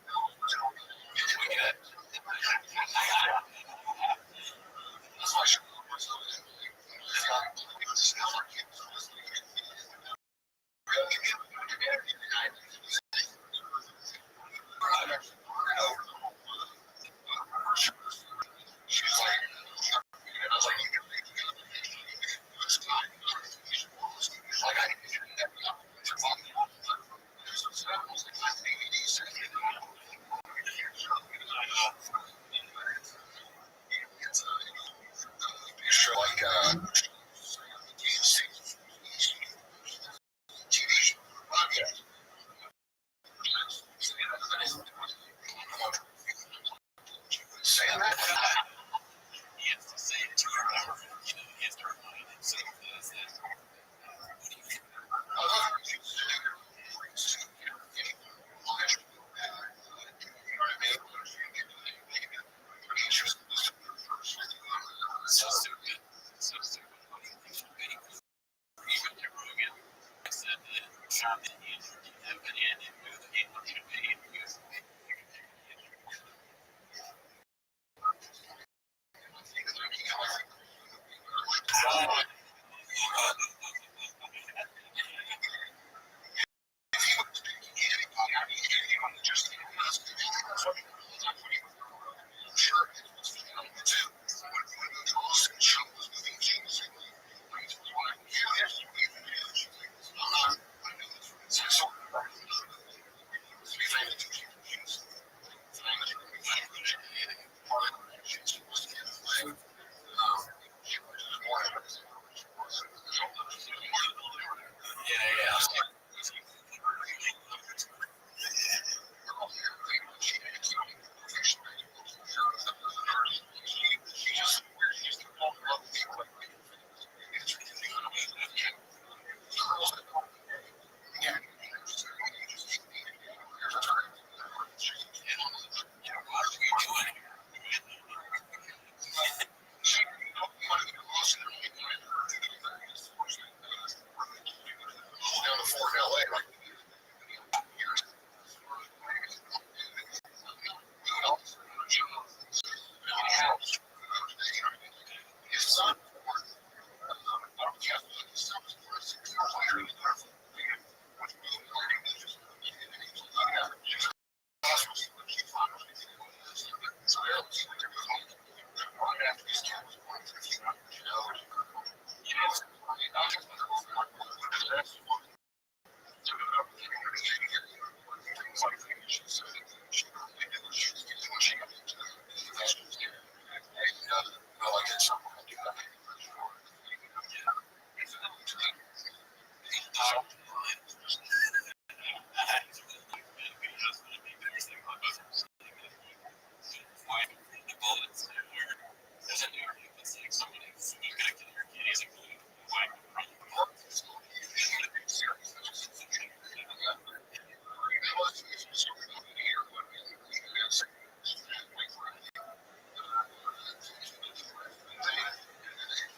[SPEAKER 1] So stupid. So stupid. Even Joe Rogan said that Sean Indian have been in and moved the game to be used.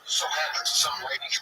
[SPEAKER 2] So happens some lady.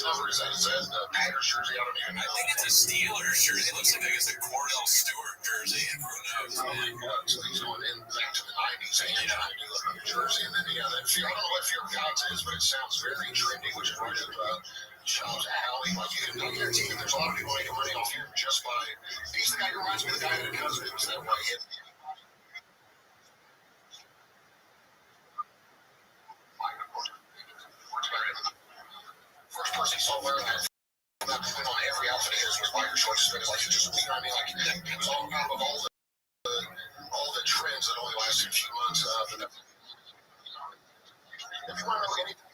[SPEAKER 2] number is that? Is that the Packers jersey? I don't even know.
[SPEAKER 1] I think it's a Steelers jersey. It looks like I guess a Cordell Stewart jersey. Who knows?
[SPEAKER 2] So he's going in back to the 90s and trying to do a jersey. And then, that feel, I don't know what Fear of Gods is, but it sounds very trendy, which is right up Shop's alley. Like, I guarantee you there's a lot of people making money off here just by. He's the guy who reminds me of the guy that does it. It was that way. First person he saw wearing that. On every outfit of his was by your choice. It was like, just, you know what I mean? Like, it was all out of all the trends that only lasted a few months. But if you want to know anything,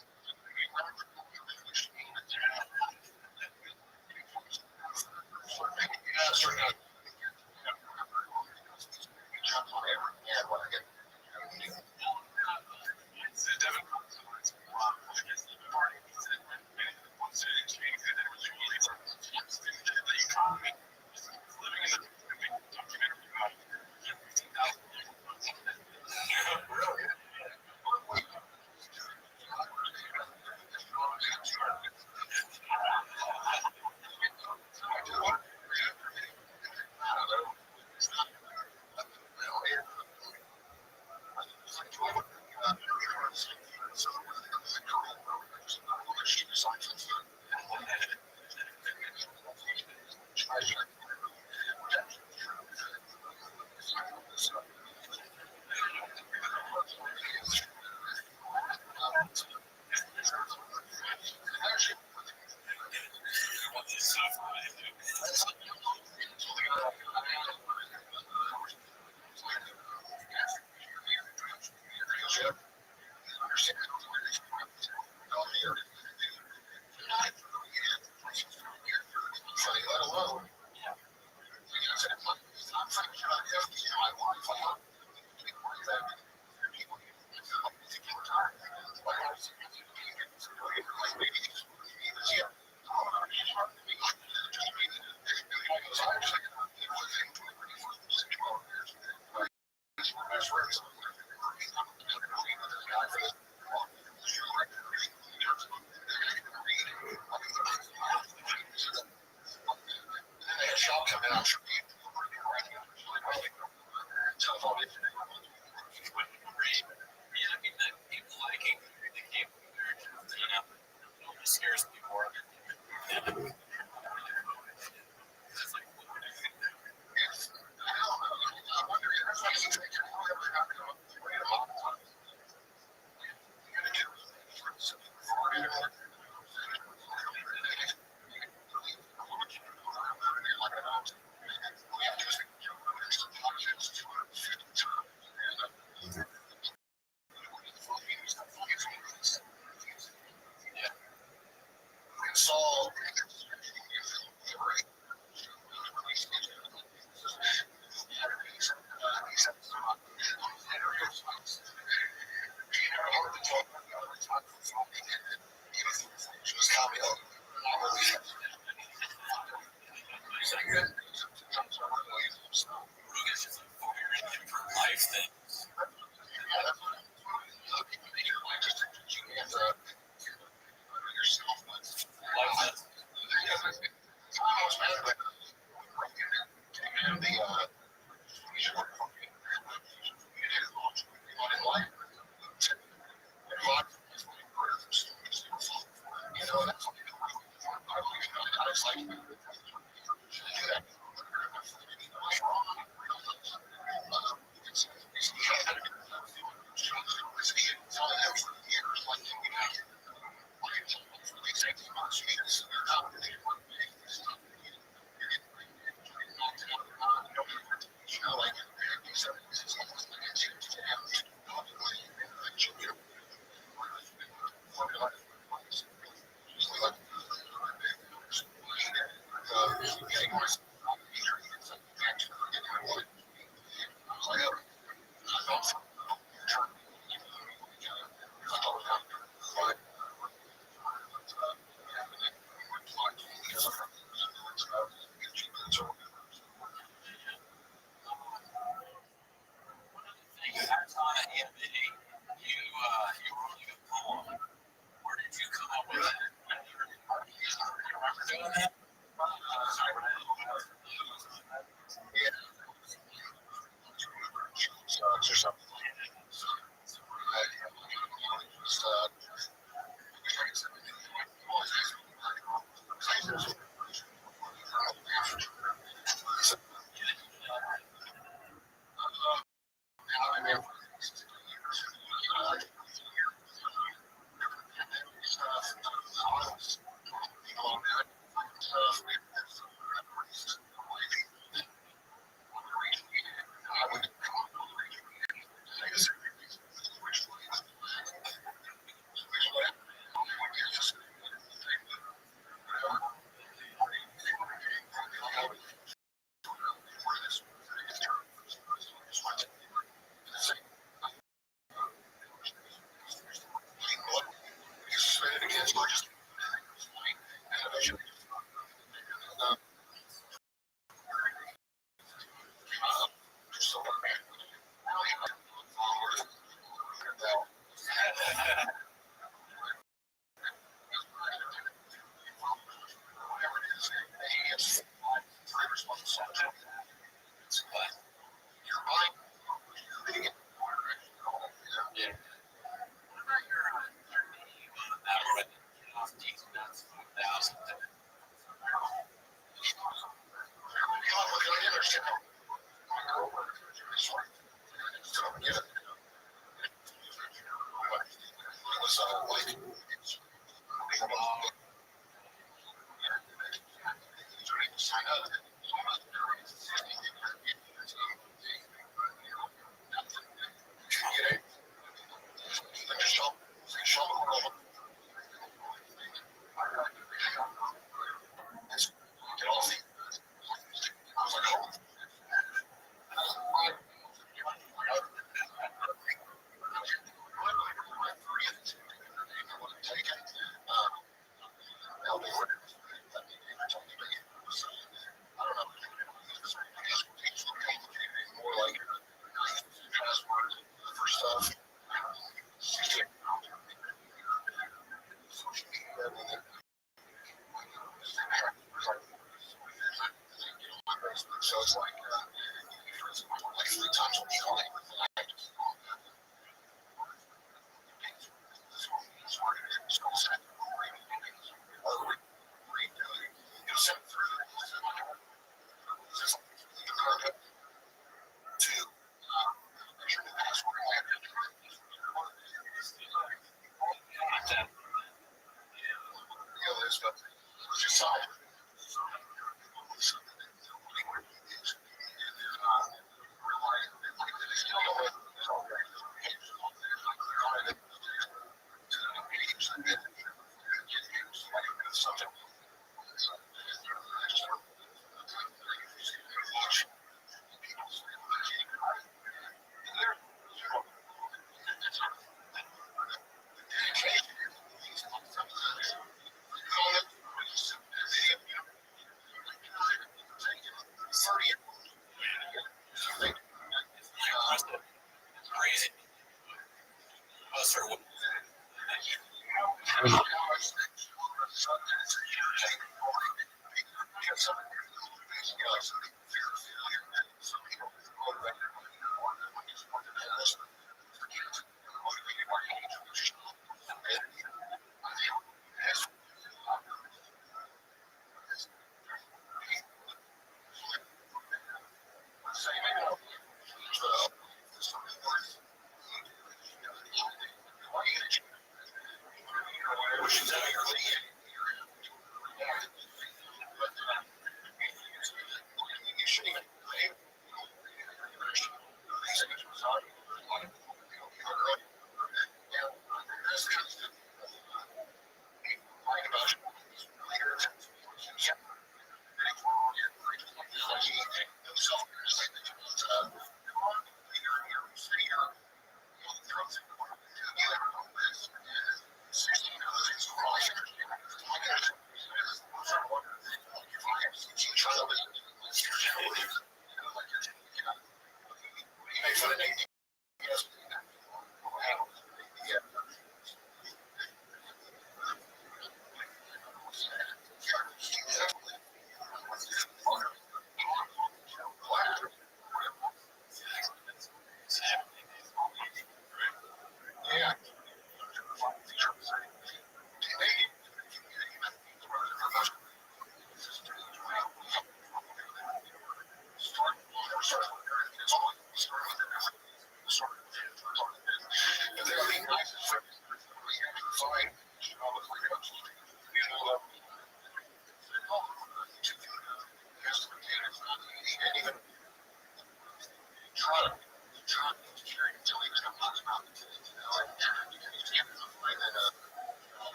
[SPEAKER 1] scares me more.
[SPEAKER 2] Or something. So it's like 3 times a week. Crazy.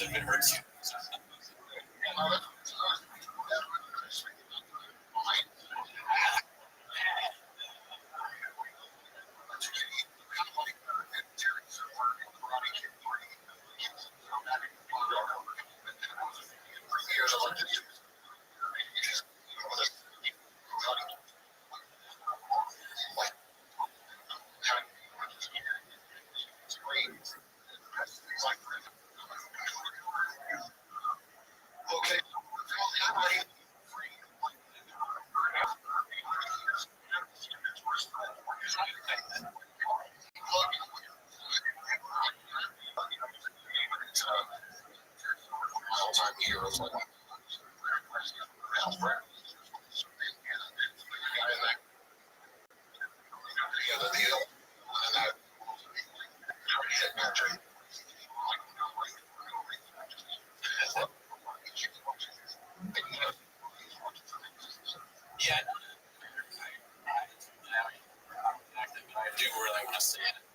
[SPEAKER 1] If it hurts you. Yeah, I do really want to see it.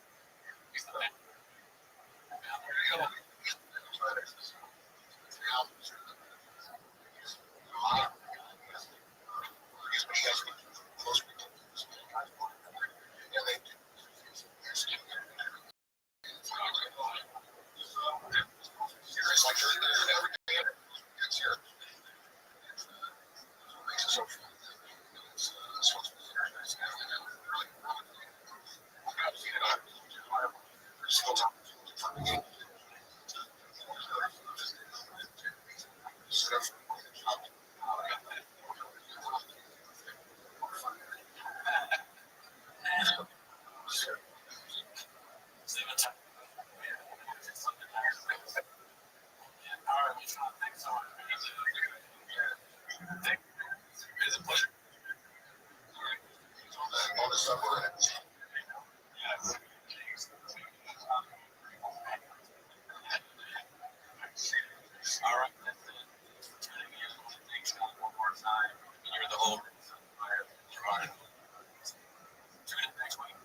[SPEAKER 1] All right, that's it. Thanks God one more time. You're the whole reason why you're on it. Tune in next week.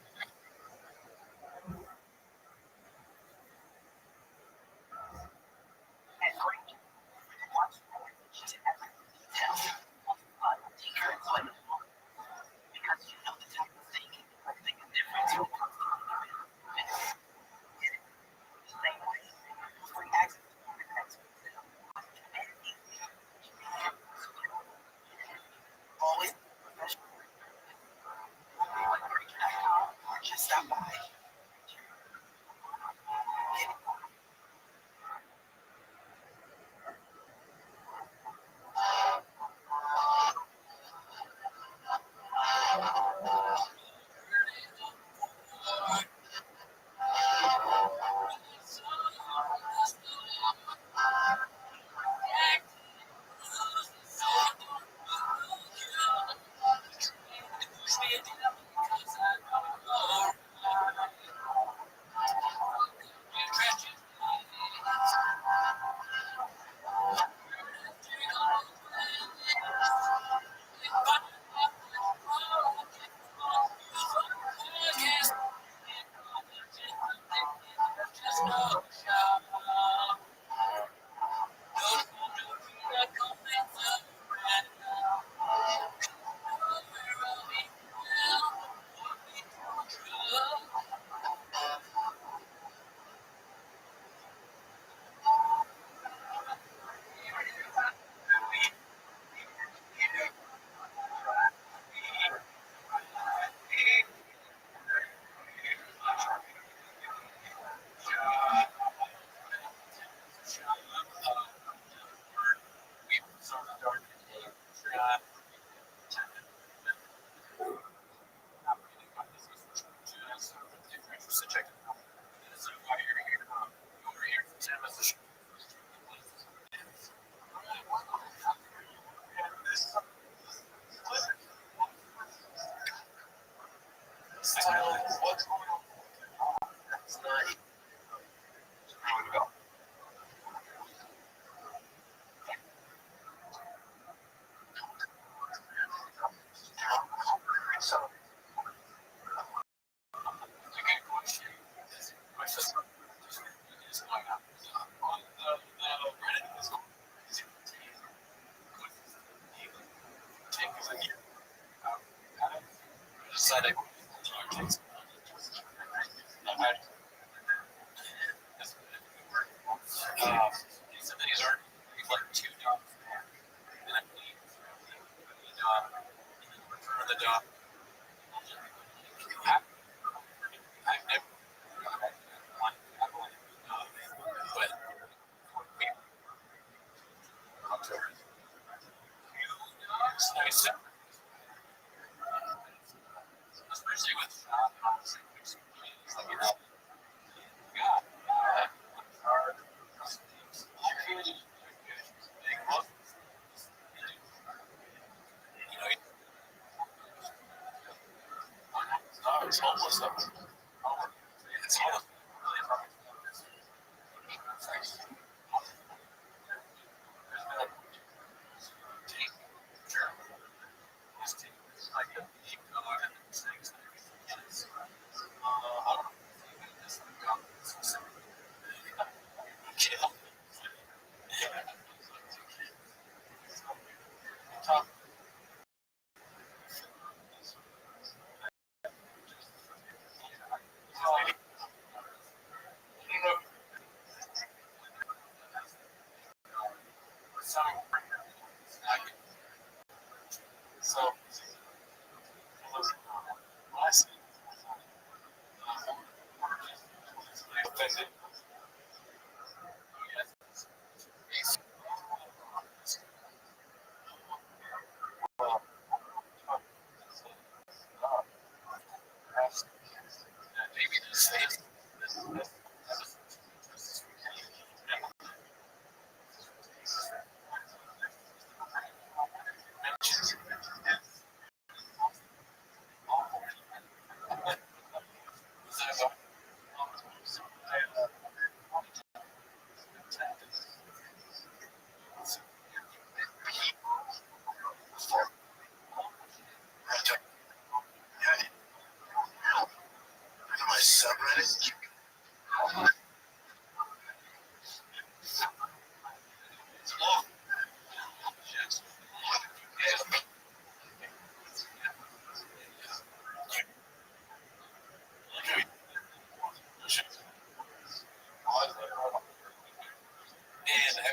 [SPEAKER 1] It's homeless though. It's homeless.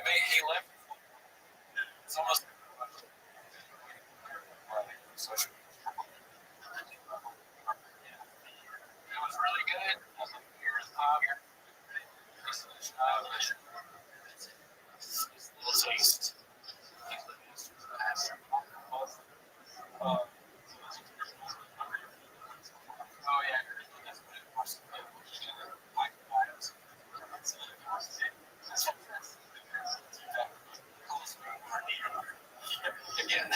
[SPEAKER 1] he left. It's almost. It was really good. I was like, here's little taste. Oh yeah. Again.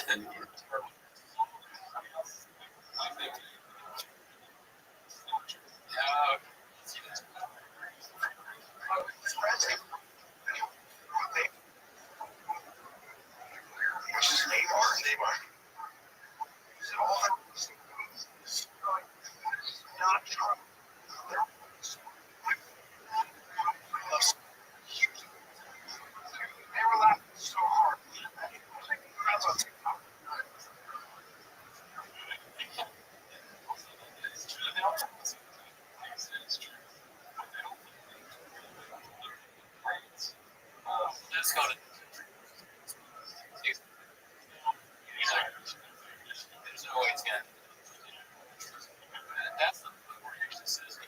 [SPEAKER 1] Let's go to. There's no way it's gonna. That's the word he usually says.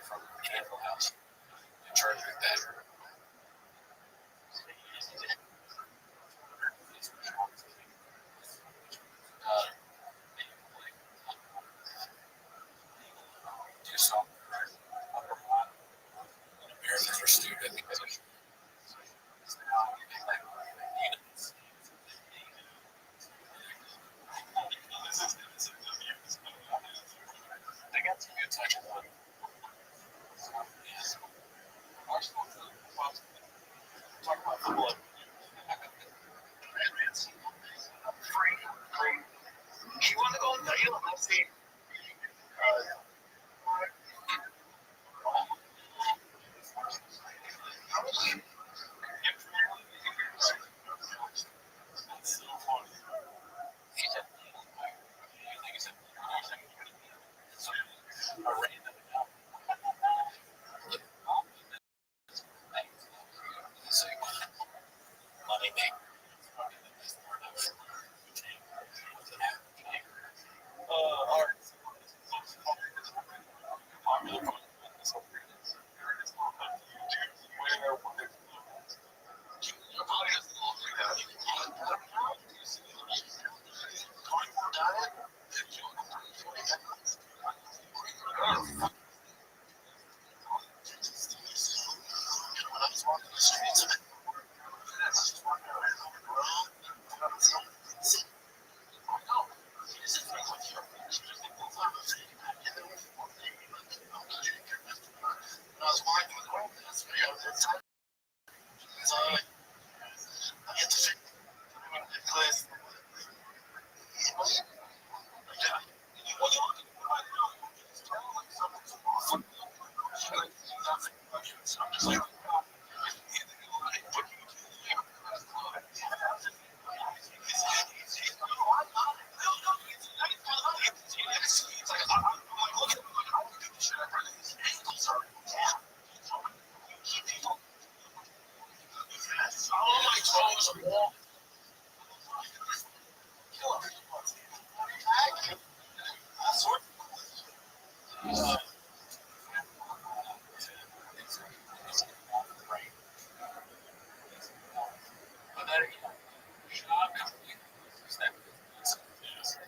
[SPEAKER 1] From Candle House. In charge of that. Do something. Americans are stupid because of they got some good touch on. Talk about football. Free. You want to go on the hill? Let's see. Money maker.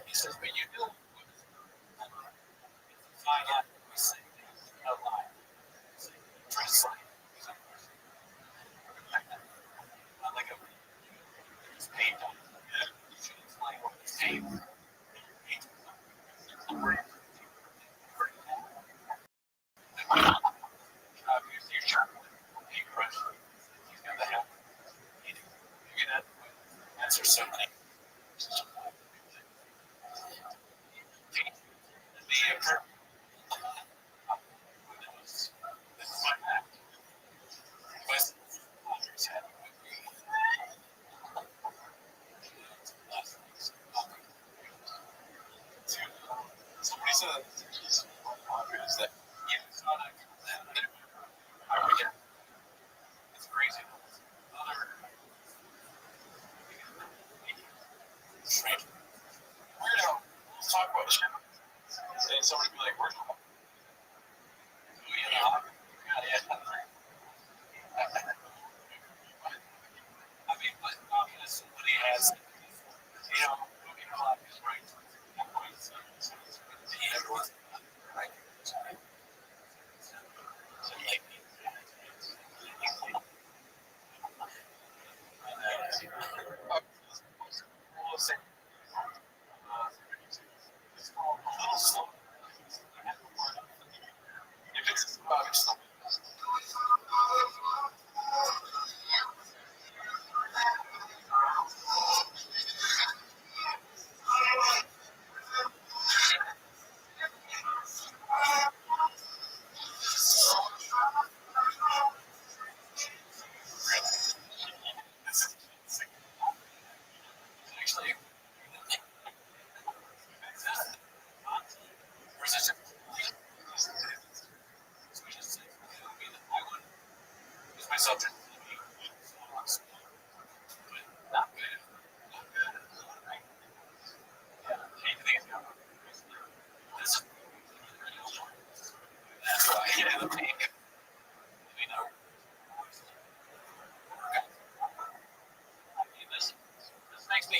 [SPEAKER 1] He says, but you do. Find out. We say, no lie. Dress like. Not like a. It's paid on. It's like what it's paid. Your shirt. He crushed. He's got the help. You get that. Answer so many. This is my map. West. has, moving clock is right. Everyone's right. Like, we'll say, it's a little slow. If it's about slow, actually, where's this? It's my subject. Not good. That's why I end up being, this makes me,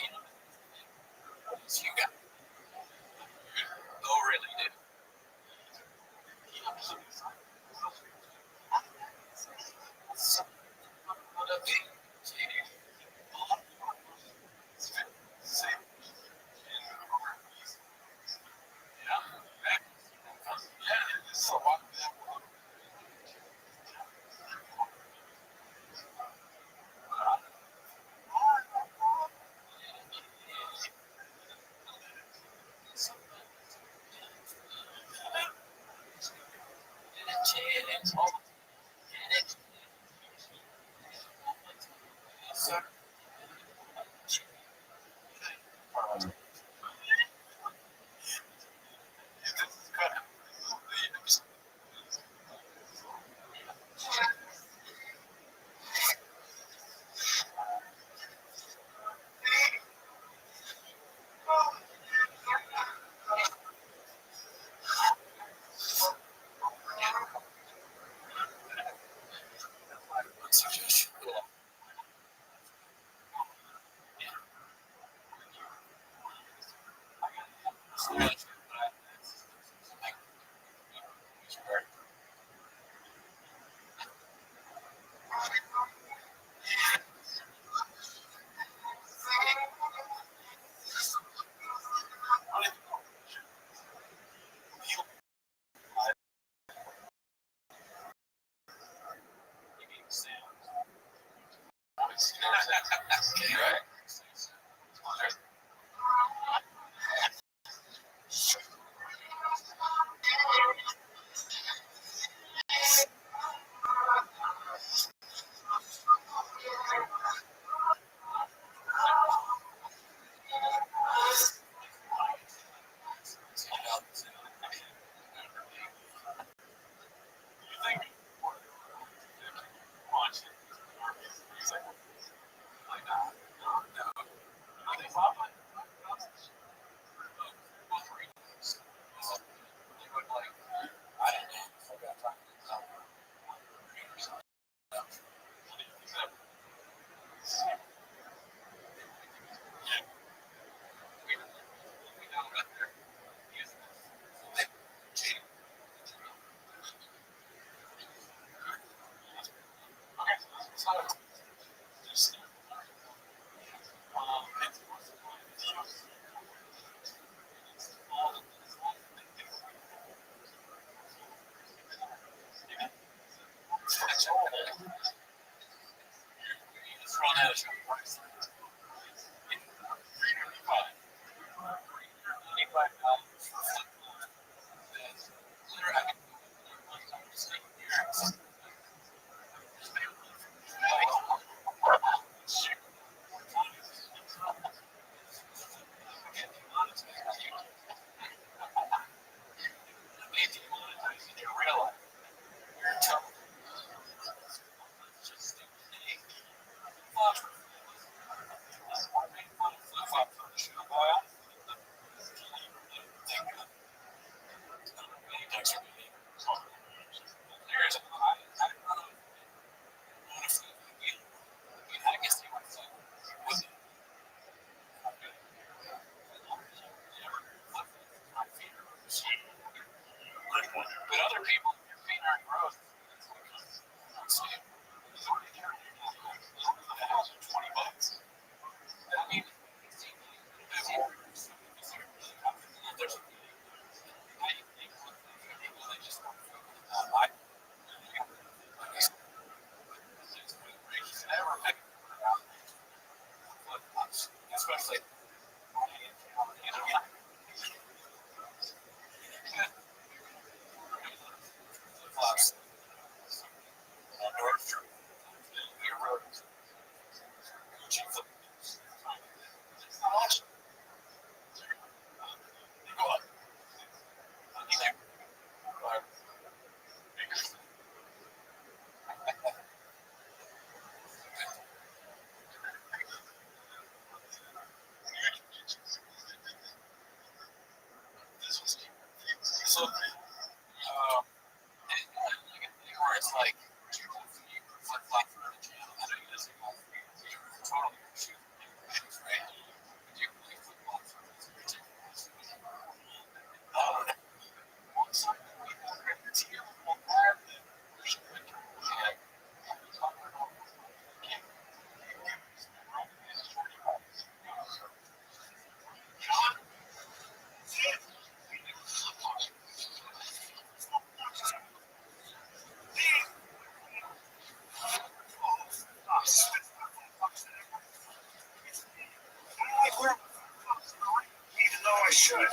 [SPEAKER 1] should.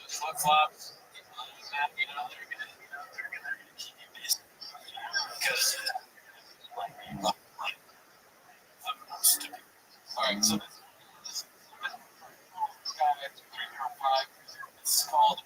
[SPEAKER 1] Flip-flops, because I'm stupid. All right, so this guy, 305, it's called.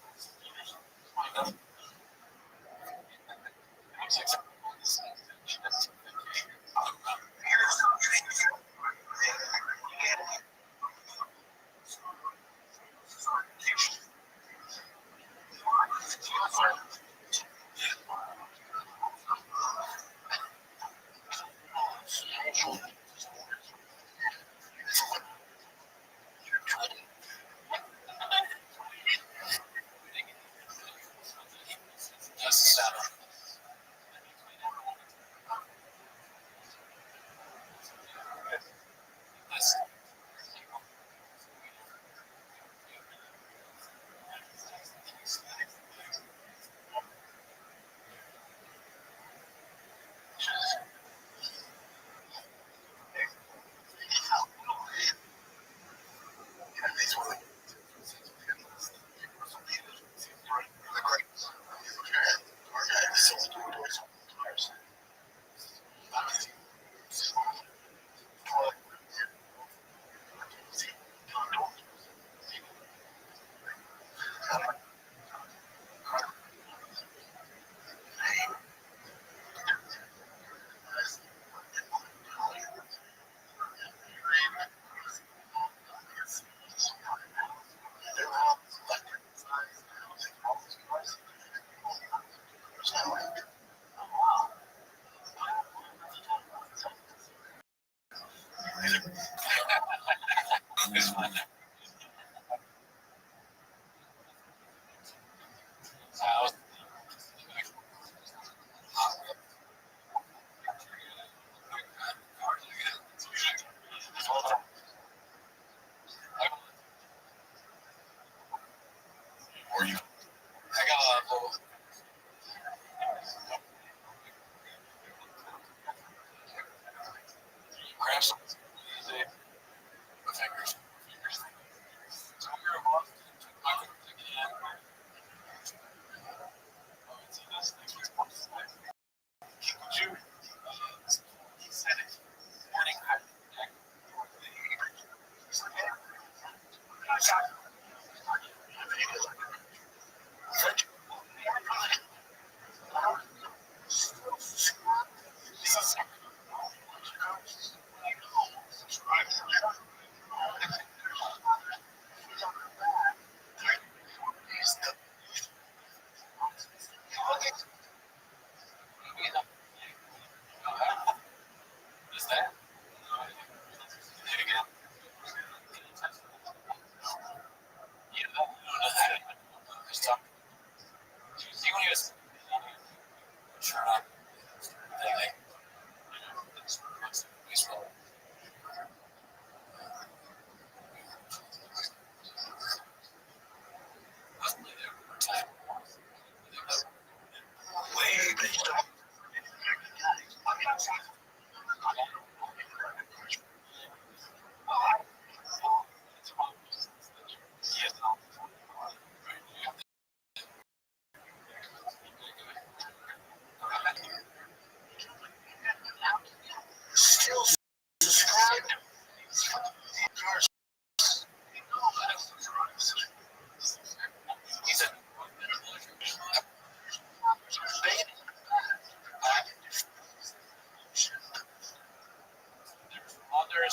[SPEAKER 1] Grab some. My fingers.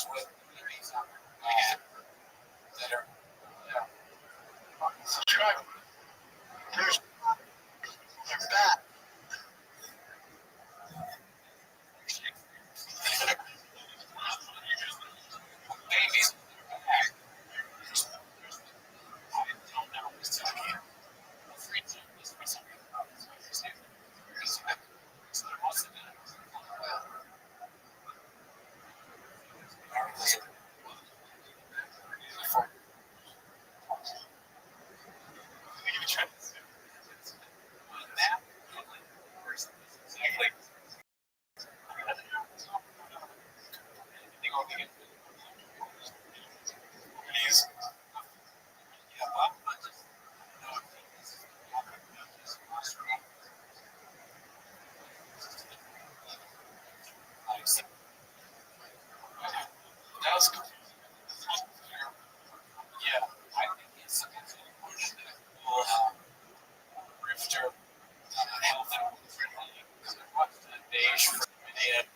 [SPEAKER 1] pictures with that are subscribe. There's that. Babies. That was cool. Yeah, I think it's cool rifter health and friendly beige video.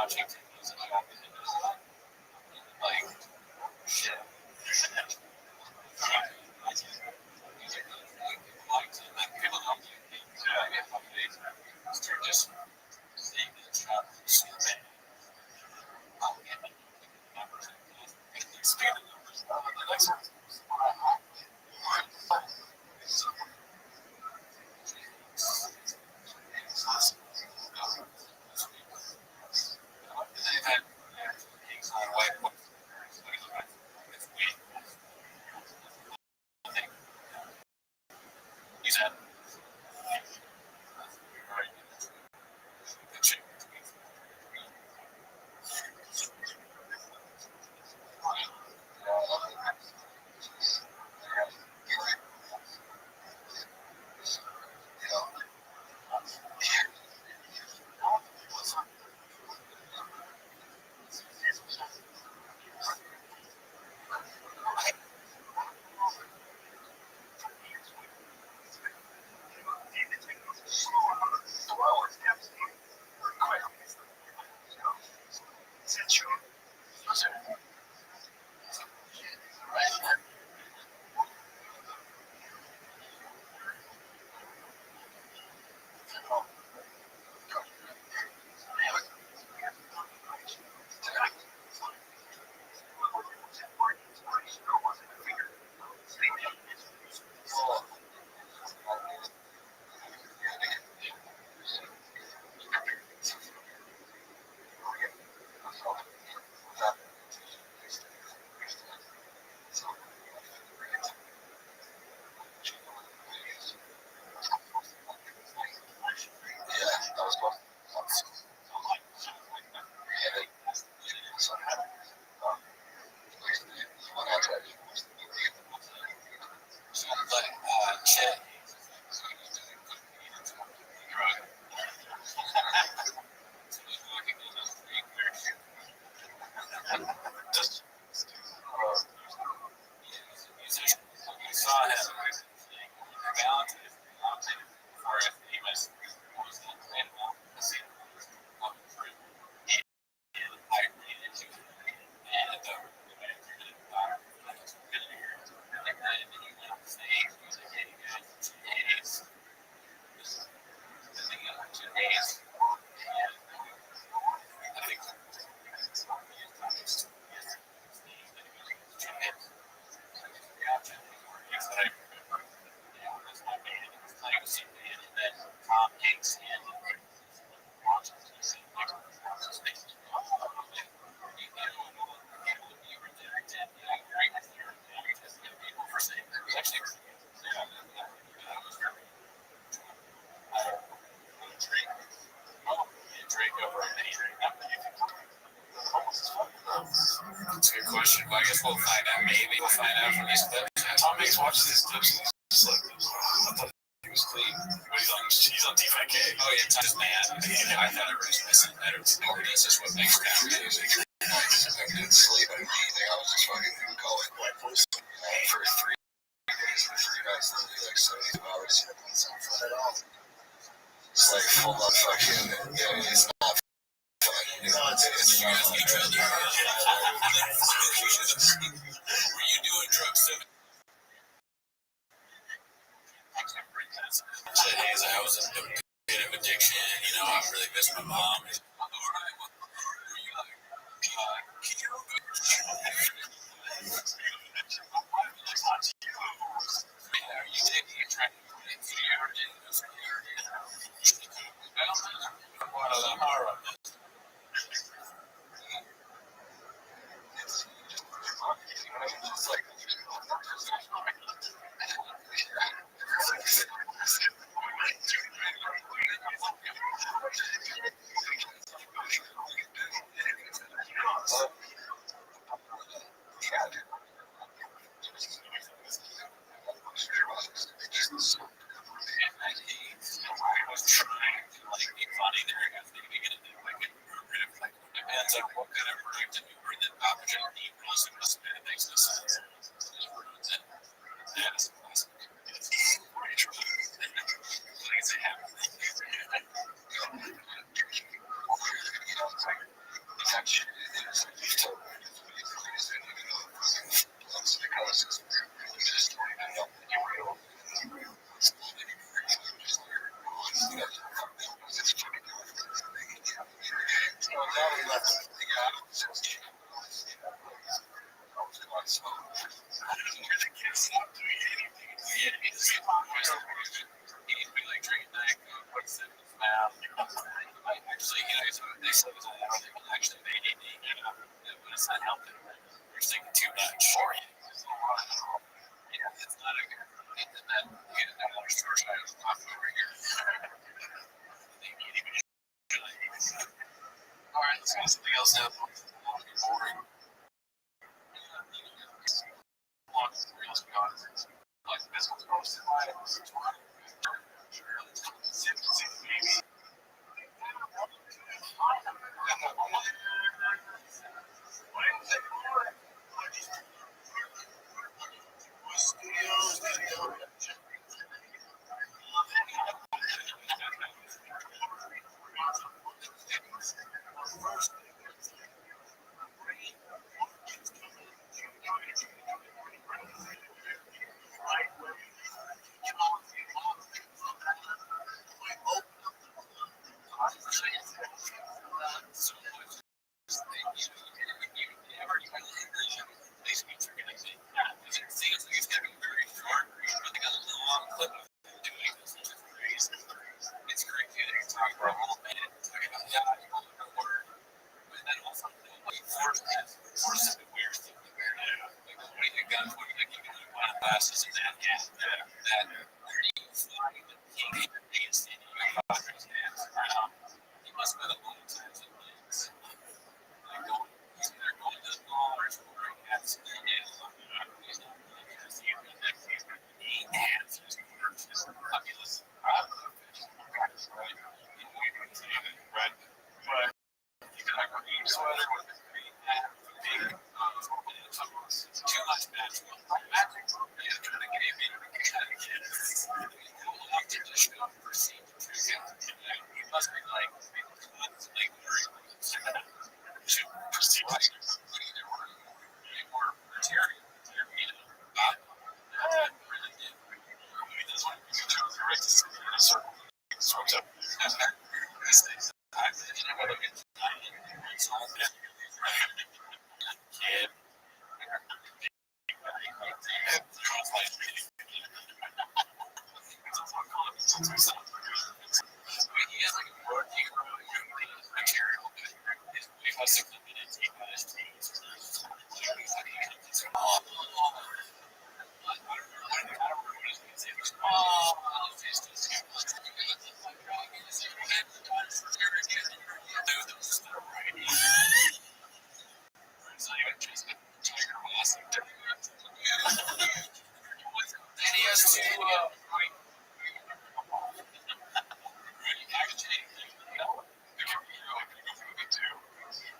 [SPEAKER 1] watching things and like shit. People don't just seeing the shot. Speaking of numbers, the next one. He's had That's a good question. Well, I guess we'll find out. Maybe we'll find out from these clips. Tom Hanks watches these clips and he's just like, I thought he was clean. But he's on T5K. Oh, yeah, Tom is mad. I thought it was missing. This is what makes down music.
[SPEAKER 2] I didn't sleep or anything. I was just fucking going for 3 days for 3 nights, like 72 hours. It's like full on fucking, it's not fucking, it's
[SPEAKER 3] You guys need drugs. Were you doing drugs too? I was in a bit of addiction. I really miss my mom. Are you taking a track?
[SPEAKER 2] just like,
[SPEAKER 3] Depends on what kind of product you bring the opportunity was and must have makes no sense. That is classic.
[SPEAKER 1] I actually, they said it was actually made but it's not helping. They're thinking too much. Yeah, it's not a good. That other source I was talking over here. All right, let's go something else now. Boring. Like this one's posted by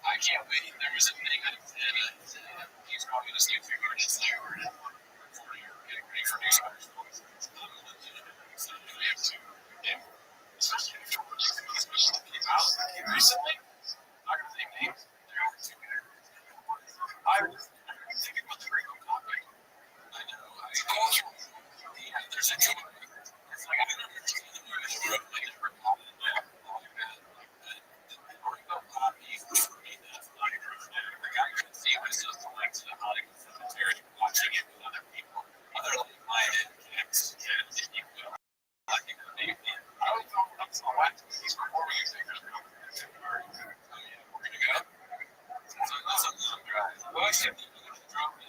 [SPEAKER 1] I can't wait. There was a thing I did. He's probably going to see if you're going to say or getting ready for news stories. So we have to, especially if you're came out recently. I'm not going to say names. They're over two there. I was thinking about the Gringo comic. I know. There's a joke. It's like I don't know. It's like a comic. Watching it with other people, other like-minded kids, I think I always thought that's all right. He's performing music. We're gonna go. That's a long drive. Well, I said drop it.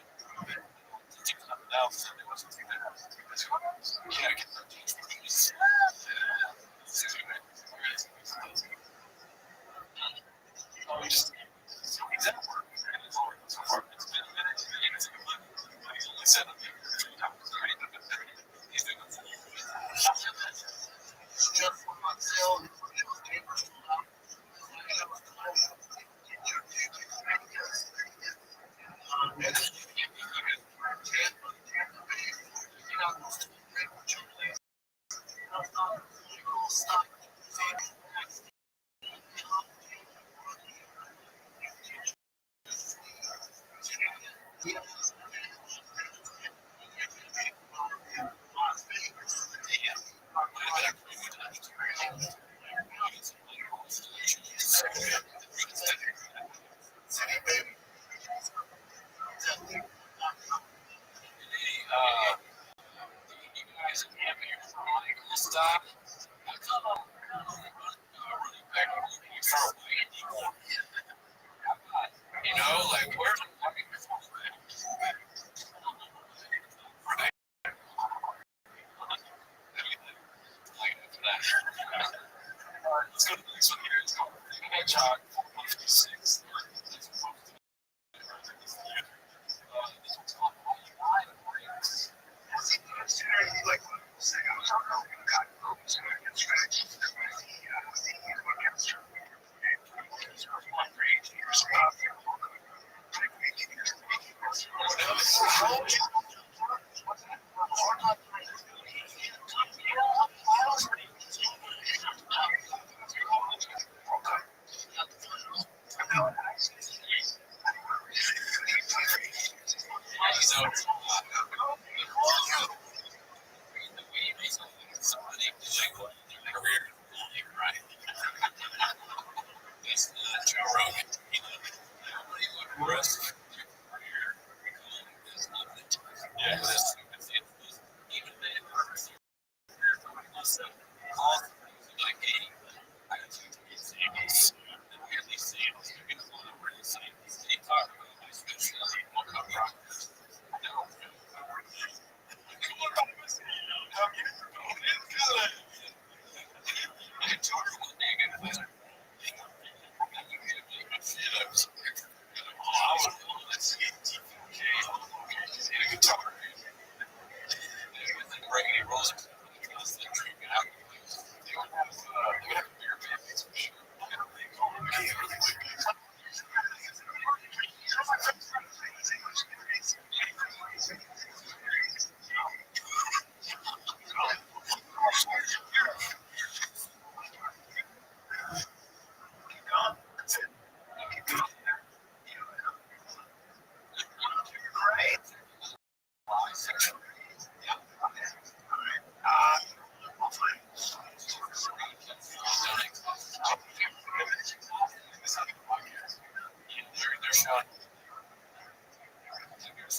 [SPEAKER 1] Do something else. It wasn't too bad. Yeah, I get the teach. Oh, just he's at work. So far, it's been a minute. He's only said it 3 times already. He's doing it. Just for myself. Stop. Chalk 156.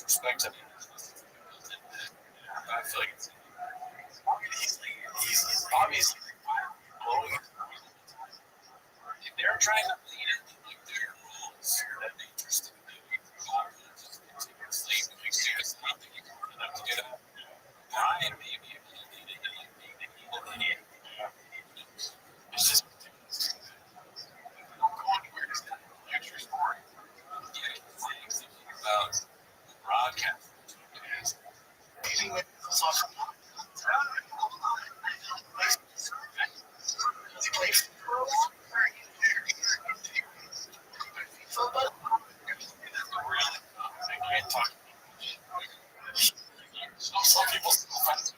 [SPEAKER 1] Respect to me. I feel like he's obviously blowing it. If they're trying to lead it like their rules, that'd be interesting. Sleep makes sense. I don't think you can run enough to do that. Brian, maybe if he did it, he'd be the evil idiot. It's just going where does that future sport? Yeah, things about broadcast. Some people still find it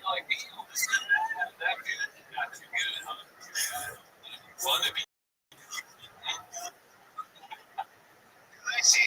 [SPEAKER 1] like me. That good, not too good. Fun to be. I see.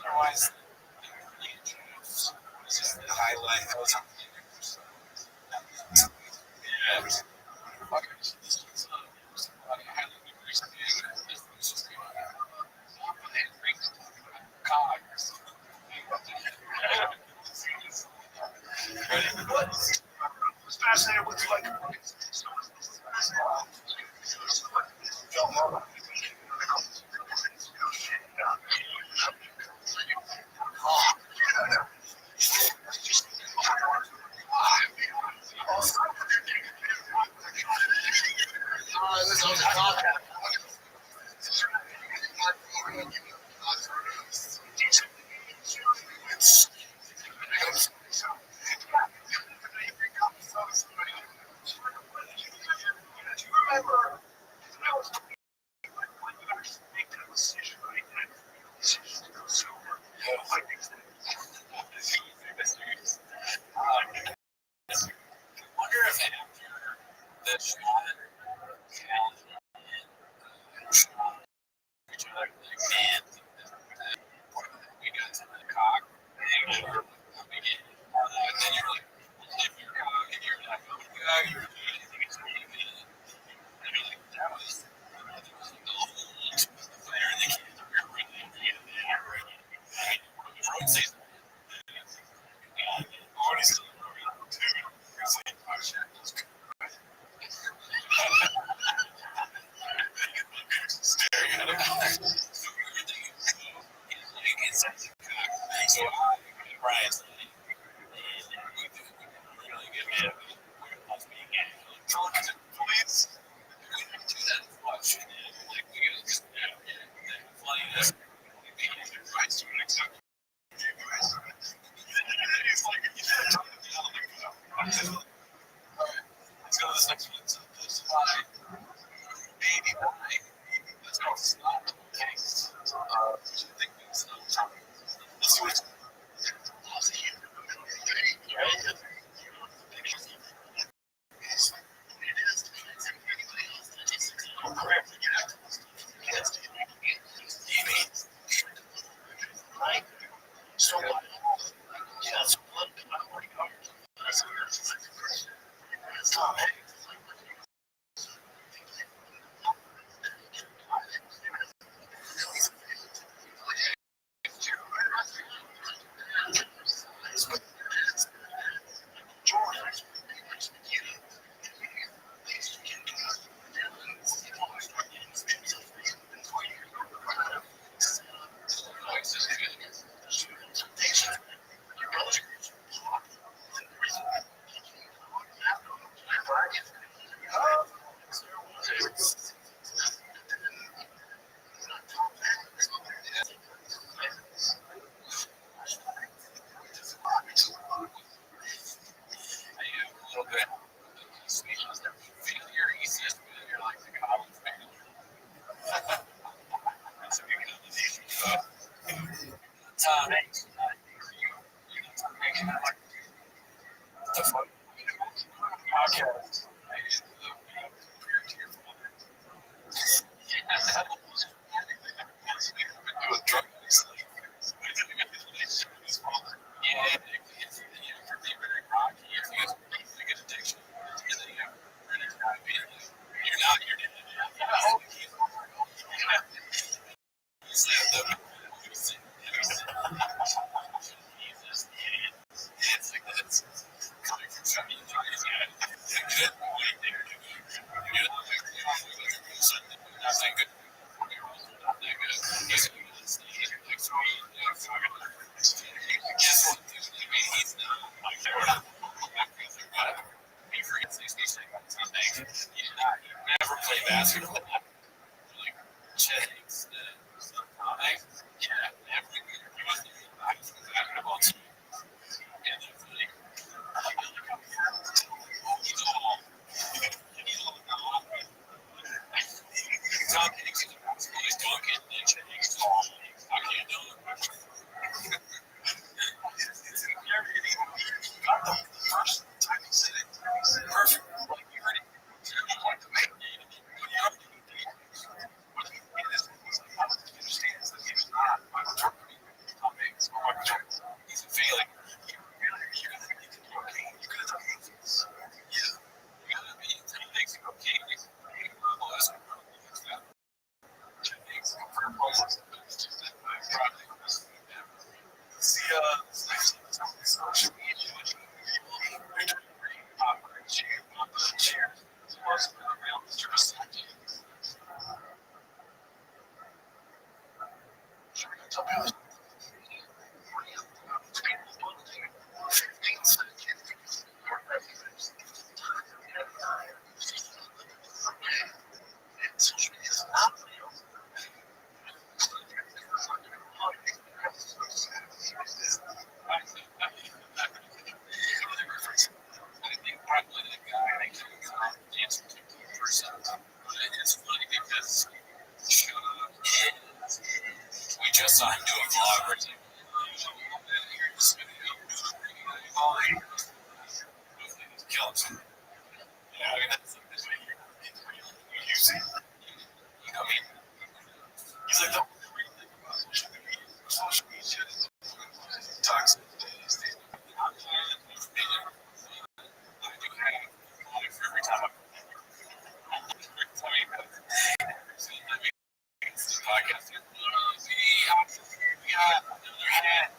[SPEAKER 1] Otherwise, the highlight goes on. Was fascinated with like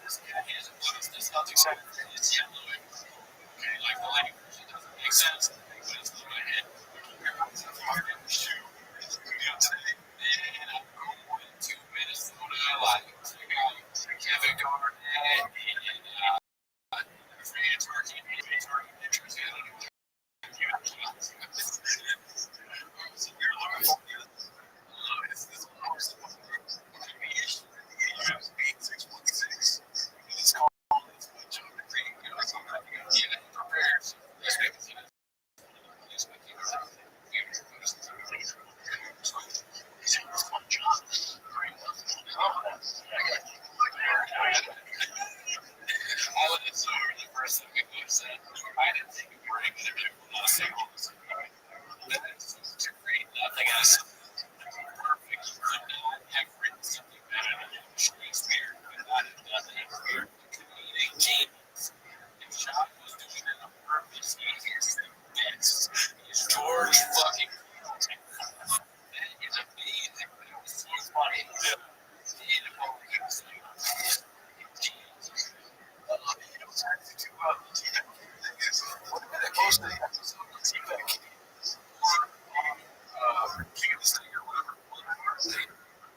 [SPEAKER 1] this guy has this Celtics hat. It's yellow. Okay, like the language, it doesn't make sense, but it's in my head. It's a fucking shoe. It's today. Man, I'm going to Minnesota. Like, Kevin Garnett and France working pictures. I didn't think we were going to do a single. Nothing else. Perfect. Could not have written something better than Shakespeare. Could not have done that for 18. If John was doing it on purpose, he is the best. He's George fucking. That is amazing. That was so funny. Yeah. What have been the most of the episode of T-Back? King of the City or whatever.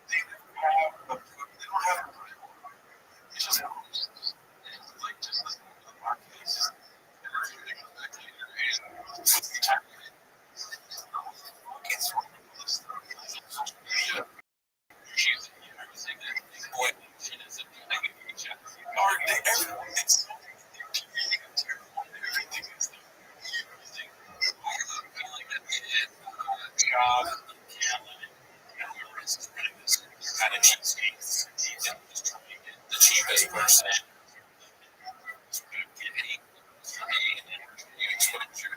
[SPEAKER 1] They don't have a it's just like just like the market is just everything goes back to your hand. What's the time? It's social media. She's everything that boy she doesn't do anything to each other. Or they everyone it's everything is everything. I feel like that they did job and whoever is running this kind of cheap skates. He's just trying to get the cheapest person in. So get any exposure.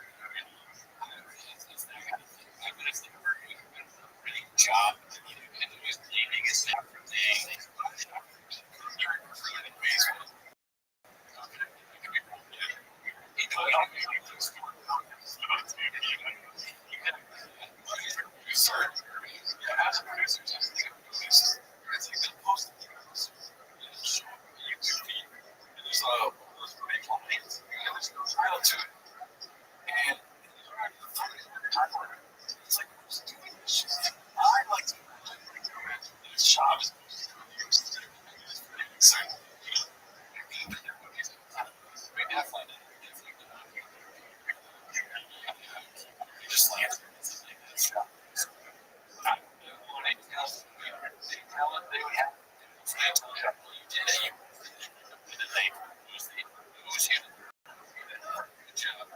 [SPEAKER 1] It's that kind of thing. I mean, it's like a really job. And he's leaving his staff for things. As a producer, I think I'm doing this. I think they'll post the videos and show up on YouTube feed. And there's those big lines, and there's no title to it. And it's like, who's doing this shit? I like to imagine that his job is supposed to do this. It's pretty exciting. We definitely did. Just like that's job. They would have. You did it. You did it. It was you. Good job.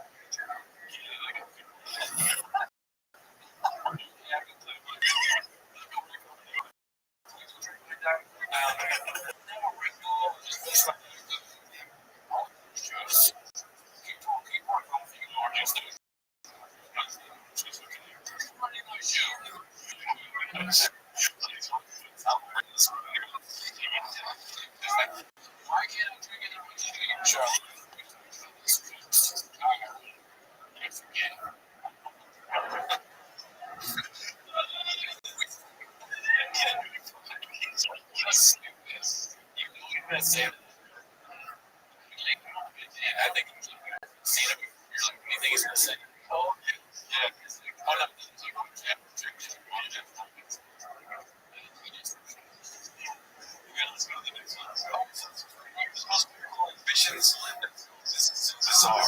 [SPEAKER 1] Why can't I drink it? Sure. I think seeing it, anything is the same. Oh, yeah. Oh, no. Let's go to the next one. Visions. This is bizarre.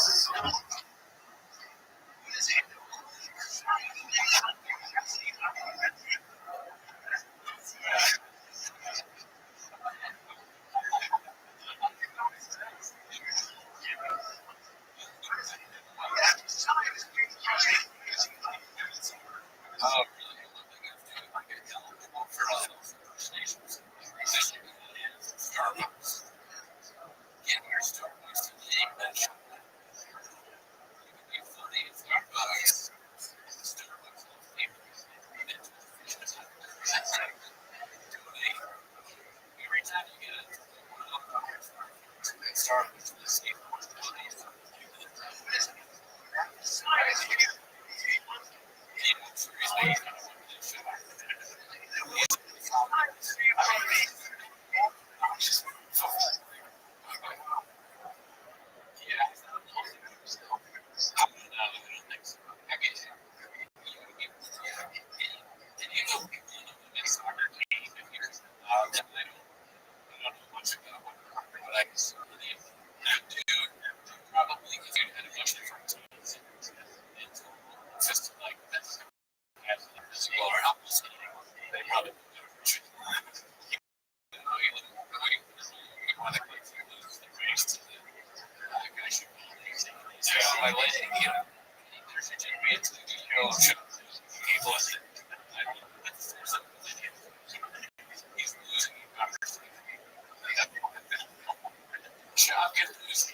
[SPEAKER 1] Job get this.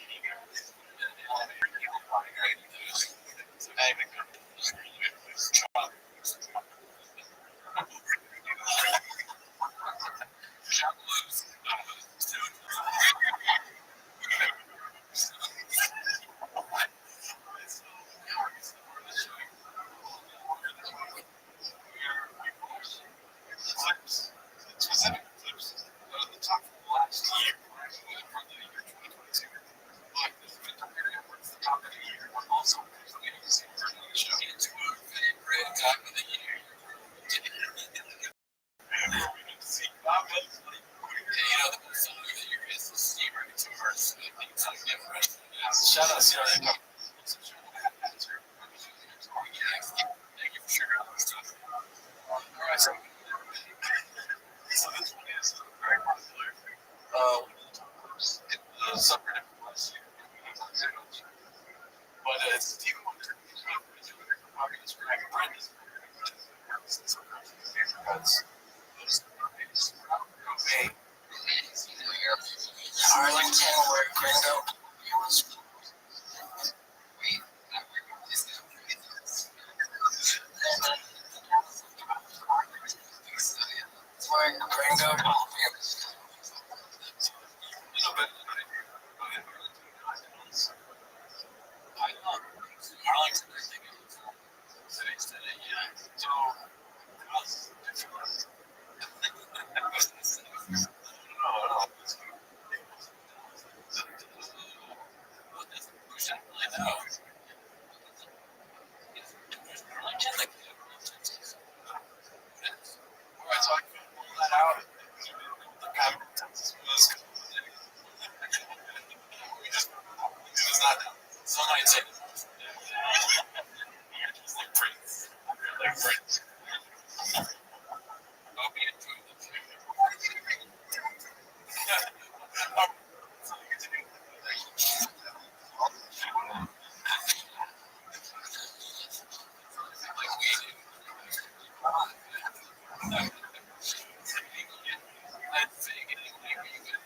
[SPEAKER 1] Specific clips. The top from last year for the year 2022. But this is the top of the year. Also, it's the show. It's favorite time of the year. See, Bob, the best song of the year is the Steve Right to Verse. I think it's like different. Shout out to you. Thank you for sharing all this stuff. All right, so this one is very popular. The subreddit was, but it's Steve Wonder. How do you describe Brandon? Okay. Arlington, where Gringo. Where Gringo. Arlington, yeah. So, somebody said, like Prince. Like Prince.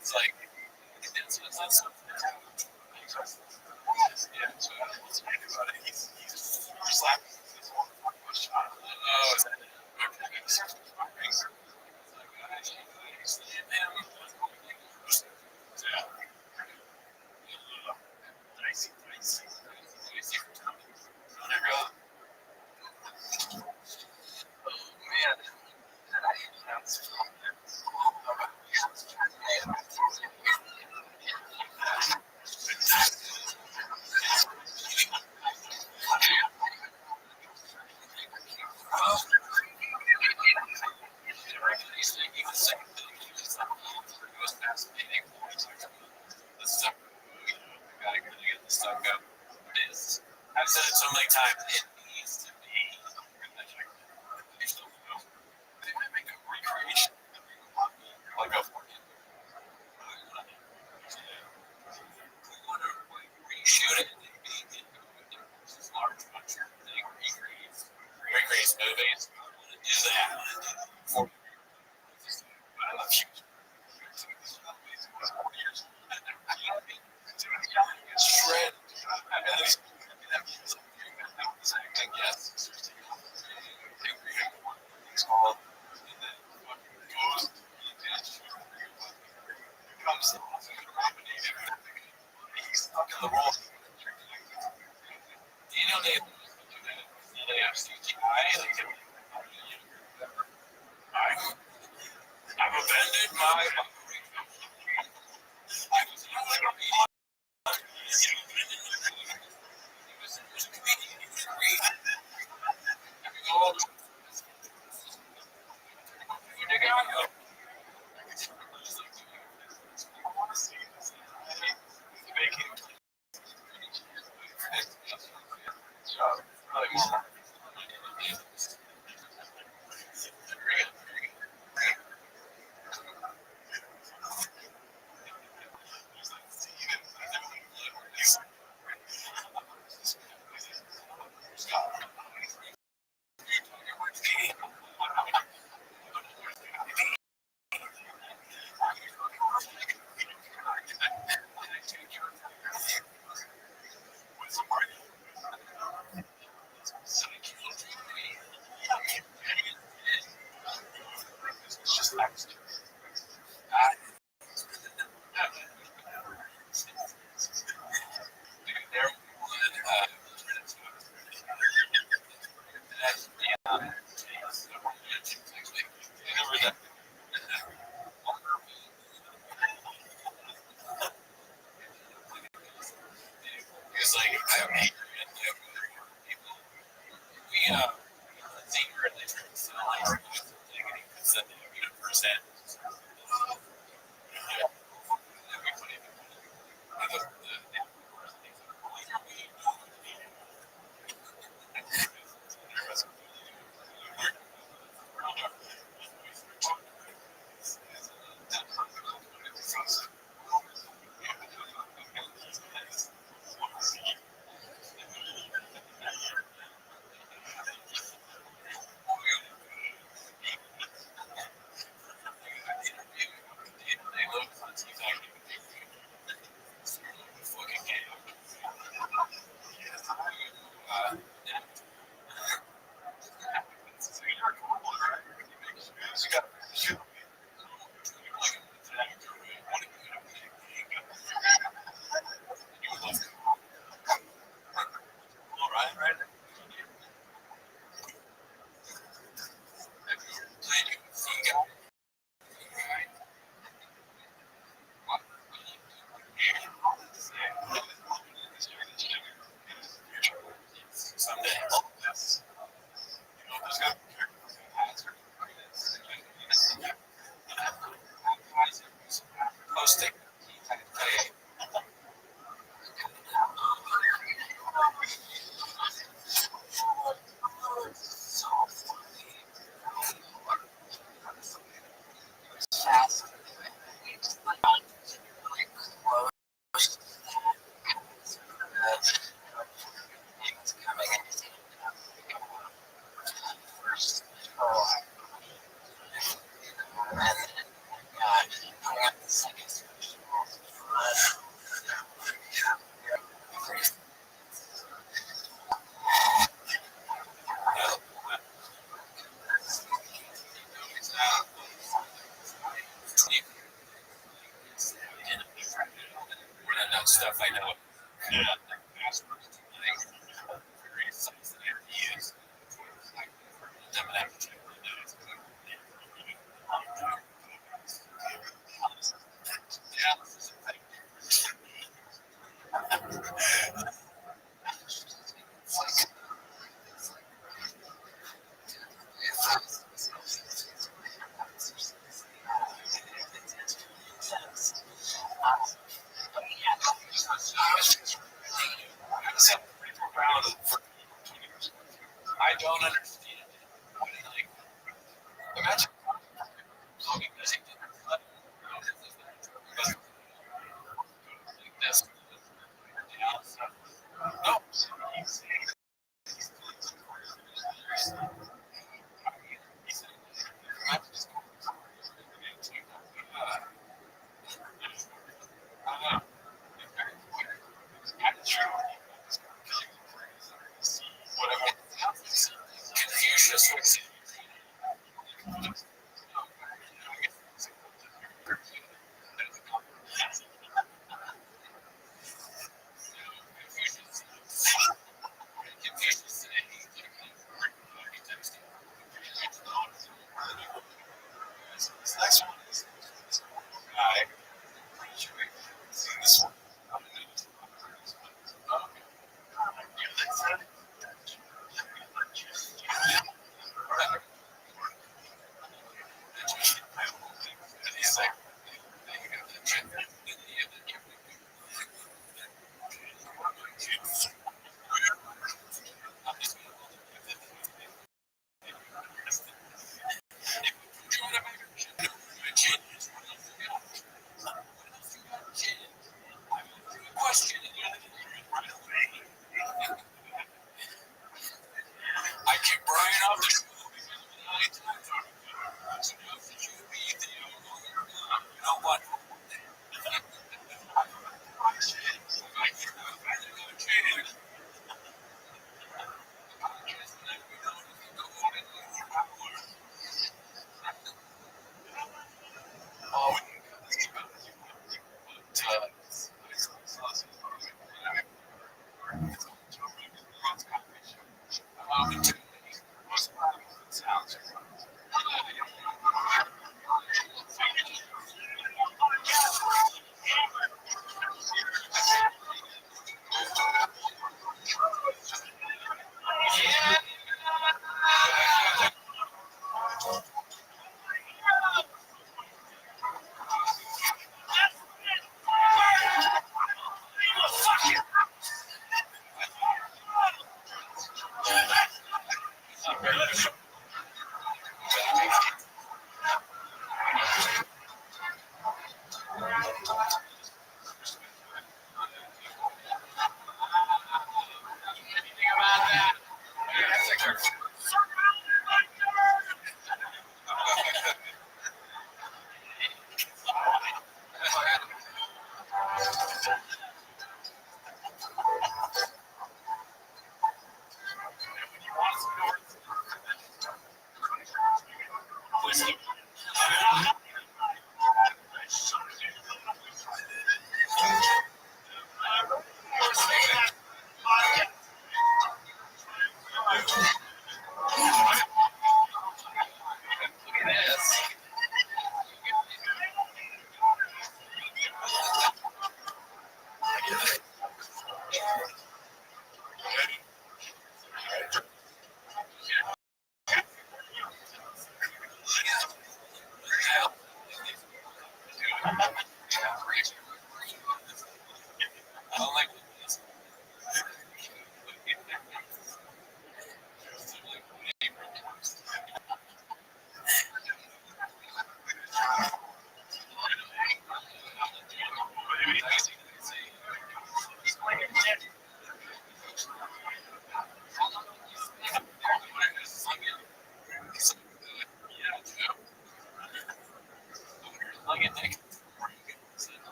[SPEAKER 1] It's like, that's yeah, so let's think about it. He's slapping. Oh, is that it? I've said it so many times. It needs to be. They might make a recreation. Like a. We want to reshoot it. Large bunch of thing recreates movies. Do that. For in the future. Shred. And then Stuff I know.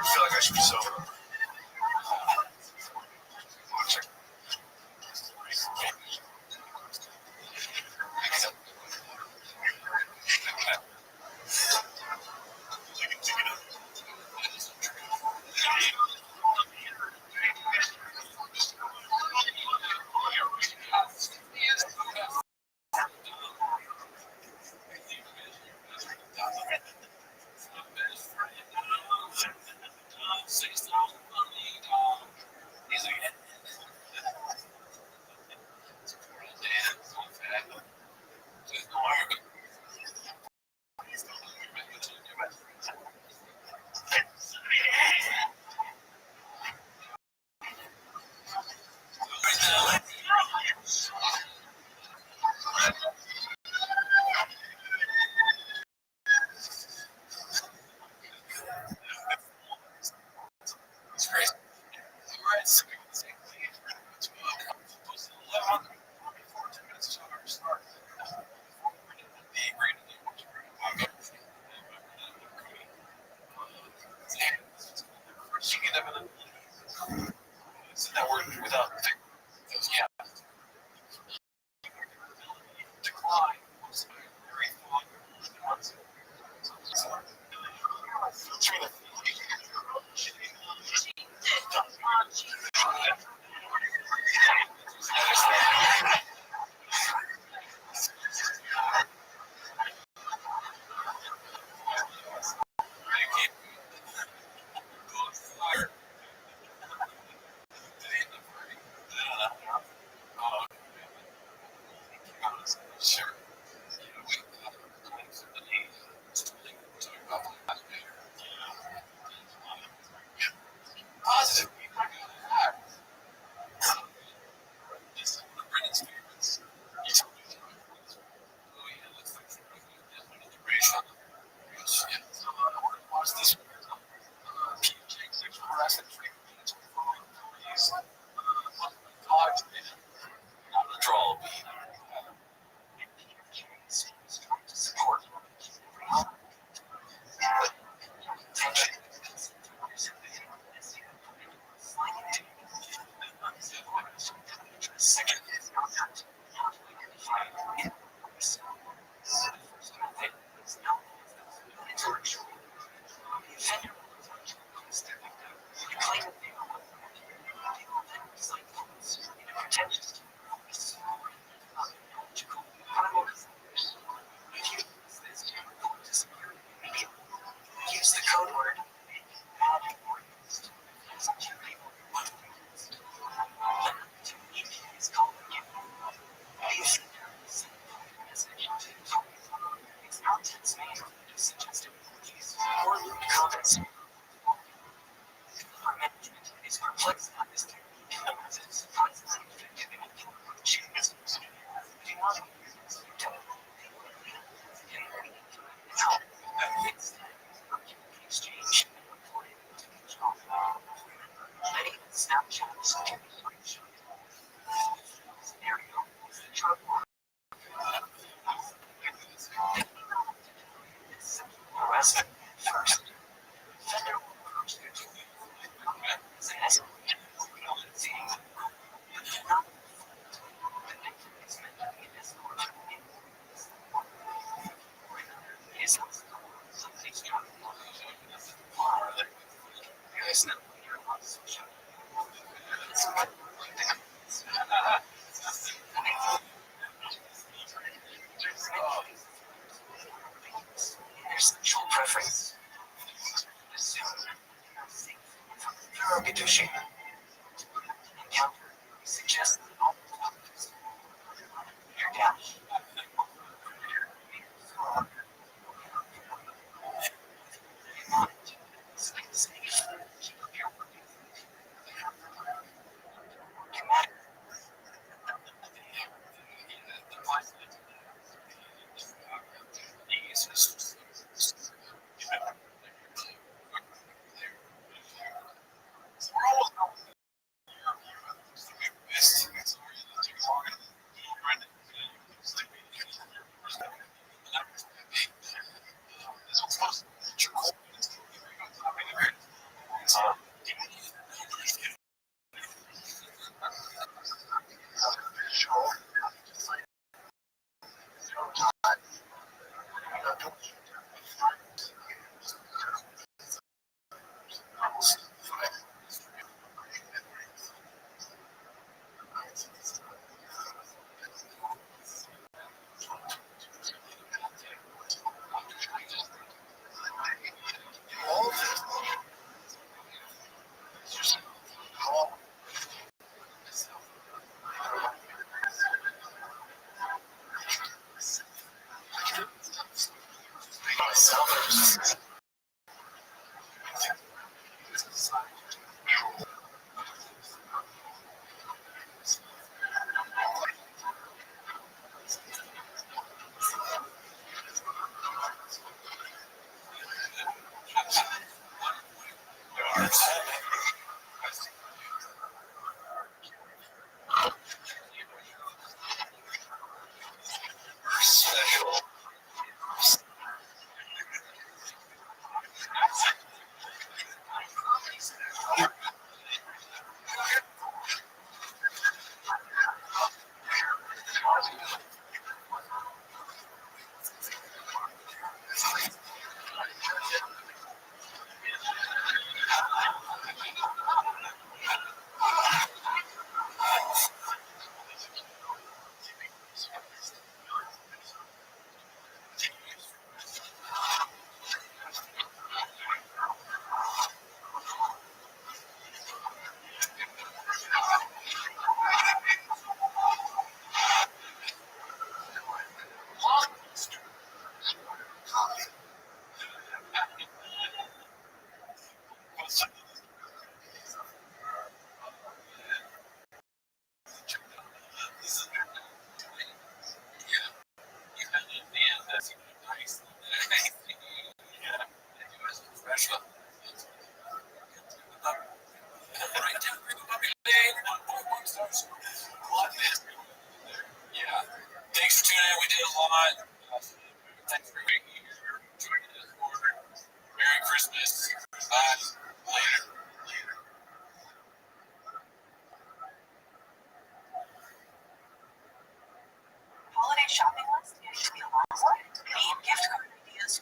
[SPEAKER 1] feel like I should be sober. Isn't that word without yeah. Decline.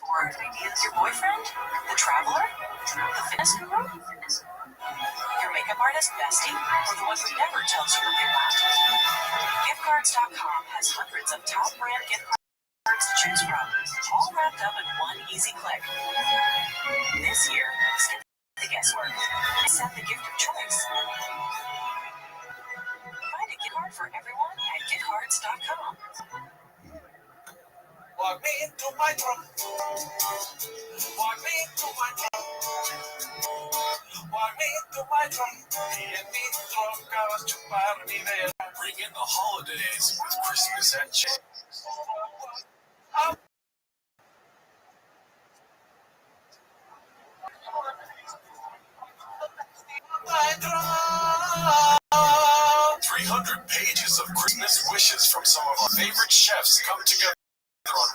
[SPEAKER 5] Or your boyfriend? The traveler? The fitness guru? Your makeup artist bestie? Or the one who never tells you what they want? Giftcards.com has hundreds of top brand gift cards to choose from, all wrapped up in one easy click. This year, skip the guesswork. Set the gift of choice. Find a gift card for everyone at giftcards.com.
[SPEAKER 1] Walk me into my trunk. Walk me into my trunk. Walk me into my trunk. Y en mi tronca vas a chupar mi dedo. Bring in the holidays with Christmas at Chase. My trunk. 300 pages of Christmas wishes from some of our favorite chefs come together on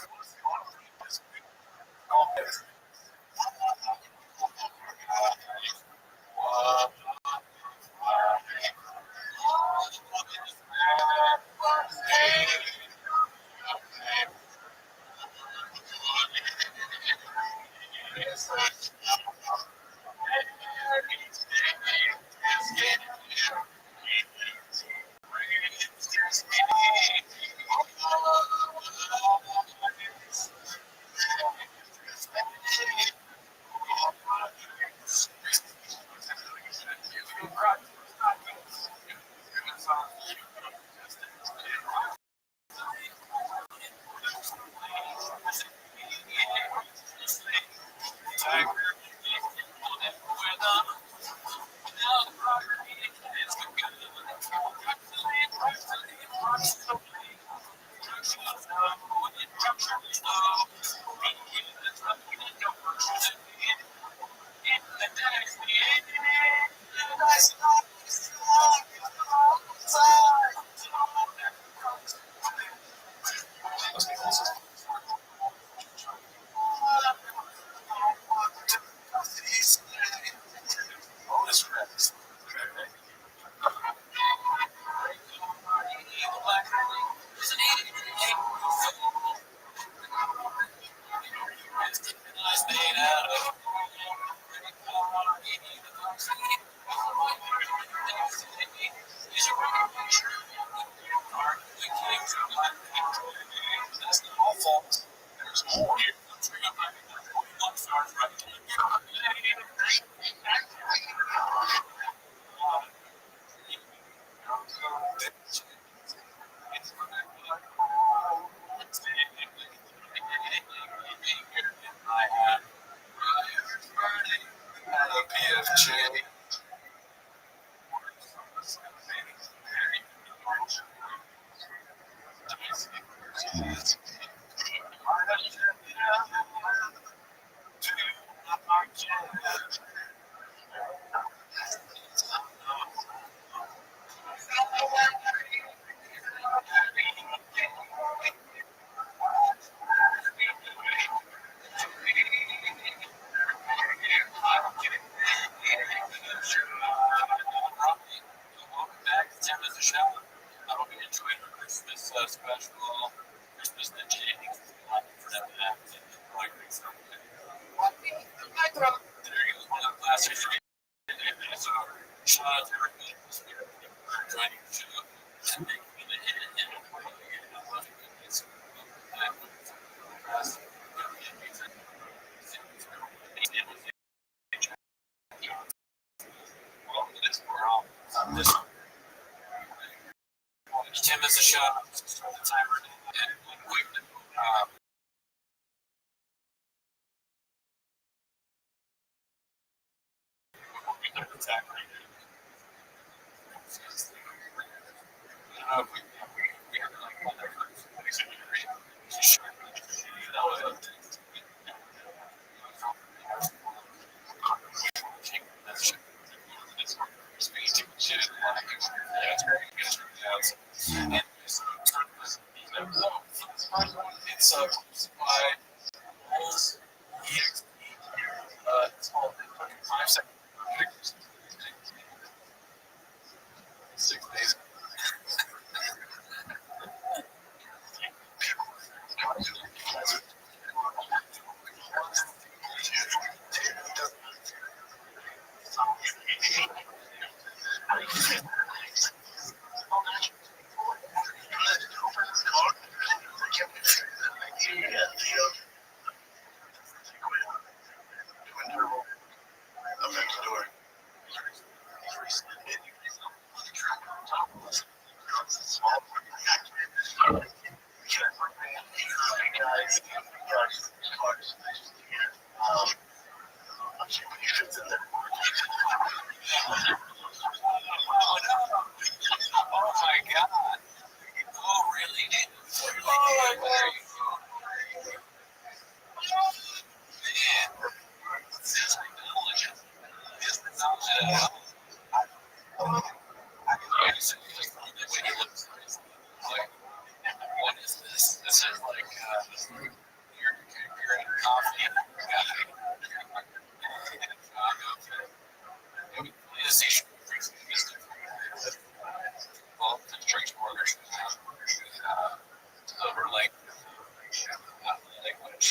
[SPEAKER 1] bonus credits. That's not all fault. There's more. PFJ. Welcome back to Tim as a Show. I hope you enjoyed our Christmas special, Christmas entertaining for them to have. There you go, one of the classics. So, shout out to everybody who's joining the show and making it a hit. And I love it. It's this Tim is a shot. Start the timer and quick. It's by Bulls EXP. It's called 5 seconds. 6 days. when he looks like, what is this? This is like you're in coffee. Well, the drinks orders over like which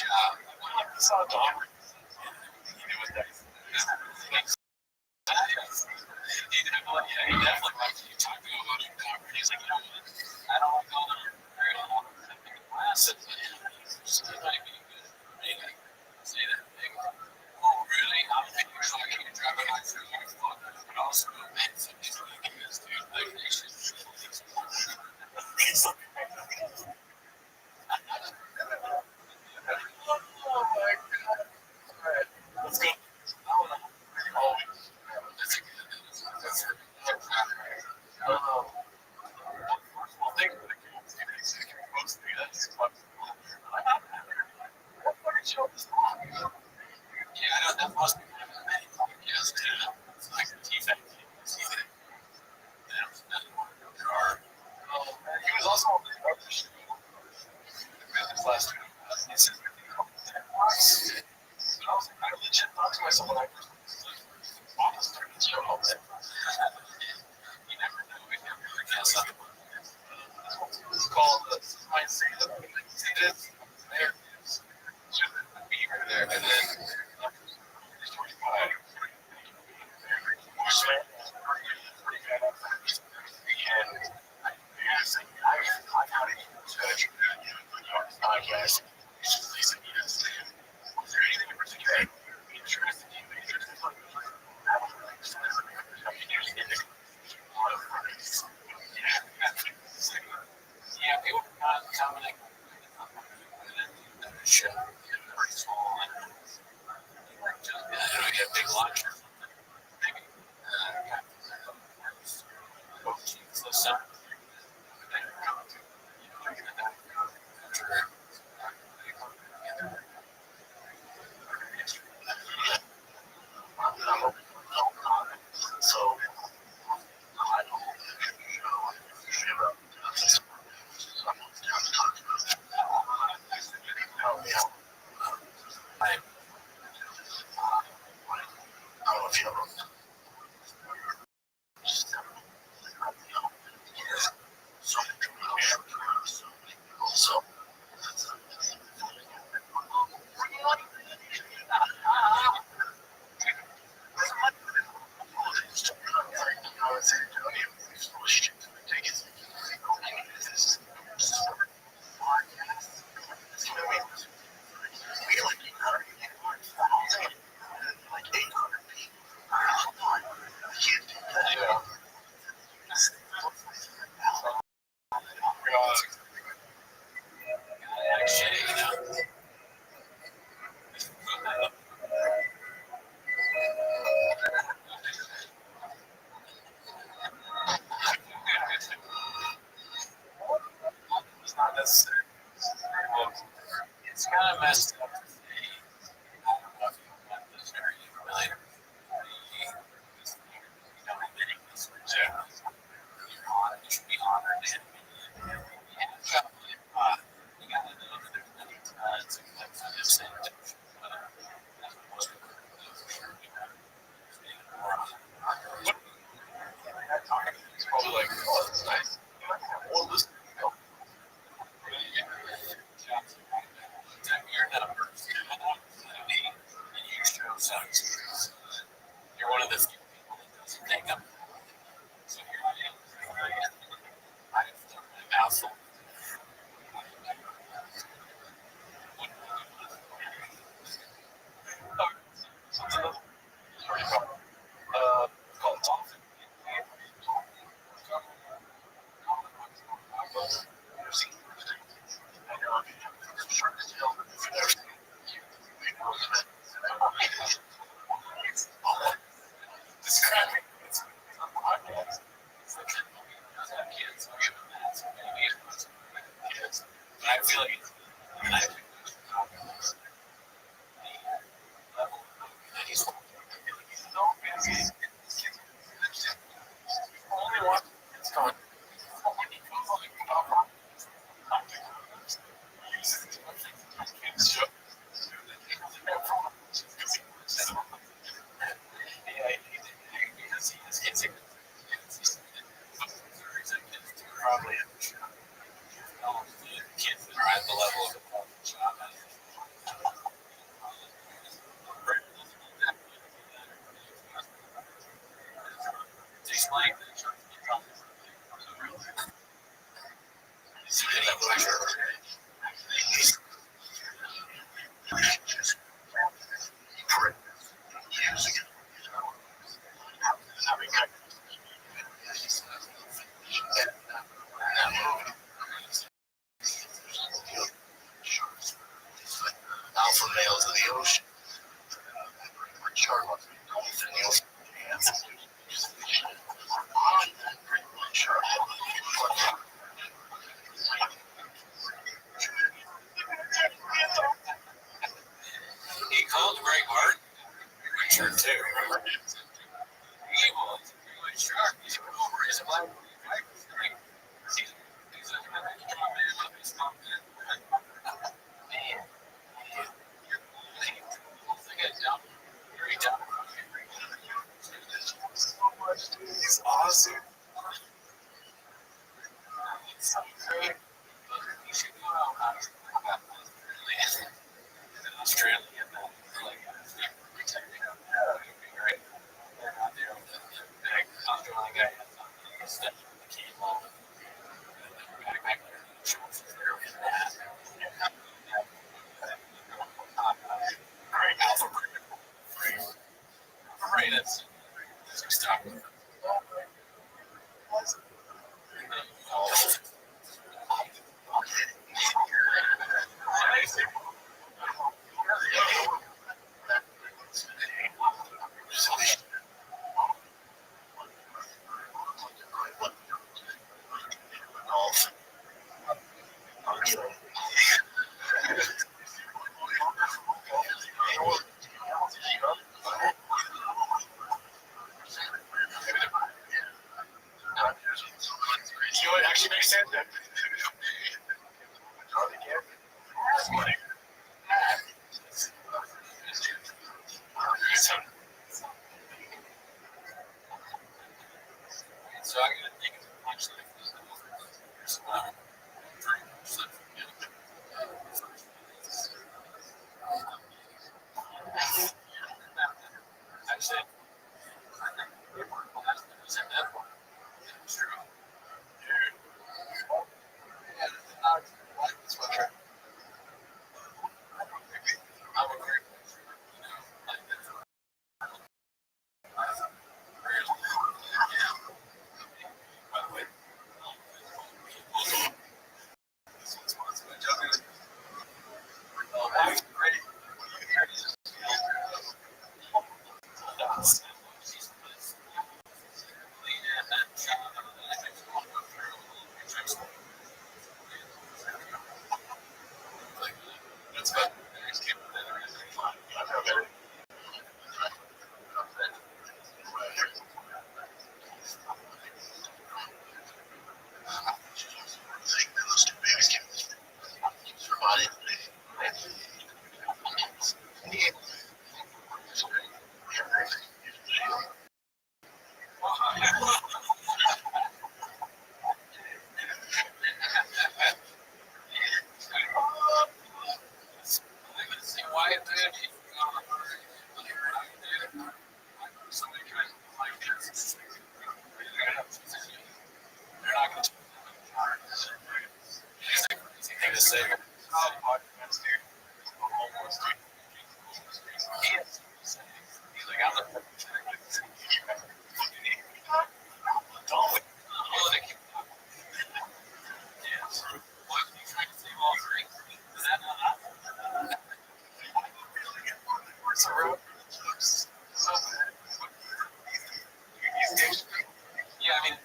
[SPEAKER 1] saw a dog. He knew what that is. He definitely liked you talking to him about your dog. He's like, you know what? I don't like all the very long glasses. So it might be good. Maybe say that thing. Oh, really? I'm thinking you're talking and driving on through my phone. But also, man, somebody's like this, dude. Like, they should. Oh my god. Alright, let's go. Always. That's it. Well, thank you for the most of that's what fucking show this long. Yeah, I know that must be one of the many podcasts. It's like TV. He was also on the other show. This last week. He said, I was like, I legit thought to myself when I first started the show, that you never know. We never really guess up. It's called I say that see this there is should be right there, and then 25. Podcast. Was there anything in particular interesting you? Yeah, people commenting. at the level of the shop. Explain. Alpha males of the ocean. He called Greg Martin. Richard too. Remember? Evil. Shark. He's a black. He's awesome. Australia. Right, that's stop. You know what actually makes sense? So I'm gonna think of a punchline. I said, that's about thing to say. He's like, I'm the why would you try to save all three? Is that not yeah, I mean,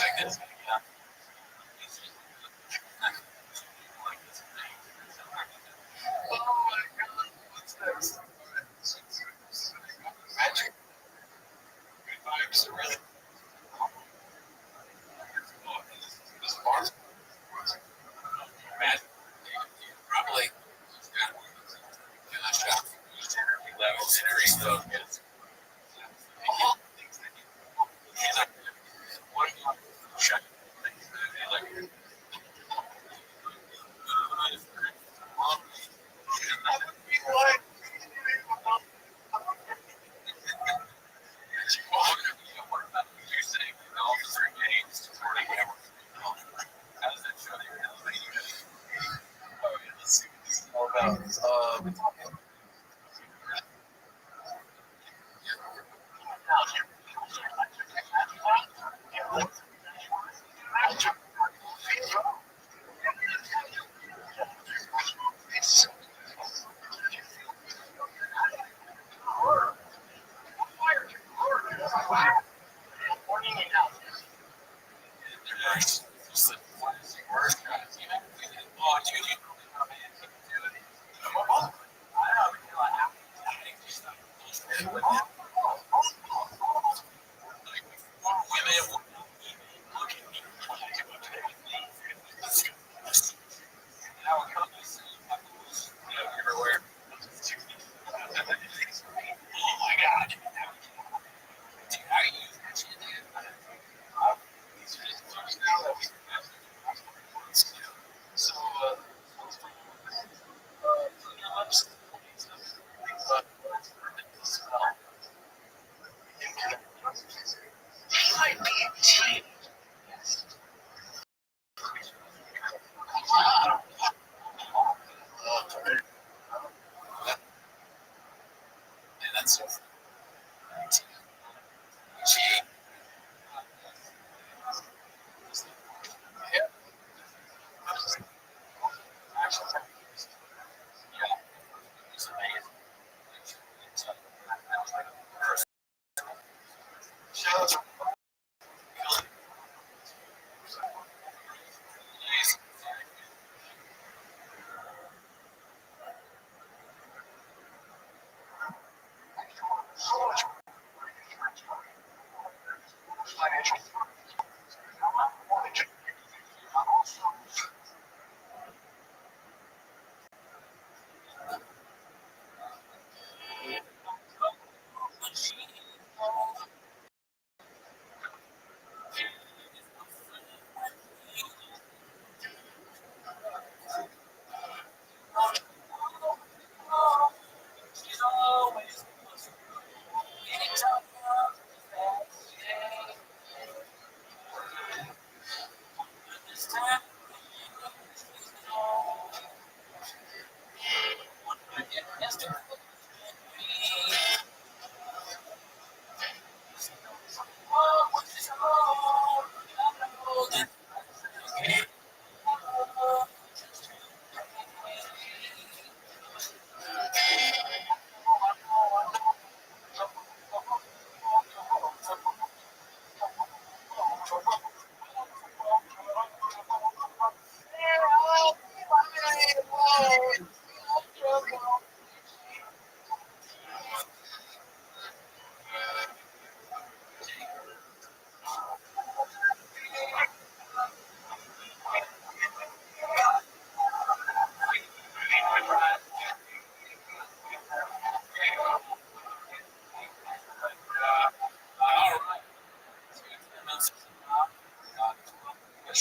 [SPEAKER 1] like this. Magic. Good vibes, really. This bar. Magic. Probably. Increase though.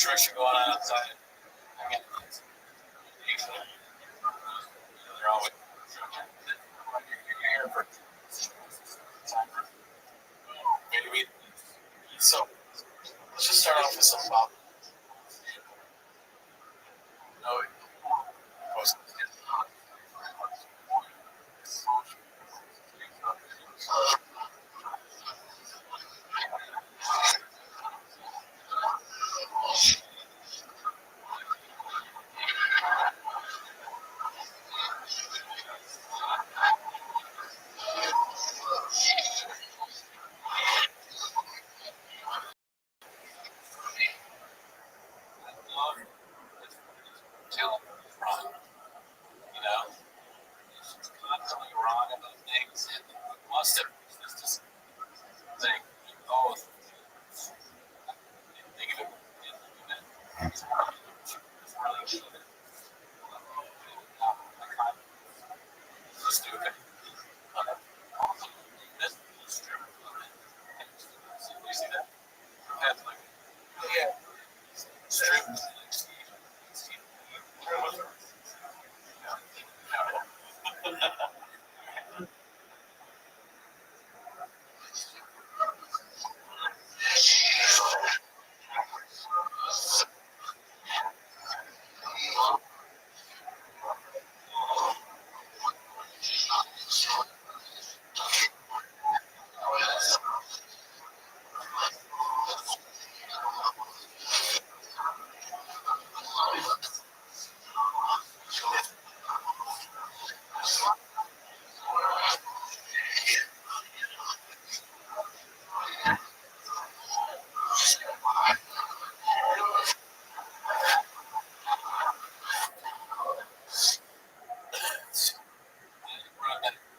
[SPEAKER 1] nutrition going on outside. I mean, they're always you're here for maybe. So let's just start off with some Bob. No, tell them wrong. You know, it's constantly wrong about things. And must have it's just thing. Oh, think of it. It's really good. Let's do it. This is true. You see that? That's like, yeah. Strip.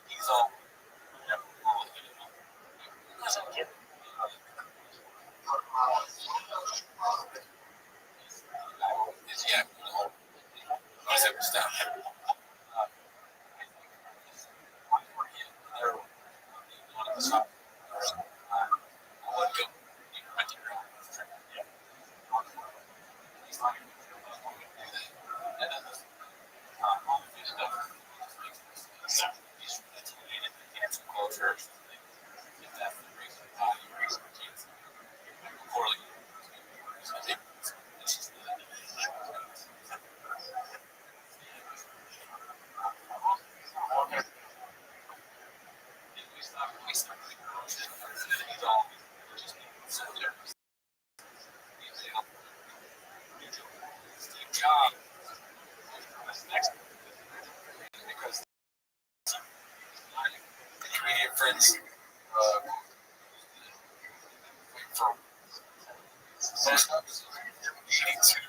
[SPEAKER 1] He's all. Yeah. I said, stop. Job next because comedian friends for most of us 82.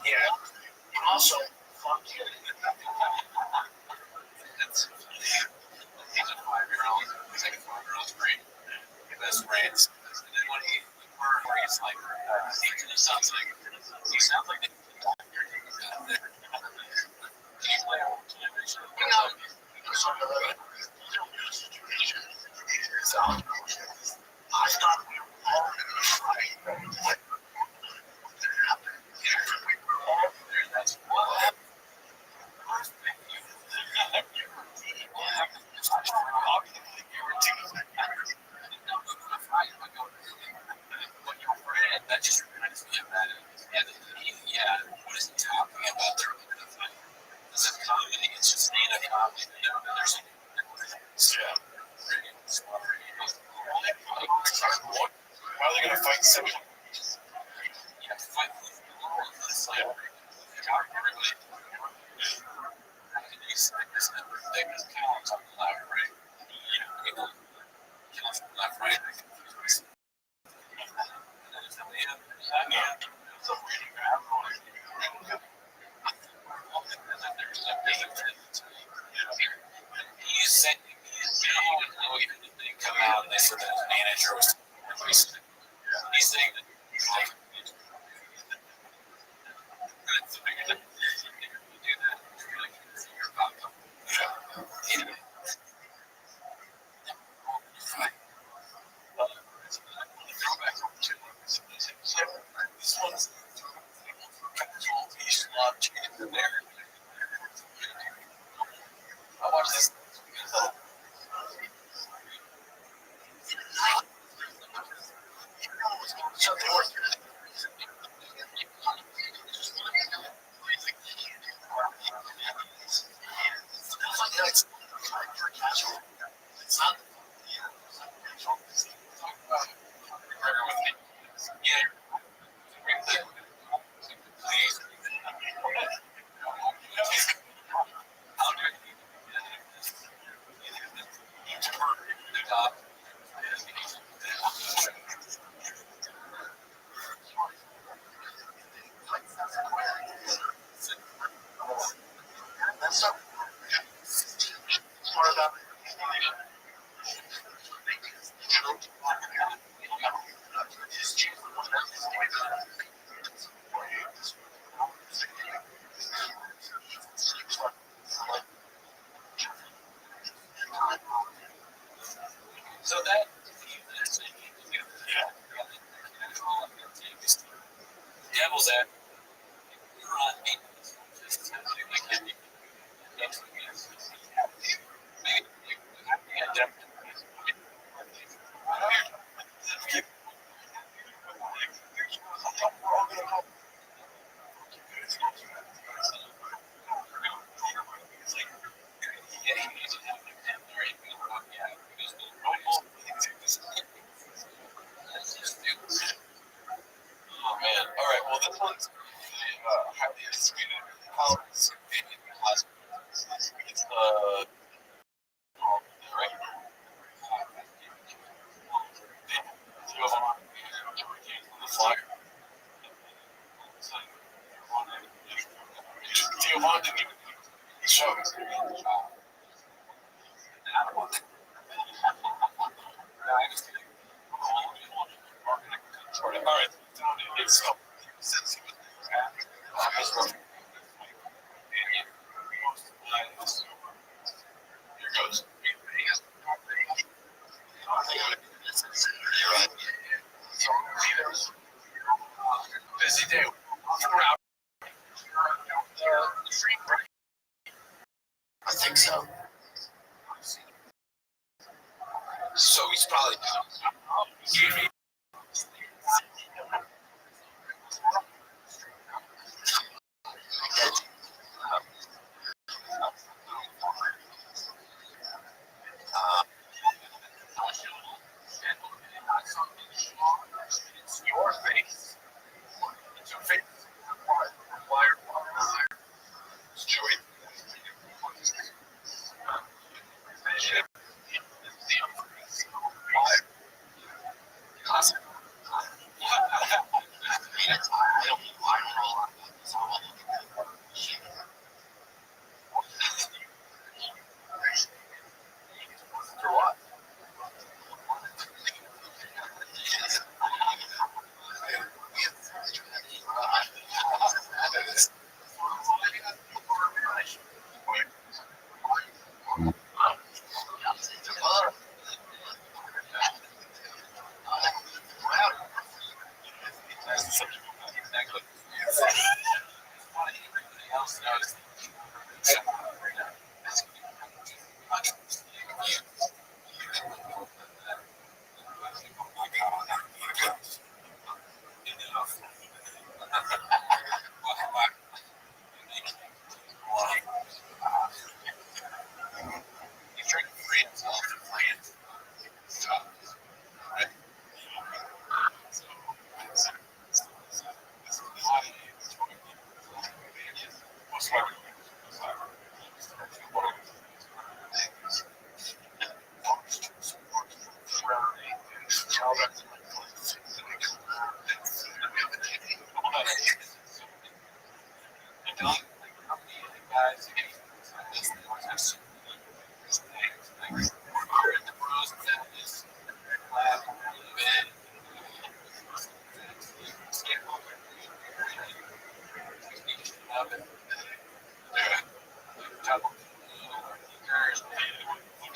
[SPEAKER 1] Yeah. Also, that's he's a 5-year-old. He's like a 5-year-old's great. Best friends. And then when he's like, he sounds like he sounds like the doctor. He play on television. So I thought we were all right. That's what happened. That just reminds me of that. Yeah, what is he talking about? This is comedy. It's just stand-up comedy. There's why are they going to fight someone? You have to fight it's like, these counts on the ladder, right? Yeah. They said that the manager was replacing it. He's saying that that's the bigger thing. You do that, you're really convincing your outcome. Yeah. This one's he's a lot of chicken in there. I watched this. It's not. Please. So that devil's at oh man. All right. Well, this one's highly anticipated. It's the right. Two of them on the flyer. Giovanni didn't even show. All right. It's since he was here goes. You're right. Busy day. I think so. So he's probably. It's your face. It's your face. It's Joey.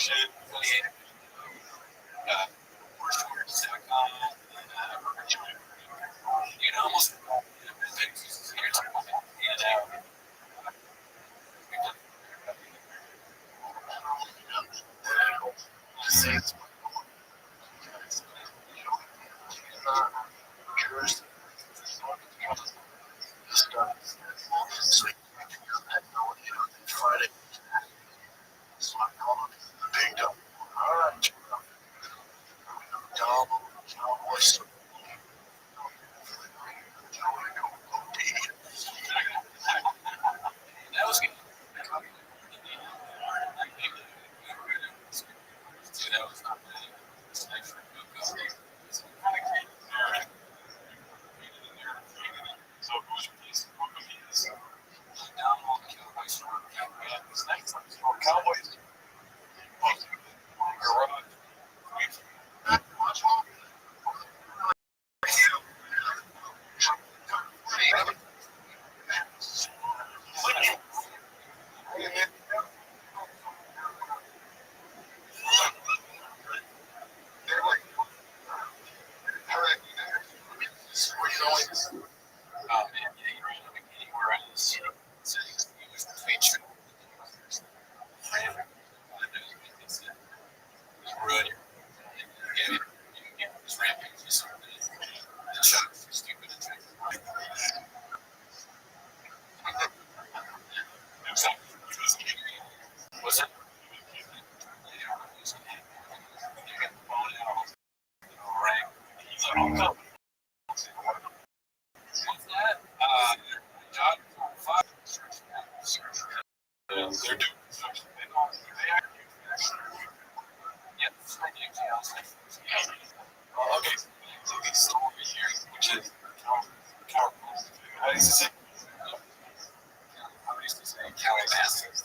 [SPEAKER 1] shit. You know, almost that was good. That was not bad. So who's your piece? Down on the Cowboys. Cowboys. Garage. Oh man, yeah, you ran anywhere in the city. It was between street. Ruin your. Yeah, you get this rampage. Just stupid. What's that? John, they're doing. Okay. So these over here, which is I used to say, Cali Masters.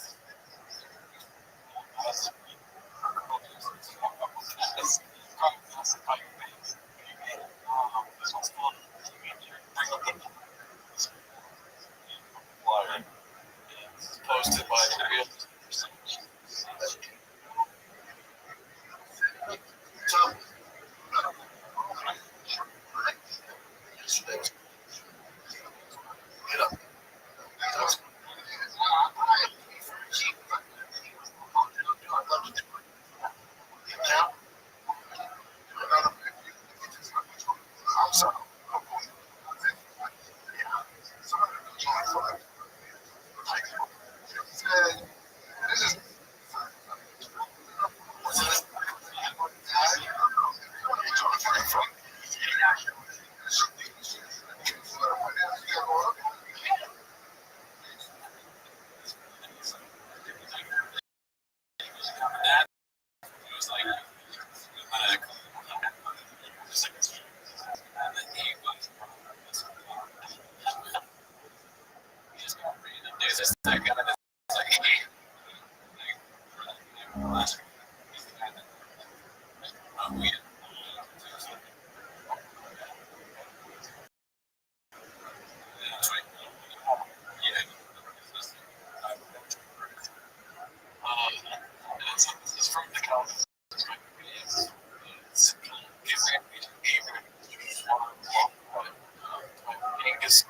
[SPEAKER 1] Posted by the real. It's from the Cowboys. Angus.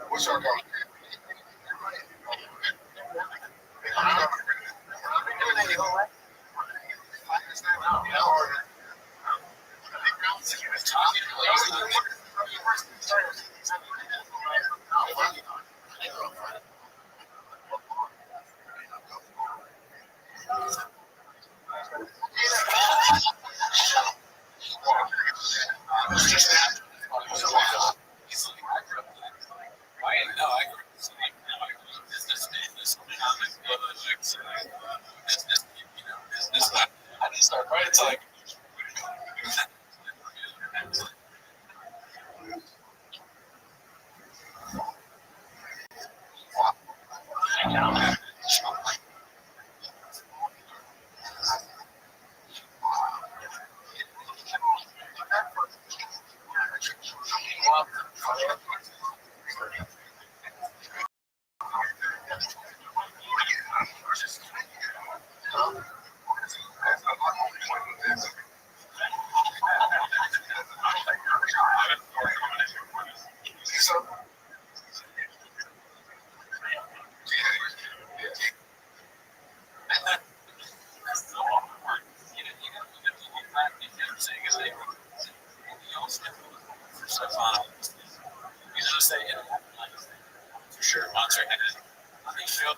[SPEAKER 1] What's your call? For sure, Monster had it on the show.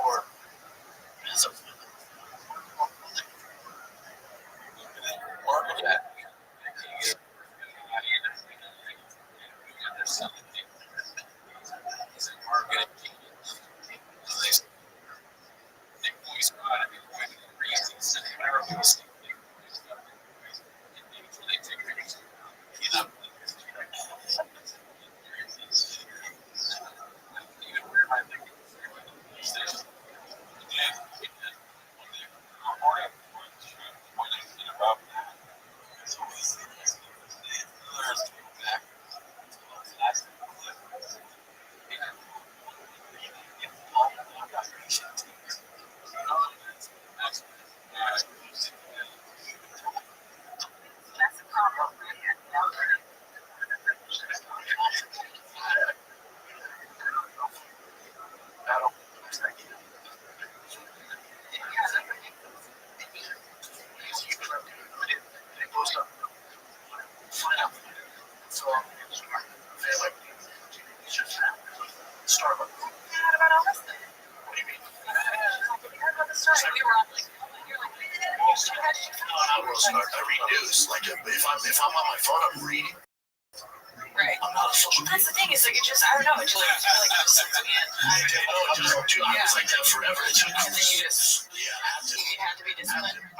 [SPEAKER 1] Or as a market that they're selling is a market. They always got to be going to reasons and everything. I read news. Like if I'm on my phone, I'm reading.
[SPEAKER 5] Right.
[SPEAKER 1] I'm not a social media.
[SPEAKER 5] That's the thing. Is like it just I don't know. It just like sucks me in.
[SPEAKER 1] I was like that forever. It took
[SPEAKER 5] And then you just
[SPEAKER 1] yeah,
[SPEAKER 5] you have to be disciplined.
[SPEAKER 1] They're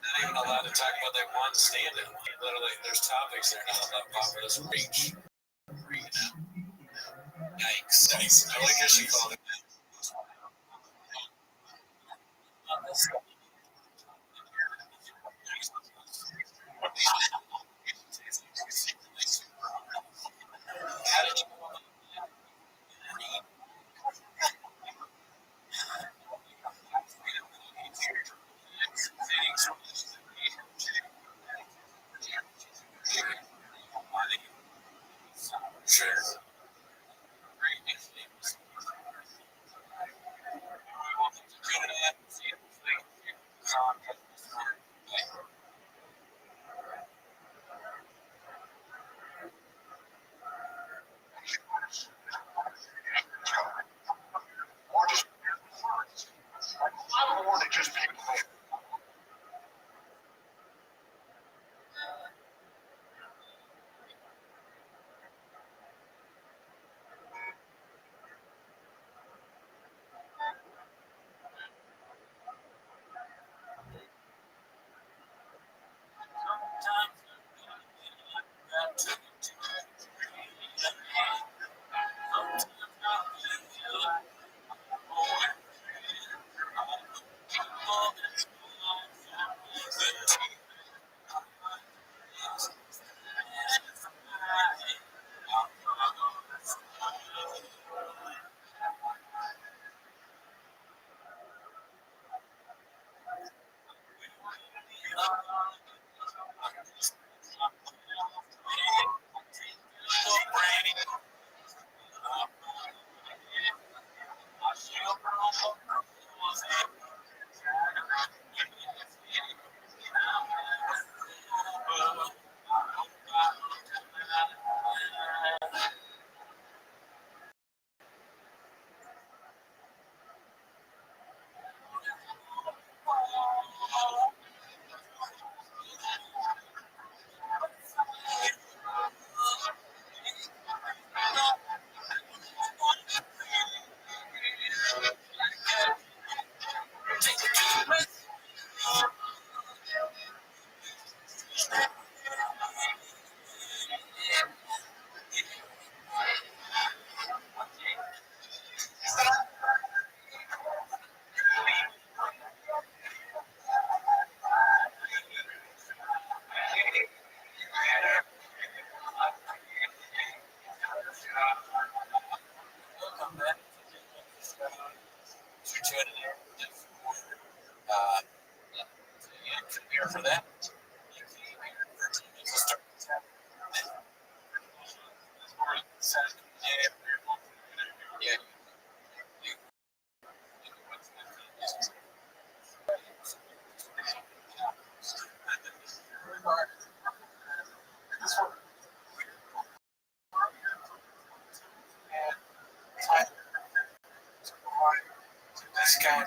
[SPEAKER 1] not even allowed to talk about they want stand-up. Literally, there's topics they're not allowed to talk about. This reach. Yikes. I like how she called it. How did you Sure.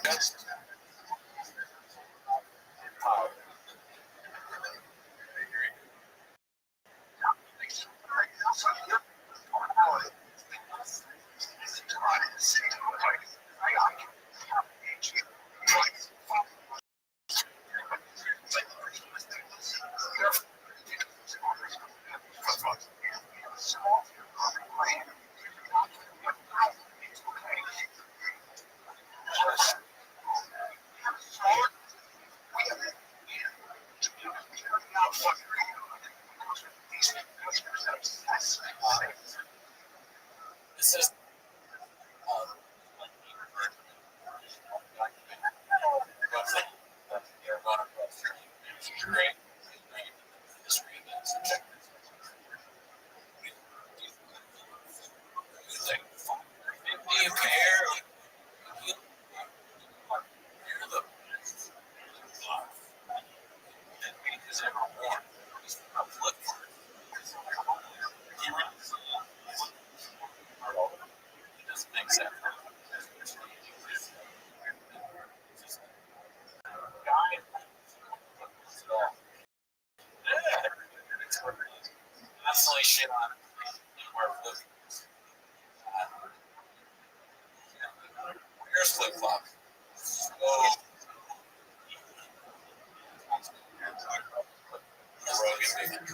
[SPEAKER 1] This is great. Do you care? You're the that we has ever worn. Look for it. It doesn't make sense. Constantly shit on it. Here's flip flop. Oh, Rogan, baby.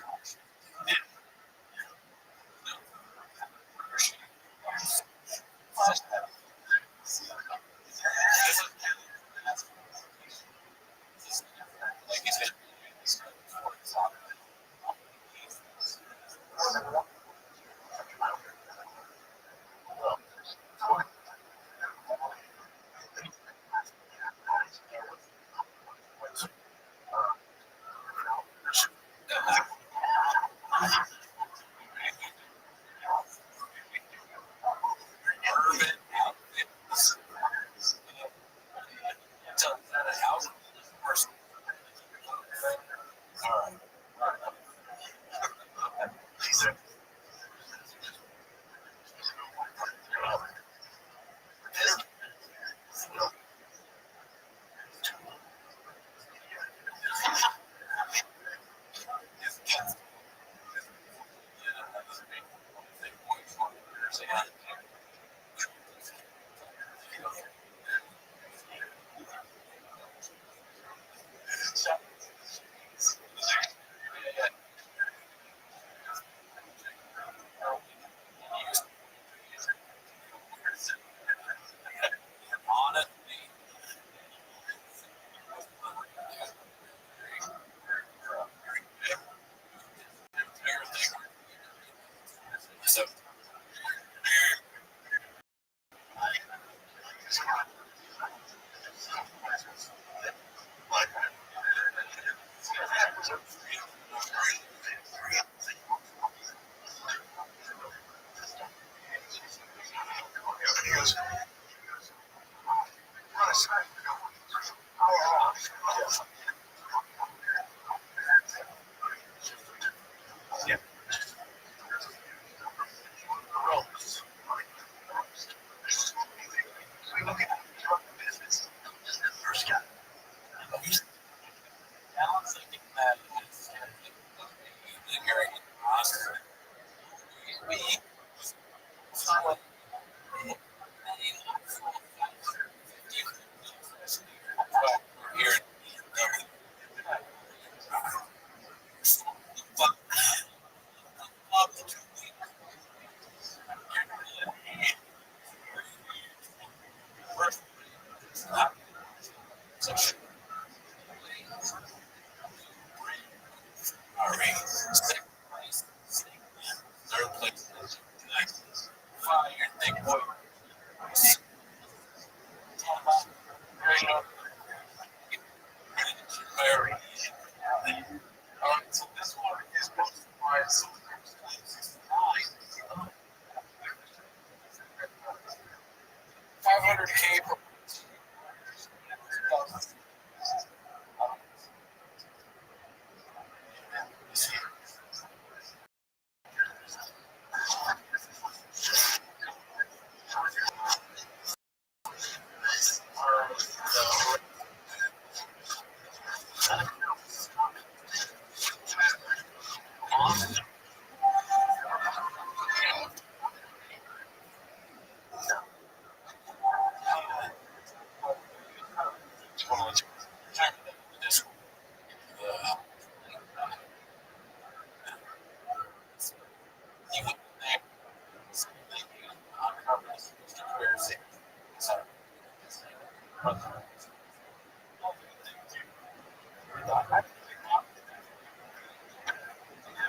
[SPEAKER 1] Like he's just want to let you know the Discord. You went there.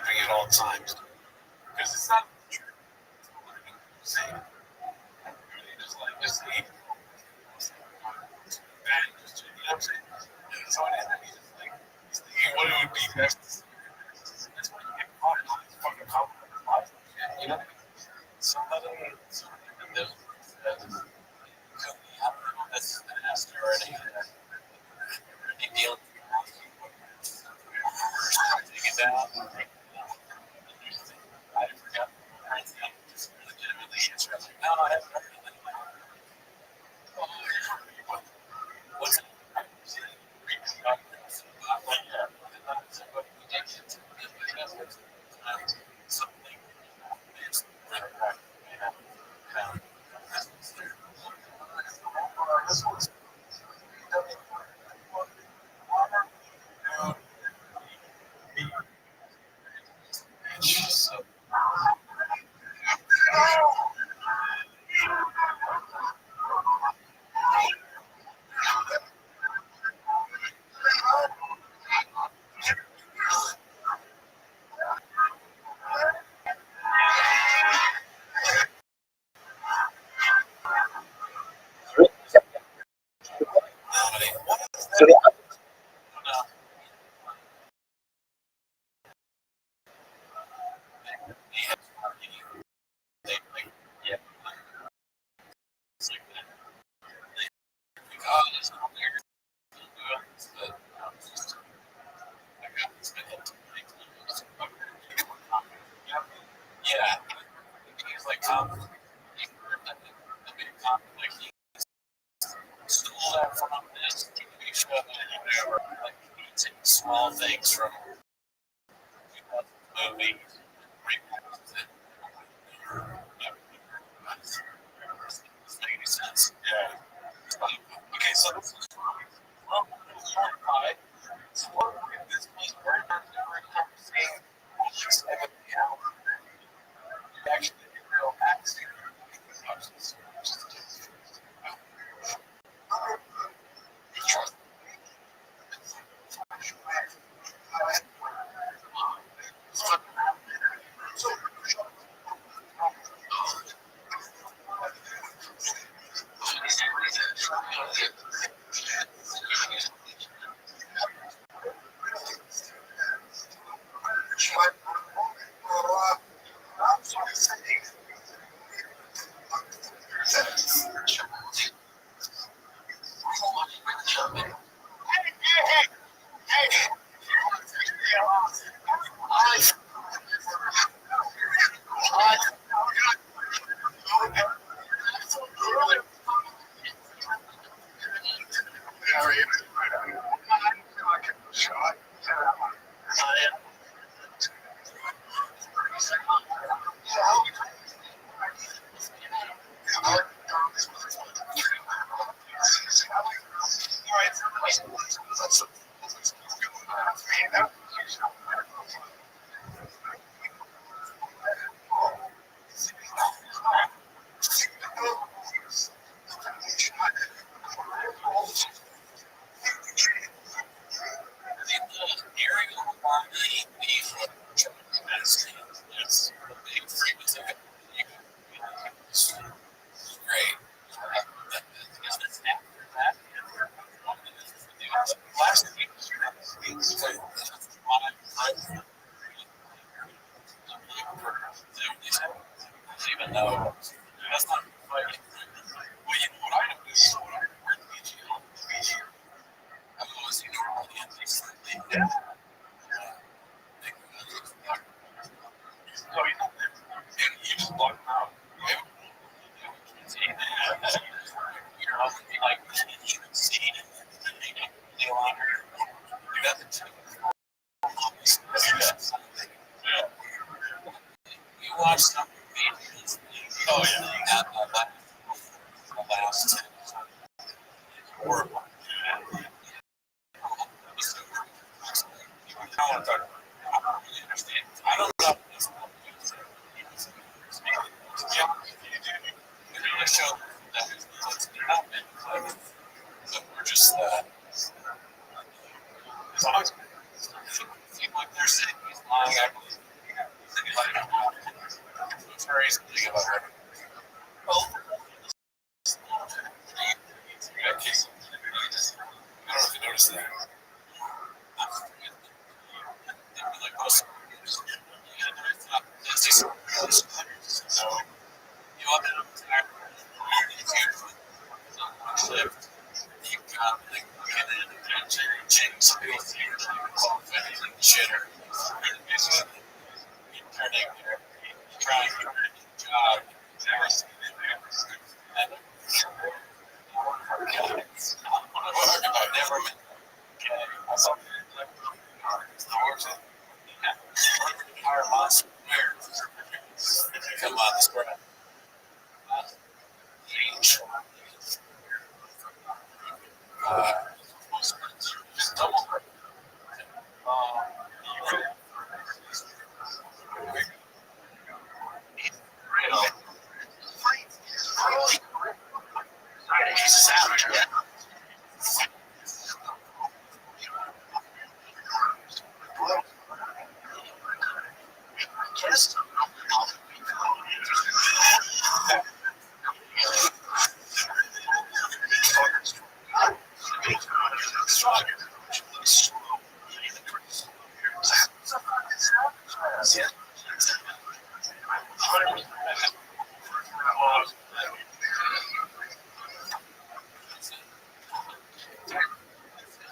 [SPEAKER 1] Doing it all the time because it's not true. Say, just eat. Bad, just, you know what I'm saying? So it is. He's thinking what it would be best. That's why you get caught in all these fucking compromises. You know? Some of them, those, I don't know if that's been asked already. Big deal. Take it down. I forgot. I just legitimately answered. I was like, no, I haven't heard anything. What's it? Something. Yeah, he's like, stole that from this TV show and whatever. Like, he takes small things from movies, repackaged it. Doesn't make any sense. Yeah. Okay, so this is well, short pie. So what if this was very much saying just like the hour? Actually, go back to even though that's not like, well, you know what I do is what I work with you. I'm always normally in this thing. Yeah. So you know, you just walk around. You're like, you can see the honor. You got the two. You watch some videos. Oh, yeah. The last horrible. It's always seems like they're saying he's lying. I believe. It's very easy to give up. Well, I don't know if you noticed that. Like most, so you up in a lift. You've got like James shitter. Turning there, trying to do a job. And I've never been okay. I saw the horse and entire monster where come on the spread. Just double. He's a savage.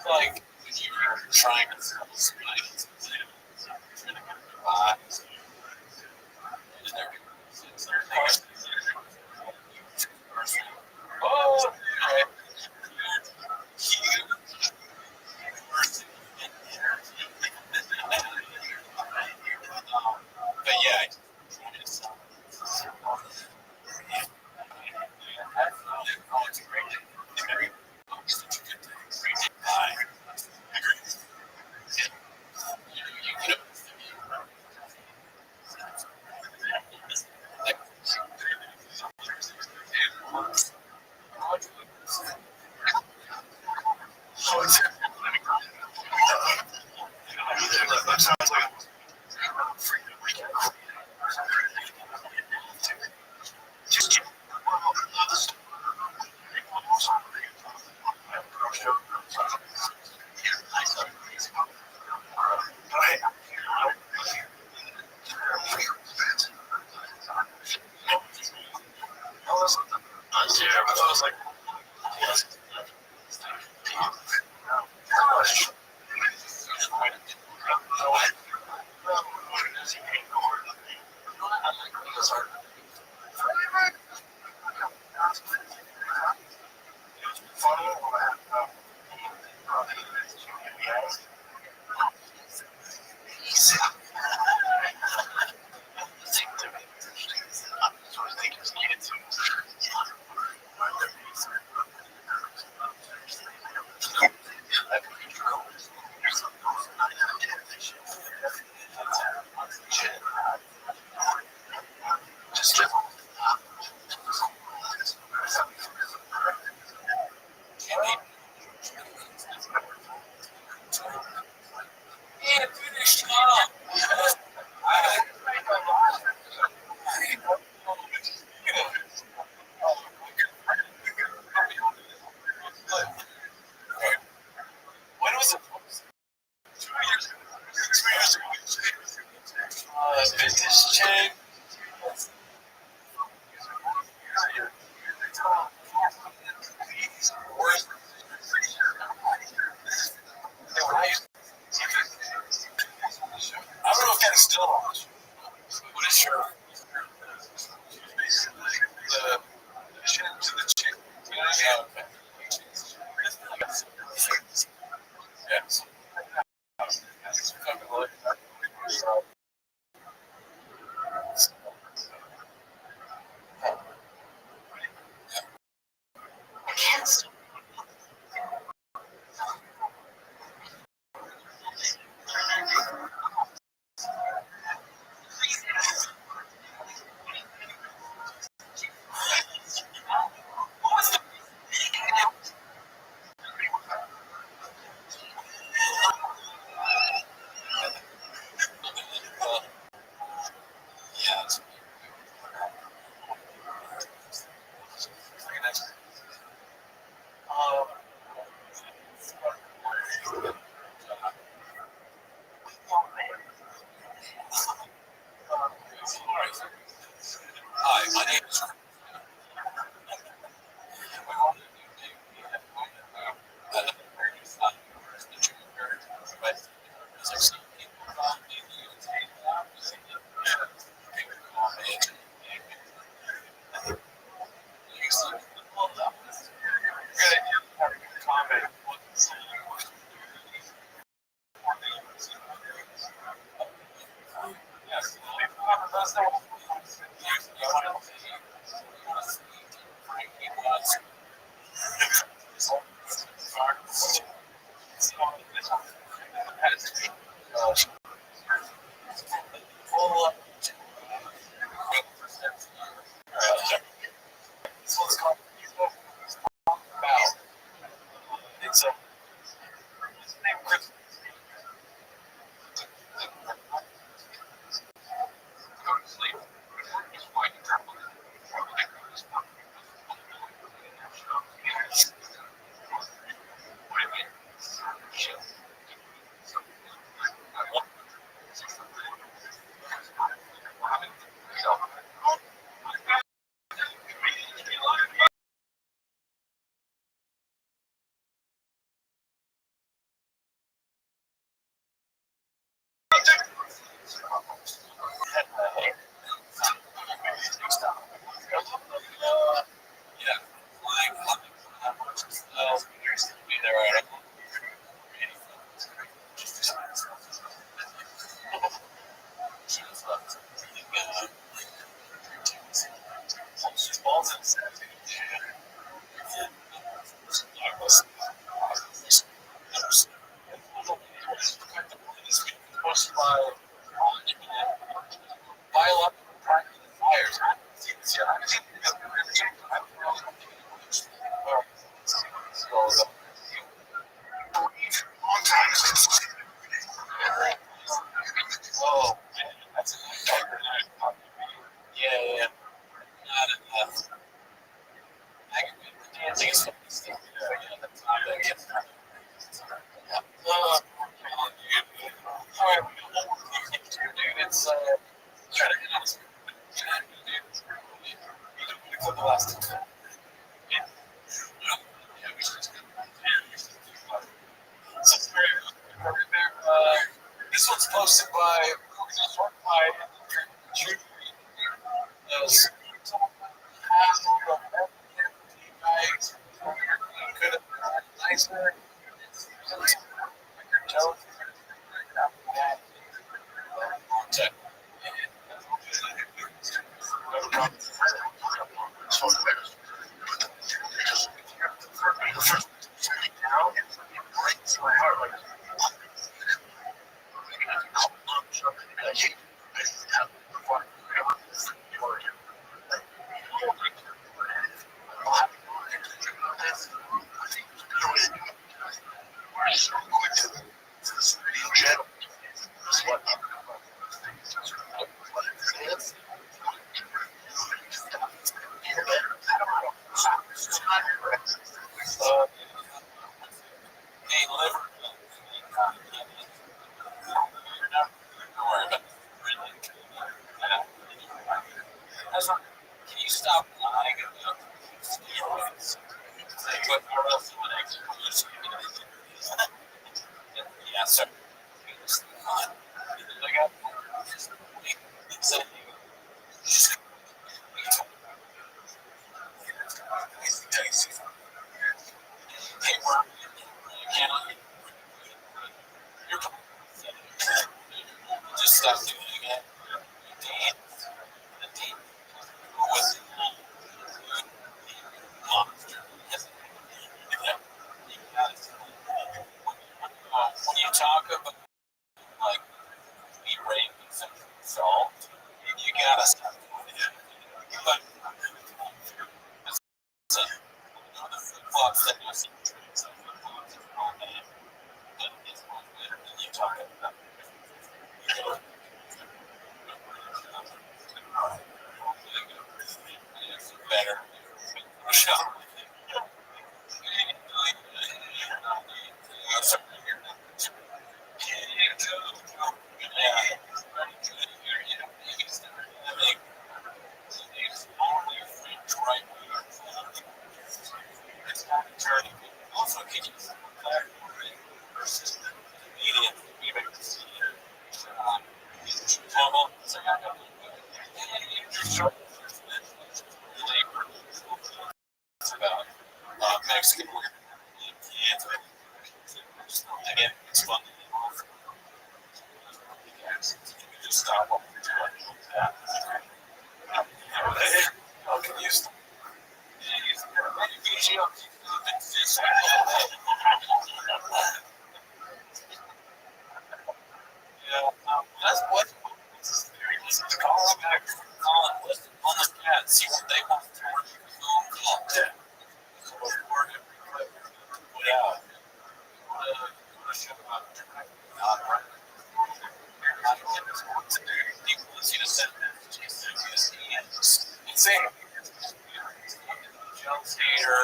[SPEAKER 1] Like when you're trying to sell somebody, oh, but yeah, it's a great day. Hey, liver. Don't worry about it. Can you stop lying about steroids? But or else you would actually yeah, sir. Just stop doing it. The dean was monster. When you talk about like E-rate and salt, you gotta stop doing it. But the flip-flops that you see, you talk about better. Also, can you versus median about Mexican women. Again, it's fun. Just stop what we're doing. I can use them. That's what call them back, call it, listen on the pad, see what they want to call that. Put out. Show up. Not right. To do. He wants you to send messages. Insane. Jones hater.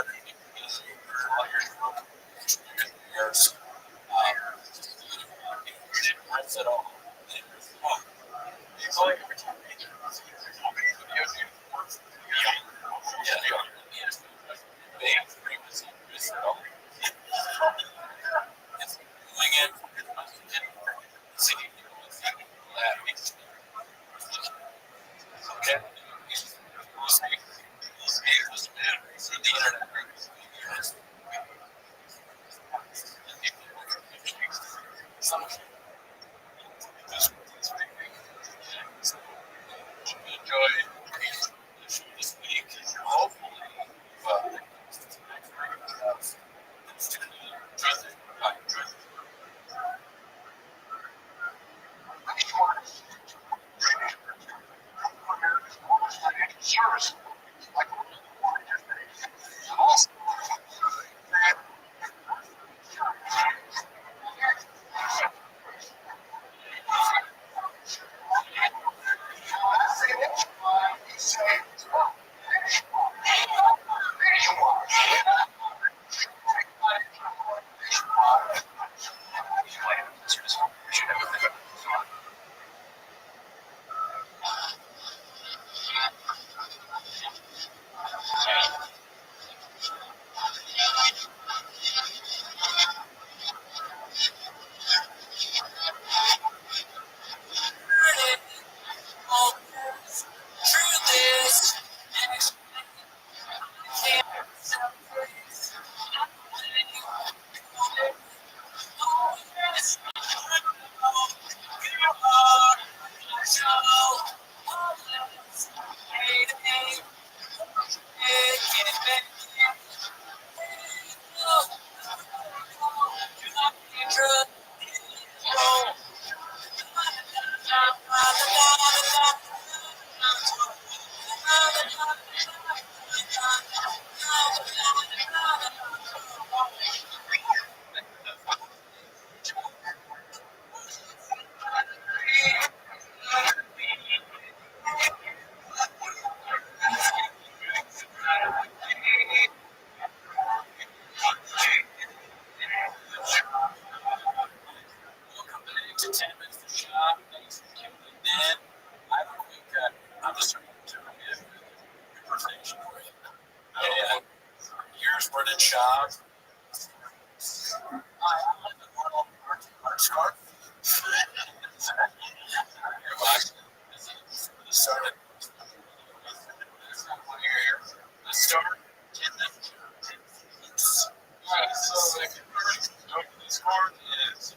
[SPEAKER 1] It's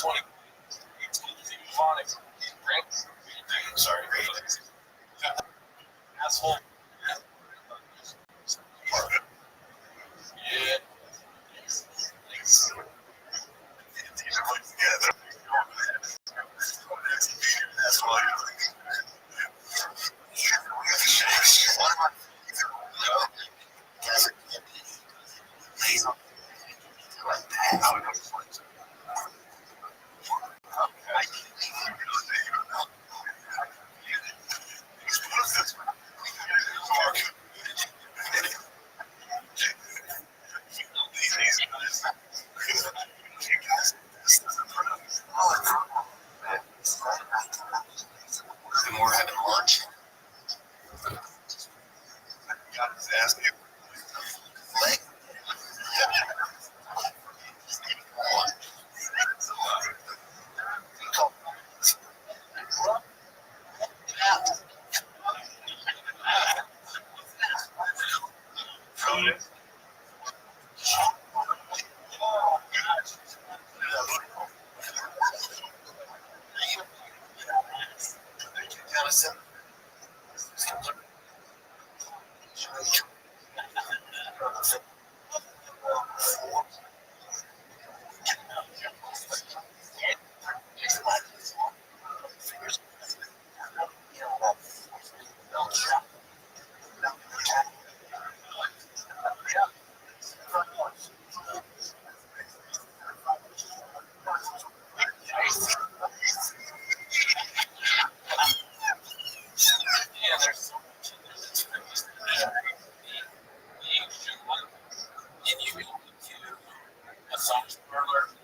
[SPEAKER 1] 20. Sorry. Asshole. Yeah. That's why. More having lunch. Got his ass kicked. Leg.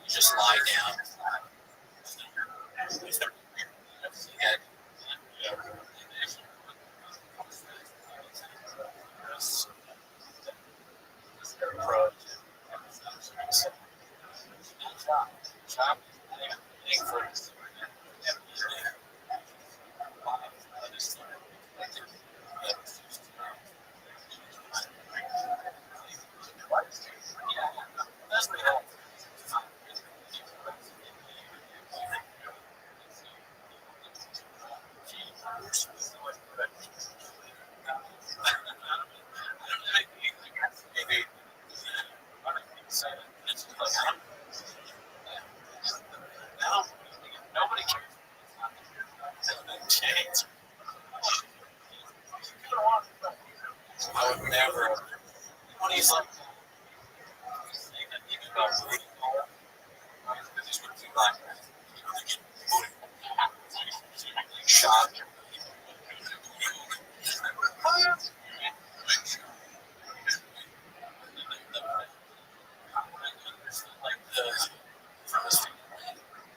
[SPEAKER 1] Just lie down. I would never. When he's like, shot.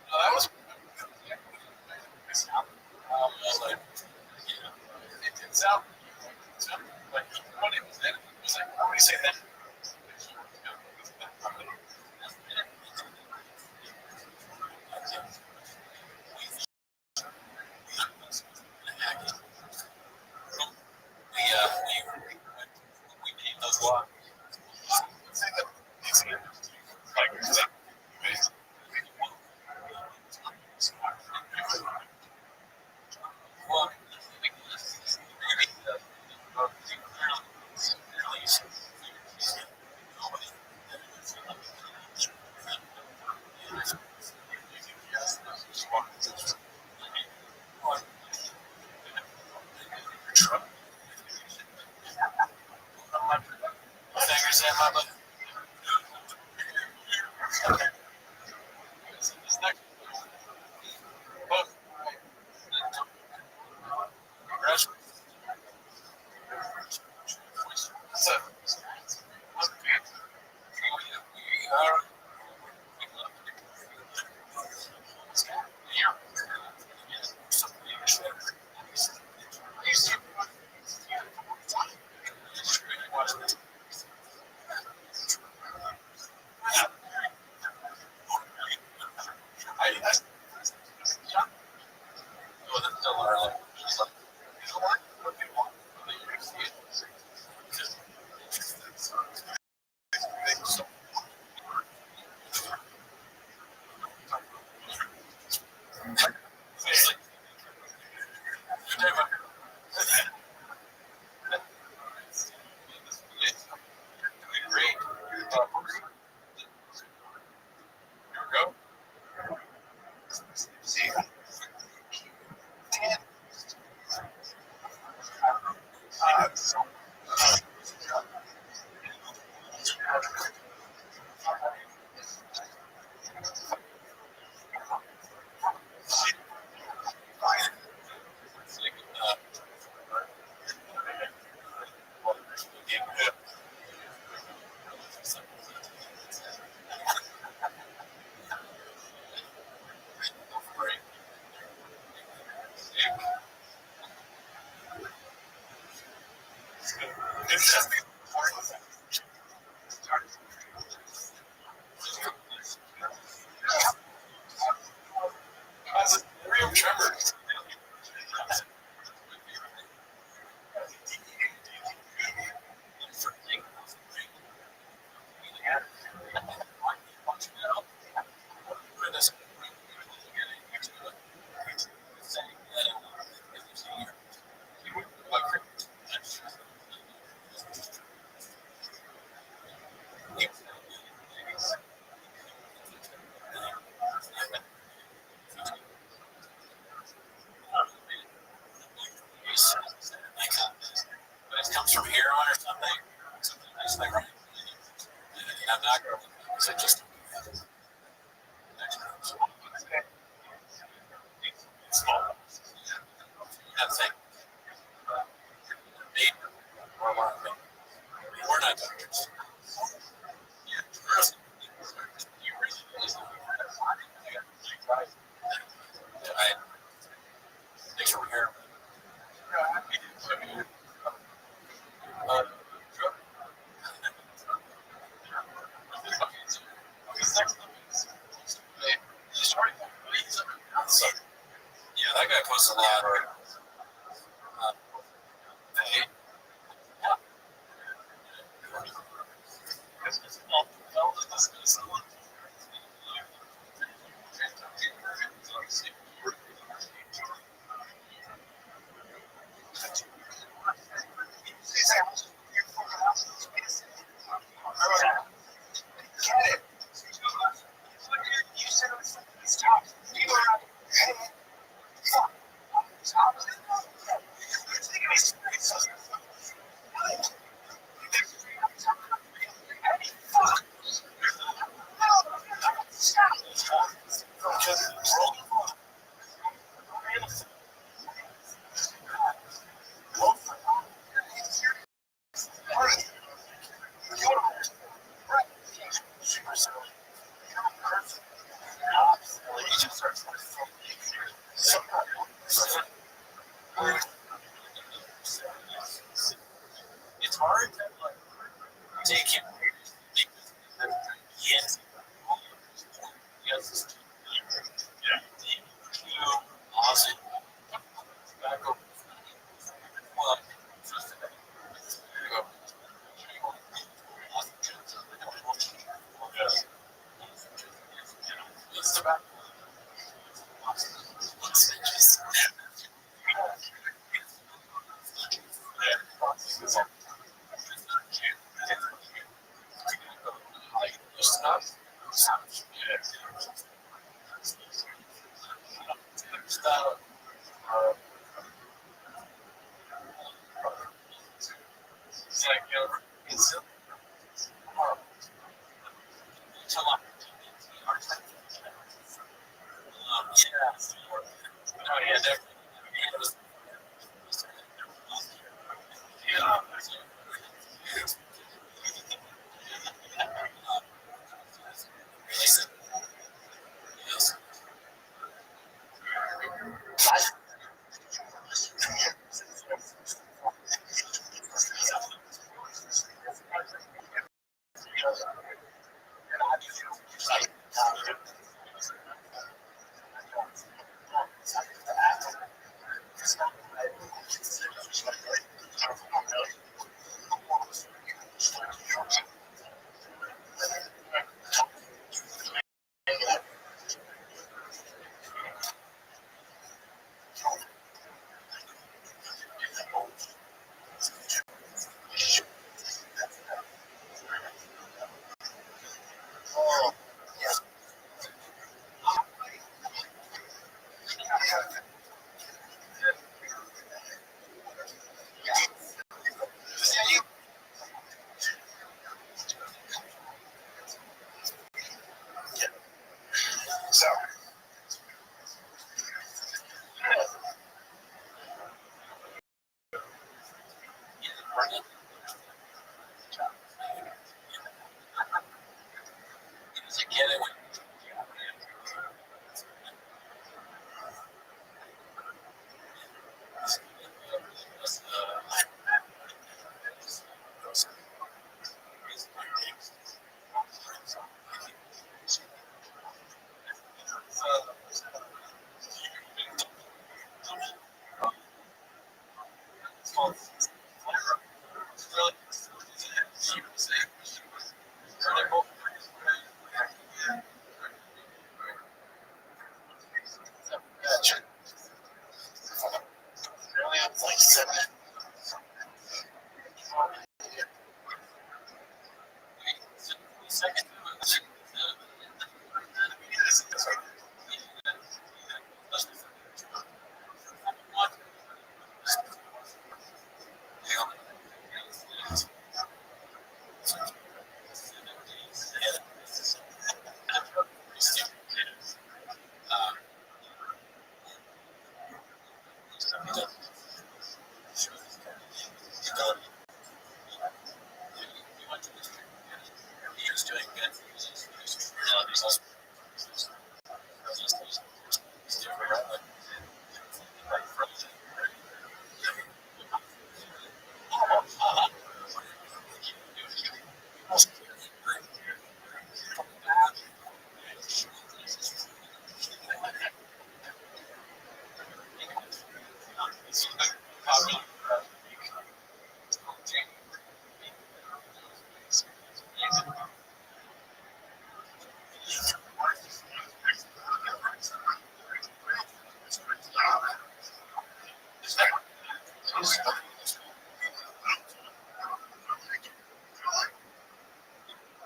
[SPEAKER 1] That was like, it's out. Like, what it was then? It was like, what do you say then? We need those walk. Fingers in my butt. Real tremor. It comes from here on or something. It's like, I'm not going to. Is it just small? That's like, we're not doctors. Thanks for here. So, yeah, that guy posts a lot. It's hard to take it. Yes. Yes. Awesome. Back over. Well, it's about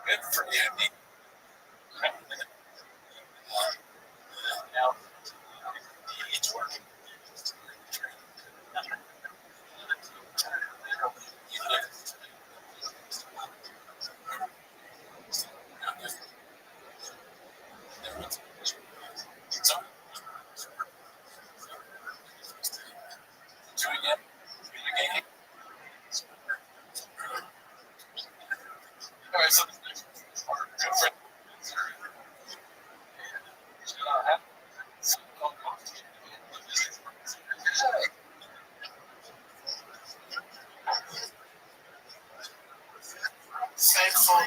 [SPEAKER 1] Good for you. It's working. All right, so good friend. Thankful.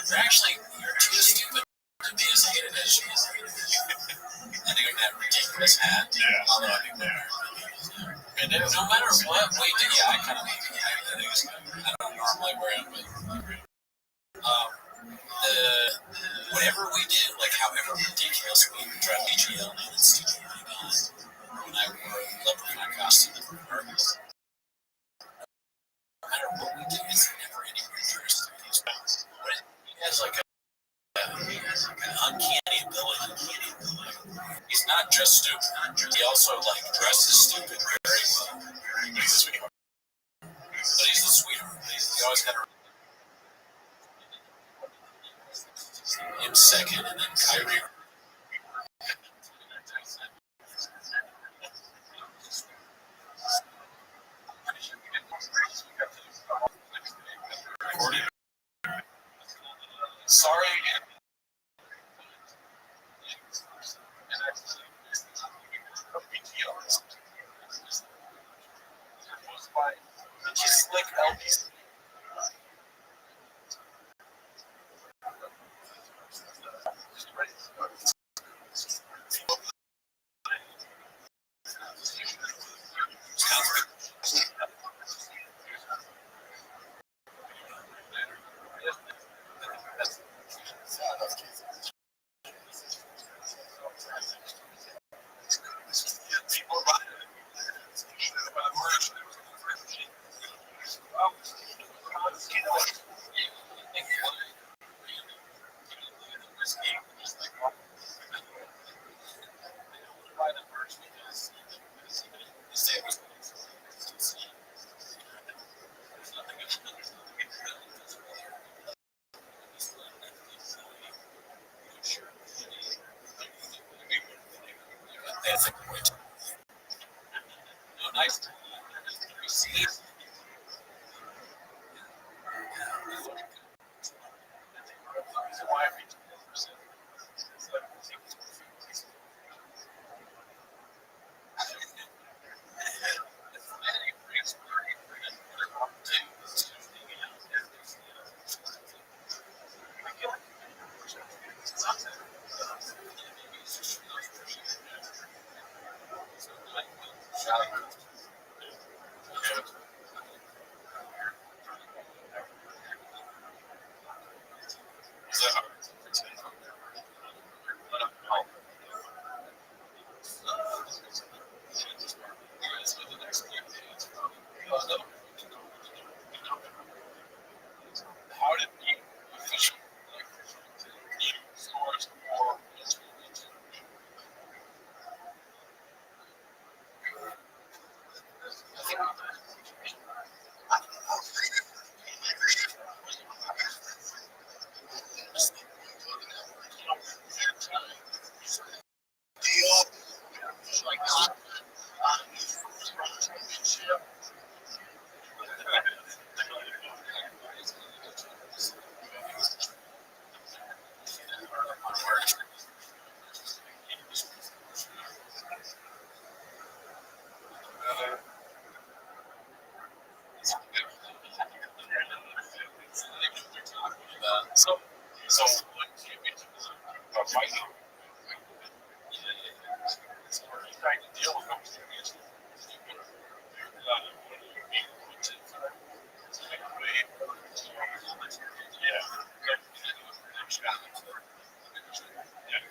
[SPEAKER 1] Actually, you're too stupid to be as hated as she is. I think of that ridiculous hat. Although I think and then no matter what we did, yeah, I kind of I don't normally wear them, but whatever we did, like however ridiculous we tried BGL and CGI when I wore a leprechaun costume for purpose. No matter what we do, it's never anywhere near as he has like an uncanny ability. He's not just stupid. He also like dresses stupid very well. He's a sweetheart. But he's the sweetheart. He always had him second, and then Kyrie. Sorry. Just like Elvis.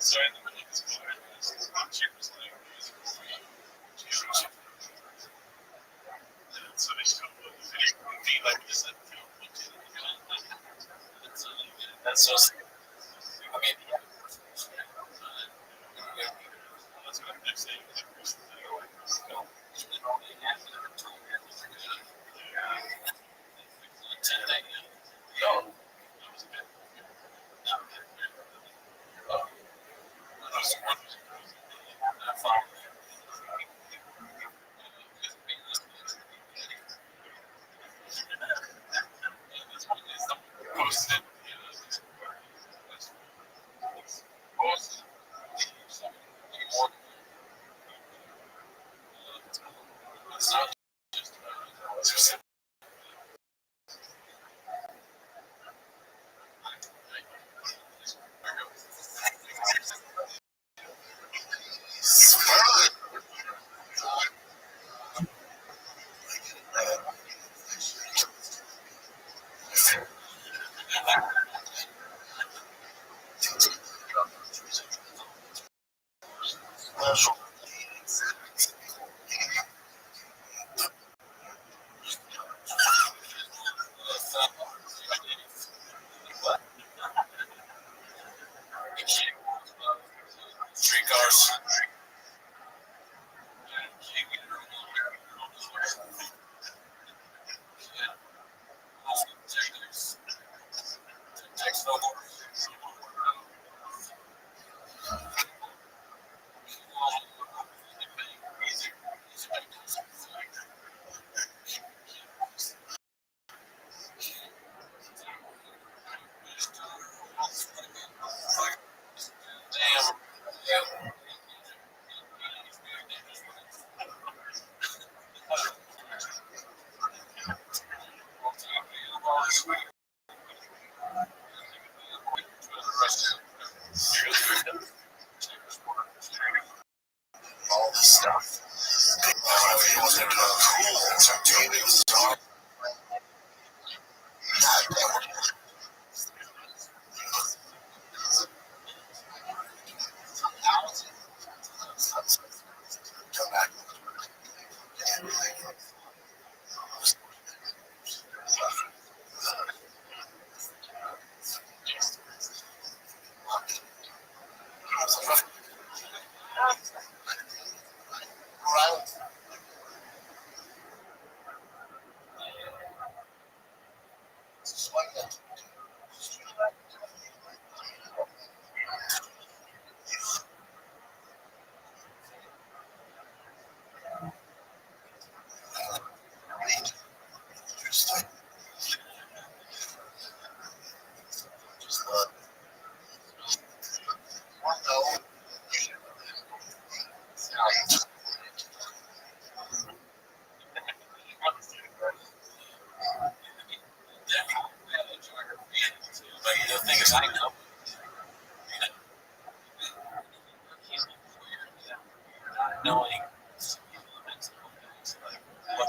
[SPEAKER 1] So in the middle of this bar, she was like, so they just be like this. That's so. I mean, let's go next thing. Posted. It's not just streetcars. All this stuff. It wasn't cool. So it was dark. Come back. The thing is, I know. Knowing what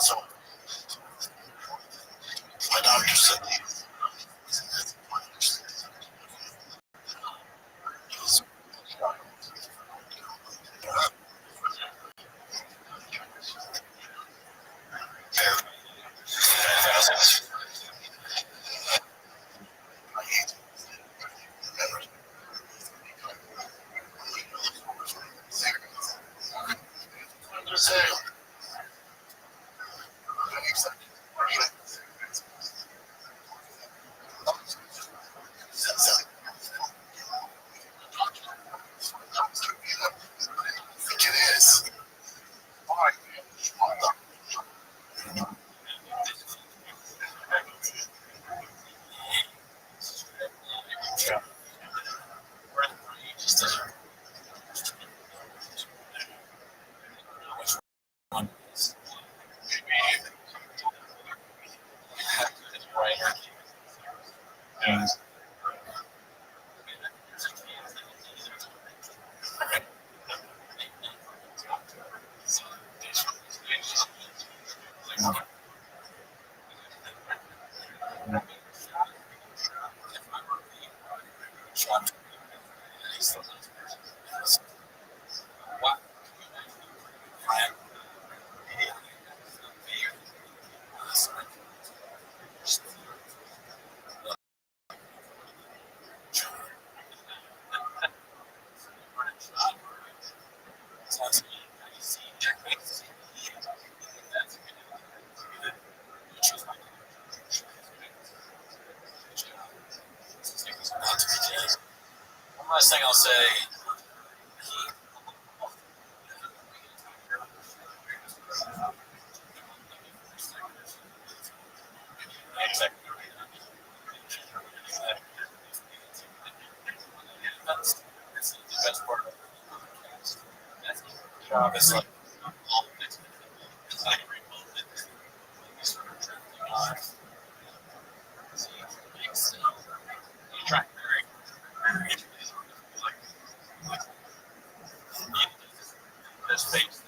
[SPEAKER 1] So my doctor said one last thing I'll say. That's the best part of it. Job is like this face.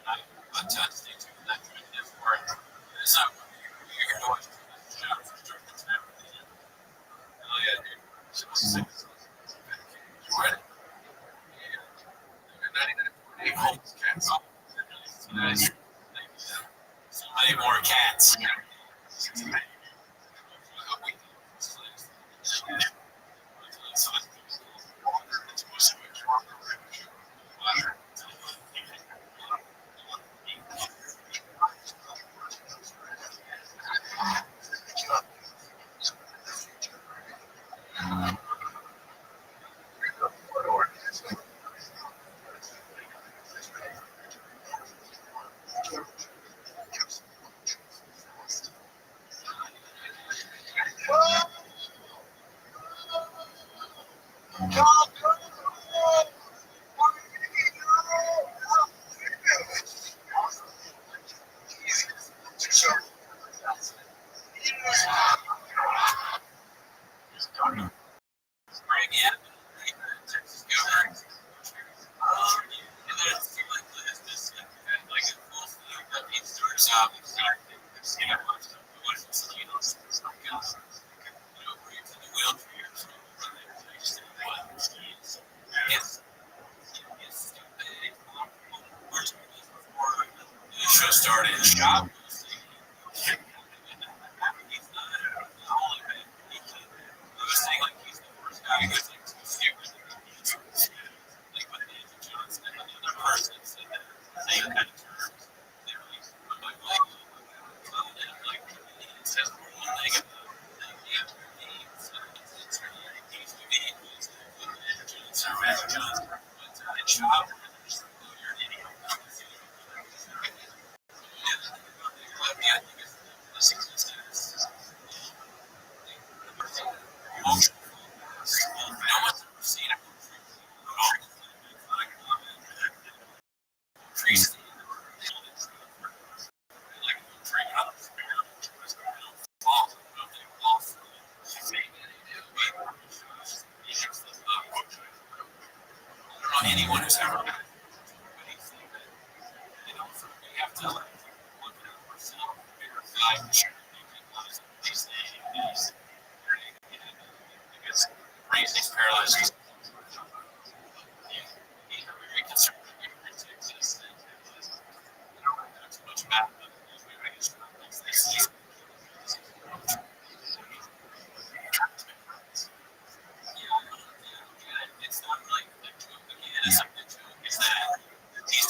[SPEAKER 1] But stay tuned for that part. It's not you're here to watch the show for sure. Oh yeah, dude. She was sick. You ready? Yeah. 99 cats. Nice. So many more cats. Show started. Shop. Anyone who's ever been, you know, we have to like look at ourselves, verify, sure these things, because brain is paralyzed. He's very concerned with exist. We don't have too much about it, but I guess it's not like the joke again. It's like the joke is that he's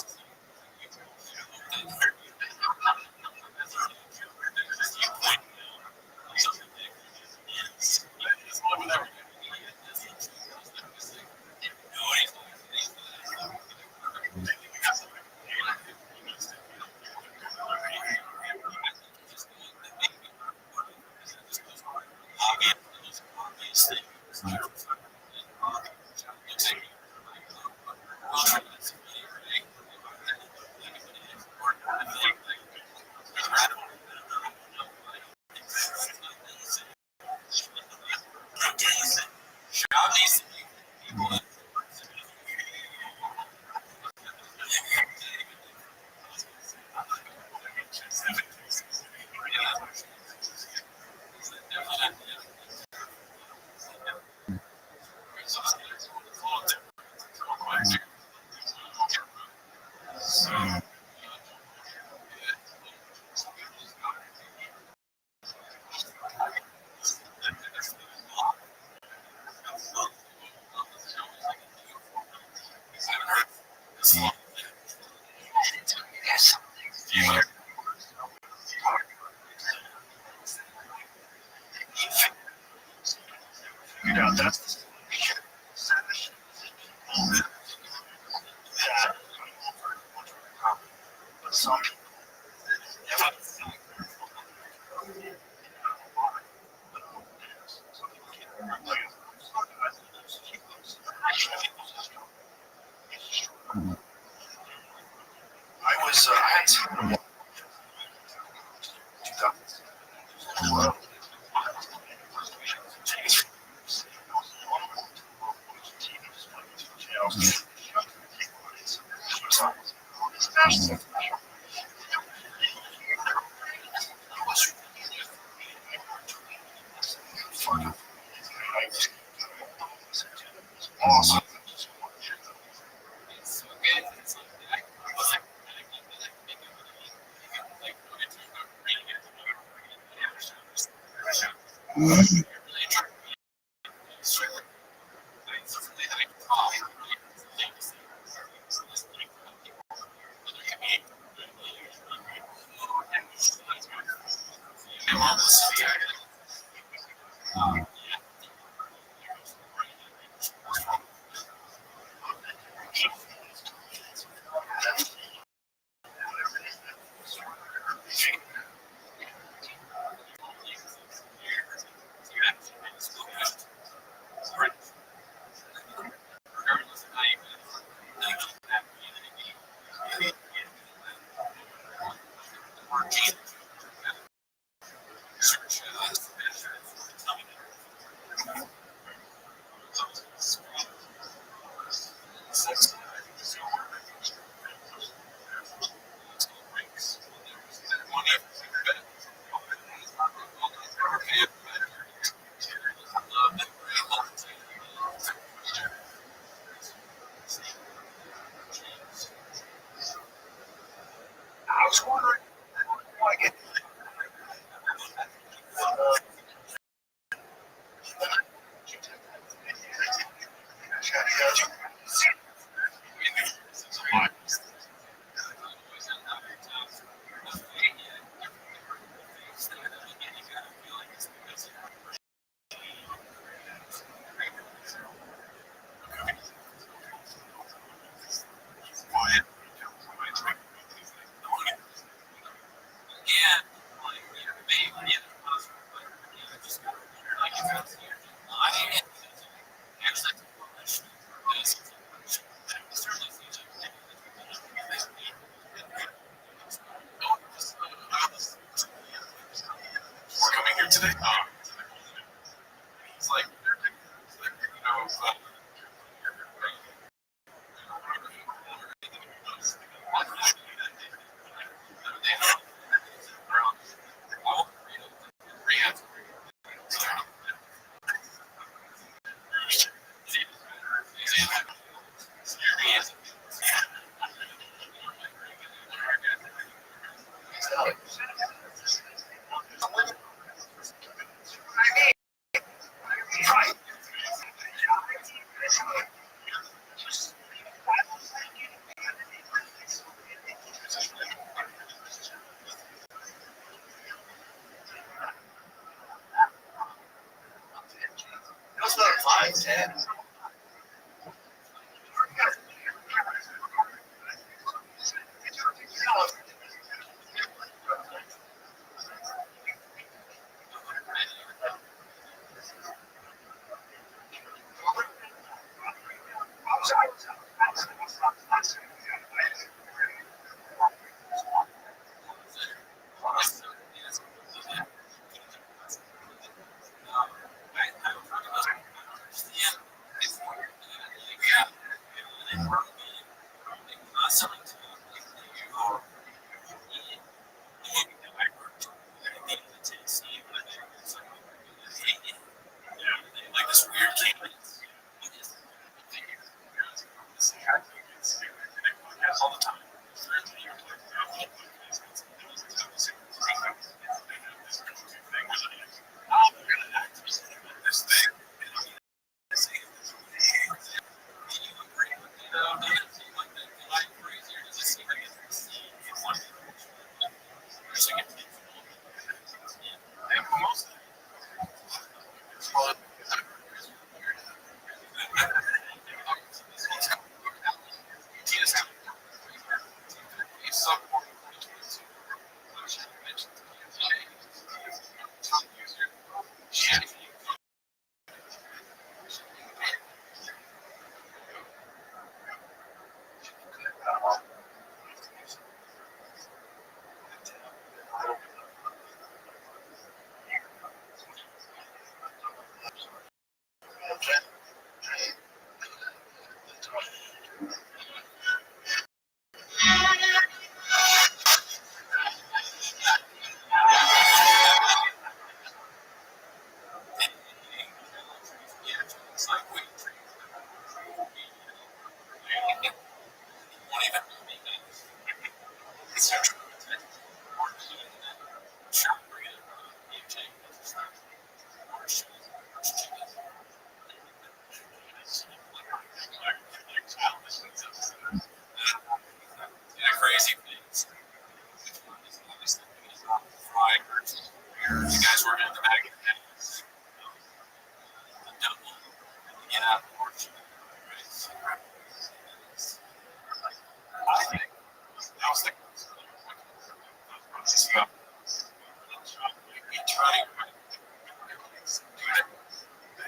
[SPEAKER 2] Awesome. I was wondering why get we're coming here today. It's like, It's not 5, 10.
[SPEAKER 1] Crazy things. You guys were in the back of the double. Yeah. I was like,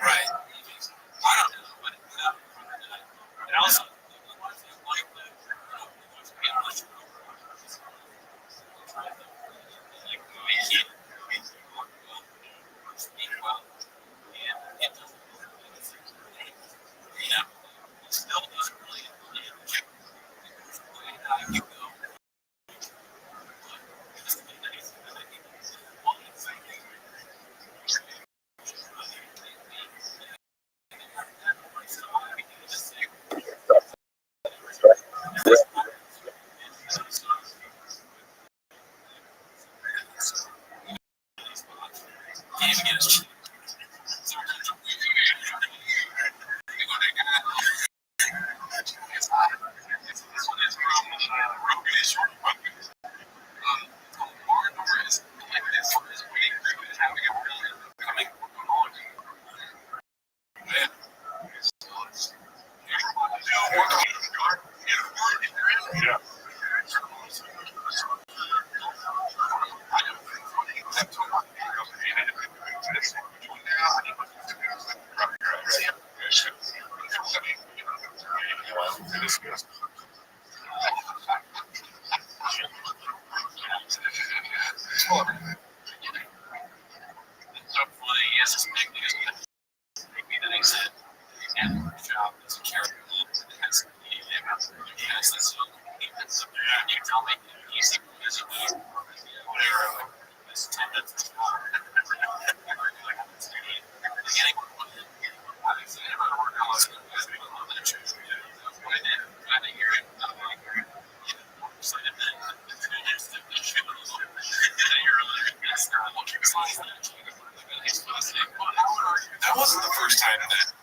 [SPEAKER 1] right. I don't know. And also, that wasn't the first time that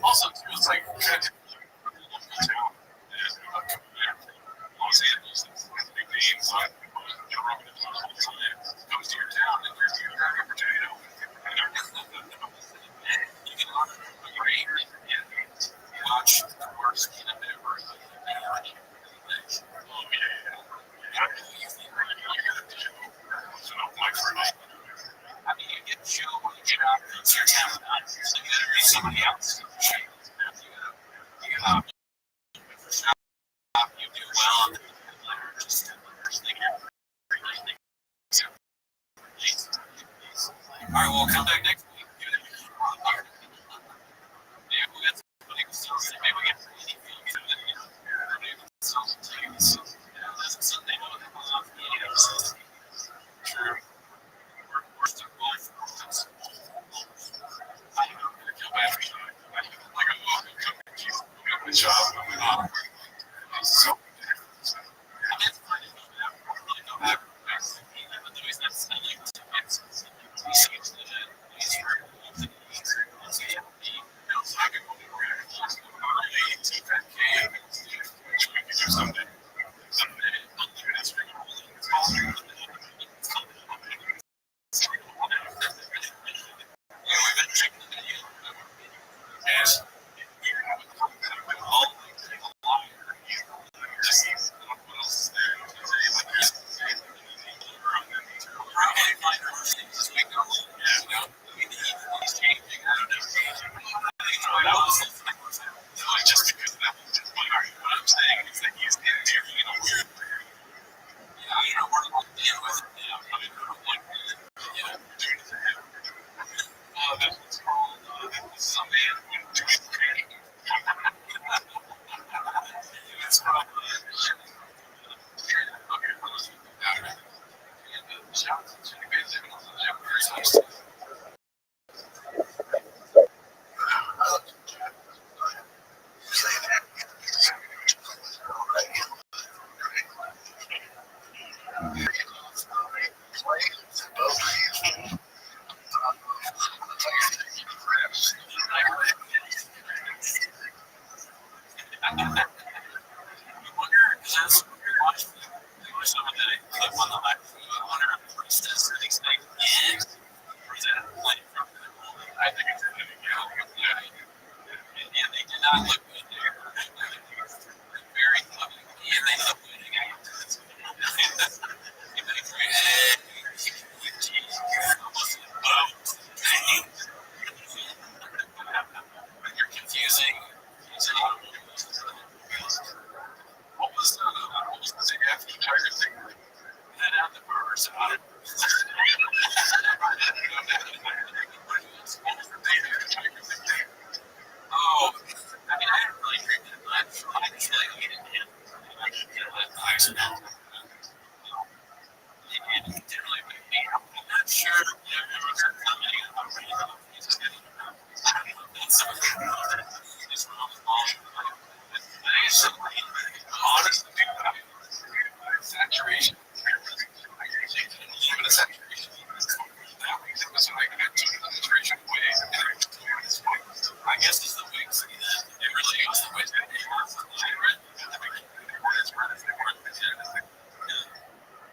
[SPEAKER 1] also, it's like Los Angeles, that's the big name. So Joe Rogan is all the time. Comes to your town, and you have the opportunity to open. You can watch the worst kid ever. Oh yeah. So my friend, I mean, you get the show when you get out. It's your town. So you gotta be somebody else. You gotta you do well. All right, we'll come back next week. Yeah, we got somebody who sells it. Maybe we get Sunday True. We're still going for this. I don't know. Feel bad for you. Like a welcome coming to you. Good job. So, I get to find it. I really don't have even though he's not selling tickets. He seems to he's very involved in I could go to which we could do someday. Someday, that's pretty cool. We've been checking the video. Yes. All just because that was just what I'm saying is that he's interviewing in a weird way. Yeah, we're dealing with it now. I mean, doing it to him. That's what's called some man doing training. It's called I think it's and they did not look good there. Very lovely. And they look good again. You're confusing. What was the after Tiger thing? Head out the bars. Oh, I mean, I didn't really drink that much. I just really hated him. I accidentally. It didn't really make me. I'm not sure. There was a comedy about he's just getting that's so it's wrong. I think it's so honestly, saturation. I usually didn't believe in a saturation. That week it was like I took the saturation away. I guess it's the wigs. It really is the wigs.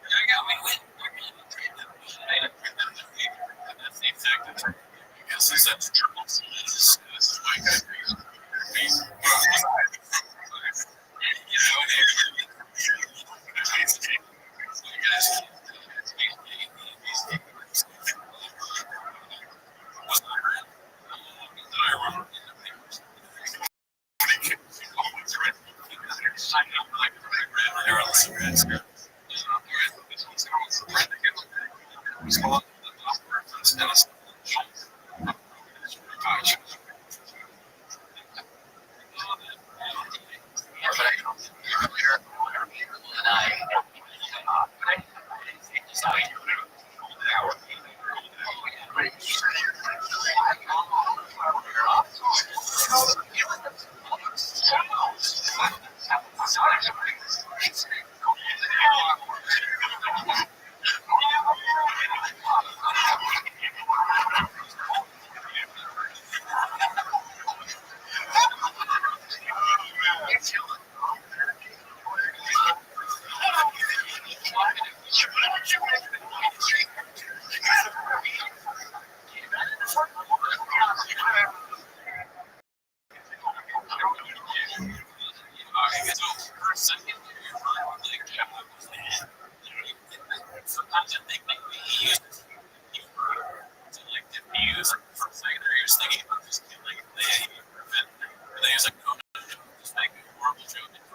[SPEAKER 1] I got me win. That's the exact term. I guess it's that triple. This is why I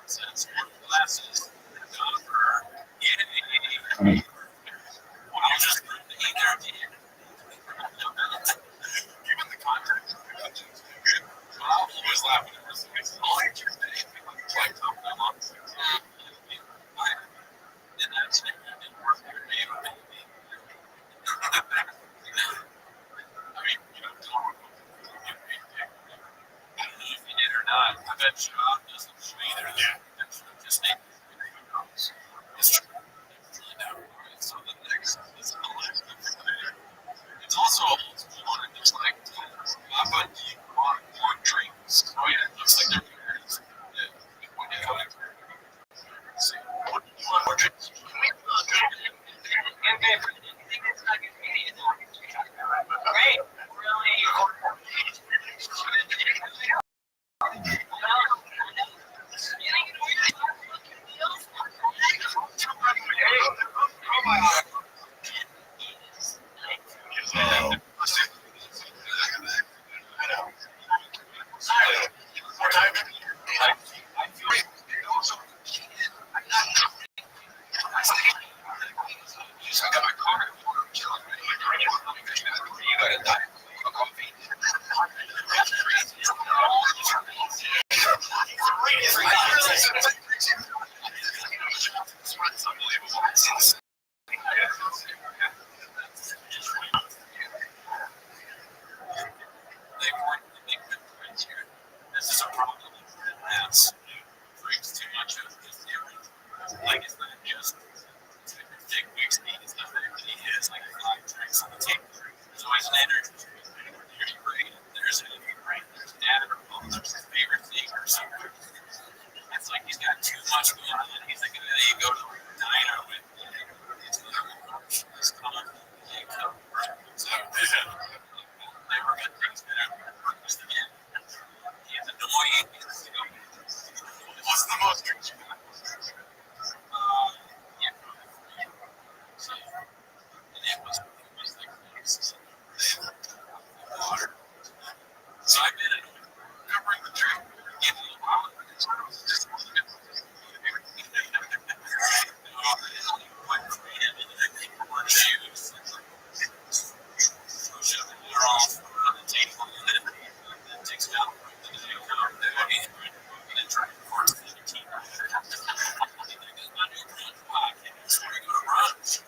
[SPEAKER 1] says, glasses, yay. I'll just eat their idea. Given the context, I'll always laugh at it. It's all interesting. Like, and that's it. It worked for me. I mean, don't I don't know if you did or not. I bet you doesn't show either. Yeah. Just name it. It's true. So the next is the last. It's also a old school one. It's like, Papa, do you want more drinks? Oh, yeah. It looks like they're parents. Yeah. When you come in. See, what do you want more drinks? Great. Really? This is a problem that has drinks too much of this theory. Like, it's not just Dick Wicks needs the fact that he has like 5 drinks on the table. There's always an energy. There's great. There's dad or mom. There's his favorite thing or something. It's like he's got too much going on. He's like, you go to a diner with this color. So, they were good things that are breakfast again. He's annoying. What's the most drinks you got? Yeah. So, and it was like water. So I've been covering the trip, getting a lot of it. Just shoes. They're all on the table, and then it takes it out. And try to force the other team. Podcast where you go to brunch.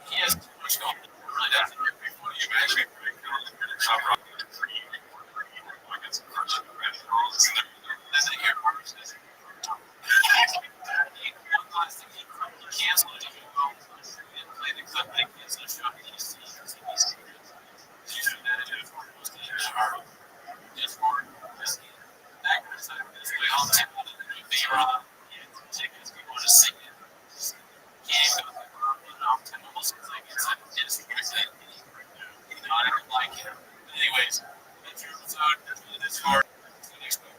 [SPEAKER 1] He has too much going on. It really doesn't get me funny. You actually top rock for you. I get some crush on the red rolls. Then they hear words. One last thing, he canceled it. He didn't play the clip. They canceled the show. He's that it is for most of the hour. Discord, whiskey, that kind of stuff. We all have to be wrong. Tickets, we want to sing it. Can't go to the almost like it's a Discord. I don't like it. But anyways, that's your episode. That's the Discord. See you next week.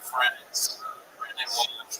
[SPEAKER 1] Friends, Brandon Walsh,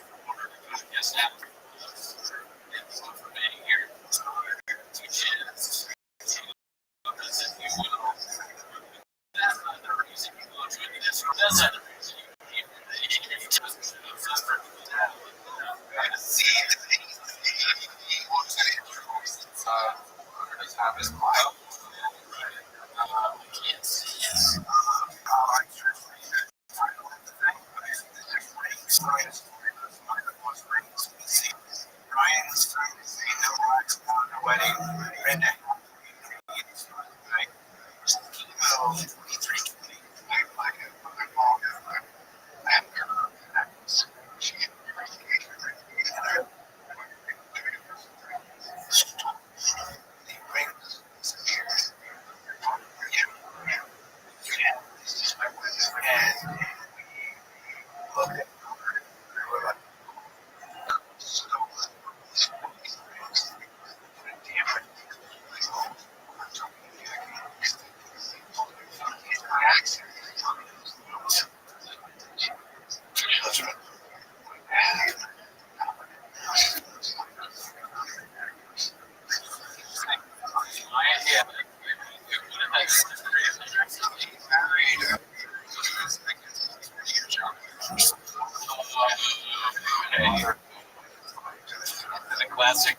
[SPEAKER 1] Classic.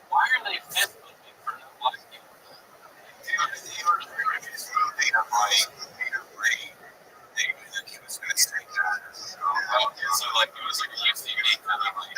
[SPEAKER 1] Why are they fit looking for black people? So like it was like a huge DVD kind of like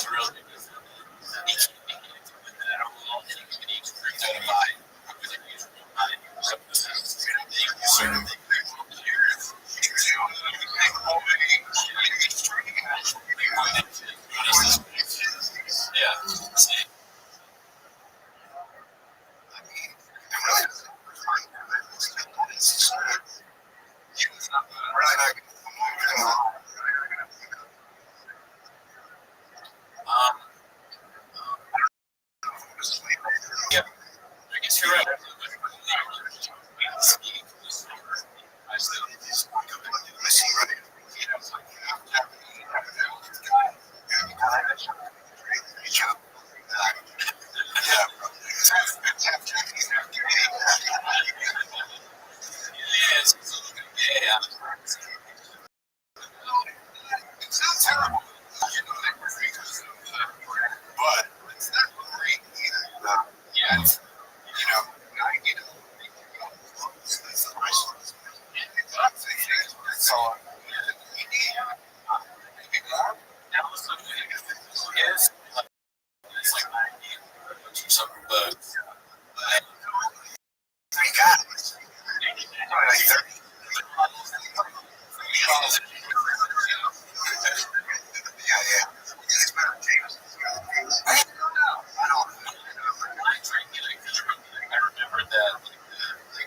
[SPEAKER 1] It's real big. He can't do that at all. And he needs to bring that about. So this is certain things. Yeah. Yeah. I guess you're right. Yeah. It's not terrible. But it's not great either. Yeah. I get it. That's the question. So, yes. It's like something, but I got it. Yeah. It's better James. I remember that.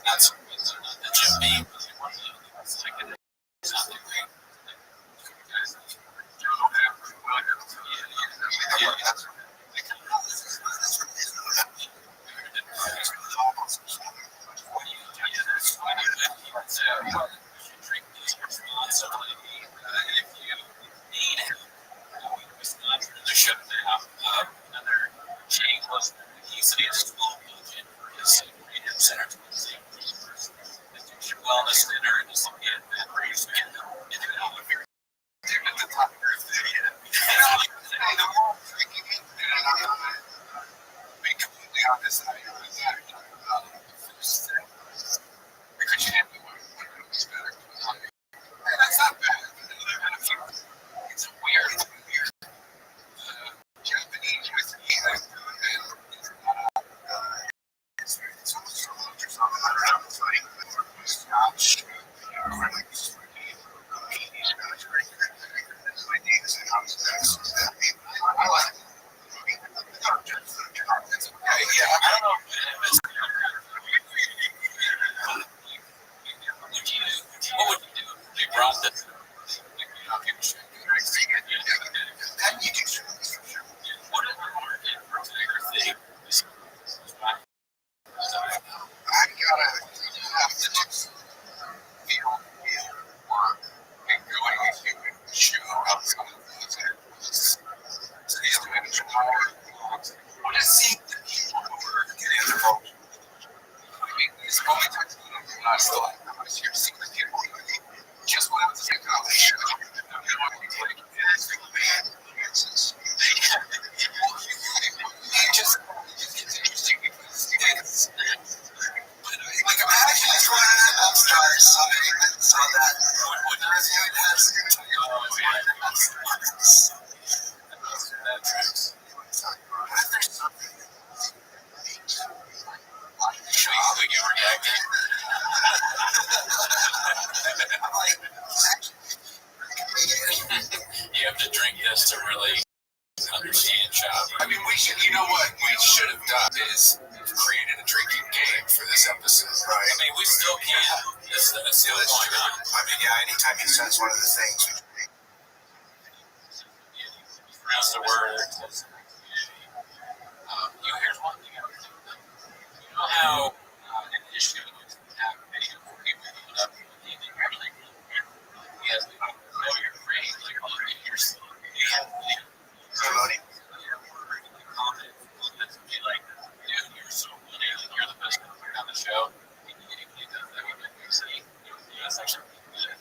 [SPEAKER 1] That's the Jim Beam. There should have another change was he said he has a full budget for his rehab center to your wellness center and just look at that raise and get it out of here. At the top of your thing. Be completely honest, because you didn't know what it was better. And that's not bad. It's weird. Japanese with either. What would you do if they brought this? I gotta have to just feel work and going if you can show outside of the I just see the people who are getting involved. I mean, it's only time when I still have I was here to see the people just went to the college show. Like, it's interesting because it's like imagine it's one of the stars somebody saw that when the review has that tricks. What if there's something show you how you reacting? I'm like, you have to drink this to really understand shop. I mean, you know what we should have done is created a drinking game for this episode, right? I mean, we still can. That's the only point. I mean, yeah, anytime he says one of the things. Pronounce the word. Here's one thing I would do. You know how an issue is have video where people put up and they actually yes, know your phrase, like, oh, you're so funny. Comment be like, dude, you're so funny, like, you're the best player on the show. And he does that with you say, that's actually good.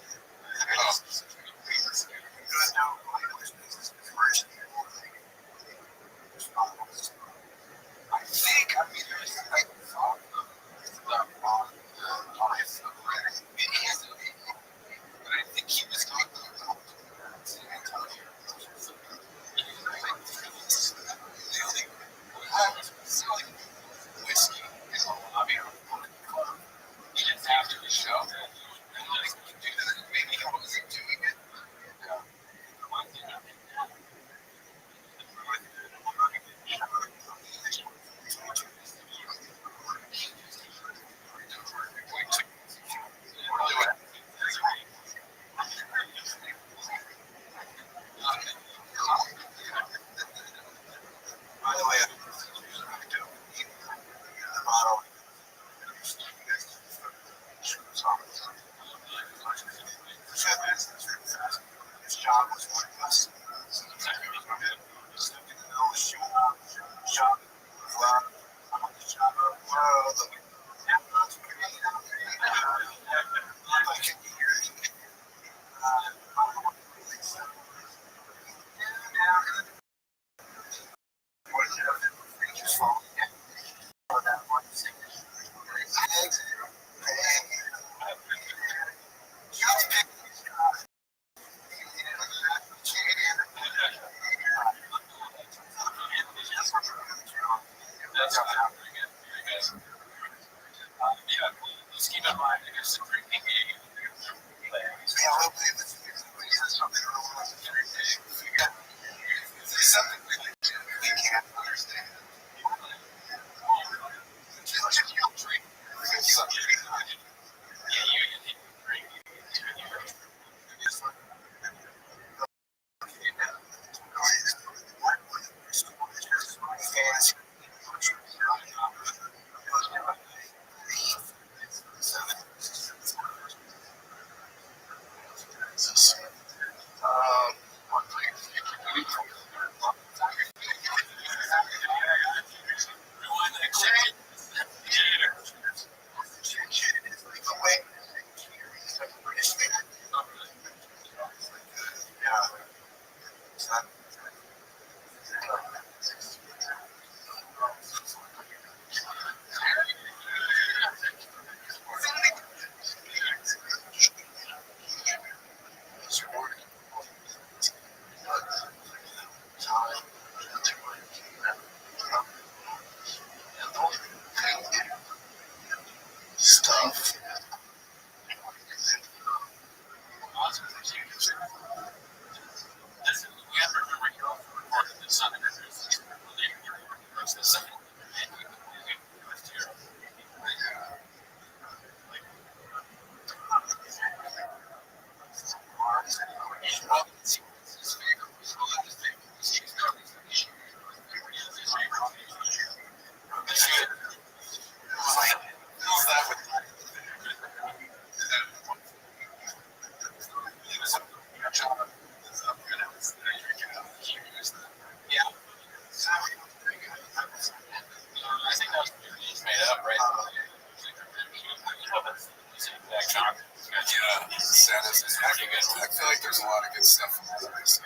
[SPEAKER 2] Stuff. I feel like there's a lot of good stuff in this place.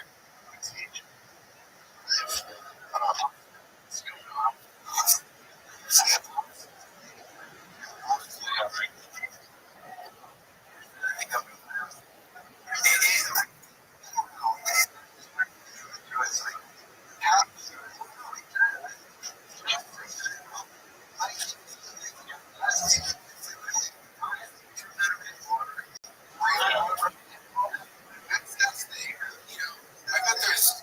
[SPEAKER 2] I bet there's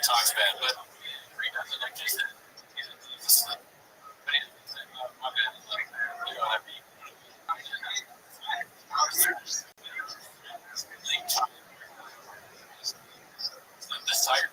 [SPEAKER 1] talks bad, but this tired.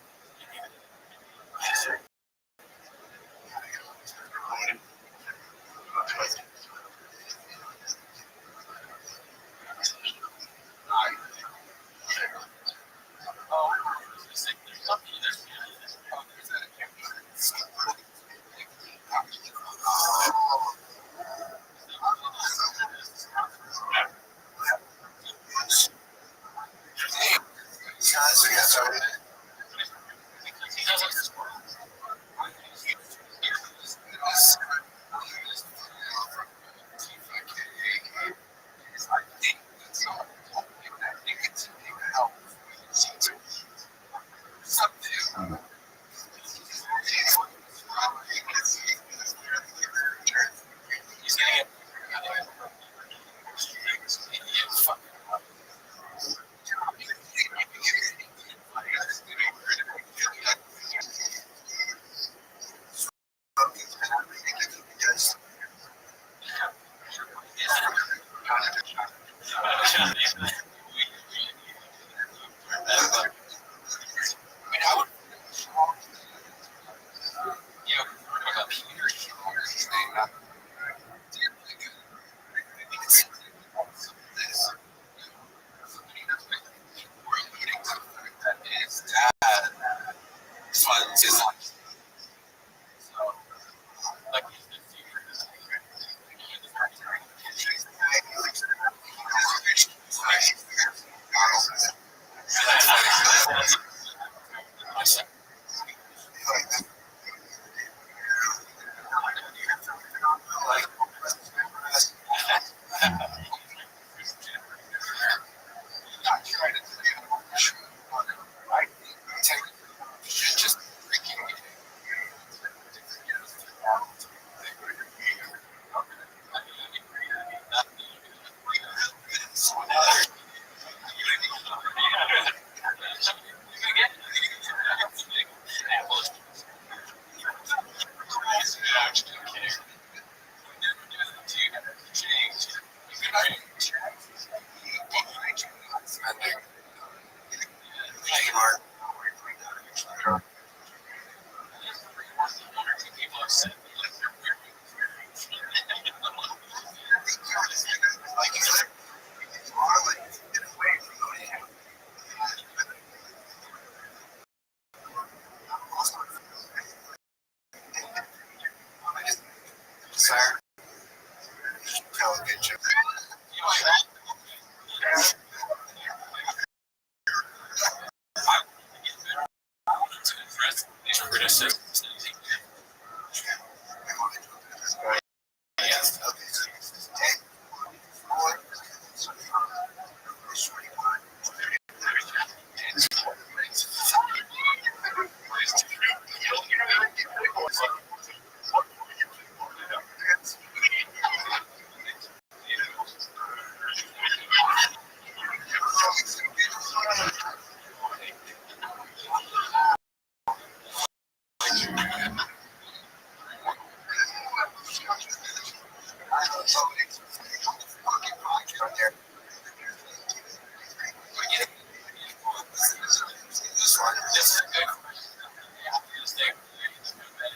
[SPEAKER 1] assist.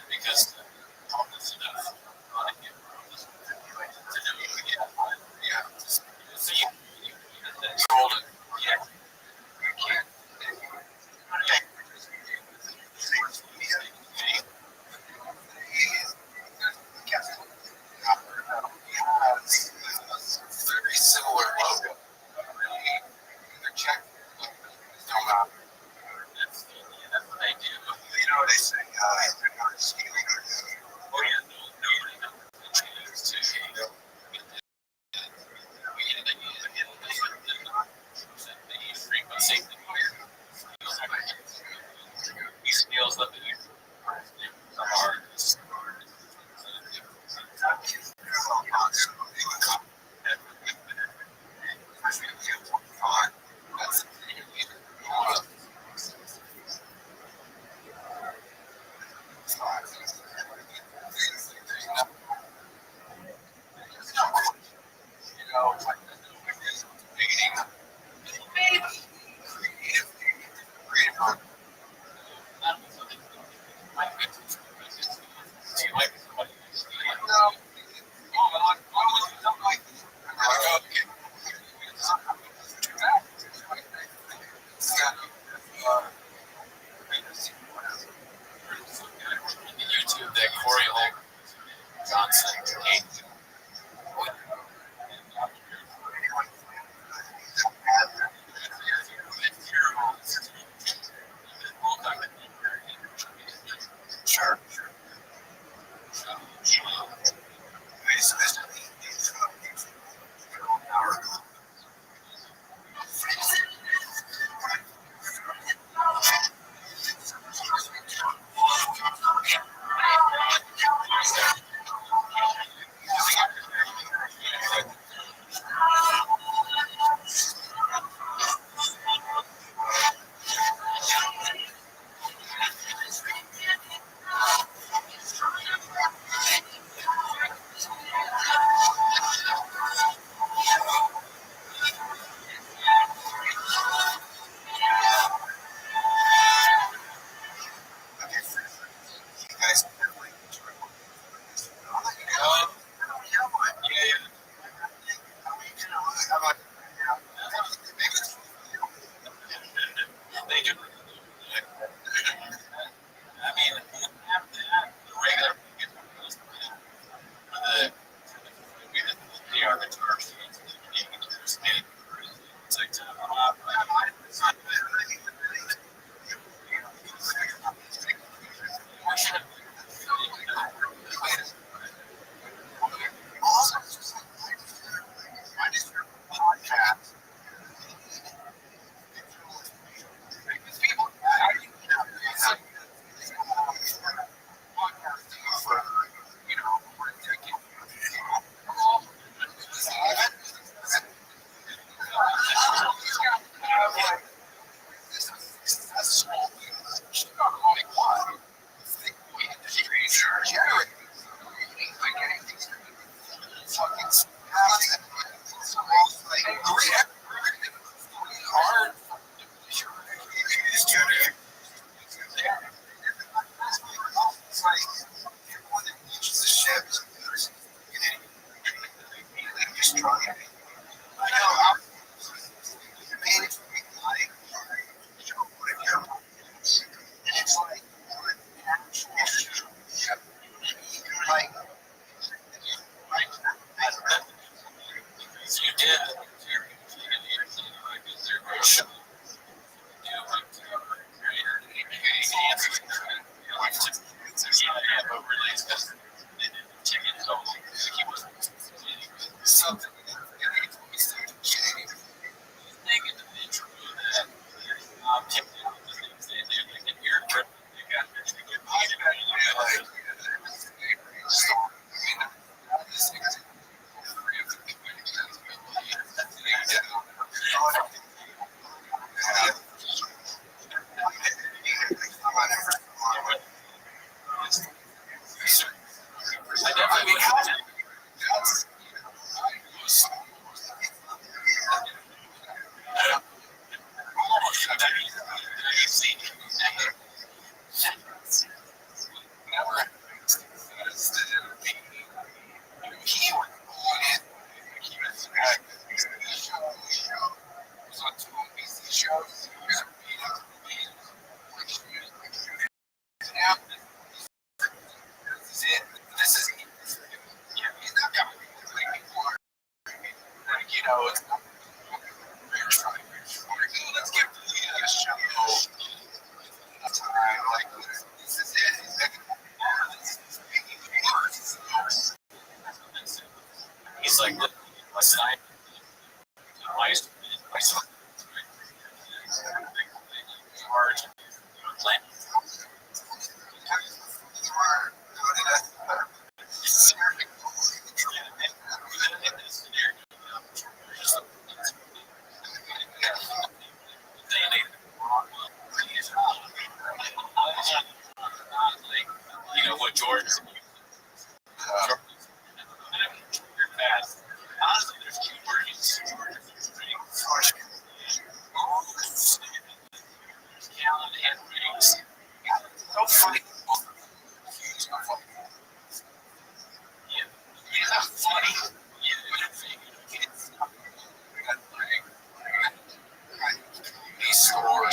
[SPEAKER 1] Because very similar logo. Check. That's what they do. You know what they say? Oh yeah, no. Frequency. He scales up in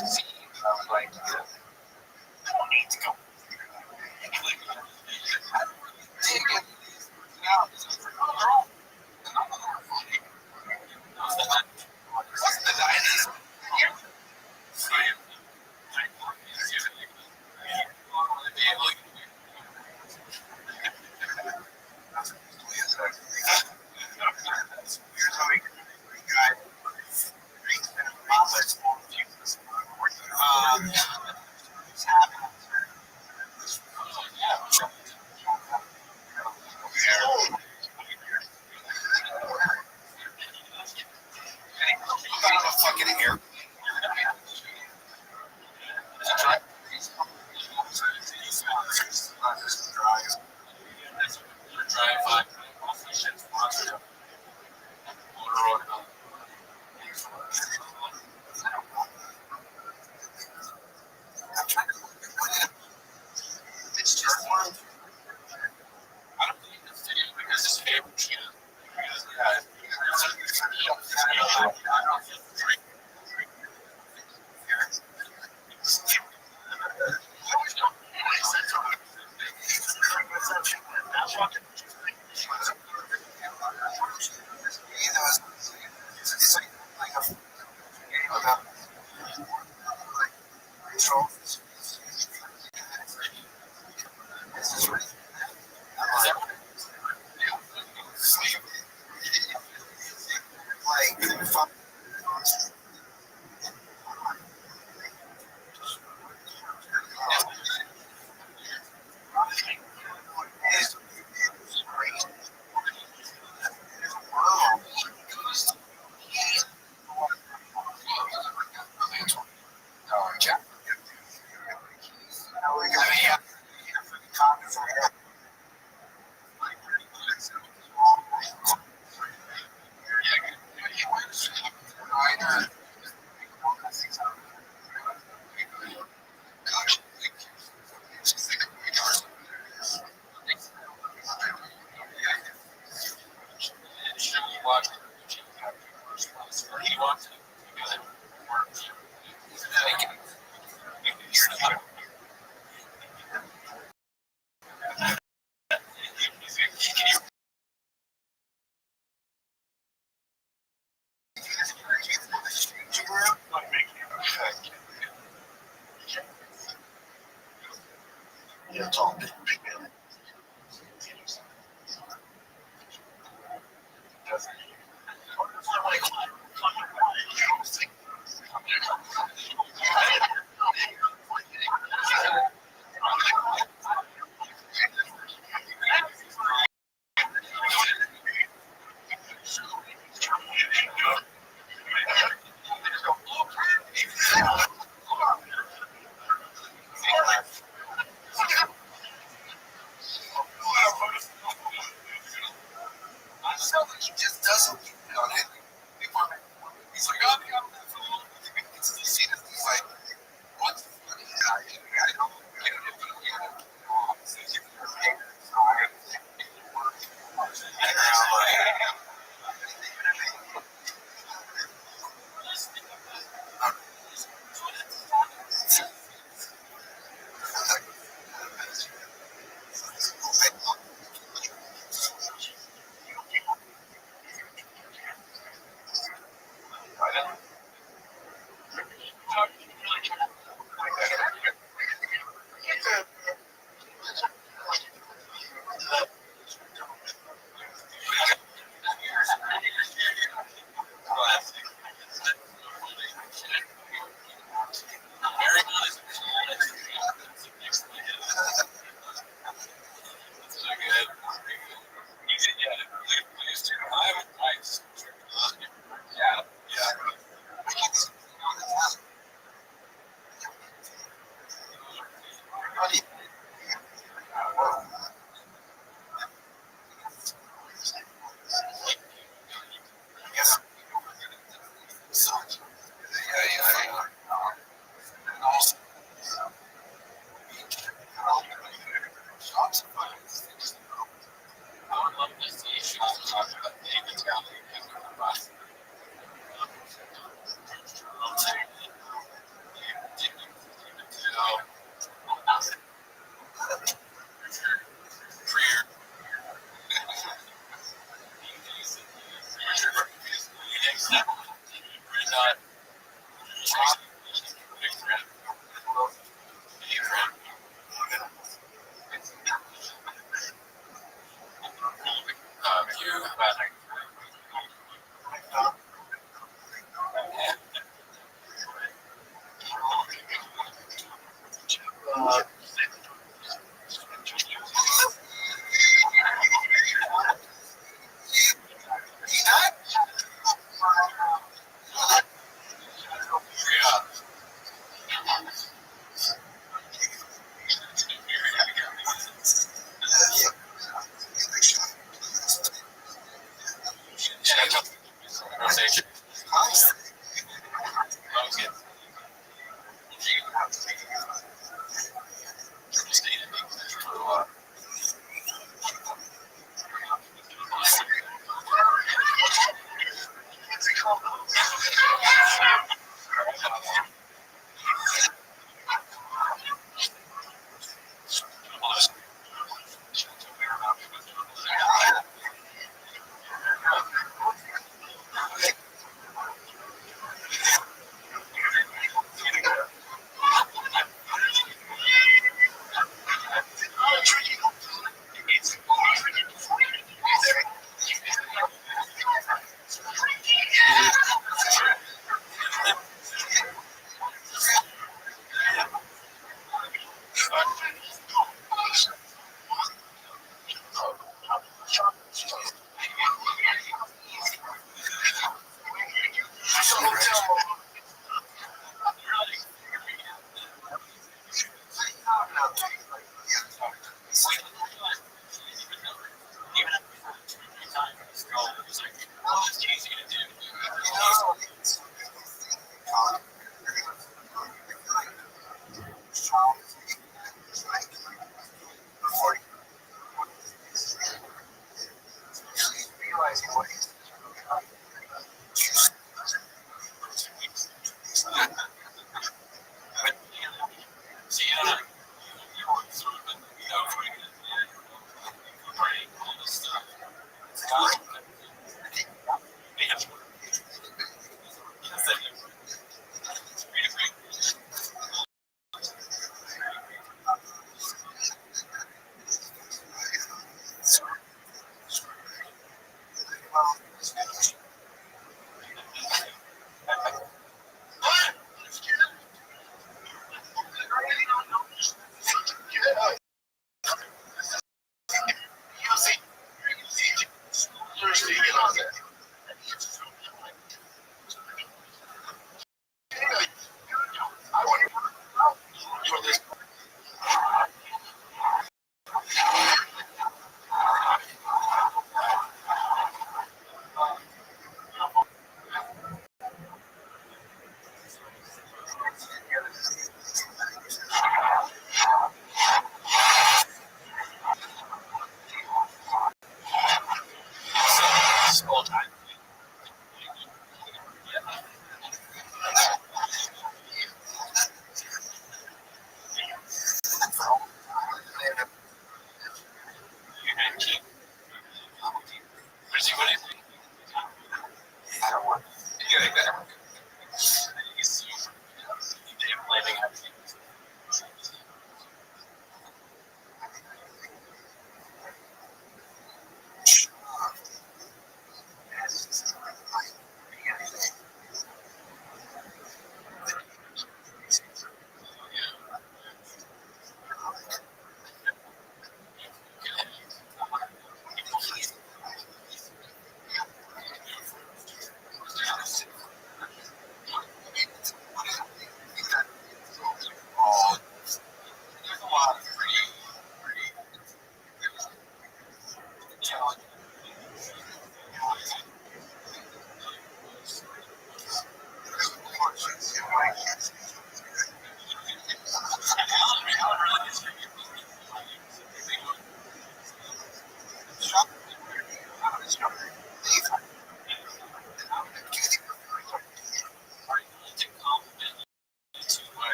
[SPEAKER 1] And I was like, I don't need to go.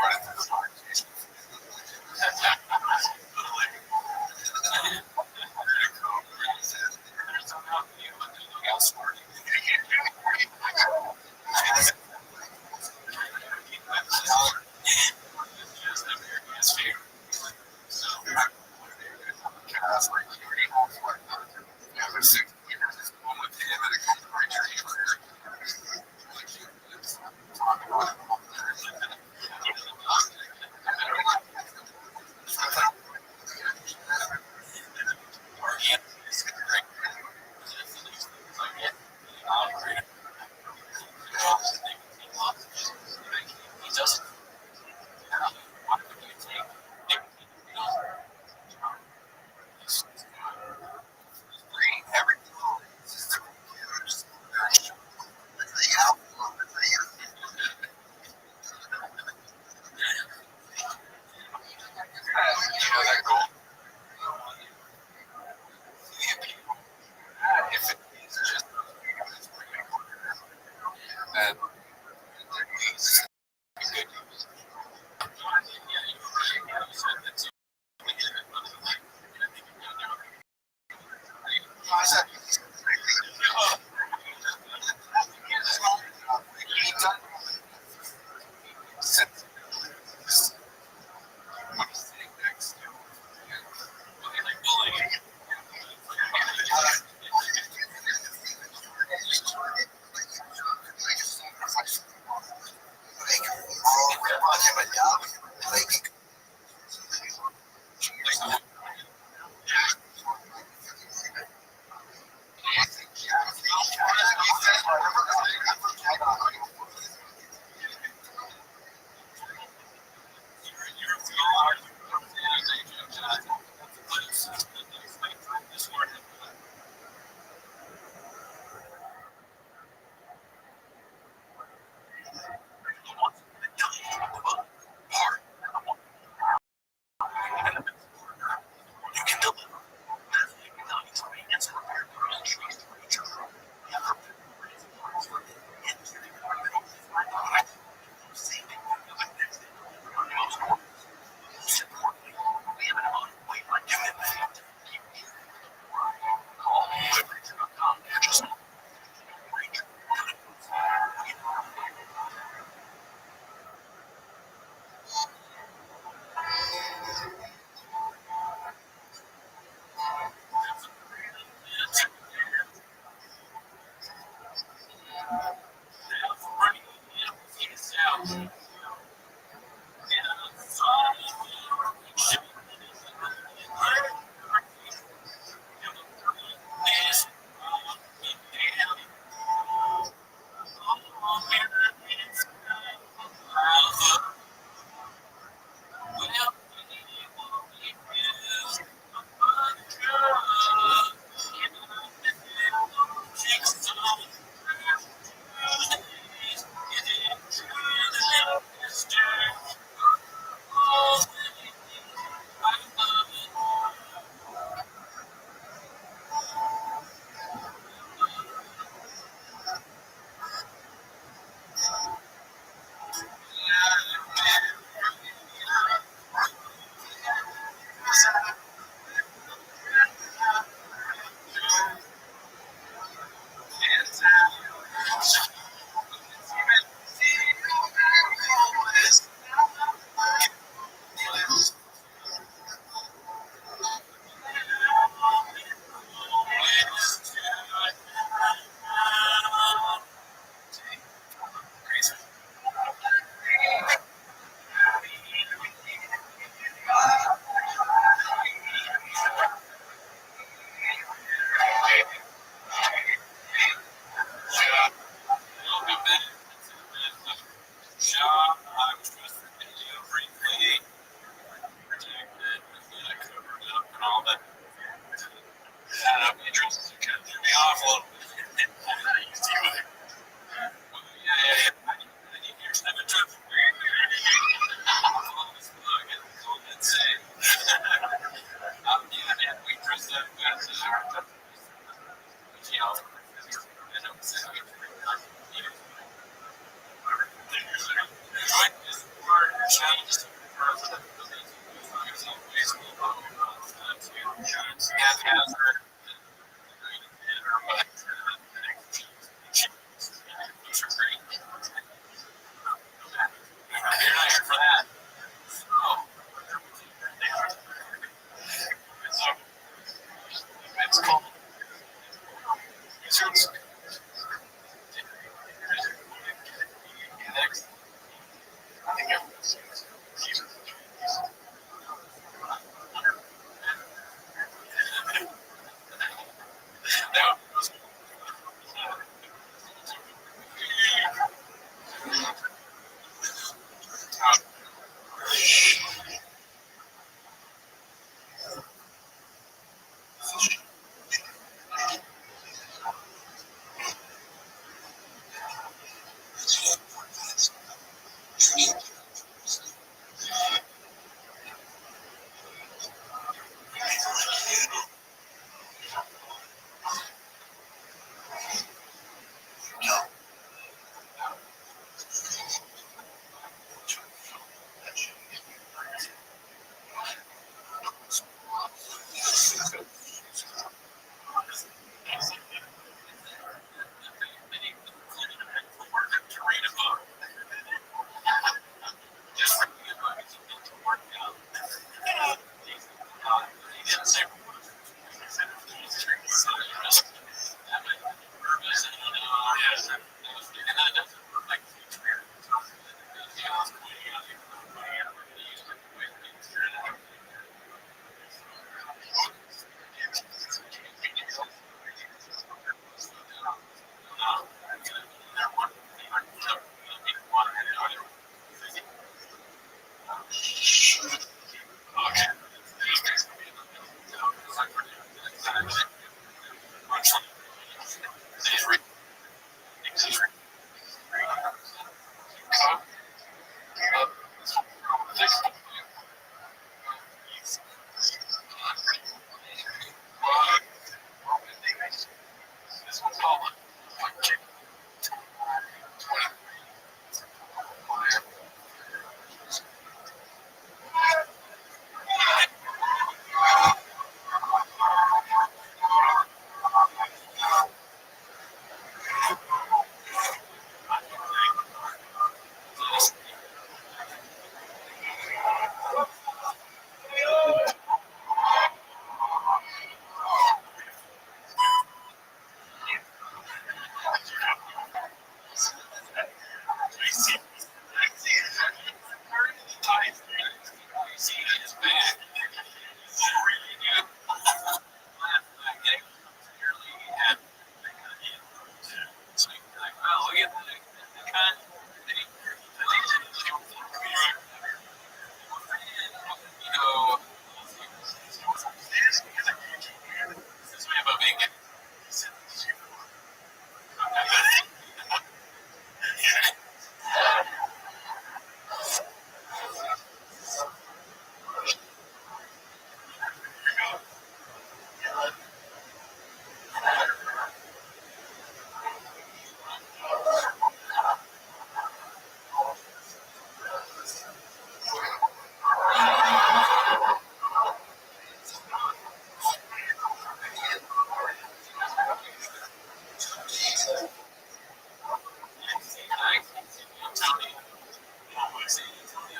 [SPEAKER 1] running through the podcast.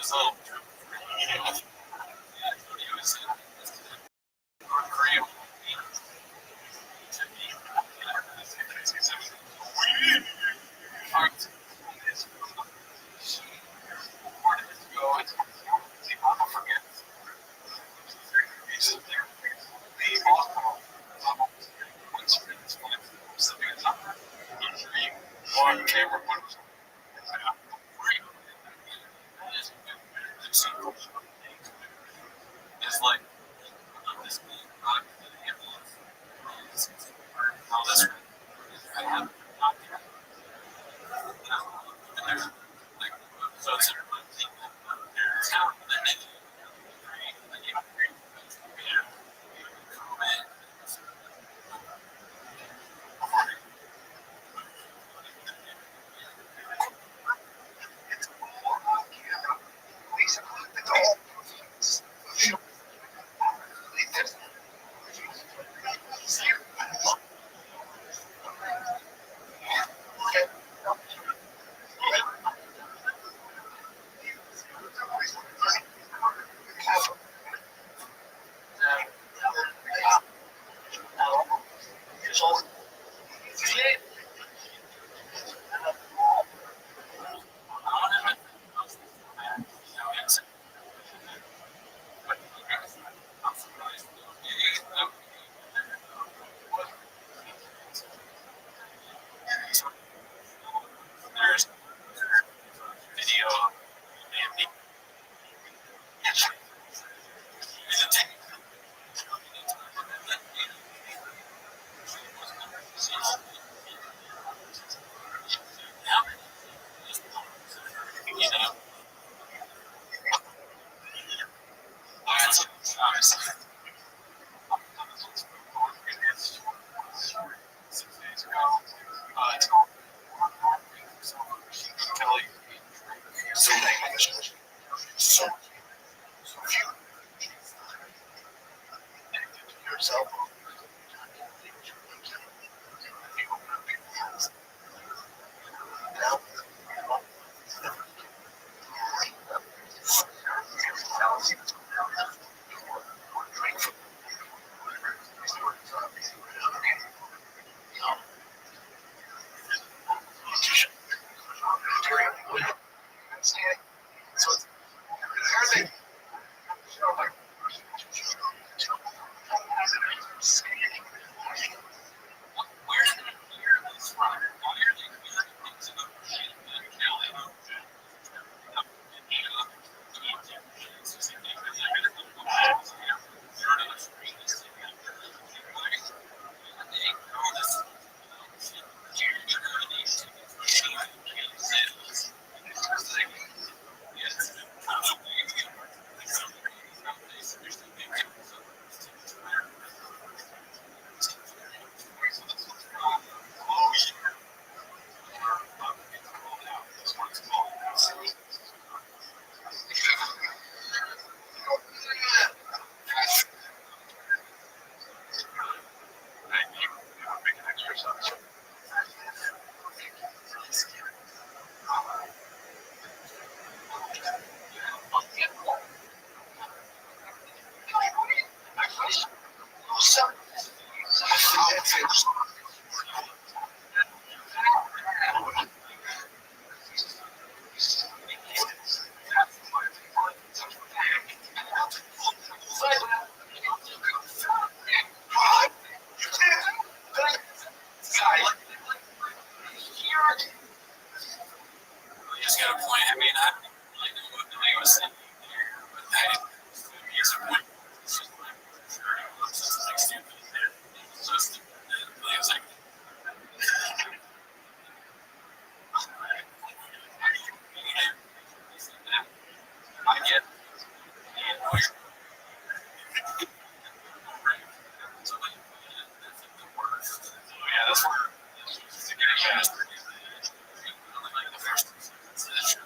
[SPEAKER 1] So, North Korea. On camera, it's like this how this so it's there's video and you know, that's 6 days ago. Kelly, so yourself. You just got a point. I mean, I really know what the name was saying here, but hey, he's a point. It's just like, it's like stupid. It's just, it's like, I get yeah, that's where it's getting faster. Like the first century.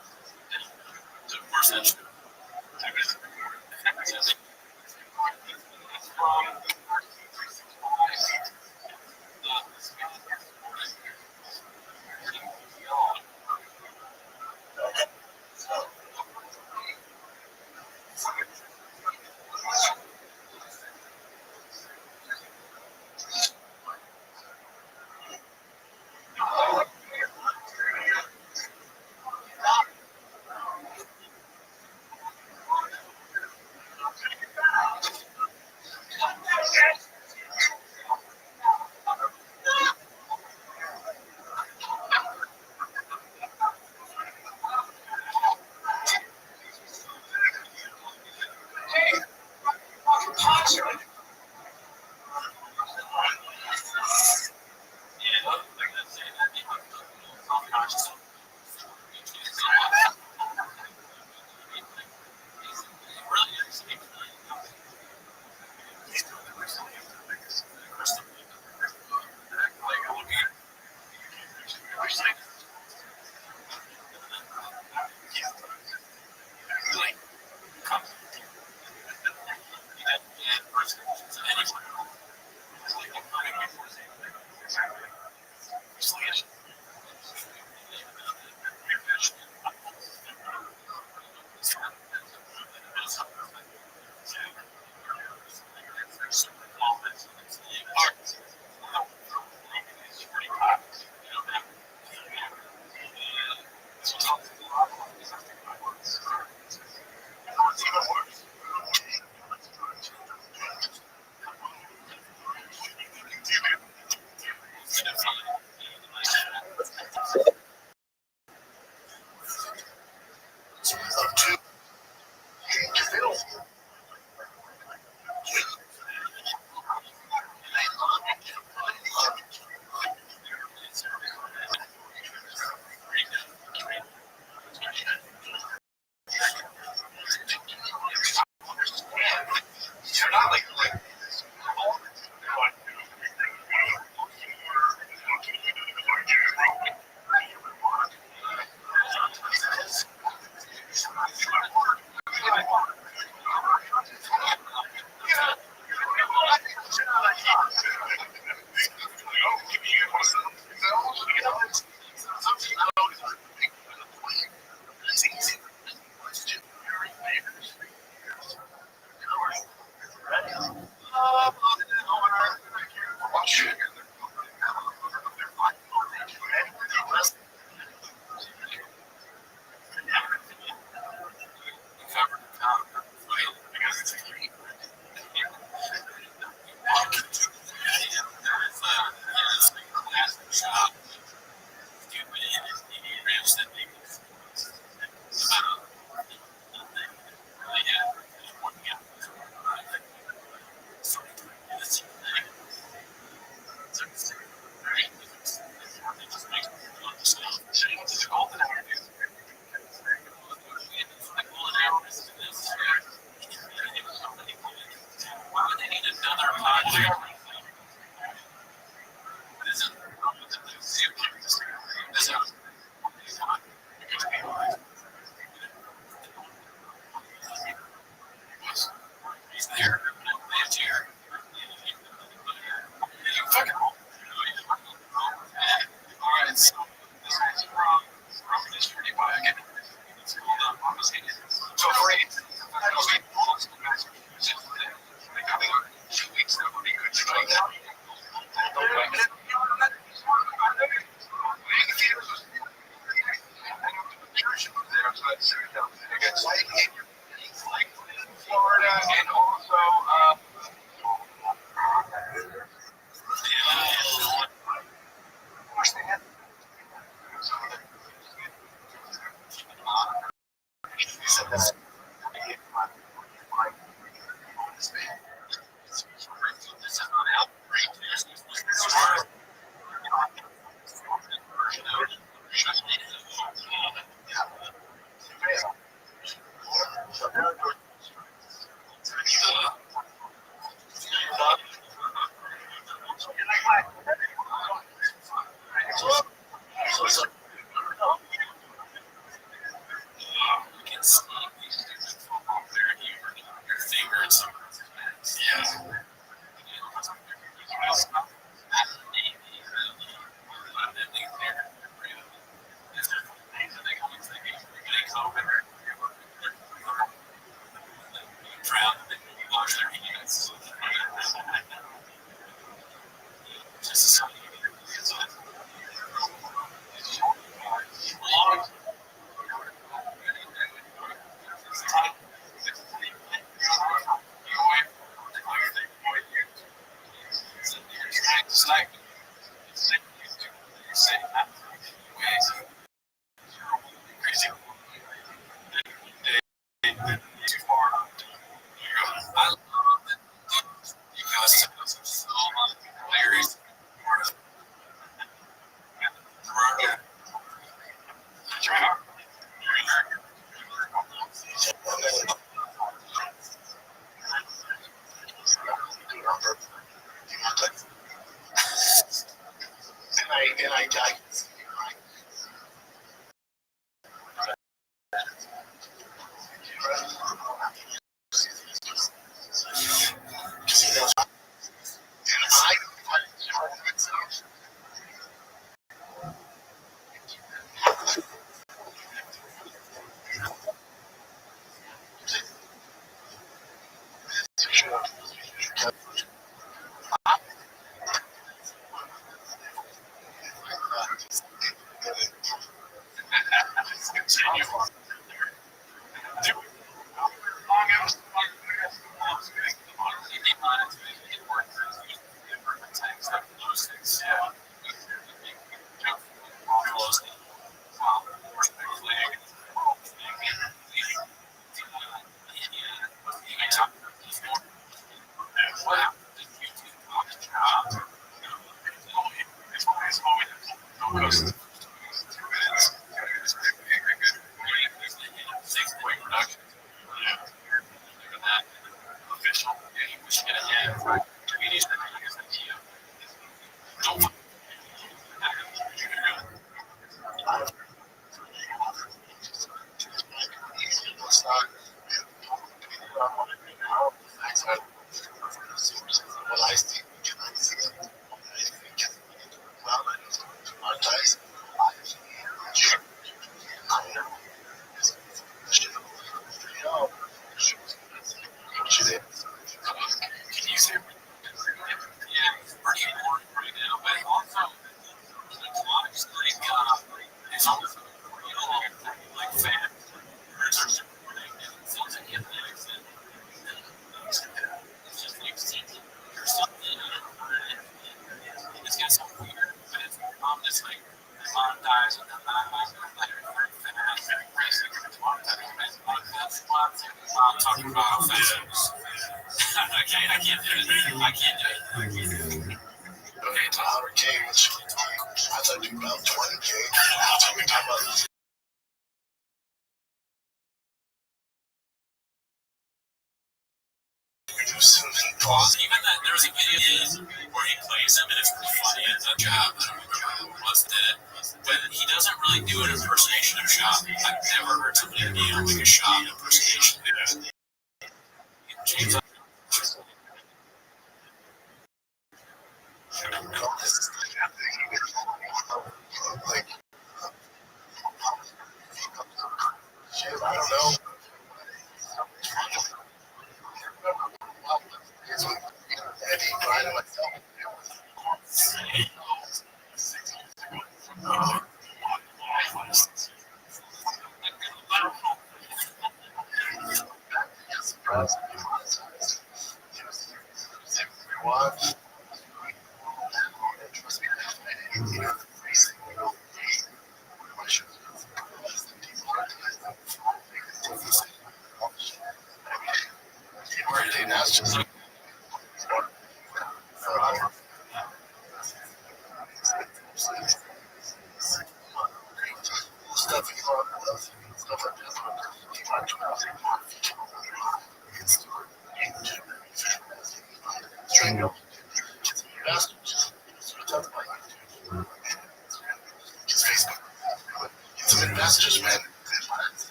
[SPEAKER 3] Florida, and also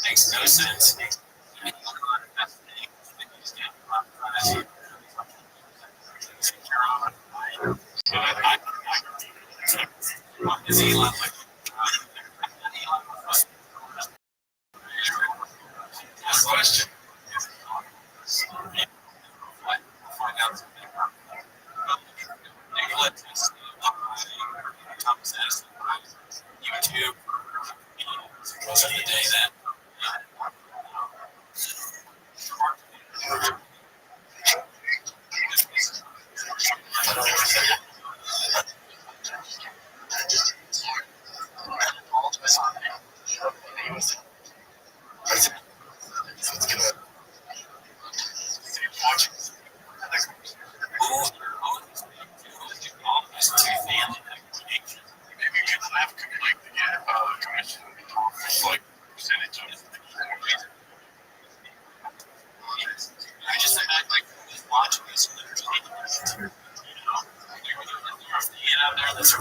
[SPEAKER 1] Makes no sense. Is Elon like this question? Find out. Thomas Edison, YouTube. Most of the day then. I just like watching this. Out there, that's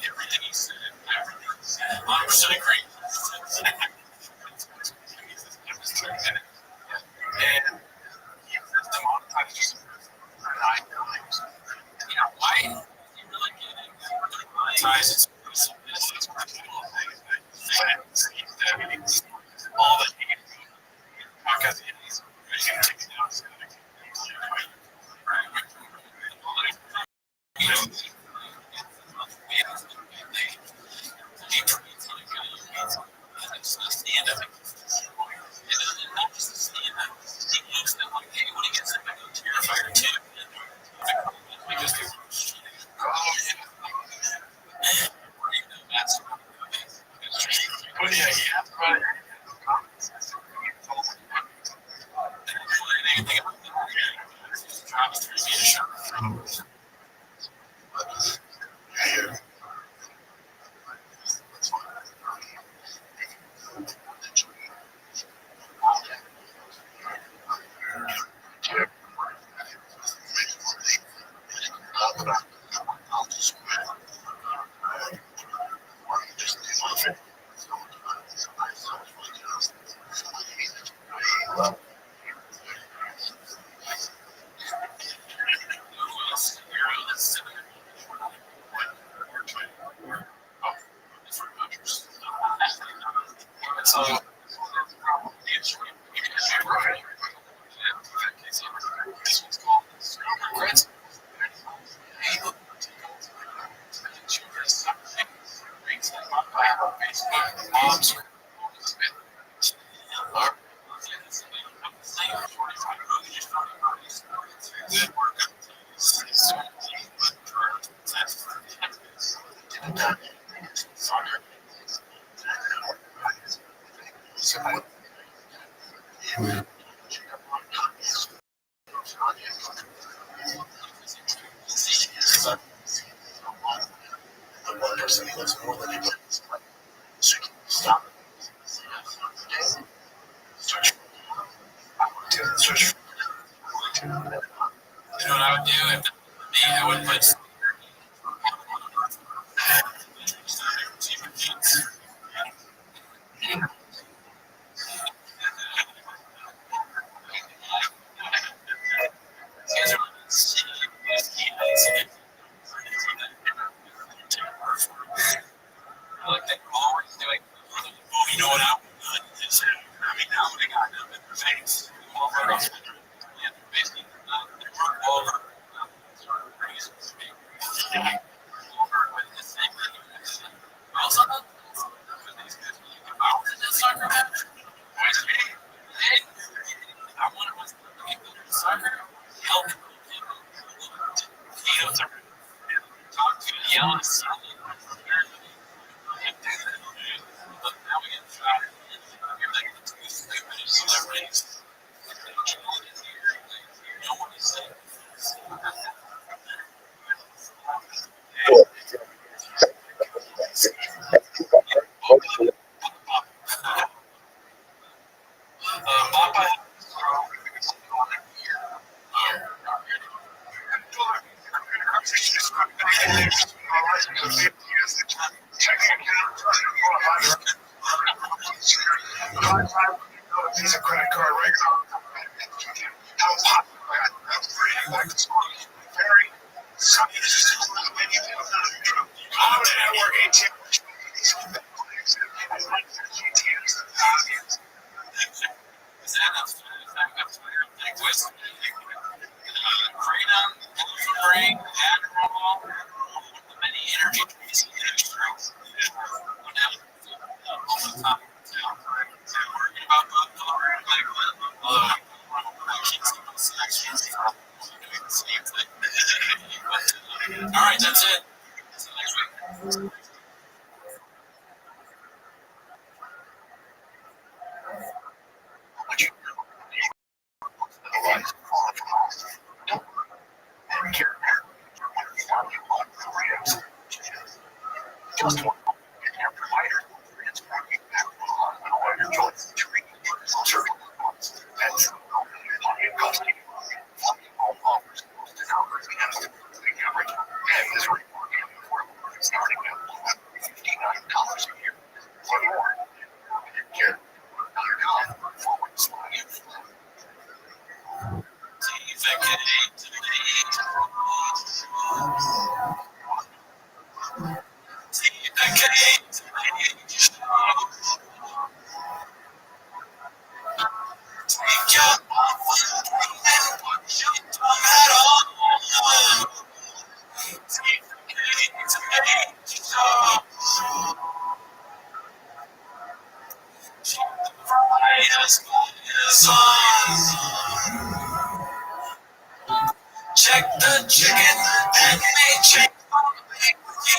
[SPEAKER 1] everything he said. 100% agree. And why you really ties all that because he's like that. You know what I would is, I mean, now they got them in the face. Well, right off. Yeah, basically, they run over. Crazy. Over with the same thing. Also, these guys, out in the soccer match. Hey, I wonder what's the soccer help talk to yell and see. But now we get shot. You're like the two stupid celebrities. No one is saying. Papa. He's a credit card right now. How popular that's pretty like very network ATM. Freedom, Bring, Admiral, many energy drinks. All right, that's it. Until next week. Just one provider. It's your choice to read certain ones. That's costing all offers to numbers and coverage. And this report starting at $59 a year. For more, care. Check the chicken and they check you.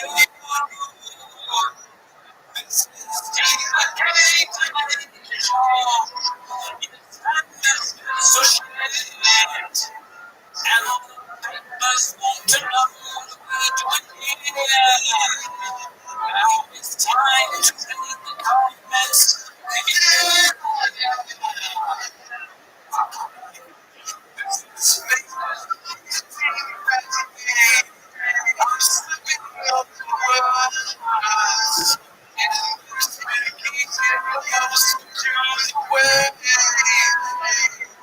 [SPEAKER 1] This is so shit. And all the papers want to know what we're doing here. Now it's time to read the comments. I'm slipping up the words.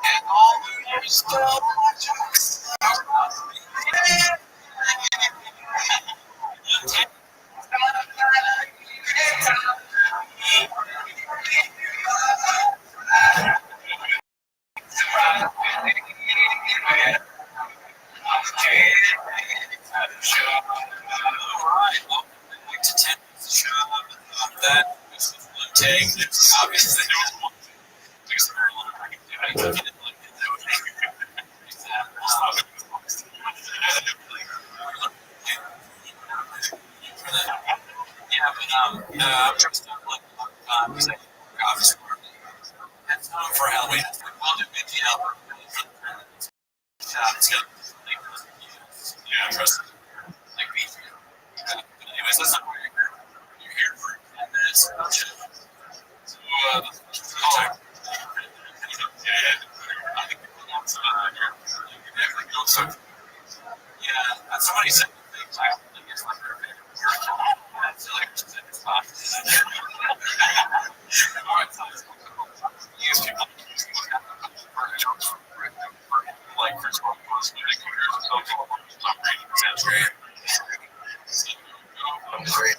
[SPEAKER 1] And all the stuff obviously there was one there's very little I can do. I can get it like yeah, but I'm trying to stop like because I office work. That's for Halloween. We'll do BTL. It's gonna yeah, trust it. Like me. But anyways, that's not where you're here. You're here for 10 minutes. So time. I think yeah, somebody said things I think it's like their favorite. That's like it's not. All right, so use people like first of all, sounds great.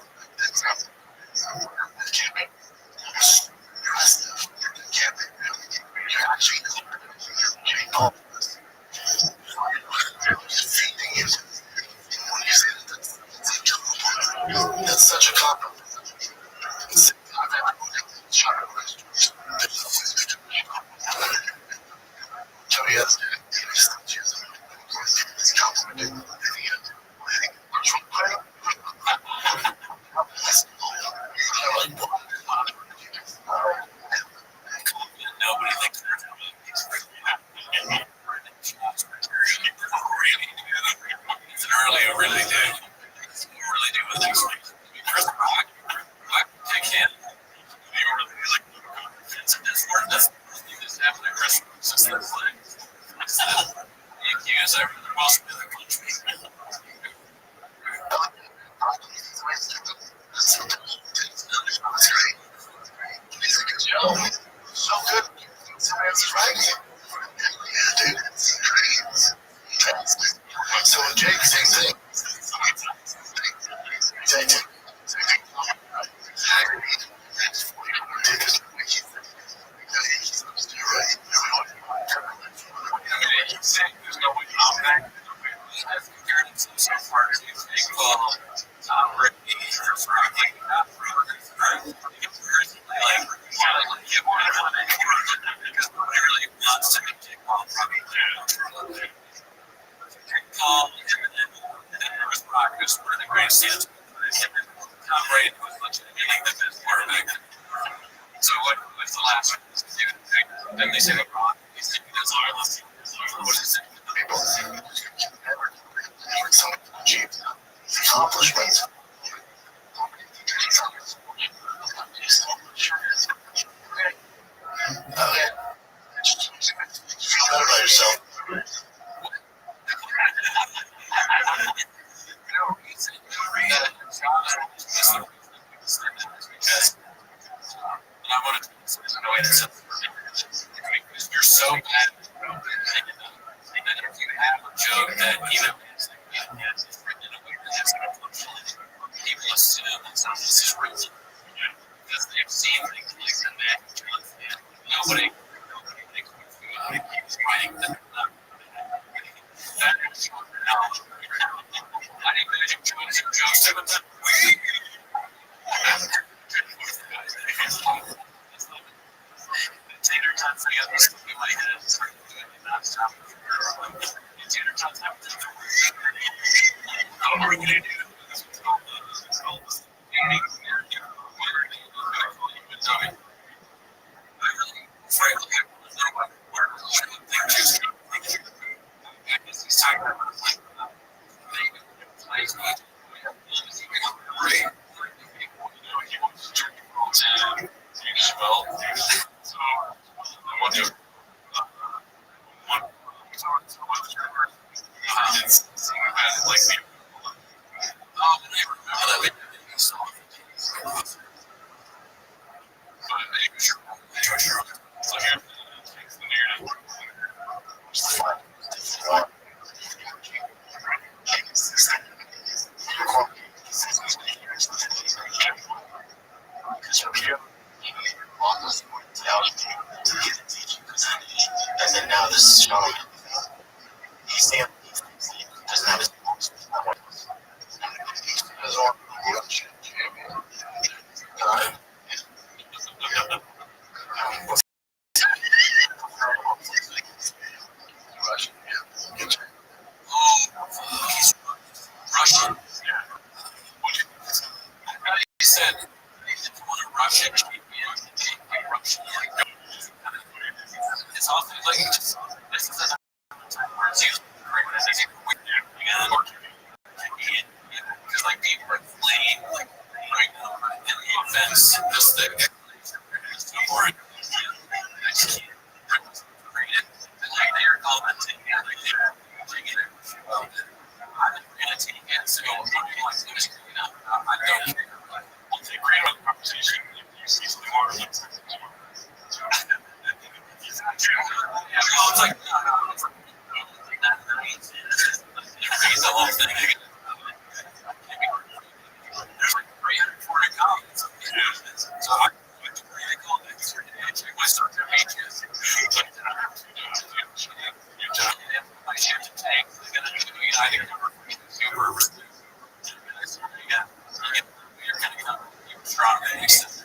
[SPEAKER 1] right. Meaning the best quarterback. So what's the last one? Then they say LeBron. He's taking this wireless. What is it?
[SPEAKER 2] Accomplishments. Feel good about yourself.
[SPEAKER 1] I want to you're so bad that if you have a joke that even people assume that this is real because they've seen things like that. Nobody keeps writing that. That is knowledge. I didn't imagine jokes to them. Tater tots, I got this in my head. Non-stop. Tater tots have to what are we going to do? It's called
[SPEAKER 2] And then now this is Sean. He's the doesn't have his
[SPEAKER 1] Russian. He said, if you want to rush it, Russian. It's also like, this is a time where it's usually because like people are playing like right now in the offense, just the support. They are commenting and like they're taking it. I'm going to take it, so I don't care. I'll take great on the conversation. You see something more. It's like, the whole thing. There's like 340 comments. So I went to critical and check my circuit pages. My shit to take. They're going to do United cover for super. You're going to come strong eggs.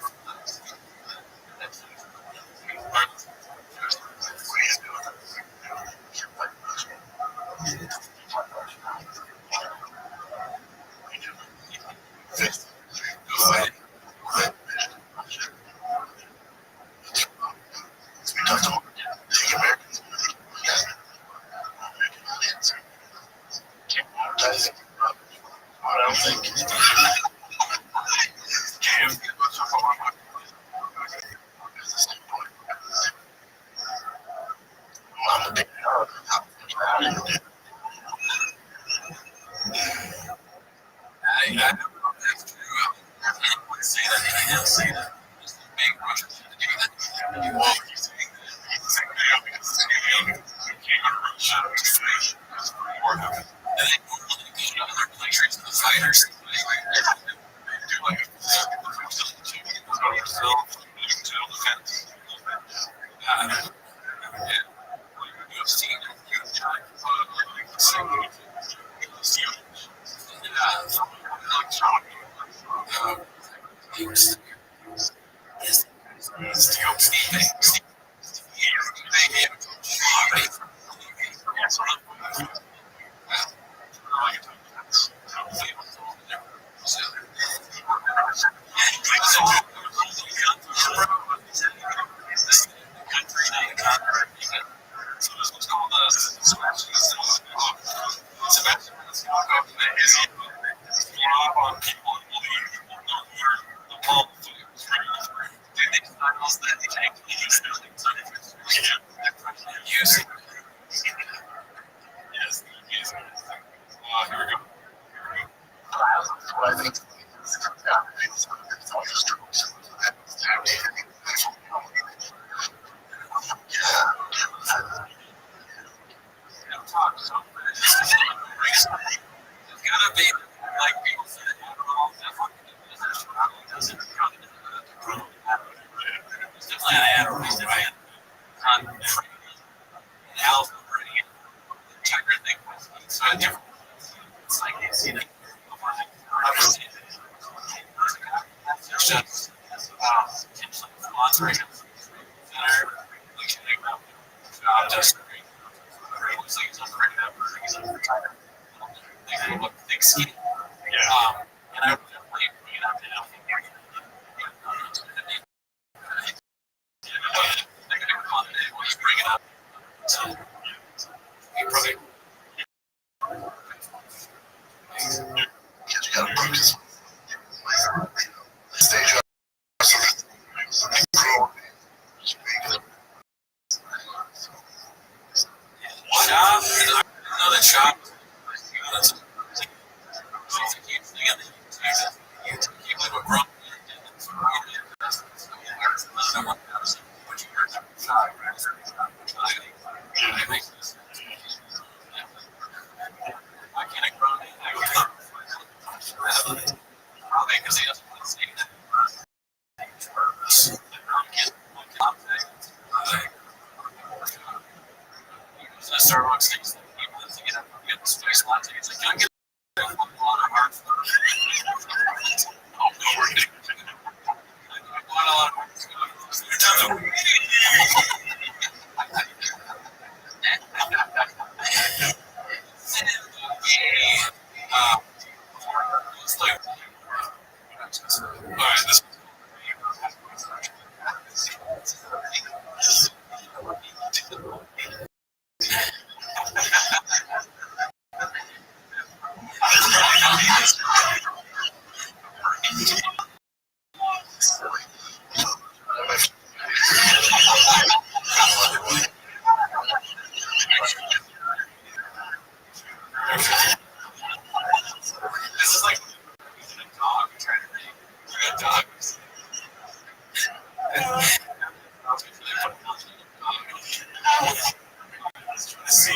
[SPEAKER 1] Right. On alpha brain, checker thing. So different. It's like you see that. Sponsoring. Just looks like he's on the right now. He's on the retire. They look thick skinny. And I would definitely bring it up now. They're going to come on today. We'll just bring it up. So, you probably. You got to focus. Stage up. Shop. Another shop. That's a huge thing. You live a growth. I can't grow it. Probably because he doesn't want to say that. Starbucks things that he wants to get the space latte. He's like, can I get a lot of hard food? Alright, this is like a dog trying to make a dog. See,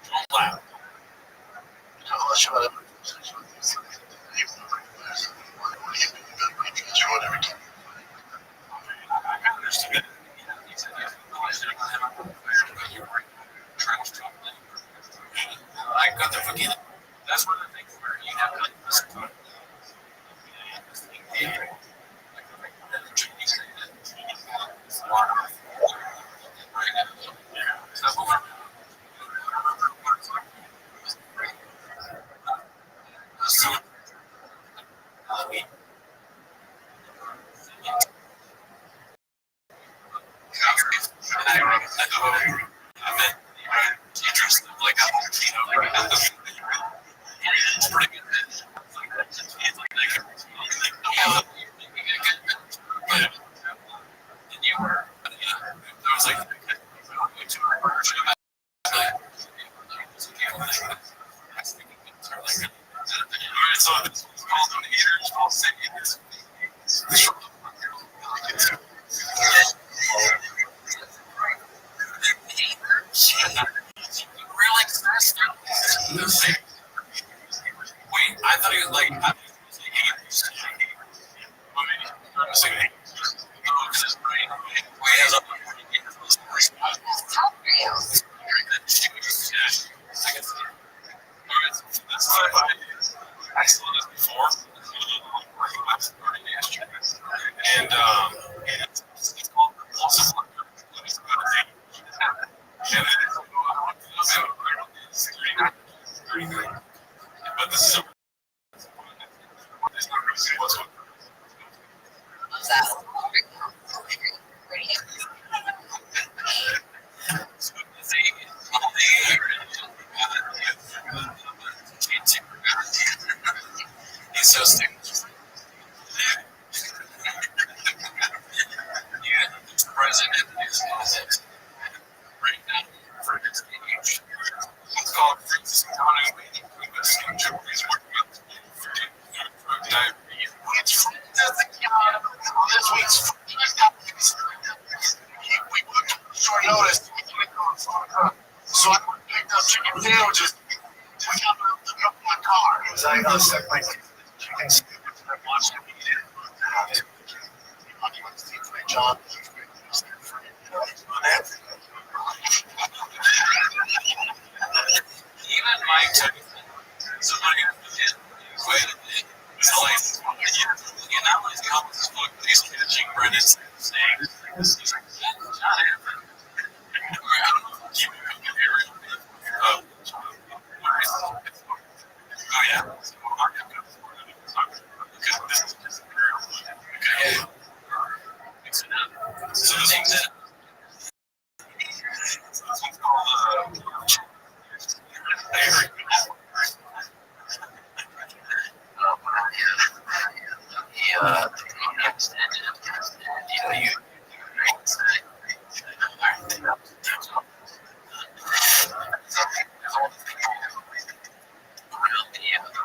[SPEAKER 1] don't laugh. I understood it. I got the fucking. That's one of the things where you have to listen to it. It's pretty good. And you were, I was like, so it's called on the ear, it's called saying it. Wait, I thought he was like, I saw this before. And it's called Compulsive but this is it's not really good whatsoever. He's so stupid. Yeah, the president is right now for his age. It's called Francis County. He's working with diabetes. This week's we put short notice. So I picked up chicken sandwiches. We got up in my car. It was like, oh, stuck my chicken sandwich. I watched him eat it. John. Even Mike took somebody who did quite a bit. It's like, you not only the album's book, but he's catching Brendan's saying, he's like, John Everett. I don't know if you remember. Oh, yeah. This is just okay. So this one's it. This one's called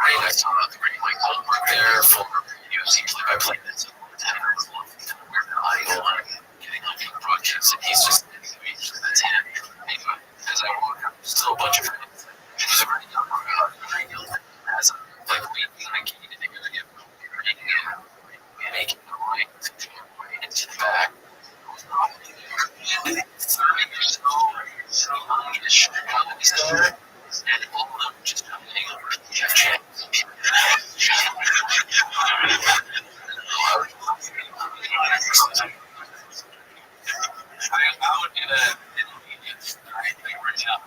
[SPEAKER 1] I saw the Great Michael there for UFC play-by-play. That's I want getting on the projects, and he's just that's him. As I walk up, still a bunch of friends. He's already done as a like we like he didn't get making the right into the back. And 30 or so youngish guys, and all of them just hang over. I would get a intermediate right now.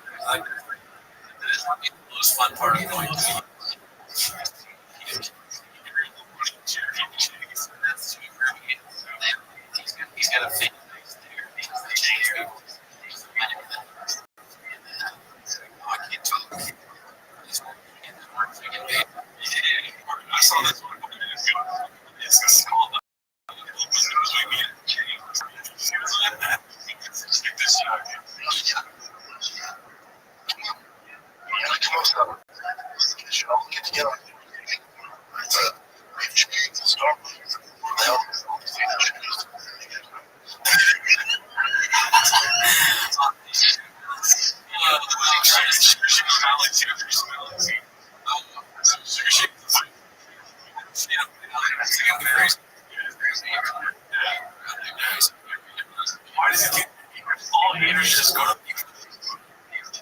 [SPEAKER 1] That is the most fun part of going to he's got a thing. I saw this one. It's called get together. Why does he all haters just go to people?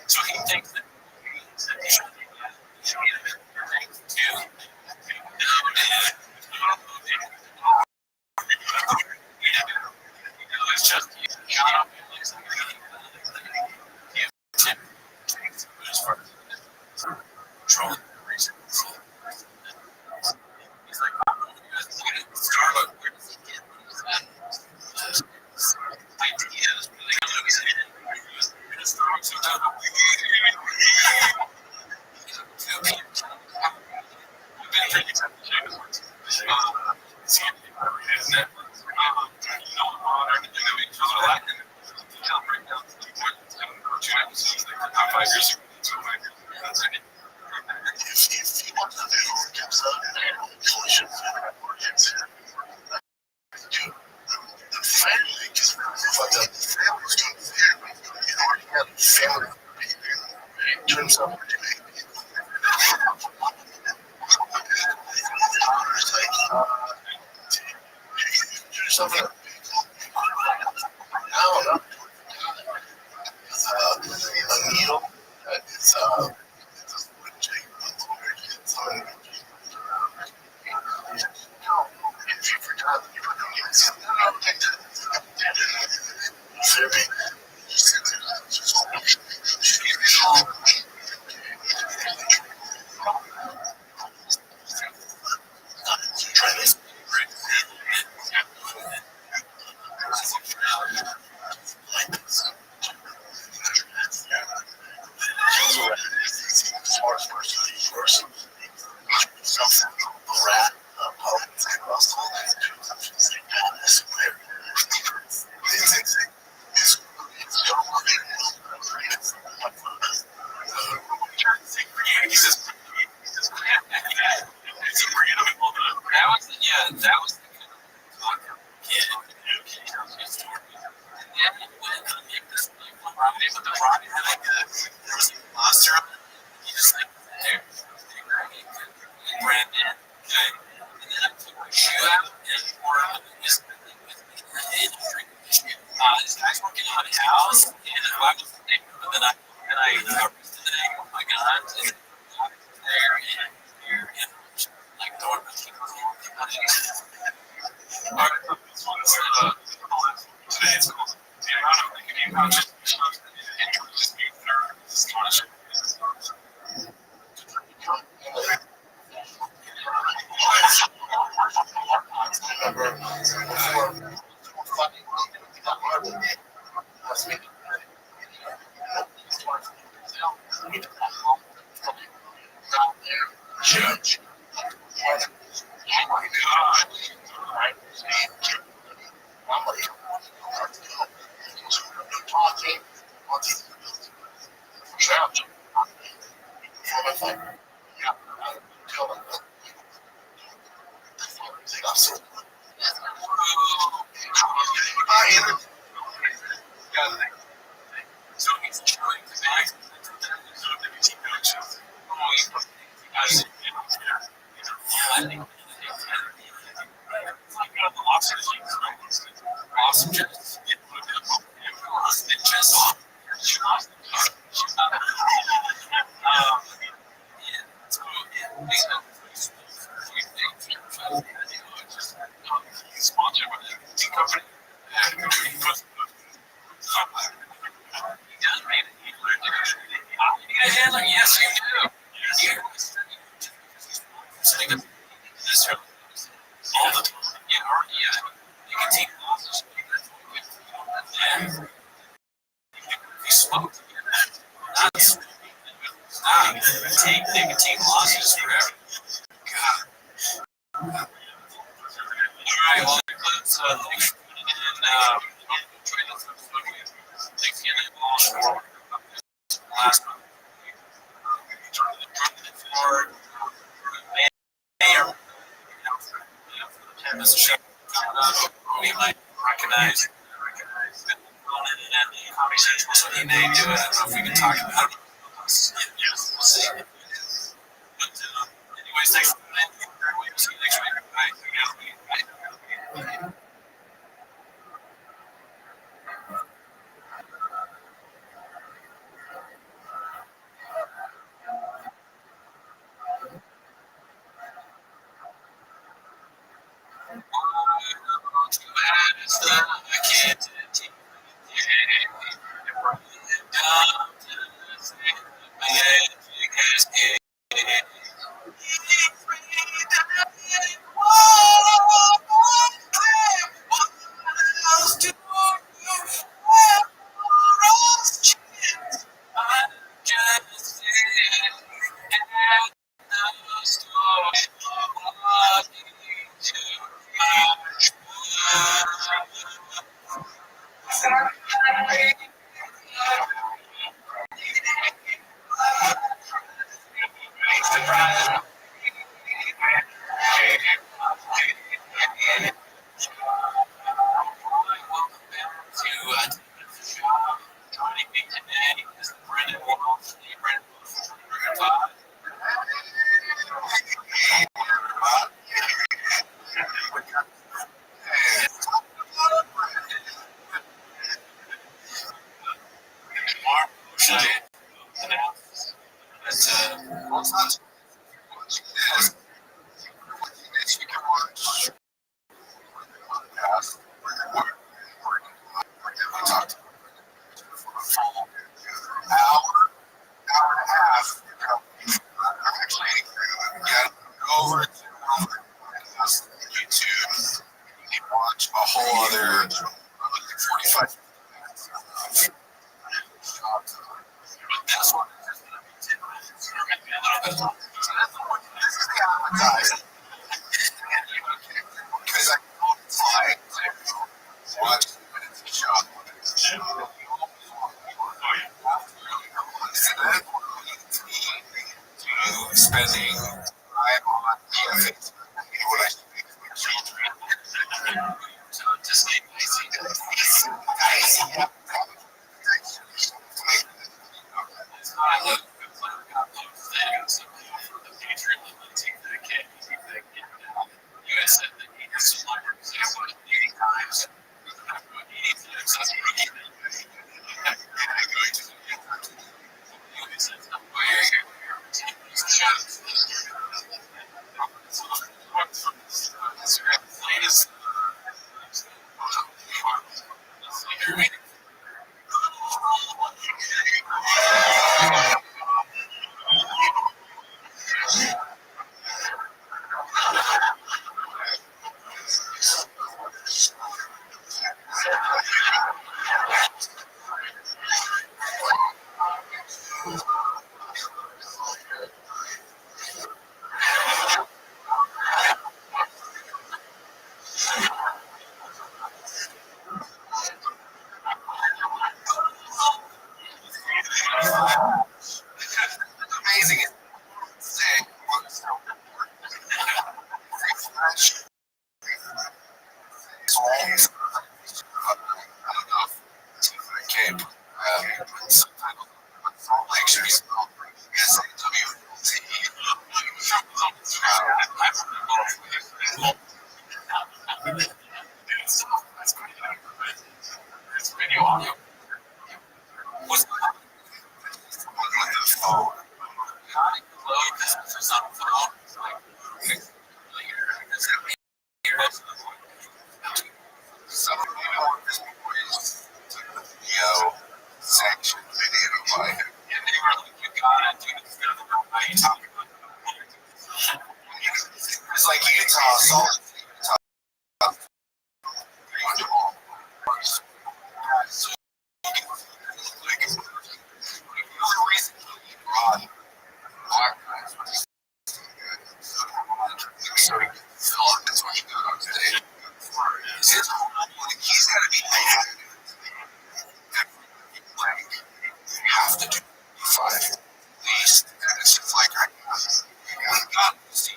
[SPEAKER 1] So he thinks that it's just controlling the reason. He's like, Starbucks, where does he get these ideas? Really good movies in it. Starbucks, I've been drinking some James. If you want to do collision, the family, because the family's going to be you already have family in terms of something. I don't know. A needle. It's if you forgot, you put that was the kid. But the rocket had like there was a monster on it. He just like there. He ran in. Okay. And then I took my shoe out and wore out this thing with me. Today's cool. The amount of game pouches just being astonishing. Judge. Oh my God. So he's trying to make the team coaches. Awesome. Sponsored by the tea company. Yes, you do. This all the time. You can take losses. You smoke. They can take losses forever. God. All right, well, let's thanks for tuning in. Thanks again. Last month. This show coming up, we might recognize so he may do it. I don't know if we can talk about it. Yes, we'll see. But anyways, thanks for tuning in. We'll see you next week. Bye.
[SPEAKER 2] case, I don't know if I came subtitle Salt Lake should be spelled SAWLT. That's great. It's video audio. What's the phone? It's on the phone. Some of this took the video section video by him. Yeah, they were like, you got it, dude. It's good. How you talking about it? It's like Utah, Salt Lake, Utah. Pretty much all. So, like, the only reason he brought black guys was so he could fill up. That's what he got on today. He's got to be like, you have to do 5 at least. And it's just like, I got to see.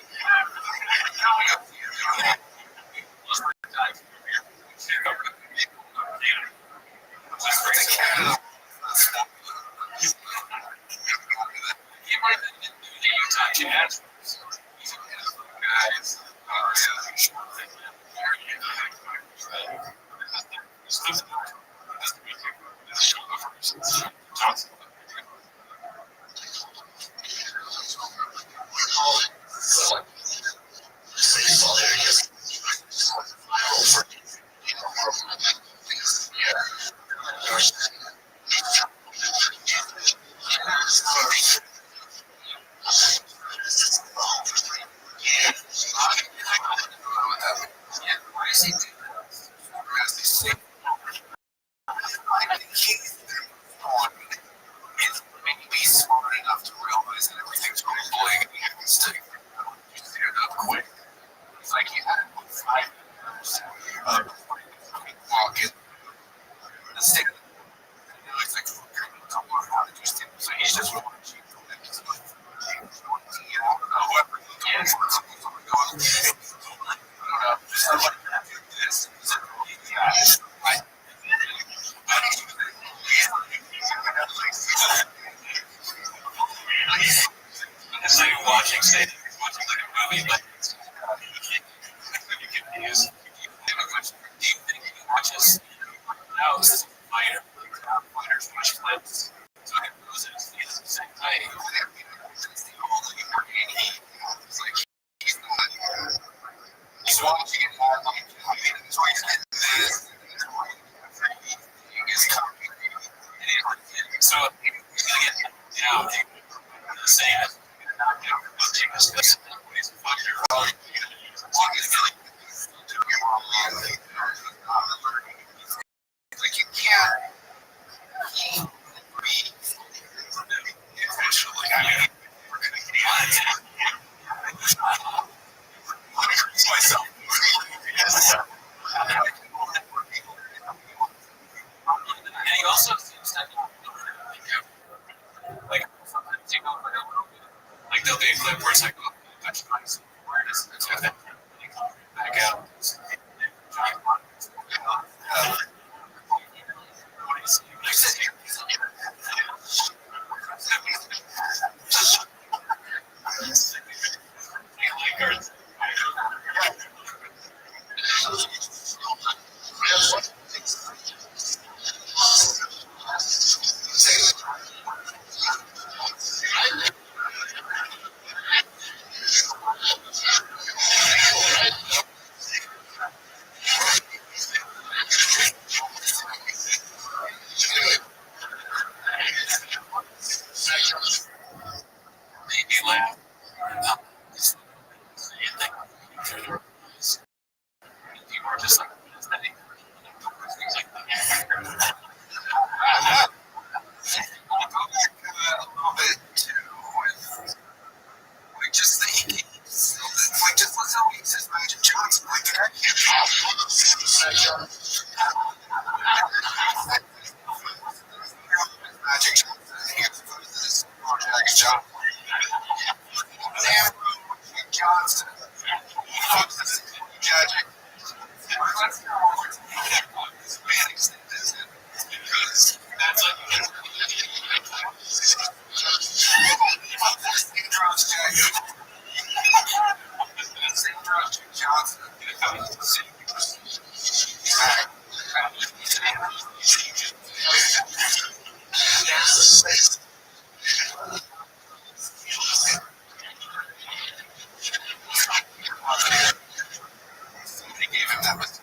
[SPEAKER 2] They gave him that was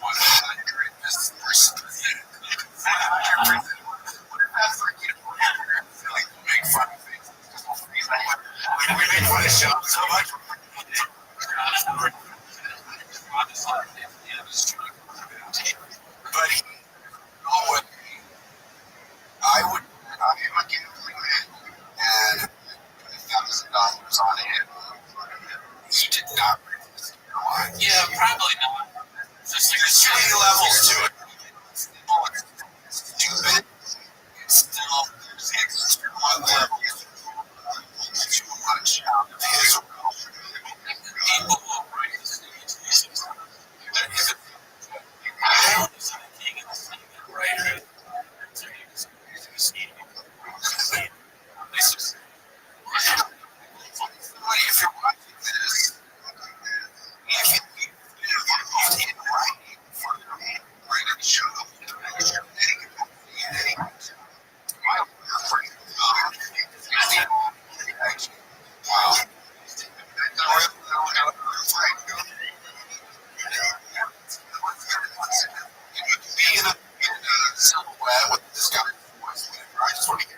[SPEAKER 2] 100 just make fun of things. We made fun of Sean so much. But he, know what? I am a gambling man, and $1,000 on him. He did not bring this. Yeah, probably not. There's so many levels to it. Stupid. Still, there's extra one level. If you want to shout, his people will write this. Right. If you're watching this, if you did right for me, ready to show up, my friend, wow. Being a silhouette with this guy, I just want to hear.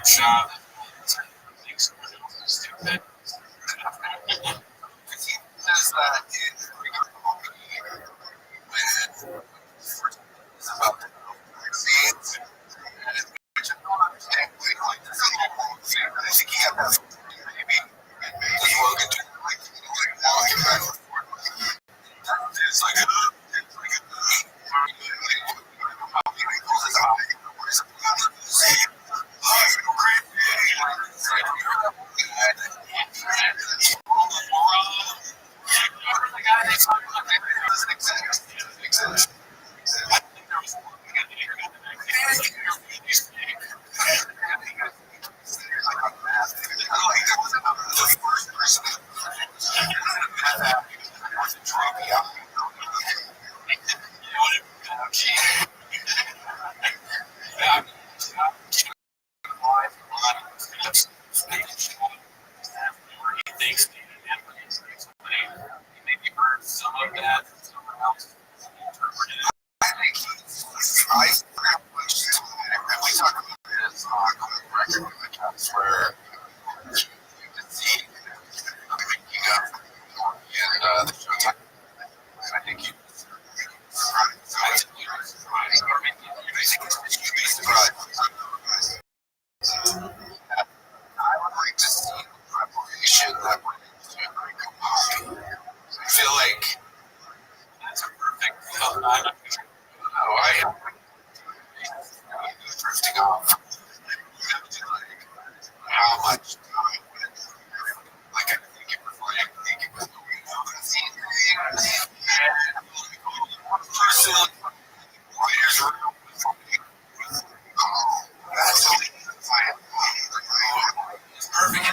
[SPEAKER 2] Shop. Stupid. Does that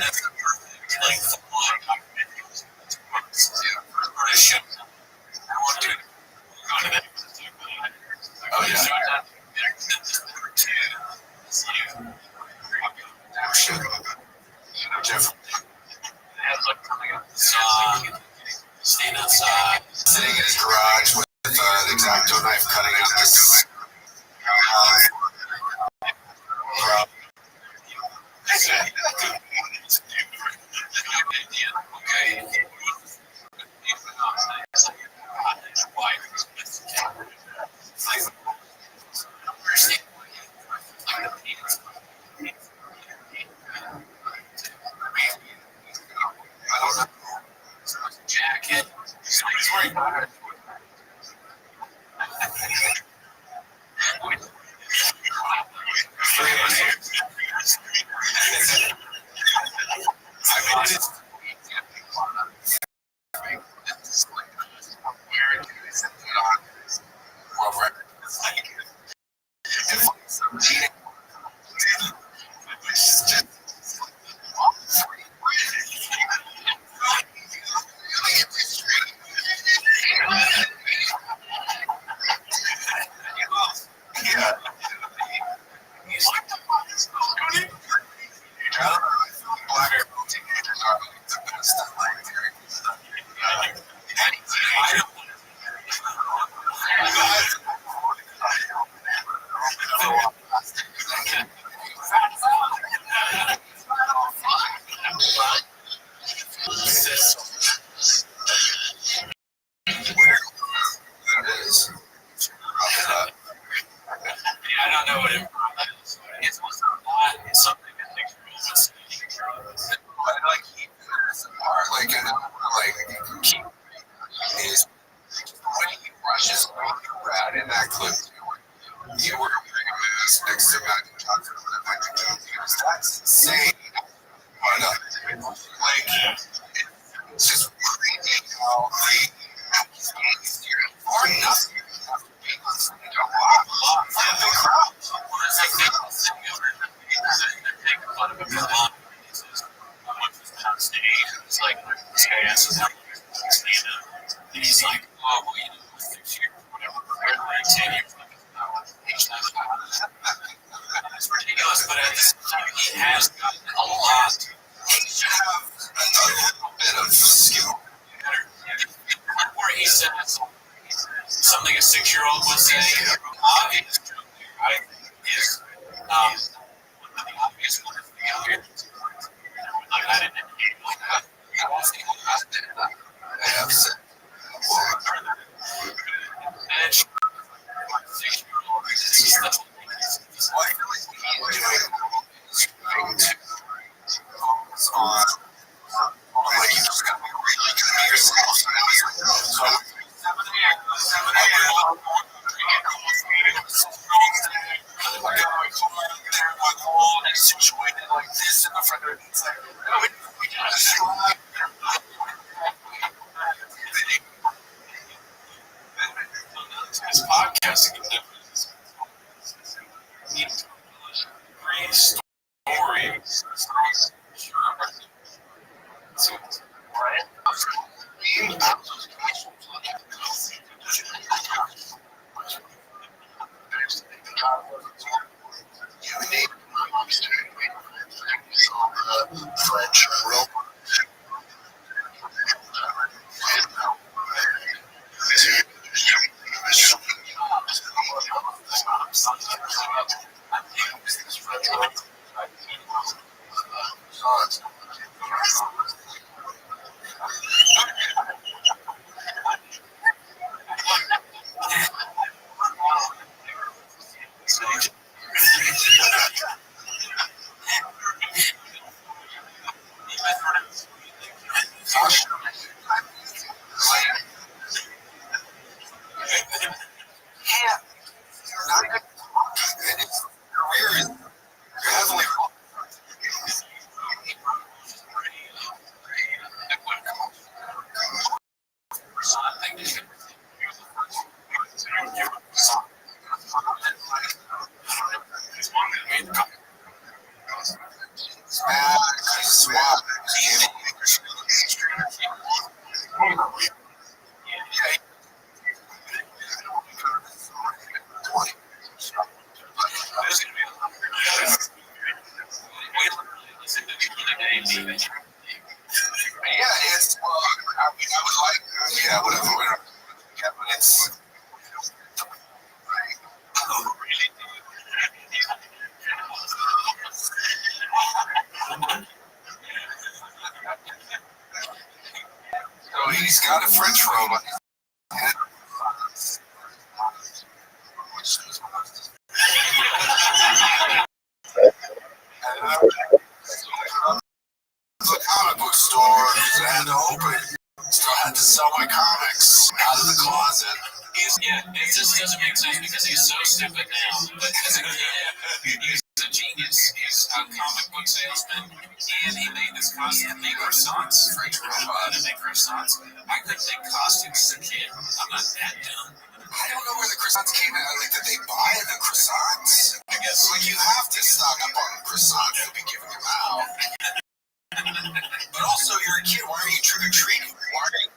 [SPEAKER 1] that's like full on documentaries. For the show. I want to go to that. Oh, yeah. Staying outside. Sitting in his garage with an X-Acto knife cutting out this. Jacket. Somebody's wearing I don't know what it is. It's something that takes rules. Like keep is when he rushes around in that clip. You were wearing a mask next to Matthew Johnson. That's insane. But like it's just crazy how or nothing. It's like this guy asks how and he's like, oh, well, 6 years, whatever, like 10 years. It's ridiculous, but at the same time, he has gotten a lot. He should have a little bit of skill. Where he says something a 6-year-old would say, obvious joke, right? Is the obvious one is the other. I didn't I have said, and 6-year-old is on like you just gotta be really good at yourself. Situated like this in the front of this podcast great story. So, right. French rope.
[SPEAKER 2] it's well, I would like, whatever. Yeah, but it's. So he's got a French robe on his head. The comic book store because I had to open. Still had to sell my comics out of the closet.
[SPEAKER 1] It just doesn't make sense because he's so stupid now. But as a kid, he's a genius. He's a comic book salesman, and he made this costume to make croissants. French robot to make croissants. I couldn't make costumes as a kid. I'm not that dumb.
[SPEAKER 2] I don't know where the croissants came in. Like, did they buy the croissants? I guess like you have to stock up on croissants to be giving them out. But also, you're a kid. Why are you trick or treating? Why are you?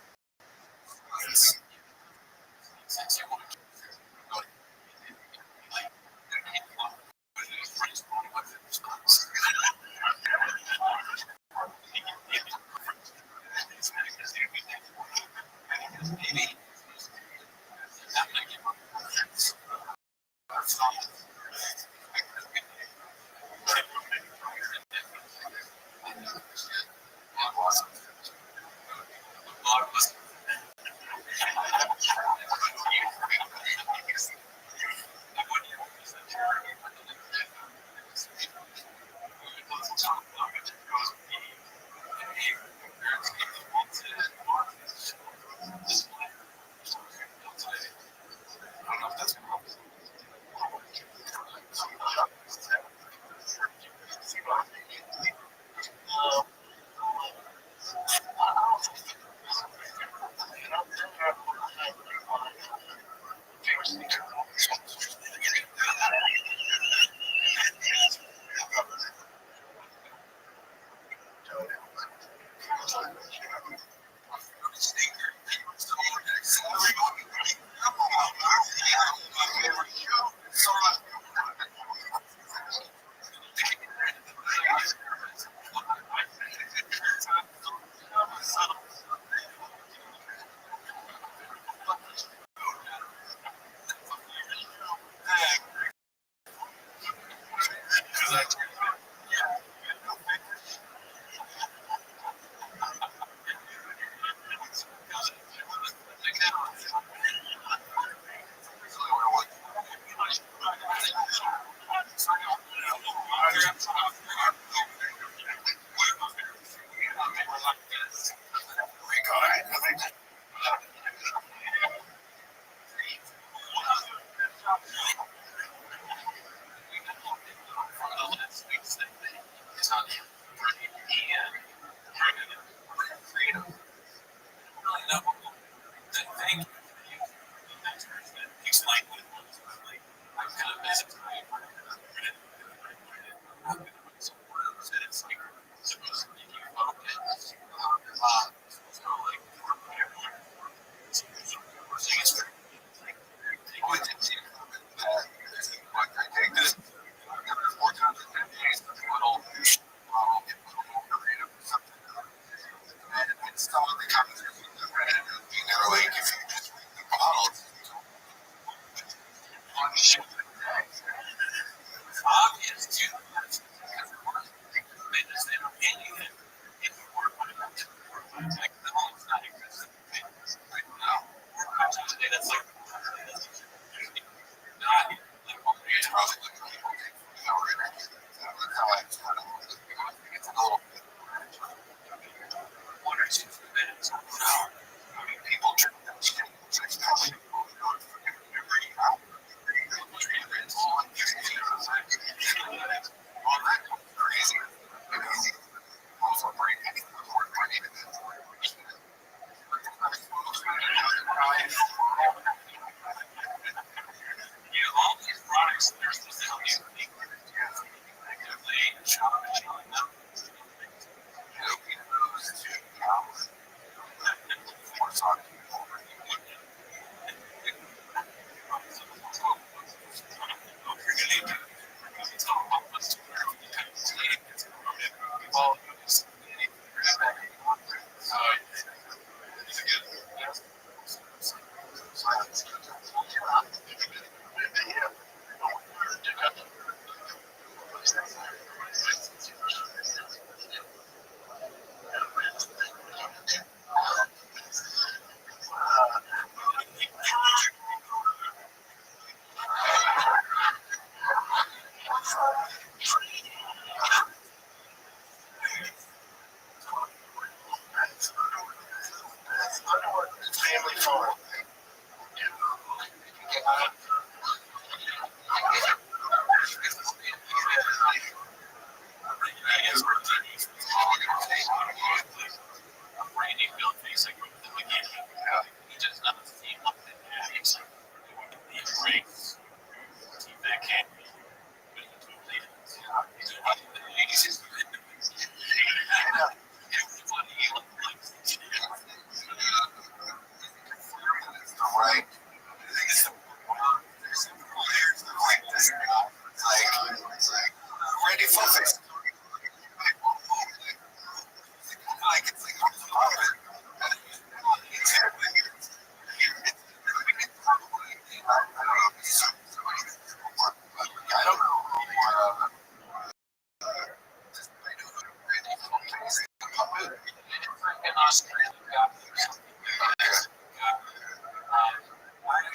[SPEAKER 1] I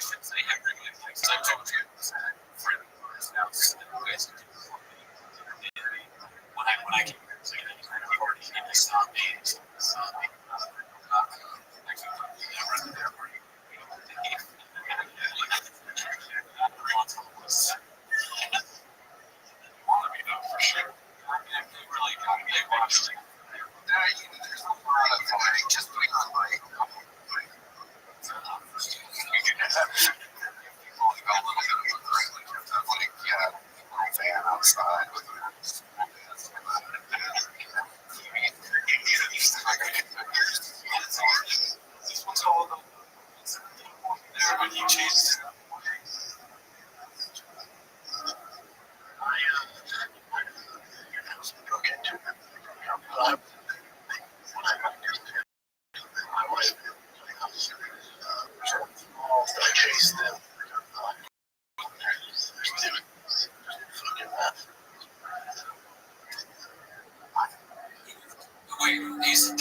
[SPEAKER 1] should say everyone, because I told you, friend of yours now, when I came here, he already stopped me. For sure. They really got me. They watched it. There's a lot of fighting just because like fan outside with this one's all the when he chased I chased them. He's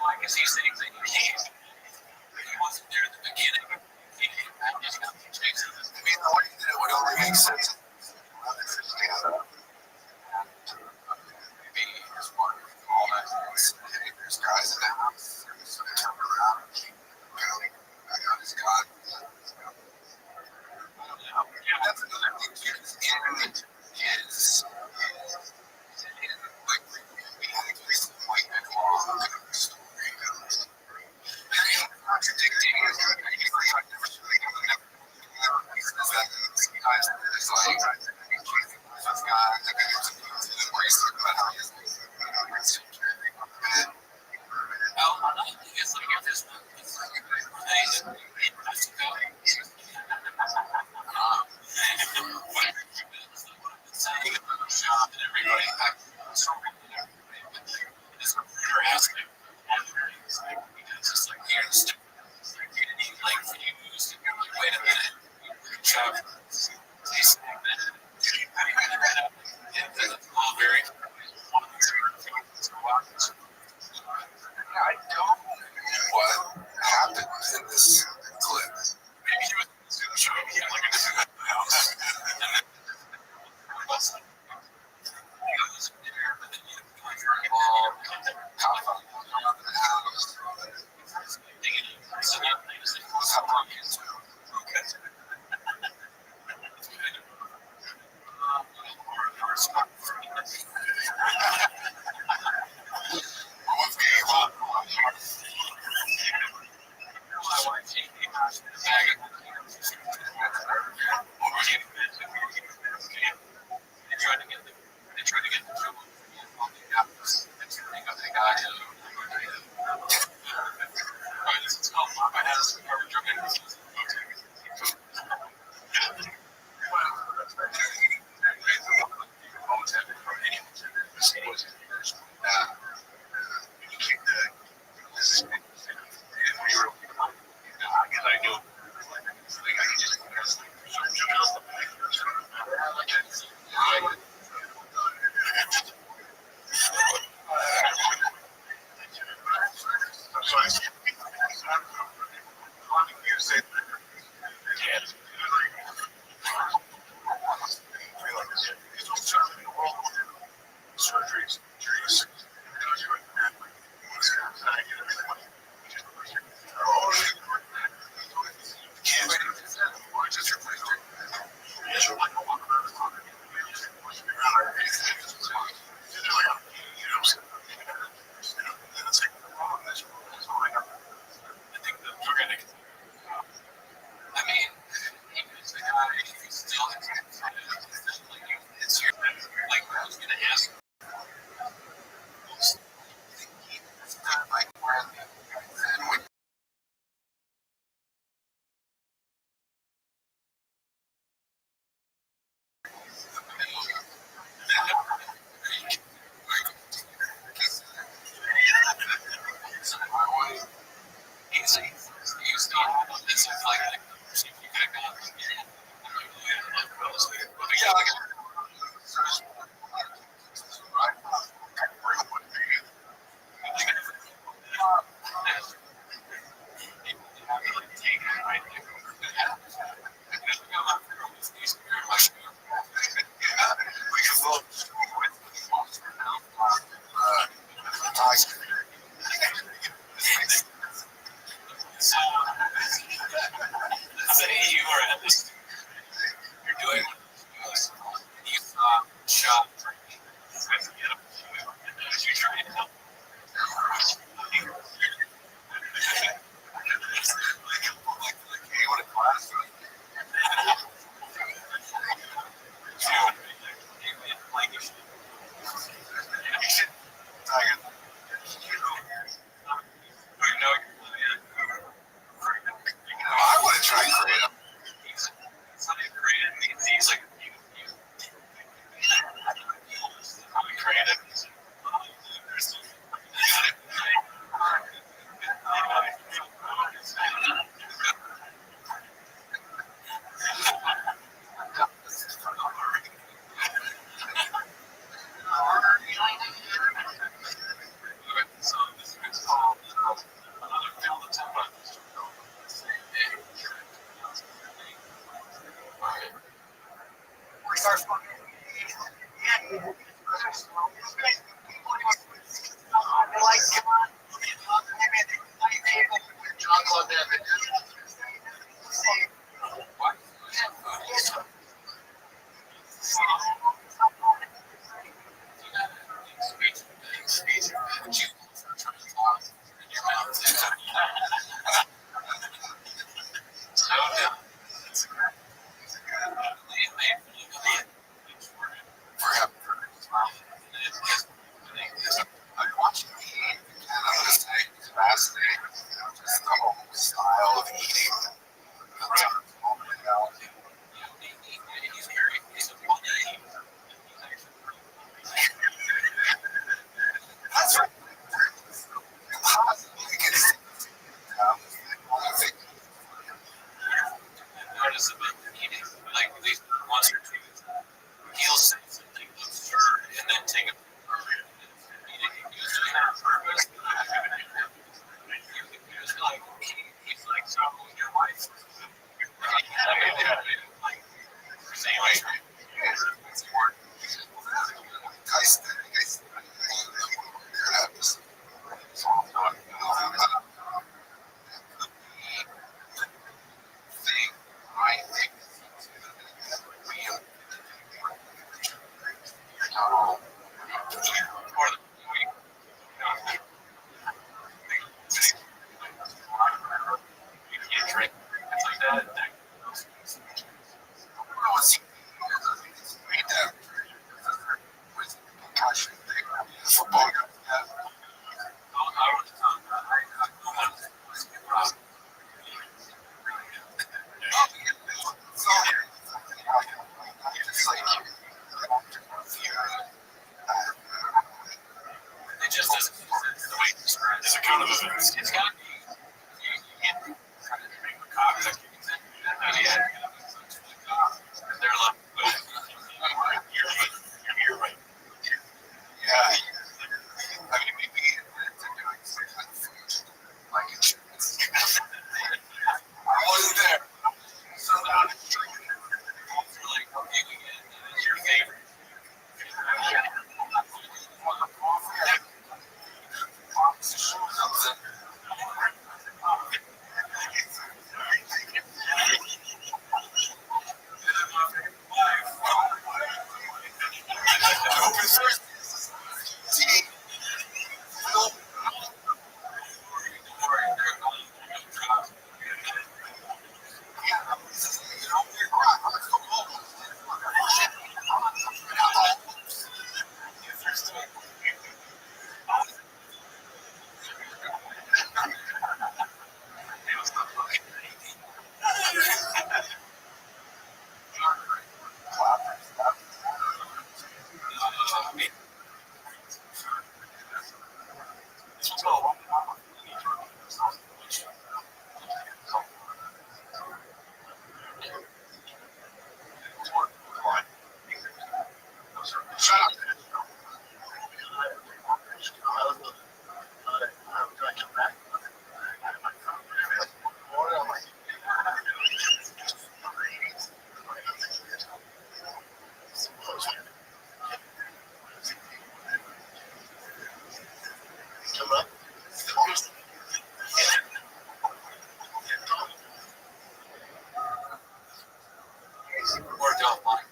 [SPEAKER 1] I guess he's saying that he wasn't there at the beginning. I mean, the way he did it would only make sense. Notice a bit eating, like at least once or two. He'll say something absurd and then take a eating. He's like, so your wife. It just doesn't. The way it's kind of it's got to be. You kind of make a copy. Yeah. They're like, you're right. Yeah. I mean, maybe I wasn't there. So now you're like, okay, we get it. It's your favorite. Shut up. Worked off mine.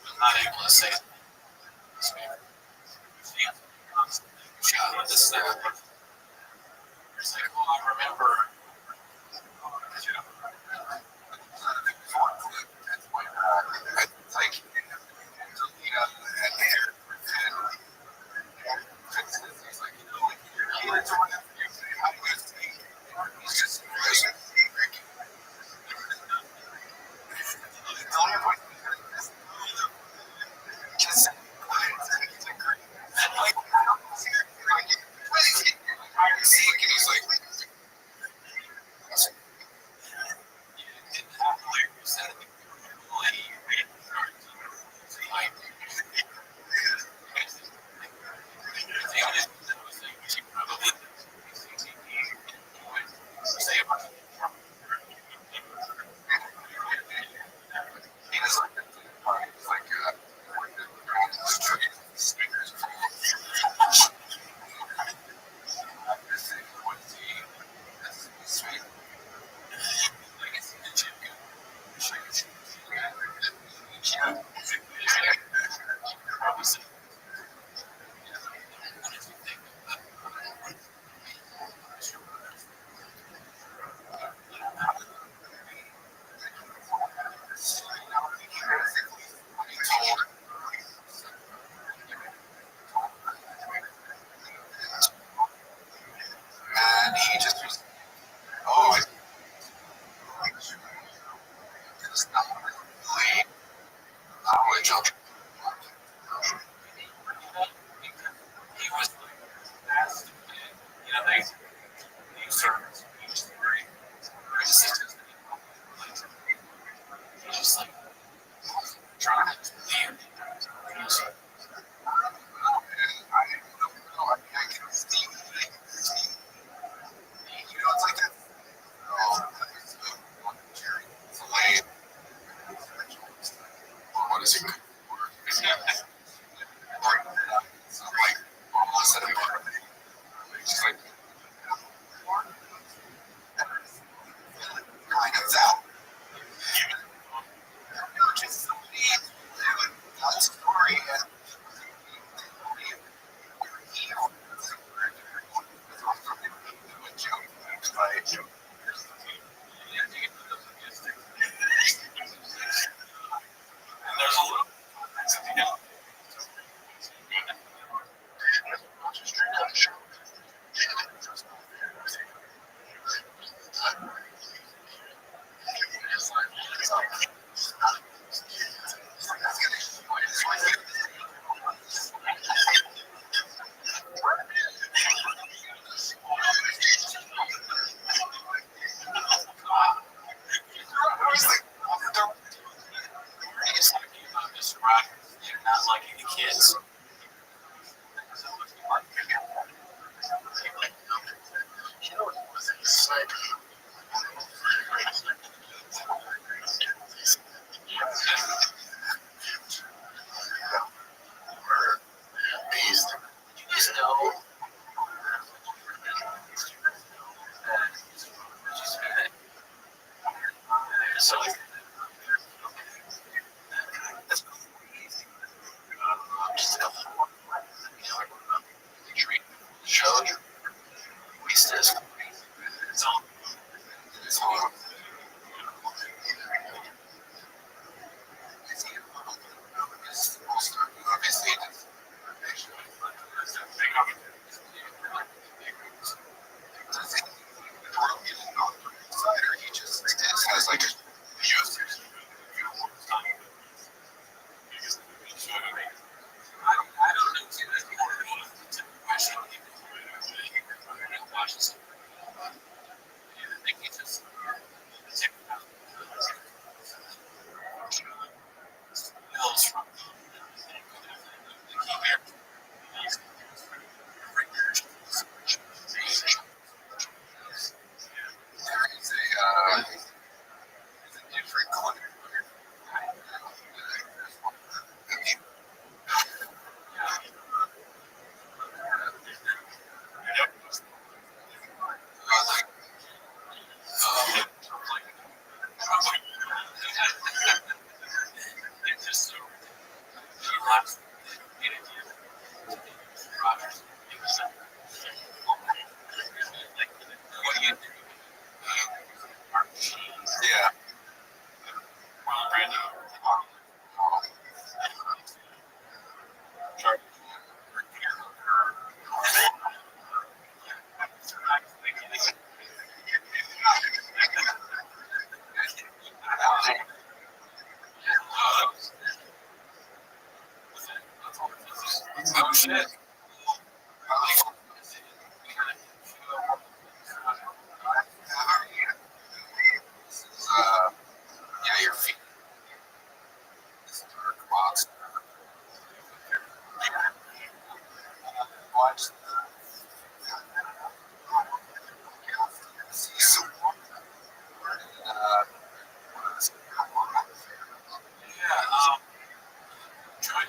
[SPEAKER 1] I'm not able to say it. This is it's like, well, I remember.
[SPEAKER 2] Kind of that. Just God's story and
[SPEAKER 1] there's a little. Not like any kids. You guys know so that's just a couple more. Treat showed we says it's all obviously he just has like a yeah. Oh shit. Yeah, your feet. Dark box. Watch. Yeah. Try.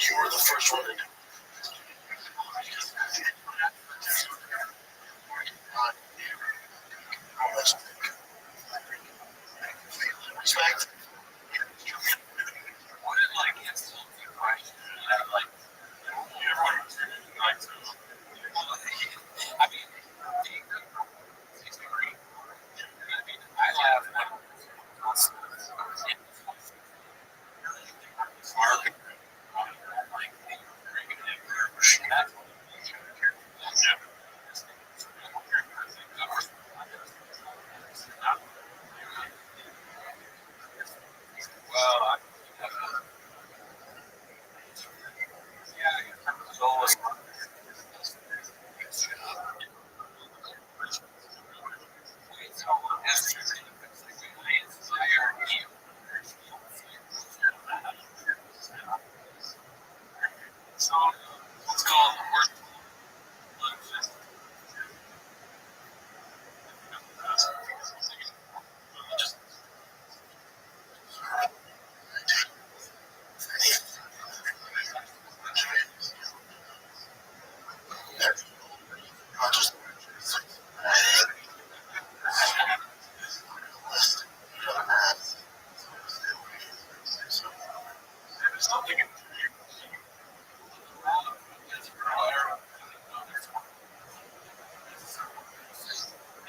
[SPEAKER 1] You're the first one in. Respect.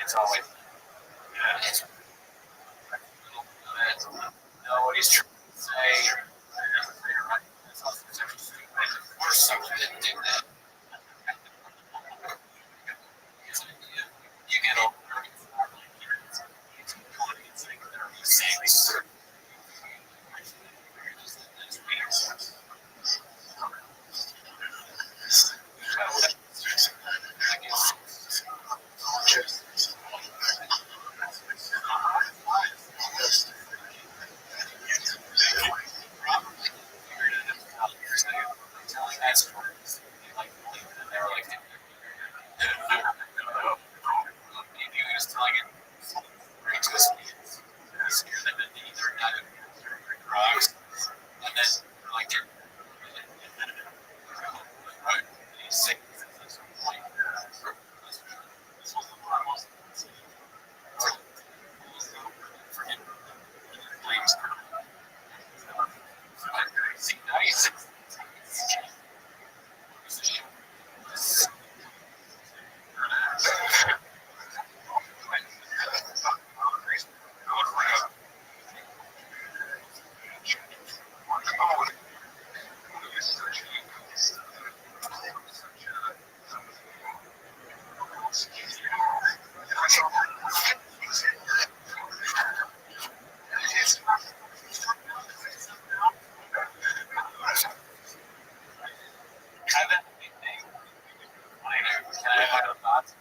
[SPEAKER 1] It's always nobody's trying to say or something didn't do that. You get over Can I have a thoughts?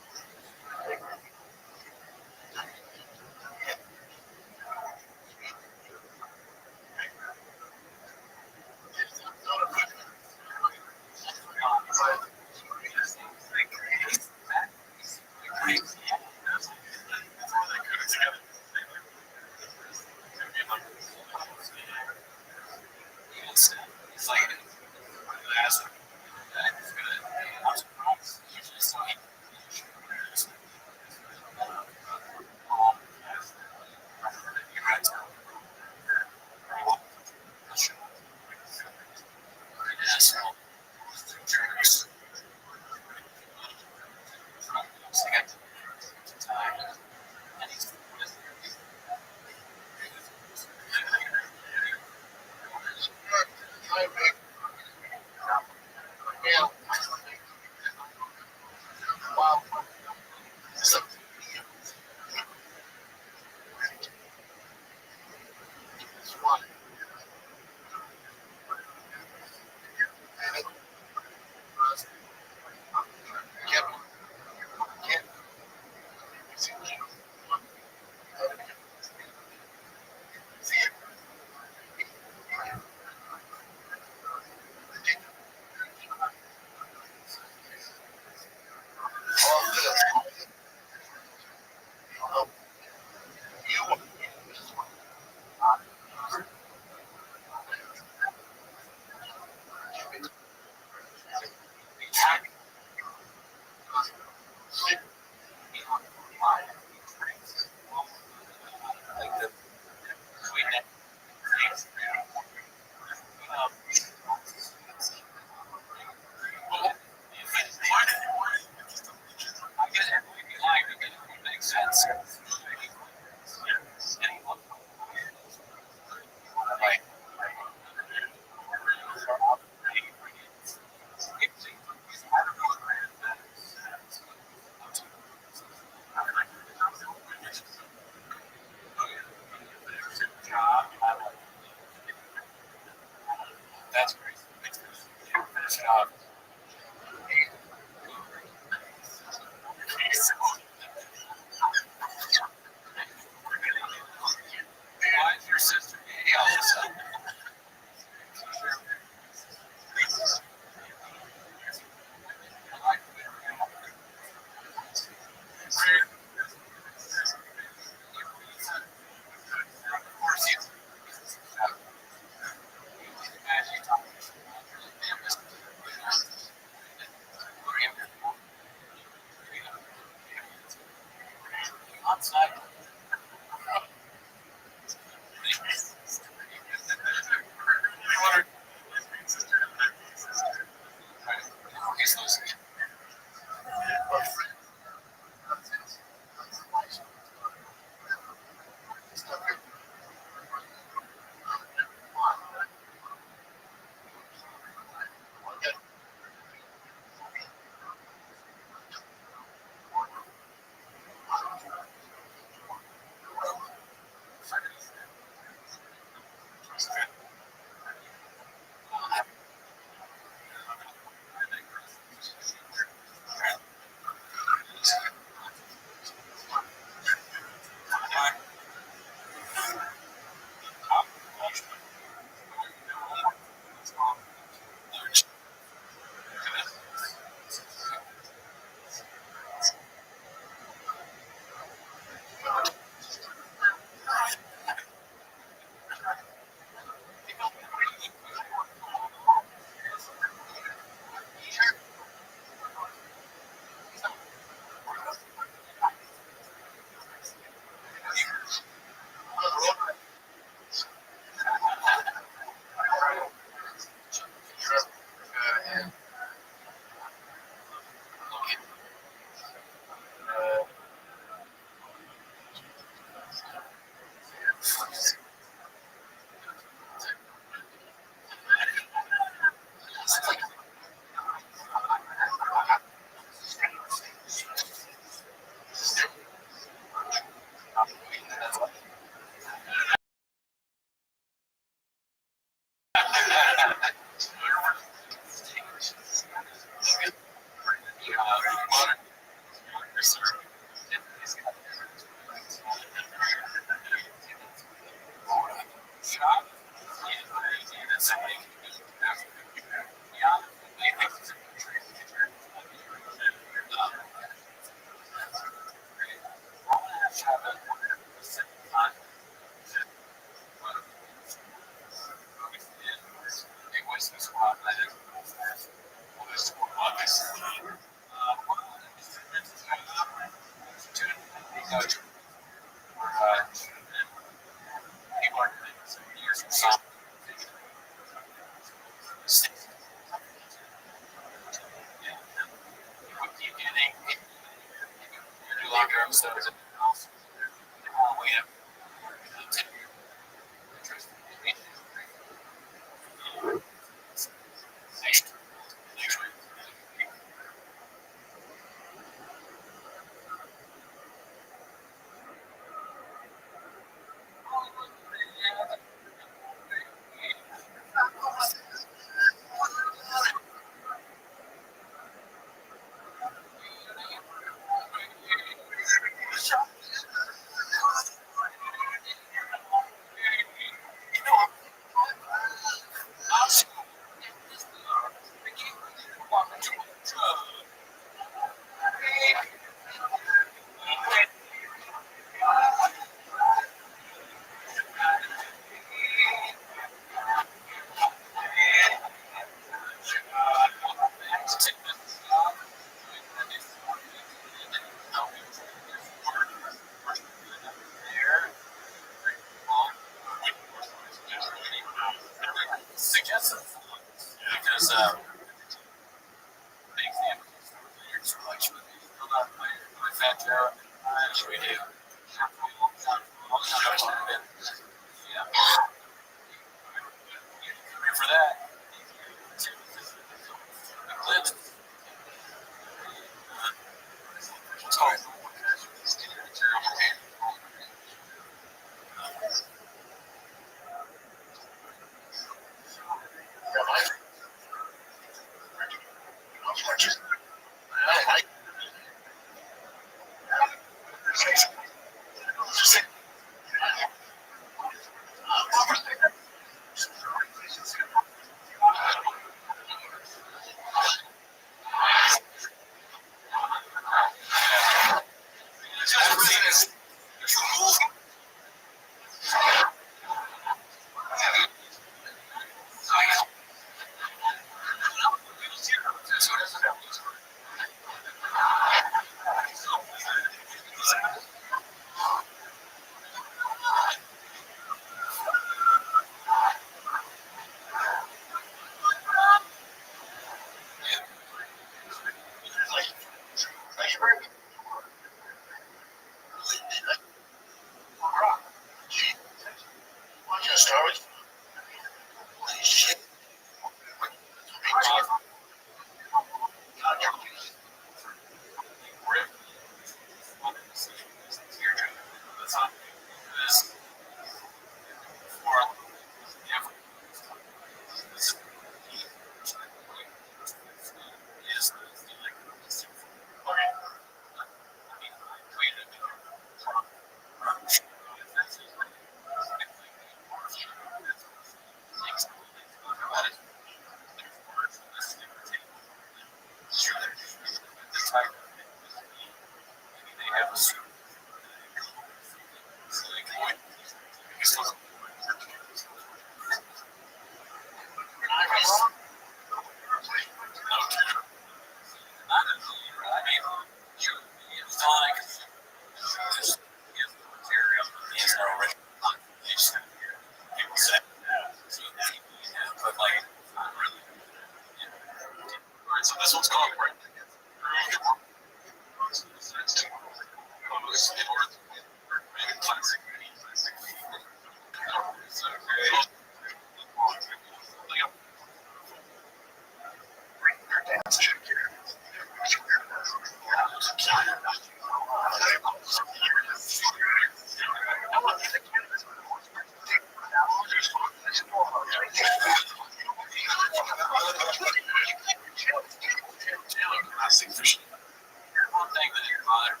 [SPEAKER 1] One thing that bothered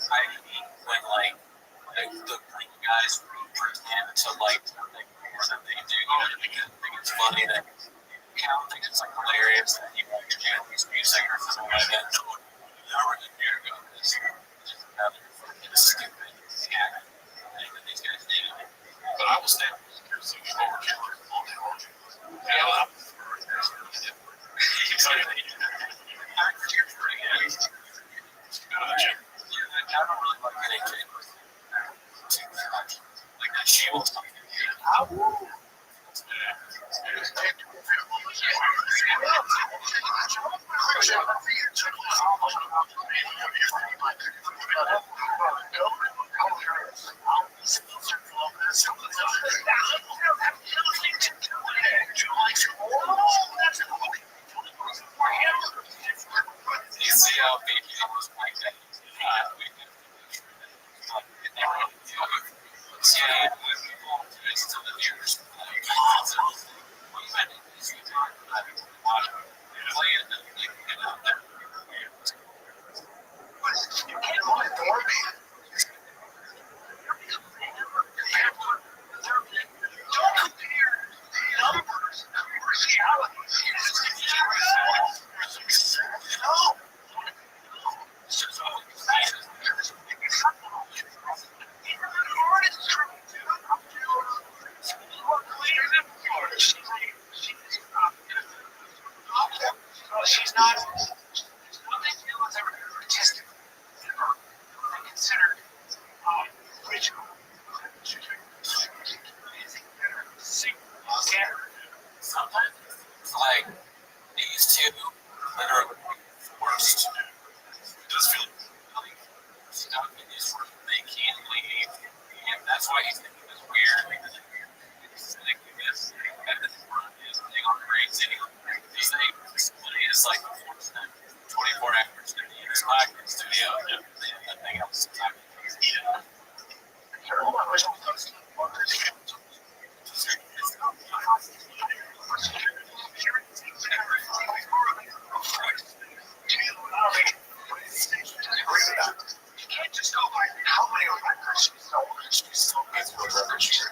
[SPEAKER 1] I hate when like the guys pretend to like more than they do. I think it's funny that I think it's like hilarious that you know your Japanese music or something like that. I read a year ago this just another fucking stupid hack thing that these guys do. But I will stand for some overkillers all day long. Yeah, exactly. I don't really like anything too much. Like that shield. You see how big it was like that? Yeah, it's to the viewers. She's not. What they feel is ever artistic. They consider original. Sometimes it's like these two that are forced. It does feel like stuck in this world. They can't leave. And that's why he's thinking this weird because he's thinking this and this world is they go crazy. These things is like 24 hours in the podcast studio and nothing else is happening. You can't just go by how many records she's sold. She's sold records.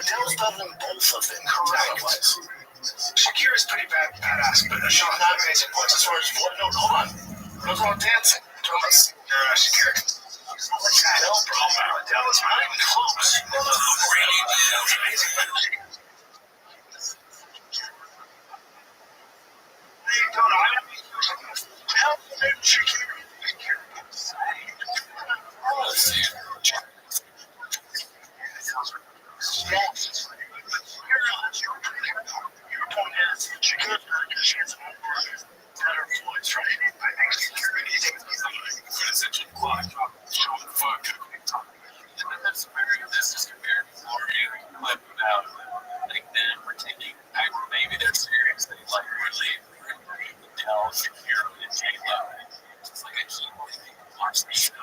[SPEAKER 1] Adele's better than both of them. Shakira's pretty badass, but she's not amazing voice as far as what? No, hold on. What's wrong with dancing? Shakira. No problem. Adele is not even close. Really, amazing. Let's see. Your point is, she could she has a better voice, right? I think security is essentially block, show the fuck. That's very this is compared to Gloria clip about like them pretending maybe they're serious, they like really tell Shakira and J-Lo. It's like a keyboard thing. Watch the show.